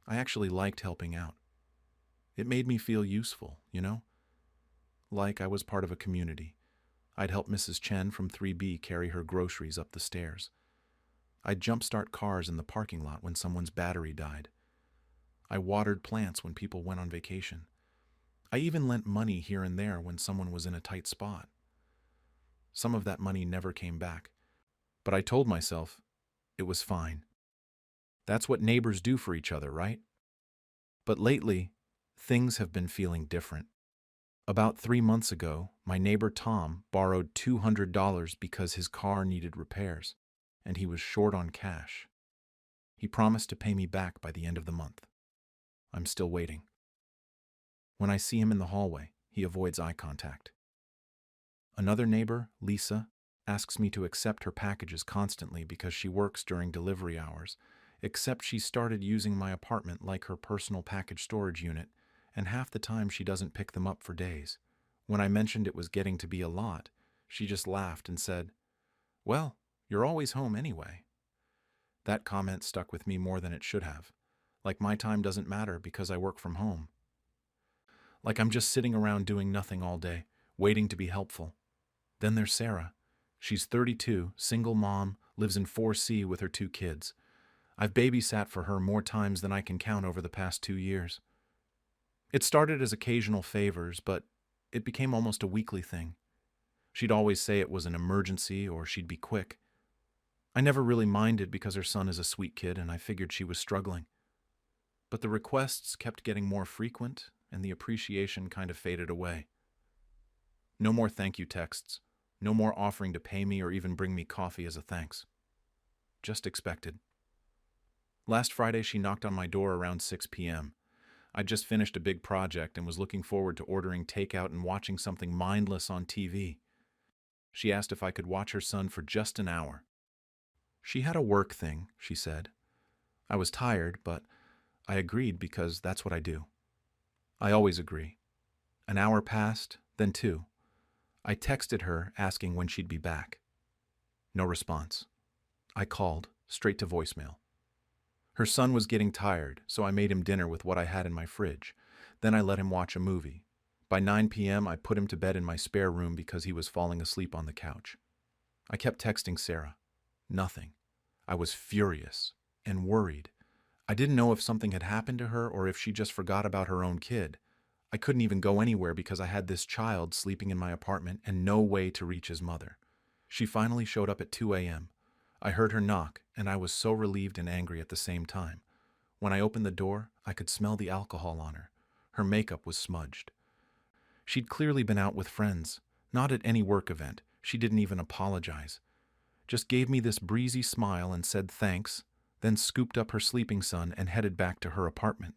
I actually liked helping out. It made me feel useful, you know? Like I was part of a community. I'd help Mrs. Chen from 3B carry her groceries up the stairs. I'd jumpstart cars in the parking lot when someone's battery died. I watered plants when people went on vacation. I even lent money here and there when someone was in a tight spot. Some of that money never came back, but I told myself it was fine. That's what neighbors do for each other, right? But lately, things have been feeling different. About 3 months ago, my neighbor Tom borrowed $200 because his car needed repairs, and he was short on cash. He promised to pay me back by the end of the month. I'm still waiting. When I see him in the hallway, he avoids eye contact. Another neighbor, Lisa, asks me to accept her packages constantly because she works during delivery hours, except she started using my apartment like her personal package storage unit, and half the time she doesn't pick them up for days. When I mentioned it was getting to be a lot, she just laughed and said, "Well, you're always home anyway." That comment stuck with me more than it should have. Like my time doesn't matter because I work from home. Like I'm just sitting around doing nothing all day, waiting to be helpful. Then there's Sarah. She's 32, single mom, lives in 4C with her 2 kids. I've babysat for her more times than I can count over the past 2 years. It started as occasional favors, but it became almost a weekly thing. She'd always say it was an emergency or she'd be quick. I never really minded because her son is a sweet kid and I figured she was struggling. But the requests kept getting more frequent and the appreciation kind of faded away. No more thank you texts. No more offering to pay me or even bring me coffee as a thanks. Just expected. Last Friday, she knocked on my door around 6 p.m. I'd just finished a big project and was looking forward to ordering takeout and watching something mindless on TV. She asked if I could watch her son for just an hour. She had a work thing, she said. I was tired, but I agreed because that's what I do. I always agree. An hour passed, then 2. I texted her asking when she'd be back. No response. I called, straight to voicemail. Her son was getting tired, so I made him dinner with what I had in my fridge. Then I let him watch a movie. By 9 p.m., I put him to bed in my spare room because he was falling asleep on the couch. I kept texting Sarah. Nothing. I was furious and worried. I didn't know if something had happened to her or if she just forgot about her own kid. I couldn't even go anywhere because I had this child sleeping in my apartment and no way to reach his mother. She finally showed up at 2 a.m. I heard her knock, and I was so relieved and angry at the same time. When I opened the door, I could smell the alcohol on her. Her makeup was smudged. She'd clearly been out with friends, not at any work event. She didn't even apologize. Just gave me this breezy smile and said thanks, then scooped up her sleeping son and headed back to her apartment.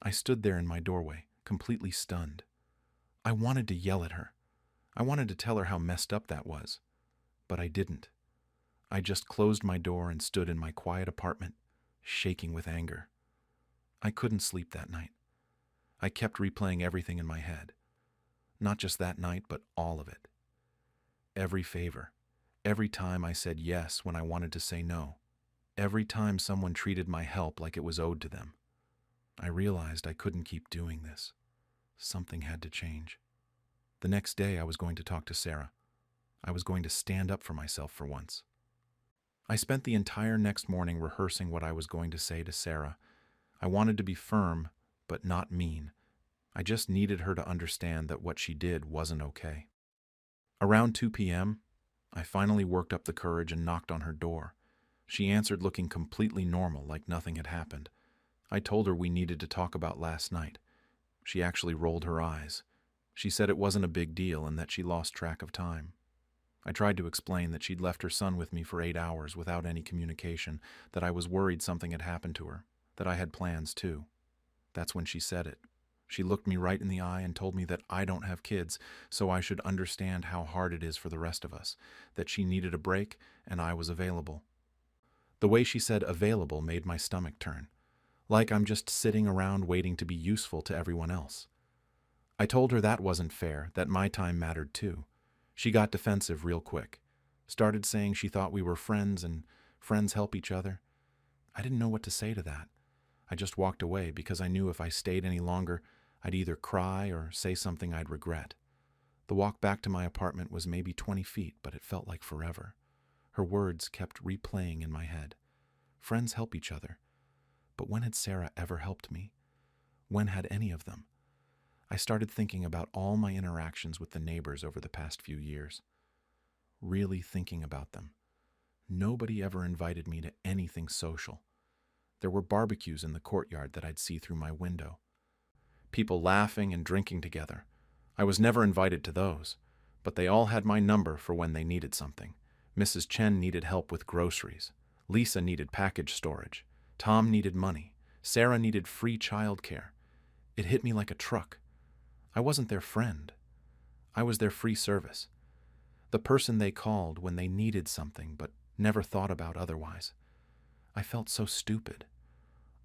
I stood there in my doorway, completely stunned. I wanted to yell at her. I wanted to tell her how messed up that was. But I didn't. I just closed my door and stood in my quiet apartment, shaking with anger. I couldn't sleep that night. I kept replaying everything in my head. Not just that night, but all of it. Every favor. Every time I said yes when I wanted to say no. Every time someone treated my help like it was owed to them. I realized I couldn't keep doing this. Something had to change. The next day I was going to talk to Sarah. I was going to stand up for myself for once. I spent the entire next morning rehearsing what I was going to say to Sarah. I wanted to be firm, but not mean. I just needed her to understand that what she did wasn't okay. Around 2 p.m., I finally worked up the courage and knocked on her door. She answered looking completely normal, like nothing had happened. I told her we needed to talk about last night. She actually rolled her eyes. She said it wasn't a big deal and that she lost track of time. I tried to explain that she'd left her son with me for 8 hours without any communication, that I was worried something had happened to her, that I had plans too. That's when she said it. She looked me right in the eye and told me that I don't have kids, so I should understand how hard it is for the rest of us, that she needed a break and I was available. The way she said available made my stomach turn, like I'm just sitting around waiting to be useful to everyone else. I told her that wasn't fair, that my time mattered too. She got defensive real quick, started saying she thought we were friends and friends help each other. I didn't know what to say to that. I just walked away because I knew if I stayed any longer, I'd either cry or say something I'd regret. The walk back to my apartment was maybe 20 feet, but it felt like forever. Her words kept replaying in my head. Friends help each other. But when had Sarah ever helped me? When had any of them? I started thinking about all my interactions with the neighbors over the past few years. Really thinking about them. Nobody ever invited me to anything social. There were barbecues in the courtyard that I'd see through my window. People laughing and drinking together. I was never invited to those, but they all had my number for when they needed something. Mrs. Chen needed help with groceries. Lisa needed package storage. Tom needed money. Sarah needed free childcare. It hit me like a truck. I wasn't their friend. I was their free service. The person they called when they needed something but never thought about otherwise. I felt so stupid.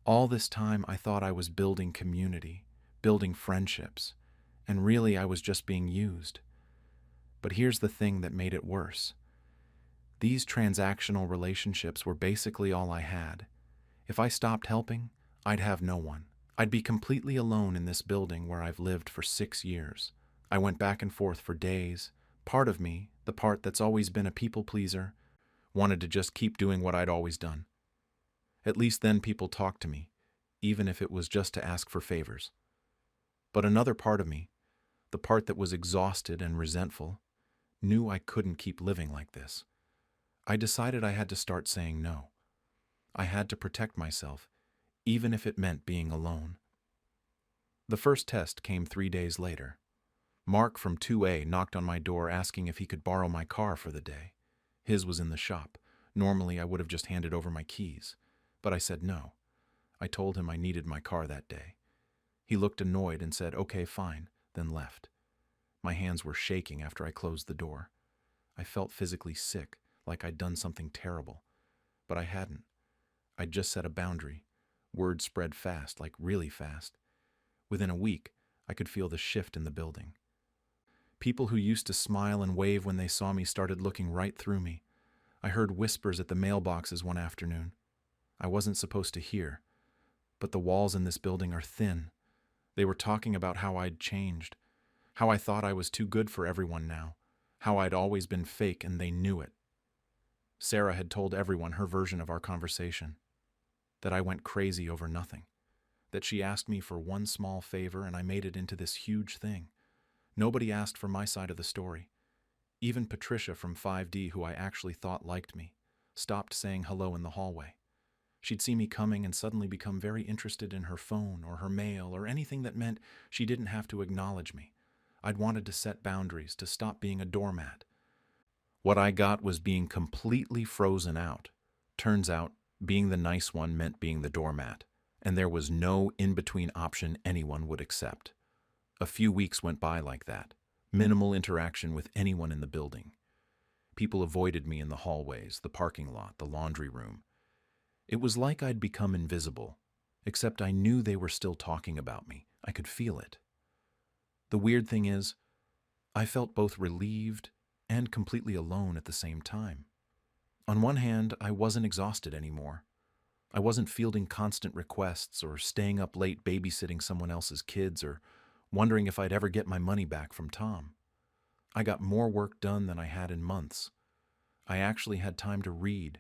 All this time I thought I was building community, building friendships, and really I was just being used. But here's the thing that made it worse. These transactional relationships were basically all I had. If I stopped helping, I'd have no one. I'd be completely alone in this building where I've lived for 6 years. I went back and forth for days. Part of me, the part that's always been a people pleaser, wanted to just keep doing what I'd always done. At least then people talked to me, even if it was just to ask for favors. But another part of me, the part that was exhausted and resentful, knew I couldn't keep living like this. I decided I had to start saying no. I had to protect myself, even if it meant being alone. The first test came 3 days later. Mark from 2A knocked on my door asking if he could borrow my car for the day. His was in the shop. Normally I would have just handed over my keys, but I said no. I told him I needed my car that day. He looked annoyed and said, "Okay, fine," then left. My hands were shaking after I closed the door. I felt physically sick, like I'd done something terrible. But I hadn't. I'd just set a boundary. Word spread fast, like really fast. Within a week, I could feel the shift in the building. People who used to smile and wave when they saw me started looking right through me. I heard whispers at the mailboxes one afternoon. I wasn't supposed to hear, but the walls in this building are thin. They were talking about how I'd changed, how I thought I was too good for everyone now, how I'd always been fake and they knew it. Sarah had told everyone her version of our conversation, that I went crazy over nothing, that she asked me for one small favor and I made it into this huge thing. Nobody asked for my side of the story. Even Patricia from 5D, who I actually thought liked me, stopped saying hello in the hallway. She'd see me coming and suddenly become very interested in her phone or her mail or anything that meant she didn't have to acknowledge me. I'd wanted to set boundaries, to stop being a doormat. What I got was being completely frozen out. Turns out, being the nice one meant being the doormat, and there was no in-between option anyone would accept. A few weeks went by like that. Minimal interaction with anyone in the building. People avoided me in the hallways, the parking lot, the laundry room. It was like I'd become invisible, except I knew they were still talking about me. I could feel it. The weird thing is, I felt both relieved and completely alone at the same time. On one hand, I wasn't exhausted anymore. I wasn't fielding constant requests or staying up late babysitting someone else's kids or wondering if I'd ever get my money back from Tom. I got more work done than I had in months. I actually had time to read,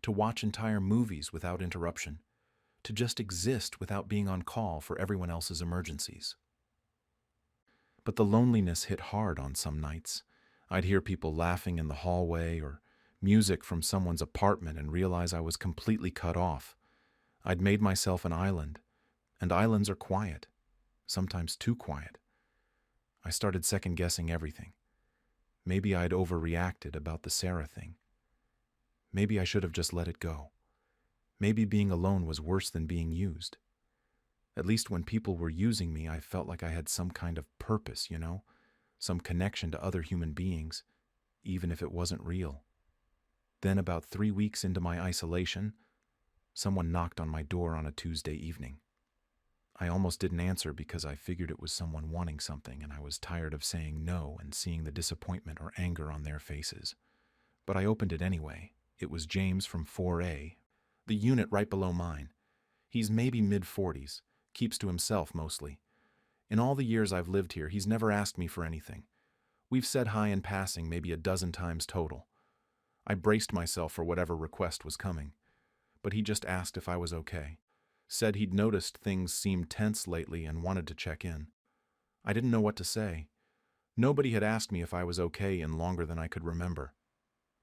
to watch entire movies without interruption, to just exist without being on call for everyone else's emergencies. But the loneliness hit hard on some nights. I'd hear people laughing in the hallway or music from someone's apartment and realize I was completely cut off. I'd made myself an island, and islands are quiet, sometimes too quiet. I started second-guessing everything. Maybe I'd overreacted about the Sarah thing. Maybe I should have just let it go. Maybe being alone was worse than being used. At least when people were using me, I felt like I had some kind of purpose, some connection to other human beings, even if it wasn't real. Then, about 3 weeks into my isolation, someone knocked on my door on a Tuesday evening. I almost didn't answer because I figured it was someone wanting something and I was tired of saying no and seeing the disappointment or anger on their faces. But I opened it anyway. It was James from 4A, the unit right below mine. He's maybe mid-40s, keeps to himself mostly. In all the years I've lived here, he's never asked me for anything. We've said hi in passing maybe a dozen times total. I braced myself for whatever request was coming, but he just asked if I was okay. Said he'd noticed things seemed tense lately and wanted to check in. I didn't know what to say. Nobody had asked me if I was okay in longer than I could remember.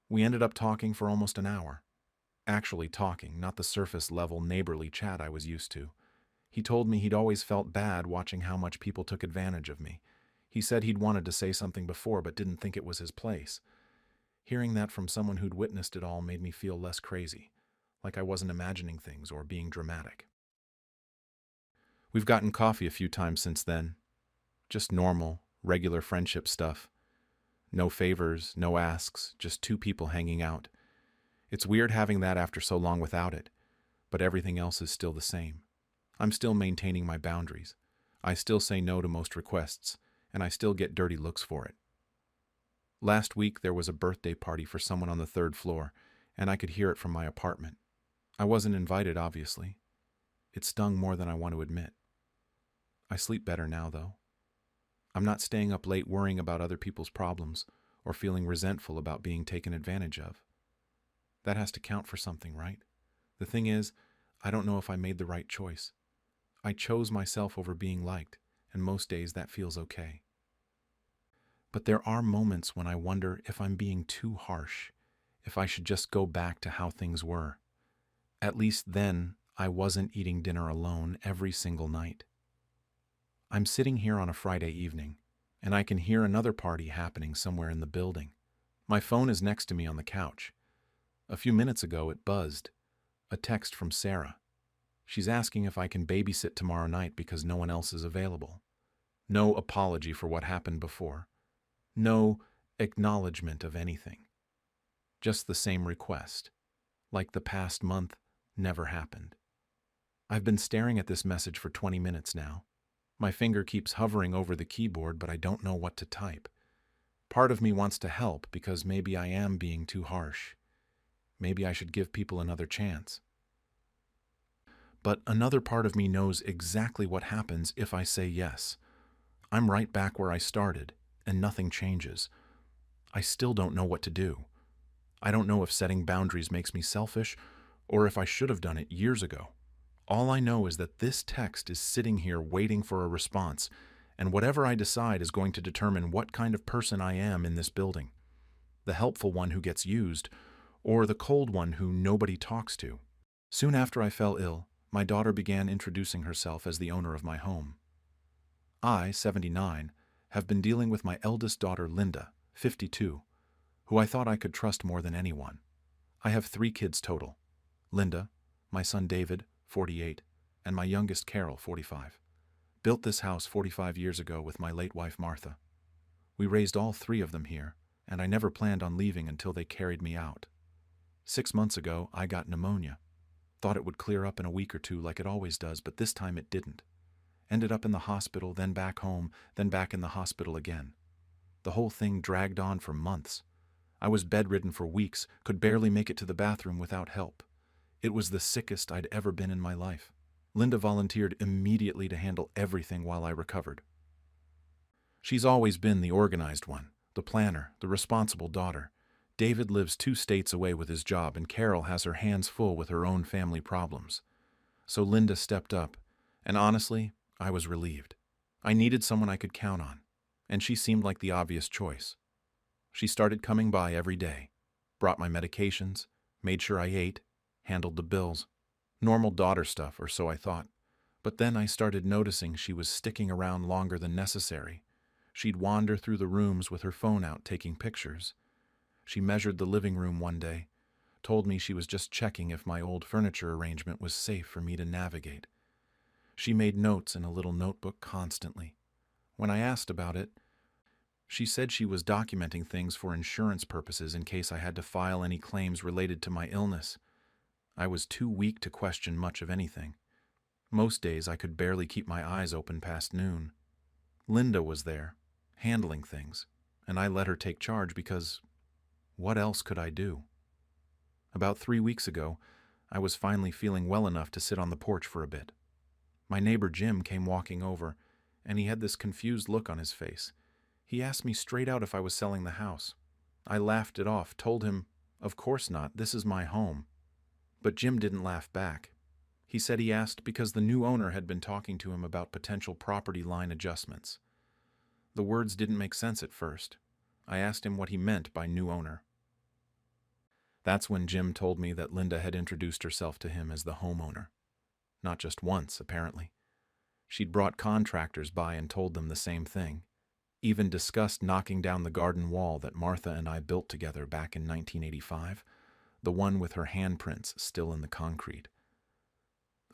We ended up talking for almost an hour. Actually talking, not the surface-level neighborly chat I was used to. He told me he'd always felt bad watching how much people took advantage of me. He said he'd wanted to say something before but didn't think it was his place. Hearing that from someone who'd witnessed it all made me feel less crazy, like I wasn't imagining things or being dramatic. We've gotten coffee a few times since then. Just normal, regular friendship stuff. No favors, no asks, just two people hanging out. It's weird having that after so long without it, but everything else is still the same. I'm still maintaining my boundaries. I still say no to most requests, and I still get dirty looks for it. Last week there was a birthday party for someone on the 3rd floor, and I could hear it from my apartment. I wasn't invited, obviously. It stung more than I want to admit. I sleep better now, though. I'm not staying up late worrying about other people's problems or feeling resentful about being taken advantage of. That has to count for something, right? The thing is, I don't know if I made the right choice. I chose myself over being liked, and most days that feels okay. But there are moments when I wonder if I'm being too harsh, if I should just go back to how things were. At least then, I wasn't eating dinner alone every single night. I'm sitting here on a Friday evening, and I can hear another party happening somewhere in the building. My phone is next to me on the couch. A few minutes ago, it buzzed. A text from Sarah. She's asking if I can babysit tomorrow night because no one else is available. No apology for what happened before. No acknowledgement of anything. Just the same request. Like the past month never happened. I've been staring at this message for 20 minutes now. My finger keeps hovering over the keyboard, but I don't know what to type. Part of me wants to help because maybe I am being too harsh. Maybe I should give people another chance. But another part of me knows exactly what happens if I say yes. I'm right back where I started, and nothing changes. I still don't know what to do. I don't know if setting boundaries makes me selfish, or if I should have done it years ago. All I know is that this text is sitting here waiting for a response, and whatever I decide is going to determine what kind of person I am in this building. The helpful one who gets used, or the cold one who nobody talks to. Soon after I fell ill, my daughter began introducing herself as the owner of my home. I, 79, have been dealing with my eldest daughter, Linda, 52, who I thought I could trust more than anyone. I have 3 kids total. Linda, my son David, 48, and my youngest Carol, 45. Built this house 45 years ago with my late wife Martha. We raised all three of them here, and I never planned on leaving until they carried me out. 6 months ago, I got pneumonia. Thought it would clear up in a week or two like it always does, but this time it didn't. Ended up in the hospital, then back home, then back in the hospital again. The whole thing dragged on for months. I was bedridden for weeks, could barely make it to the bathroom without help. It was the sickest I'd ever been in my life. Linda volunteered immediately to handle everything while I recovered. She's always been the organized one, the planner, the responsible daughter. David lives 2 states away with his job, and Carol has her hands full with her own family problems. So Linda stepped up, and honestly, I was relieved. I needed someone I could count on, and she seemed like the obvious choice. She started coming by every day, brought my medications, made sure I ate, handled the bills. Normal daughter stuff, or so I thought. But then I started noticing she was sticking around longer than necessary. She'd wander through the rooms with her phone out taking pictures. She measured the living room one day, told me she was just checking if my old furniture arrangement was safe for me to navigate. She made notes in a little notebook constantly. When I asked about it, she said she was documenting things for insurance purposes in case I had to file any claims related to my illness. I was too weak to question much of anything. Most days I could barely keep my eyes open past noon. Linda was there, handling things, and I let her take charge because what else could I do? About 3 weeks ago, I was finally feeling well enough to sit on the porch for a bit. My neighbor Jim came walking over, and he had this confused look on his face. He asked me straight out if I was selling the house. I laughed it off, told him, "Of course not, this is my home." But Jim didn't laugh back. He said he asked because the new owner had been talking to him about potential property line adjustments. The words didn't make sense at first. I asked him what he meant by new owner. That's when Jim told me that Linda had introduced herself to him as the homeowner. Not just once, apparently. She'd brought contractors by and told them the same thing. Even discussed knocking down the garden wall that Martha and I built together back in 1985, the one with her handprints still in the concrete.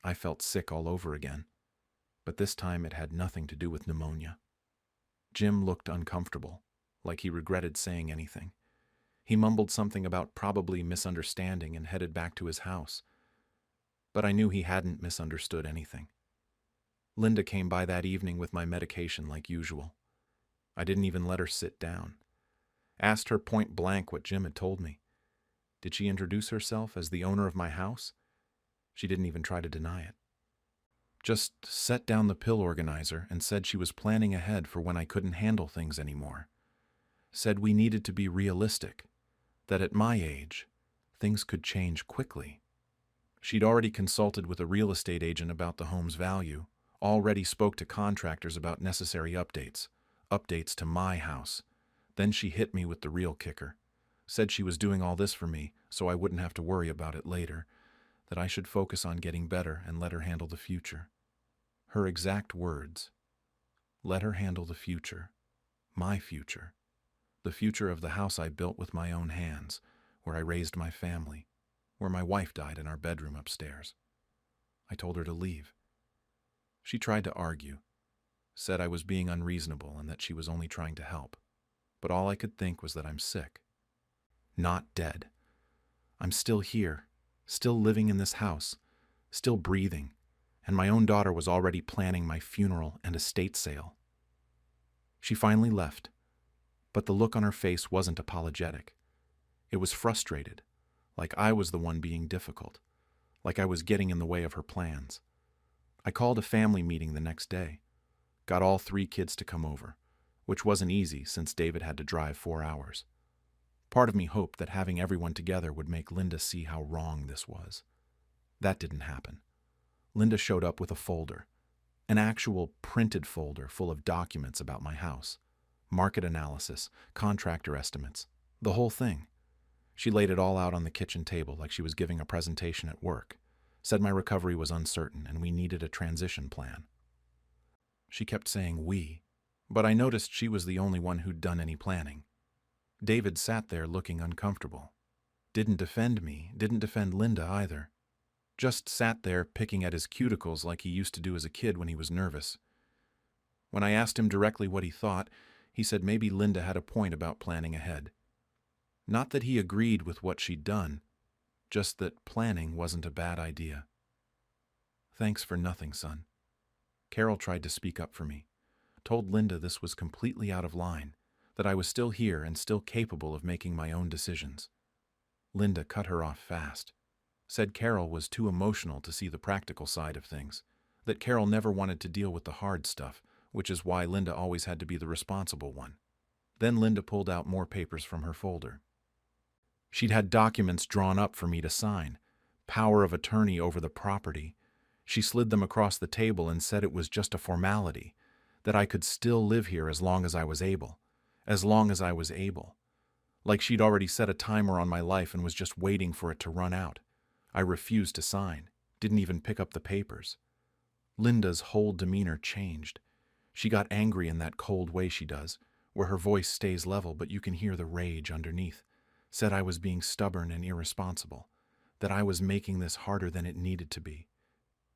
I felt sick all over again, but this time it had nothing to do with pneumonia. Jim looked uncomfortable, like he regretted saying anything. He mumbled something about probably misunderstanding and headed back to his house. But I knew he hadn't misunderstood anything. Linda came by that evening with my medication like usual. I didn't even let her sit down. Asked her point blank what Jim had told me. Did she introduce herself as the owner of my house? She didn't even try to deny it. Just set down the pill organizer and said she was planning ahead for when I couldn't handle things anymore. Said we needed to be realistic, that at my age, things could change quickly. She'd already consulted with a real estate agent about the home's value, already spoke to contractors about necessary updates to my house. Then she hit me with the real kicker. Said she was doing all this for me so I wouldn't have to worry about it later, that I should focus on getting better and let her handle the future. Her exact words. Let her handle the future. My future. The future of the house I built with my own hands, where I raised my family, where my wife died in our bedroom upstairs. I told her to leave. She tried to argue, said I was being unreasonable and that she was only trying to help. But all I could think was that I'm sick. Not dead. I'm still here, still living in this house, still breathing, and my own daughter was already planning my funeral and estate sale. She finally left, but the look on her face wasn't apologetic. It was frustrated, like I was the one being difficult, like I was getting in the way of her plans. I called a family meeting the next day, got all 3 kids to come over, which wasn't easy since David had to drive 4 hours. Part of me hoped that having everyone together would make Linda see how wrong this was. That didn't happen. Linda showed up with a folder, an actual printed folder full of documents about my house, market analysis, contractor estimates, the whole thing. She laid it all out on the kitchen table like she was giving a presentation at work, said my recovery was uncertain and we needed a transition plan. She kept saying we, but I noticed she was the only one who'd done any planning. David sat there looking uncomfortable. Didn't defend me, didn't defend Linda either. Just sat there picking at his cuticles like he used to do as a kid when he was nervous. When I asked him directly what he thought, he said maybe Linda had a point about planning ahead. Not that he agreed with what she'd done, just that planning wasn't a bad idea. Thanks for nothing, son. Carol tried to speak up for me, told Linda this was completely out of line, that I was still here and still capable of making my own decisions. Linda cut her off fast, said Carol was too emotional to see the practical side of things, that Carol never wanted to deal with the hard stuff, which is why Linda always had to be the responsible one. Then Linda pulled out more papers from her folder. She'd had documents drawn up for me to sign, power of attorney over the property. She slid them across the table and said it was just a formality, that I could still live here as long as I was able. As long as I was able. Like she'd already set a timer on my life and was just waiting for it to run out. I refused to sign, didn't even pick up the papers. Linda's whole demeanor changed. She got angry in that cold way she does, where her voice stays level but you can hear the rage underneath. Said I was being stubborn and irresponsible, that I was making this harder than it needed to be.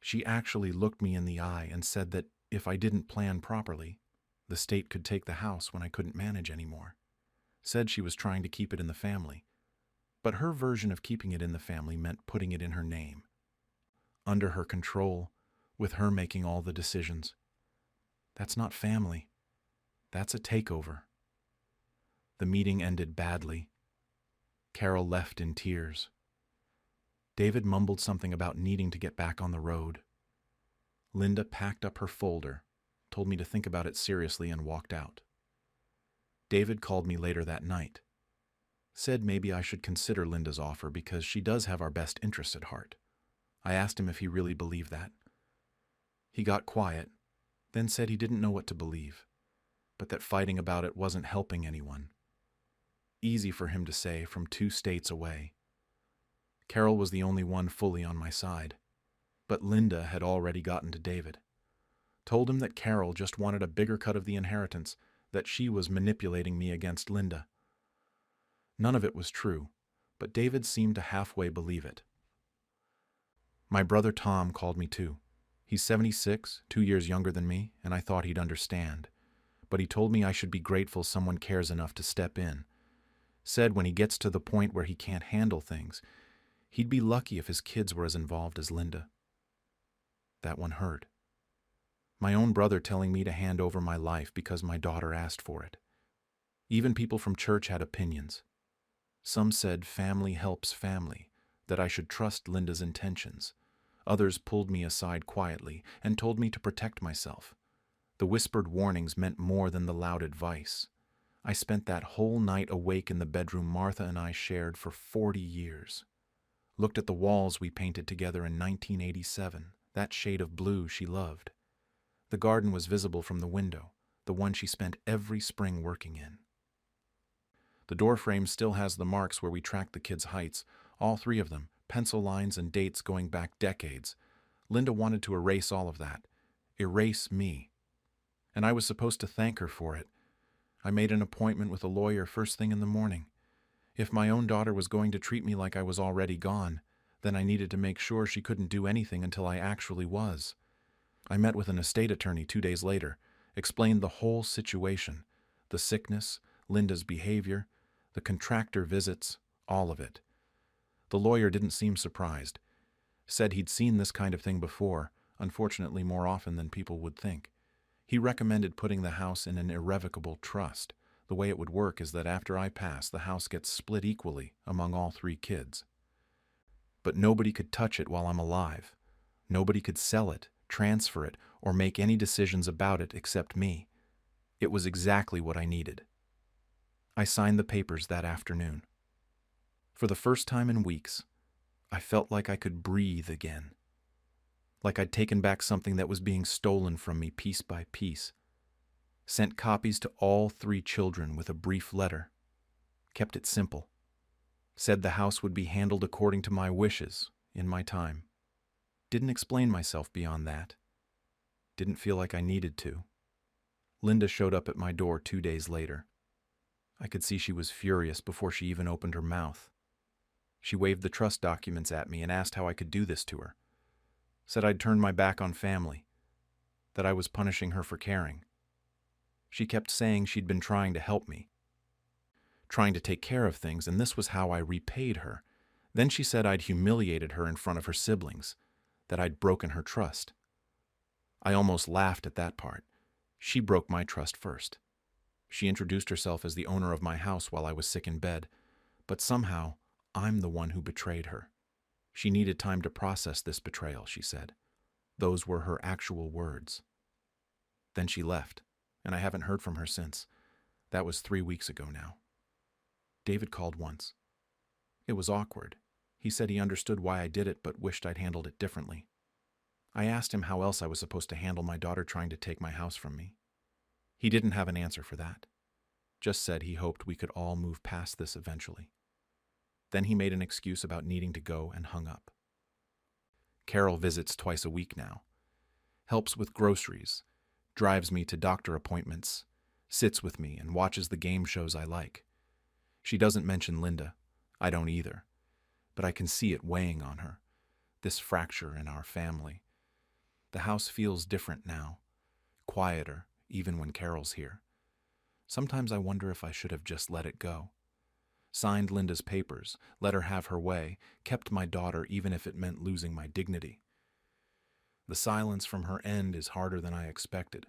She actually looked me in the eye and said that if I didn't plan properly, the state could take the house when I couldn't manage anymore. Said she was trying to keep it in the family. But her version of keeping it in the family meant putting it in her name. Under her control, with her making all the decisions. That's not family. That's a takeover. The meeting ended badly. Carol left in tears. David mumbled something about needing to get back on the road. Linda packed up her folder, told me to think about it seriously, and walked out. David called me later that night. Said maybe I should consider Linda's offer because she does have our best interests at heart. I asked him if he really believed that. He got quiet, then said he didn't know what to believe, but that fighting about it wasn't helping anyone. Easy for him to say from 2 states away. Carol was the only one fully on my side, but Linda had already gotten to David. Told him that Carol just wanted a bigger cut of the inheritance, that she was manipulating me against Linda. None of it was true, but David seemed to halfway believe it. My brother Tom called me too. He's 76, 2 years younger than me, and I thought he'd understand. But he told me I should be grateful someone cares enough to step in. Said when he gets to the point where he can't handle things, he'd be lucky if his kids were as involved as Linda. That one hurt. My own brother telling me to hand over my life because my daughter asked for it. Even people from church had opinions. Some said family helps family, that I should trust Linda's intentions. Others pulled me aside quietly and told me to protect myself. The whispered warnings meant more than the loud advice. I spent that whole night awake in the bedroom Martha and I shared for 40 years. Looked at the walls we painted together in 1987, that shade of blue she loved. The garden was visible from the window, the one she spent every spring working in. The door frame still has the marks where we tracked the kids' heights, all 3 of them, pencil lines and dates going back decades. Linda wanted to erase all of that, erase me. And I was supposed to thank her for it. I made an appointment with a lawyer first thing in the morning. If my own daughter was going to treat me like I was already gone, then I needed to make sure she couldn't do anything until I actually was. I met with an estate attorney 2 days later, explained the whole situation, the sickness, Linda's behavior, the contractor visits, all of it. The lawyer didn't seem surprised. Said he'd seen this kind of thing before, unfortunately more often than people would think. He recommended putting the house in an irrevocable trust. The way it would work is that after I pass, the house gets split equally among all 3 kids. But nobody could touch it while I'm alive. Nobody could sell it, transfer it, or make any decisions about it except me. It was exactly what I needed. I signed the papers that afternoon. For the first time in weeks, I felt like I could breathe again. Like I'd taken back something that was being stolen from me piece by piece. Sent copies to all 3 children with a brief letter. Kept it simple. Said the house would be handled according to my wishes, in my time. Didn't explain myself beyond that. Didn't feel like I needed to. Linda showed up at my door 2 days later. I could see she was furious before she even opened her mouth. She waved the trust documents at me and asked how I could do this to her. Said I'd turned my back on family, that I was punishing her for caring. She kept saying she'd been trying to help me, trying to take care of things, and this was how I repaid her. Then she said I'd humiliated her in front of her siblings, that I'd broken her trust. I almost laughed at that part. She broke my trust first. She introduced herself as the owner of my house while I was sick in bed, but somehow I'm the one who betrayed her. She needed time to process this betrayal, she said. Those were her actual words. Then she left, and I haven't heard from her since. That was 3 weeks ago now. David called once. It was awkward. He said he understood why I did it, but wished I'd handled it differently. I asked him how else I was supposed to handle my daughter trying to take my house from me. He didn't have an answer for that. Just said he hoped we could all move past this eventually. Then he made an excuse about needing to go and hung up. Carol visits twice a week now. Helps with groceries, drives me to doctor appointments, sits with me and watches the game shows I like. She doesn't mention Linda. I don't either. But I can see it weighing on her, this fracture in our family. The house feels different now, quieter, even when Carol's here. Sometimes I wonder if I should have just let it go. Signed Linda's papers, let her have her way, kept my daughter even if it meant losing my dignity. The silence from her end is harder than I expected.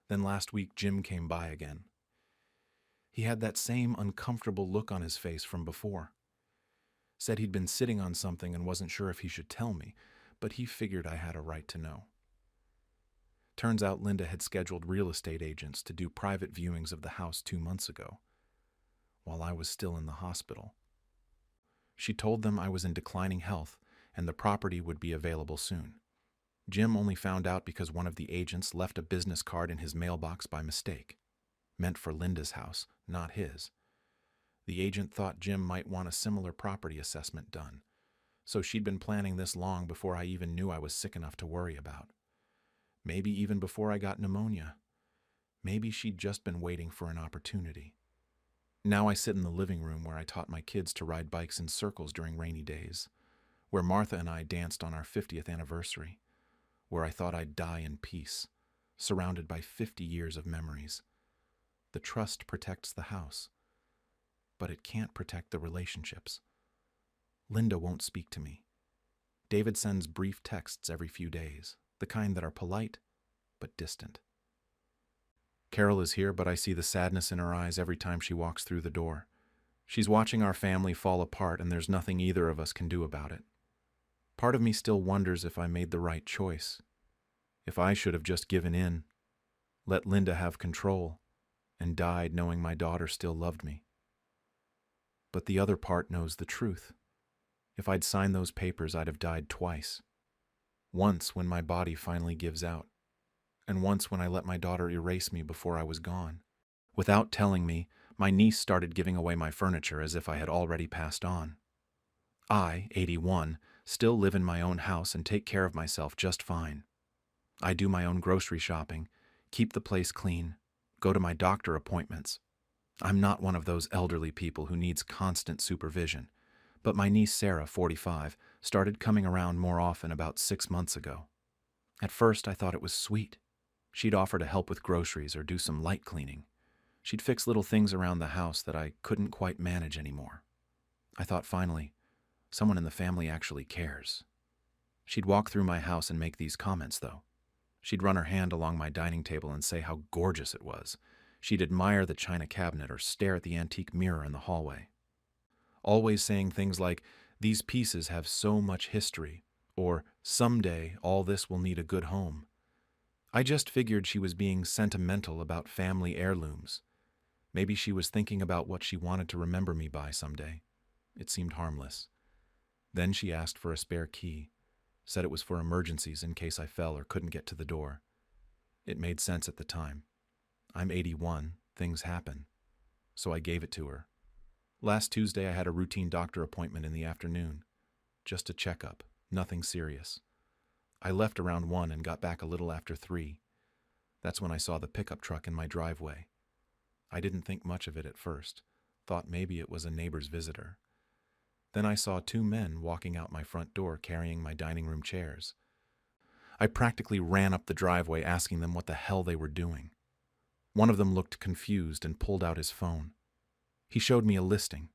Then last week Jim came by again. He had that same uncomfortable look on his face from before. Said he'd been sitting on something and wasn't sure if he should tell me, but he figured I had a right to know. Turns out Linda had scheduled real estate agents to do private viewings of the house 2 months ago, while I was still in the hospital. She told them I was in declining health and the property would be available soon. Jim only found out because one of the agents left a business card in his mailbox by mistake, meant for Linda's house, not his. The agent thought Jim might want a similar property assessment done, so she'd been planning this long before I even knew I was sick enough to worry about. Maybe even before I got pneumonia. Maybe she'd just been waiting for an opportunity. Now I sit in the living room where I taught my kids to ride bikes in circles during rainy days, where Martha and I danced on our 50th anniversary, where I thought I'd die in peace, surrounded by 50 years of memories. The trust protects the house, but it can't protect the relationships. Linda won't speak to me. David sends brief texts every few days, the kind that are polite but distant. Carol is here, but I see the sadness in her eyes every time she walks through the door. She's watching our family fall apart, and there's nothing either of us can do about it. Part of me still wonders if I made the right choice, if I should have just given in, let Linda have control, and died knowing my daughter still loved me. But the other part knows the truth. If I'd signed those papers, I'd have died twice. Once when my body finally gives out, and once when I let my daughter erase me before I was gone. Without telling me, my niece started giving away my furniture as if I had already passed on. I, 81, still live in my own house and take care of myself just fine. I do my own grocery shopping, keep the place clean, go to my doctor appointments. I'm not one of those elderly people who needs constant supervision, but my niece Sarah, 45, started coming around more often about 6 months ago. At first I thought it was sweet. She'd offer to help with groceries or do some light cleaning. She'd fix little things around the house that I couldn't quite manage anymore. I thought finally, someone in the family actually cares. She'd walk through my house and make these comments, though. She'd run her hand along my dining table and say how gorgeous it was. She'd admire the china cabinet or stare at the antique mirror in the hallway. Always saying things like, "These pieces have so much history," or "Someday all this will need a good home." I just figured she was being sentimental about family heirlooms. Maybe she was thinking about what she wanted to remember me by someday. It seemed harmless. Then she asked for a spare key, said it was for emergencies in case I fell or couldn't get to the door. It made sense at the time. I'm 81, things happen. So I gave it to her. Last Tuesday I had a routine doctor appointment in the afternoon. Just a checkup, nothing serious. I left around 1 and got back a little after 3. That's when I saw the pickup truck in my driveway. I didn't think much of it at first, thought maybe it was a neighbor's visitor. Then I saw two men walking out my front door carrying my dining room chairs. I practically ran up the driveway asking them what the hell they were doing. One of them looked confused and pulled out his phone. He showed me a listing,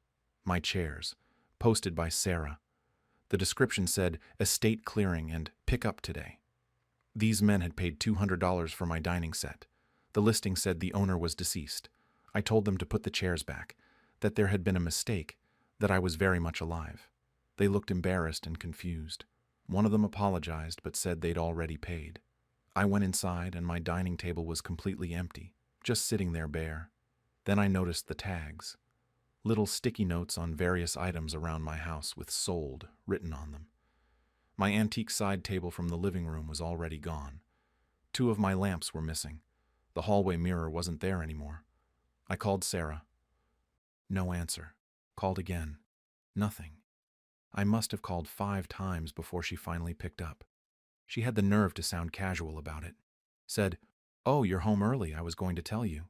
my chairs, posted by Sarah. The description said, estate clearing and pick up today. These men had paid $200 for my dining set. The listing said the owner was deceased. I told them to put the chairs back, that there had been a mistake, that I was very much alive. They looked embarrassed and confused. One of them apologized but said they'd already paid. I went inside and my dining table was completely empty, just sitting there bare. Then I noticed the tags. Little sticky notes on various items around my house with "sold" written on them. My antique side table from the living room was already gone. Two of my lamps were missing. The hallway mirror wasn't there anymore. I called Sarah. No answer. Called again. Nothing. I must have called 5 times before she finally picked up. She had the nerve to sound casual about it. Said, "Oh, you're home early, I was going to tell you."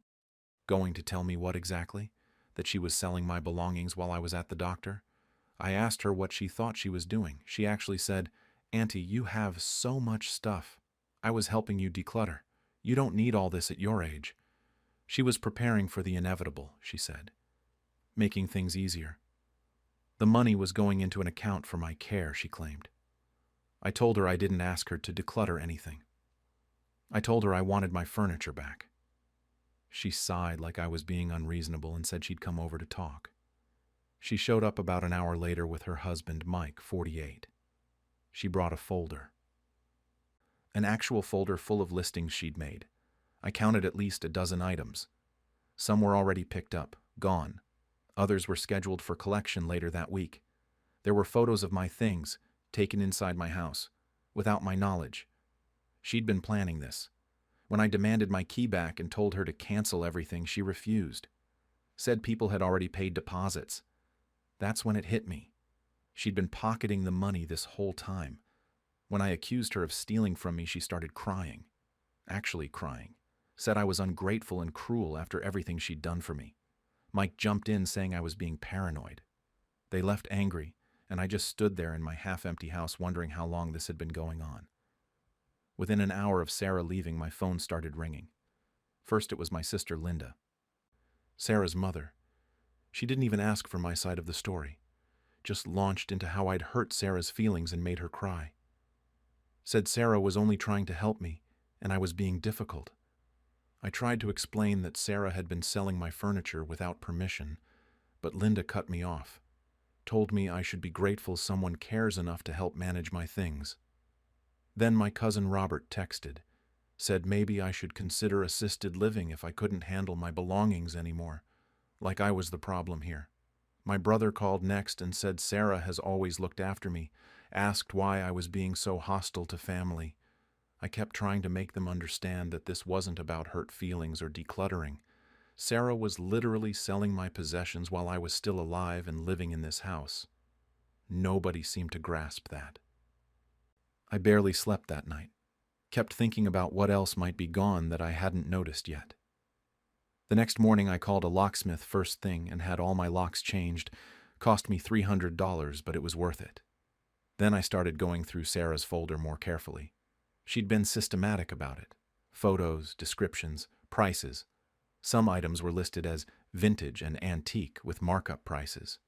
Going to tell me what exactly? That she was selling my belongings while I was at the doctor? I asked her what she thought she was doing. She actually said, "Auntie, you have so much stuff. I was helping you declutter. You don't need all this at your age." She was preparing for the inevitable, she said. Making things easier. The money was going into an account for my care, she claimed. I told her I didn't ask her to declutter anything. I told her I wanted my furniture back. She sighed like I was being unreasonable and said she'd come over to talk. She showed up about an hour later with her husband, Mike, 48. She brought a folder. An actual folder full of listings she'd made. I counted at least a dozen items. Some were already picked up, gone. Others were scheduled for collection later that week. There were photos of my things, taken inside my house, without my knowledge. She'd been planning this. When I demanded my key back and told her to cancel everything, she refused. Said people had already paid deposits. That's when it hit me. She'd been pocketing the money this whole time. When I accused her of stealing from me, she started crying. Actually crying. Said I was ungrateful and cruel after everything she'd done for me. Mike jumped in saying I was being paranoid. They left angry, and I just stood there in my half-empty house wondering how long this had been going on. Within an hour of Sarah leaving, my phone started ringing. First it was my sister Linda, Sarah's mother. She didn't even ask for my side of the story, just launched into how I'd hurt Sarah's feelings and made her cry. Said Sarah was only trying to help me, and I was being difficult. I tried to explain that Sarah had been selling my furniture without permission, but Linda cut me off, told me I should be grateful someone cares enough to help manage my things. Then my cousin Robert texted, said maybe I should consider assisted living if I couldn't handle my belongings anymore, like I was the problem here. My brother called next and said Sarah has always looked after me, asked why I was being so hostile to family. I kept trying to make them understand that this wasn't about hurt feelings or decluttering. Sarah was literally selling my possessions while I was still alive and living in this house. Nobody seemed to grasp that. I barely slept that night, kept thinking about what else might be gone that I hadn't noticed yet. The next morning I called a locksmith first thing and had all my locks changed. Cost me $300, but it was worth it. Then I started going through Sarah's folder more carefully. She'd been systematic about it. Photos, descriptions, prices. Some items were listed as vintage and antique with markup prices.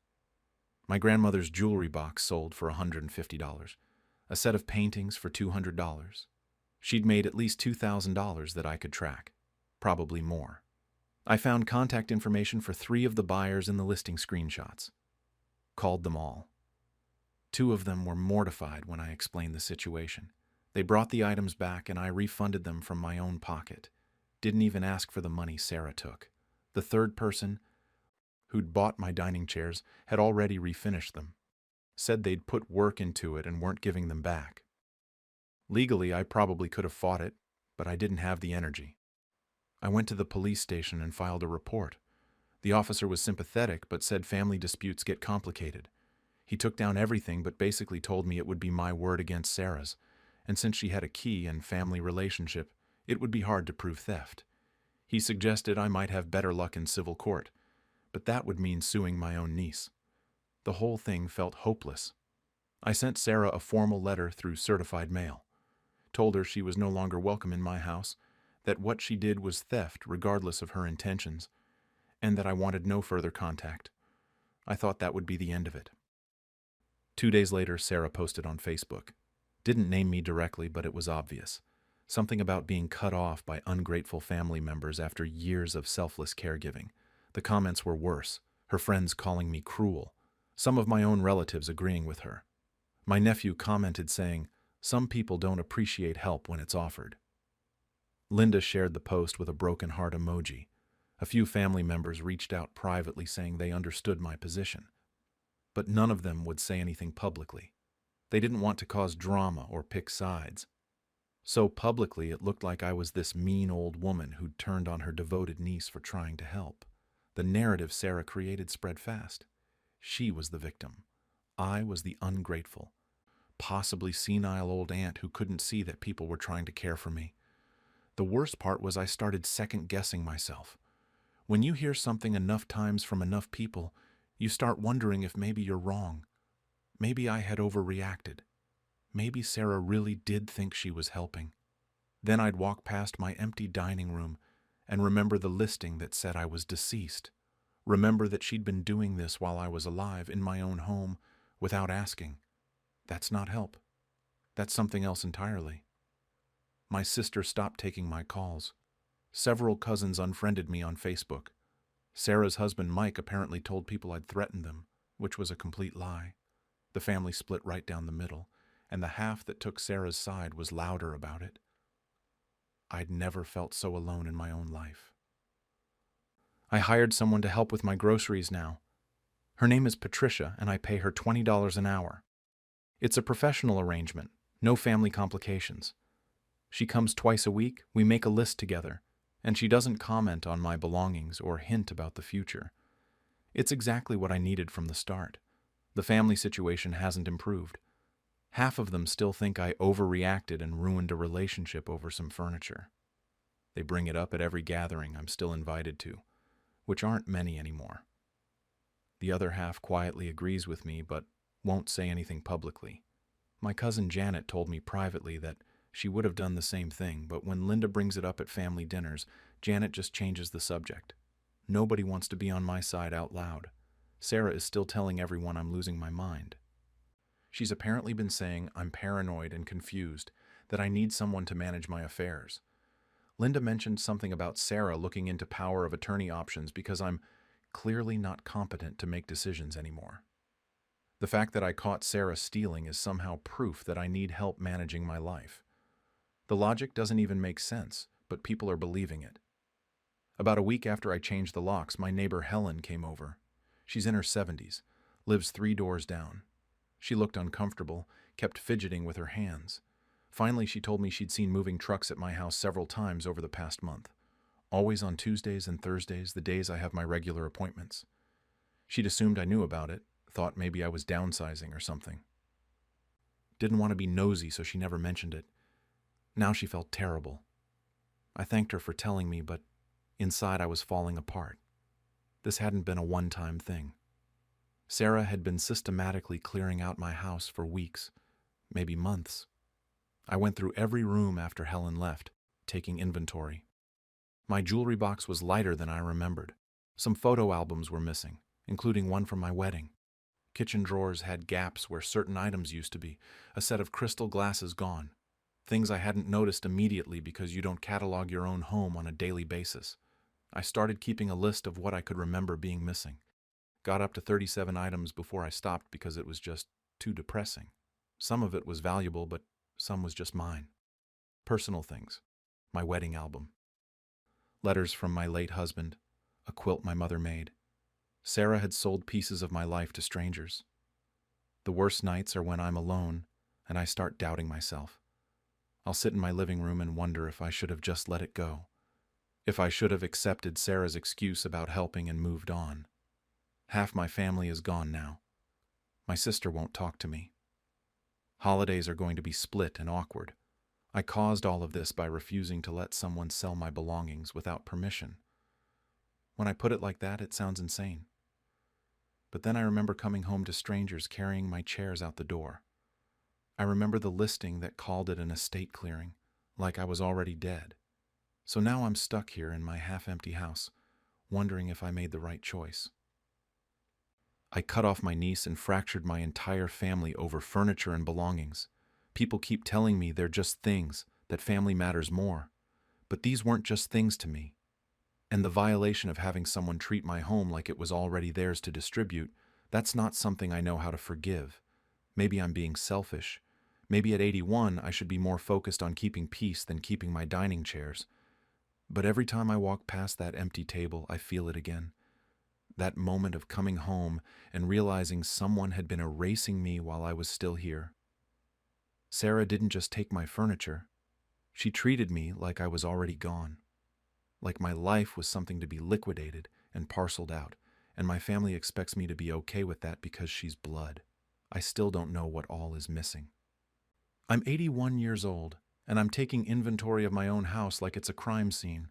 My grandmother's jewelry box sold for $150. A set of paintings for $200. She'd made at least $2,000 that I could track, probably more. I found contact information for 3 of the buyers in the listing screenshots. Called them all. 2 of them were mortified when I explained the situation. They brought the items back and I refunded them from my own pocket. Didn't even ask for the money Sarah took. The third person, who'd bought my dining chairs, had already refinished them. Said they'd put work into it and weren't giving them back. Legally, I probably could have fought it, but I didn't have the energy. I went to the police station and filed a report. The officer was sympathetic, but said family disputes get complicated. He took down everything, but basically told me it would be my word against Sarah's, and since she had a key and family relationship, it would be hard to prove theft. He suggested I might have better luck in civil court, but that would mean suing my own niece. The whole thing felt hopeless. I sent Sarah a formal letter through certified mail, told her she was no longer welcome in my house, that what she did was theft regardless of her intentions, and that I wanted no further contact. I thought that would be the end of it. 2 days later, Sarah posted on Facebook. Didn't name me directly, but it was obvious. Something about being cut off by ungrateful family members after years of selfless caregiving. The comments were worse, her friends calling me cruel, some of my own relatives agreeing with her. My nephew commented saying, "Some people don't appreciate help when it's offered." Linda shared the post with a broken heart emoji. A few family members reached out privately saying they understood my position, but none of them would say anything publicly. They didn't want to cause drama or pick sides. So publicly, it looked like I was this mean old woman who'd turned on her devoted niece for trying to help. The narrative Sarah created spread fast. She was the victim. I was the ungrateful, possibly senile old aunt who couldn't see that people were trying to care for me. The worst part was I started second-guessing myself. When you hear something enough times from enough people, you start wondering if maybe you're wrong. Maybe I had overreacted. Maybe Sarah really did think she was helping. Then I'd walk past my empty dining room and remember the listing that said I was deceased. Remember that she'd been doing this while I was alive in my own home without asking. That's not help. That's something else entirely. My sister stopped taking my calls. Several cousins unfriended me on Facebook. Sarah's husband Mike apparently told people I'd threatened them, which was a complete lie. The family split right down the middle, and the half that took Sarah's side was louder about it. I'd never felt so alone in my own life. I hired someone to help with my groceries now. Her name is Patricia, and I pay her $20 an hour. It's a professional arrangement, no family complications. She comes twice a week, we make a list together, and she doesn't comment on my belongings or hint about the future. It's exactly what I needed from the start. The family situation hasn't improved. Half of them still think I overreacted and ruined a relationship over some furniture. They bring it up at every gathering I'm still invited to, which aren't many anymore. The other half quietly agrees with me, but won't say anything publicly. My cousin Janet told me privately that she would have done the same thing, but when Linda brings it up at family dinners, Janet just changes the subject. Nobody wants to be on my side out loud. Sarah is still telling everyone I'm losing my mind. She's apparently been saying I'm paranoid and confused, that I need someone to manage my affairs. Linda mentioned something about Sarah looking into power of attorney options because I'm clearly not competent to make decisions anymore. The fact that I caught Sarah stealing is somehow proof that I need help managing my life. The logic doesn't even make sense, but people are believing it. About a week after I changed the locks, my neighbor Helen came over. She's in her 70s, lives 3 doors down. She looked uncomfortable, kept fidgeting with her hands. Finally, she told me she'd seen moving trucks at my house several times over the past month, always on Tuesdays and Thursdays, the days I have my regular appointments. She'd assumed I knew about it, thought maybe I was downsizing or something. Didn't want to be nosy, so she never mentioned it. Now she felt terrible. I thanked her for telling me, but inside I was falling apart. This hadn't been a one-time thing. Sarah had been systematically clearing out my house for weeks, maybe months. I went through every room after Helen left, taking inventory. My jewelry box was lighter than I remembered. Some photo albums were missing, including one from my wedding. Kitchen drawers had gaps where certain items used to be, a set of crystal glasses gone. Things I hadn't noticed immediately because you don't catalog your own home on a daily basis. I started keeping a list of what I could remember being missing. Got up to 37 items before I stopped because it was just too depressing. Some of it was valuable, but some was just mine. Personal things. My wedding album. Letters from my late husband. A quilt my mother made. Sarah had sold pieces of my life to strangers. The worst nights are when I'm alone and I start doubting myself. I'll sit in my living room and wonder if I should have just let it go. If I should have accepted Sarah's excuse about helping and moved on. Half my family is gone now. My sister won't talk to me. Holidays are going to be split and awkward. I caused all of this by refusing to let someone sell my belongings without permission. When I put it like that, it sounds insane. But then I remember coming home to strangers carrying my chairs out the door. I remember the listing that called it an estate clearing, like I was already dead. So now I'm stuck here in my half-empty house, wondering if I made the right choice. I cut off my niece and fractured my entire family over furniture and belongings. People keep telling me they're just things, that family matters more. But these weren't just things to me. And the violation of having someone treat my home like it was already theirs to distribute, that's not something I know how to forgive. Maybe I'm being selfish. Maybe at 81 I should be more focused on keeping peace than keeping my dining chairs. But every time I walk past that empty table, I feel it again. That moment of coming home and realizing someone had been erasing me while I was still here. Sarah didn't just take my furniture. She treated me like I was already gone. Like my life was something to be liquidated and parceled out, and my family expects me to be okay with that because she's blood. I still don't know what all is missing. I'm 81 years old, and I'm taking inventory of my own house like it's a crime scene,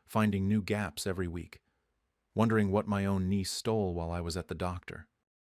finding new gaps every week, wondering what my own niece stole while I was at the doctor.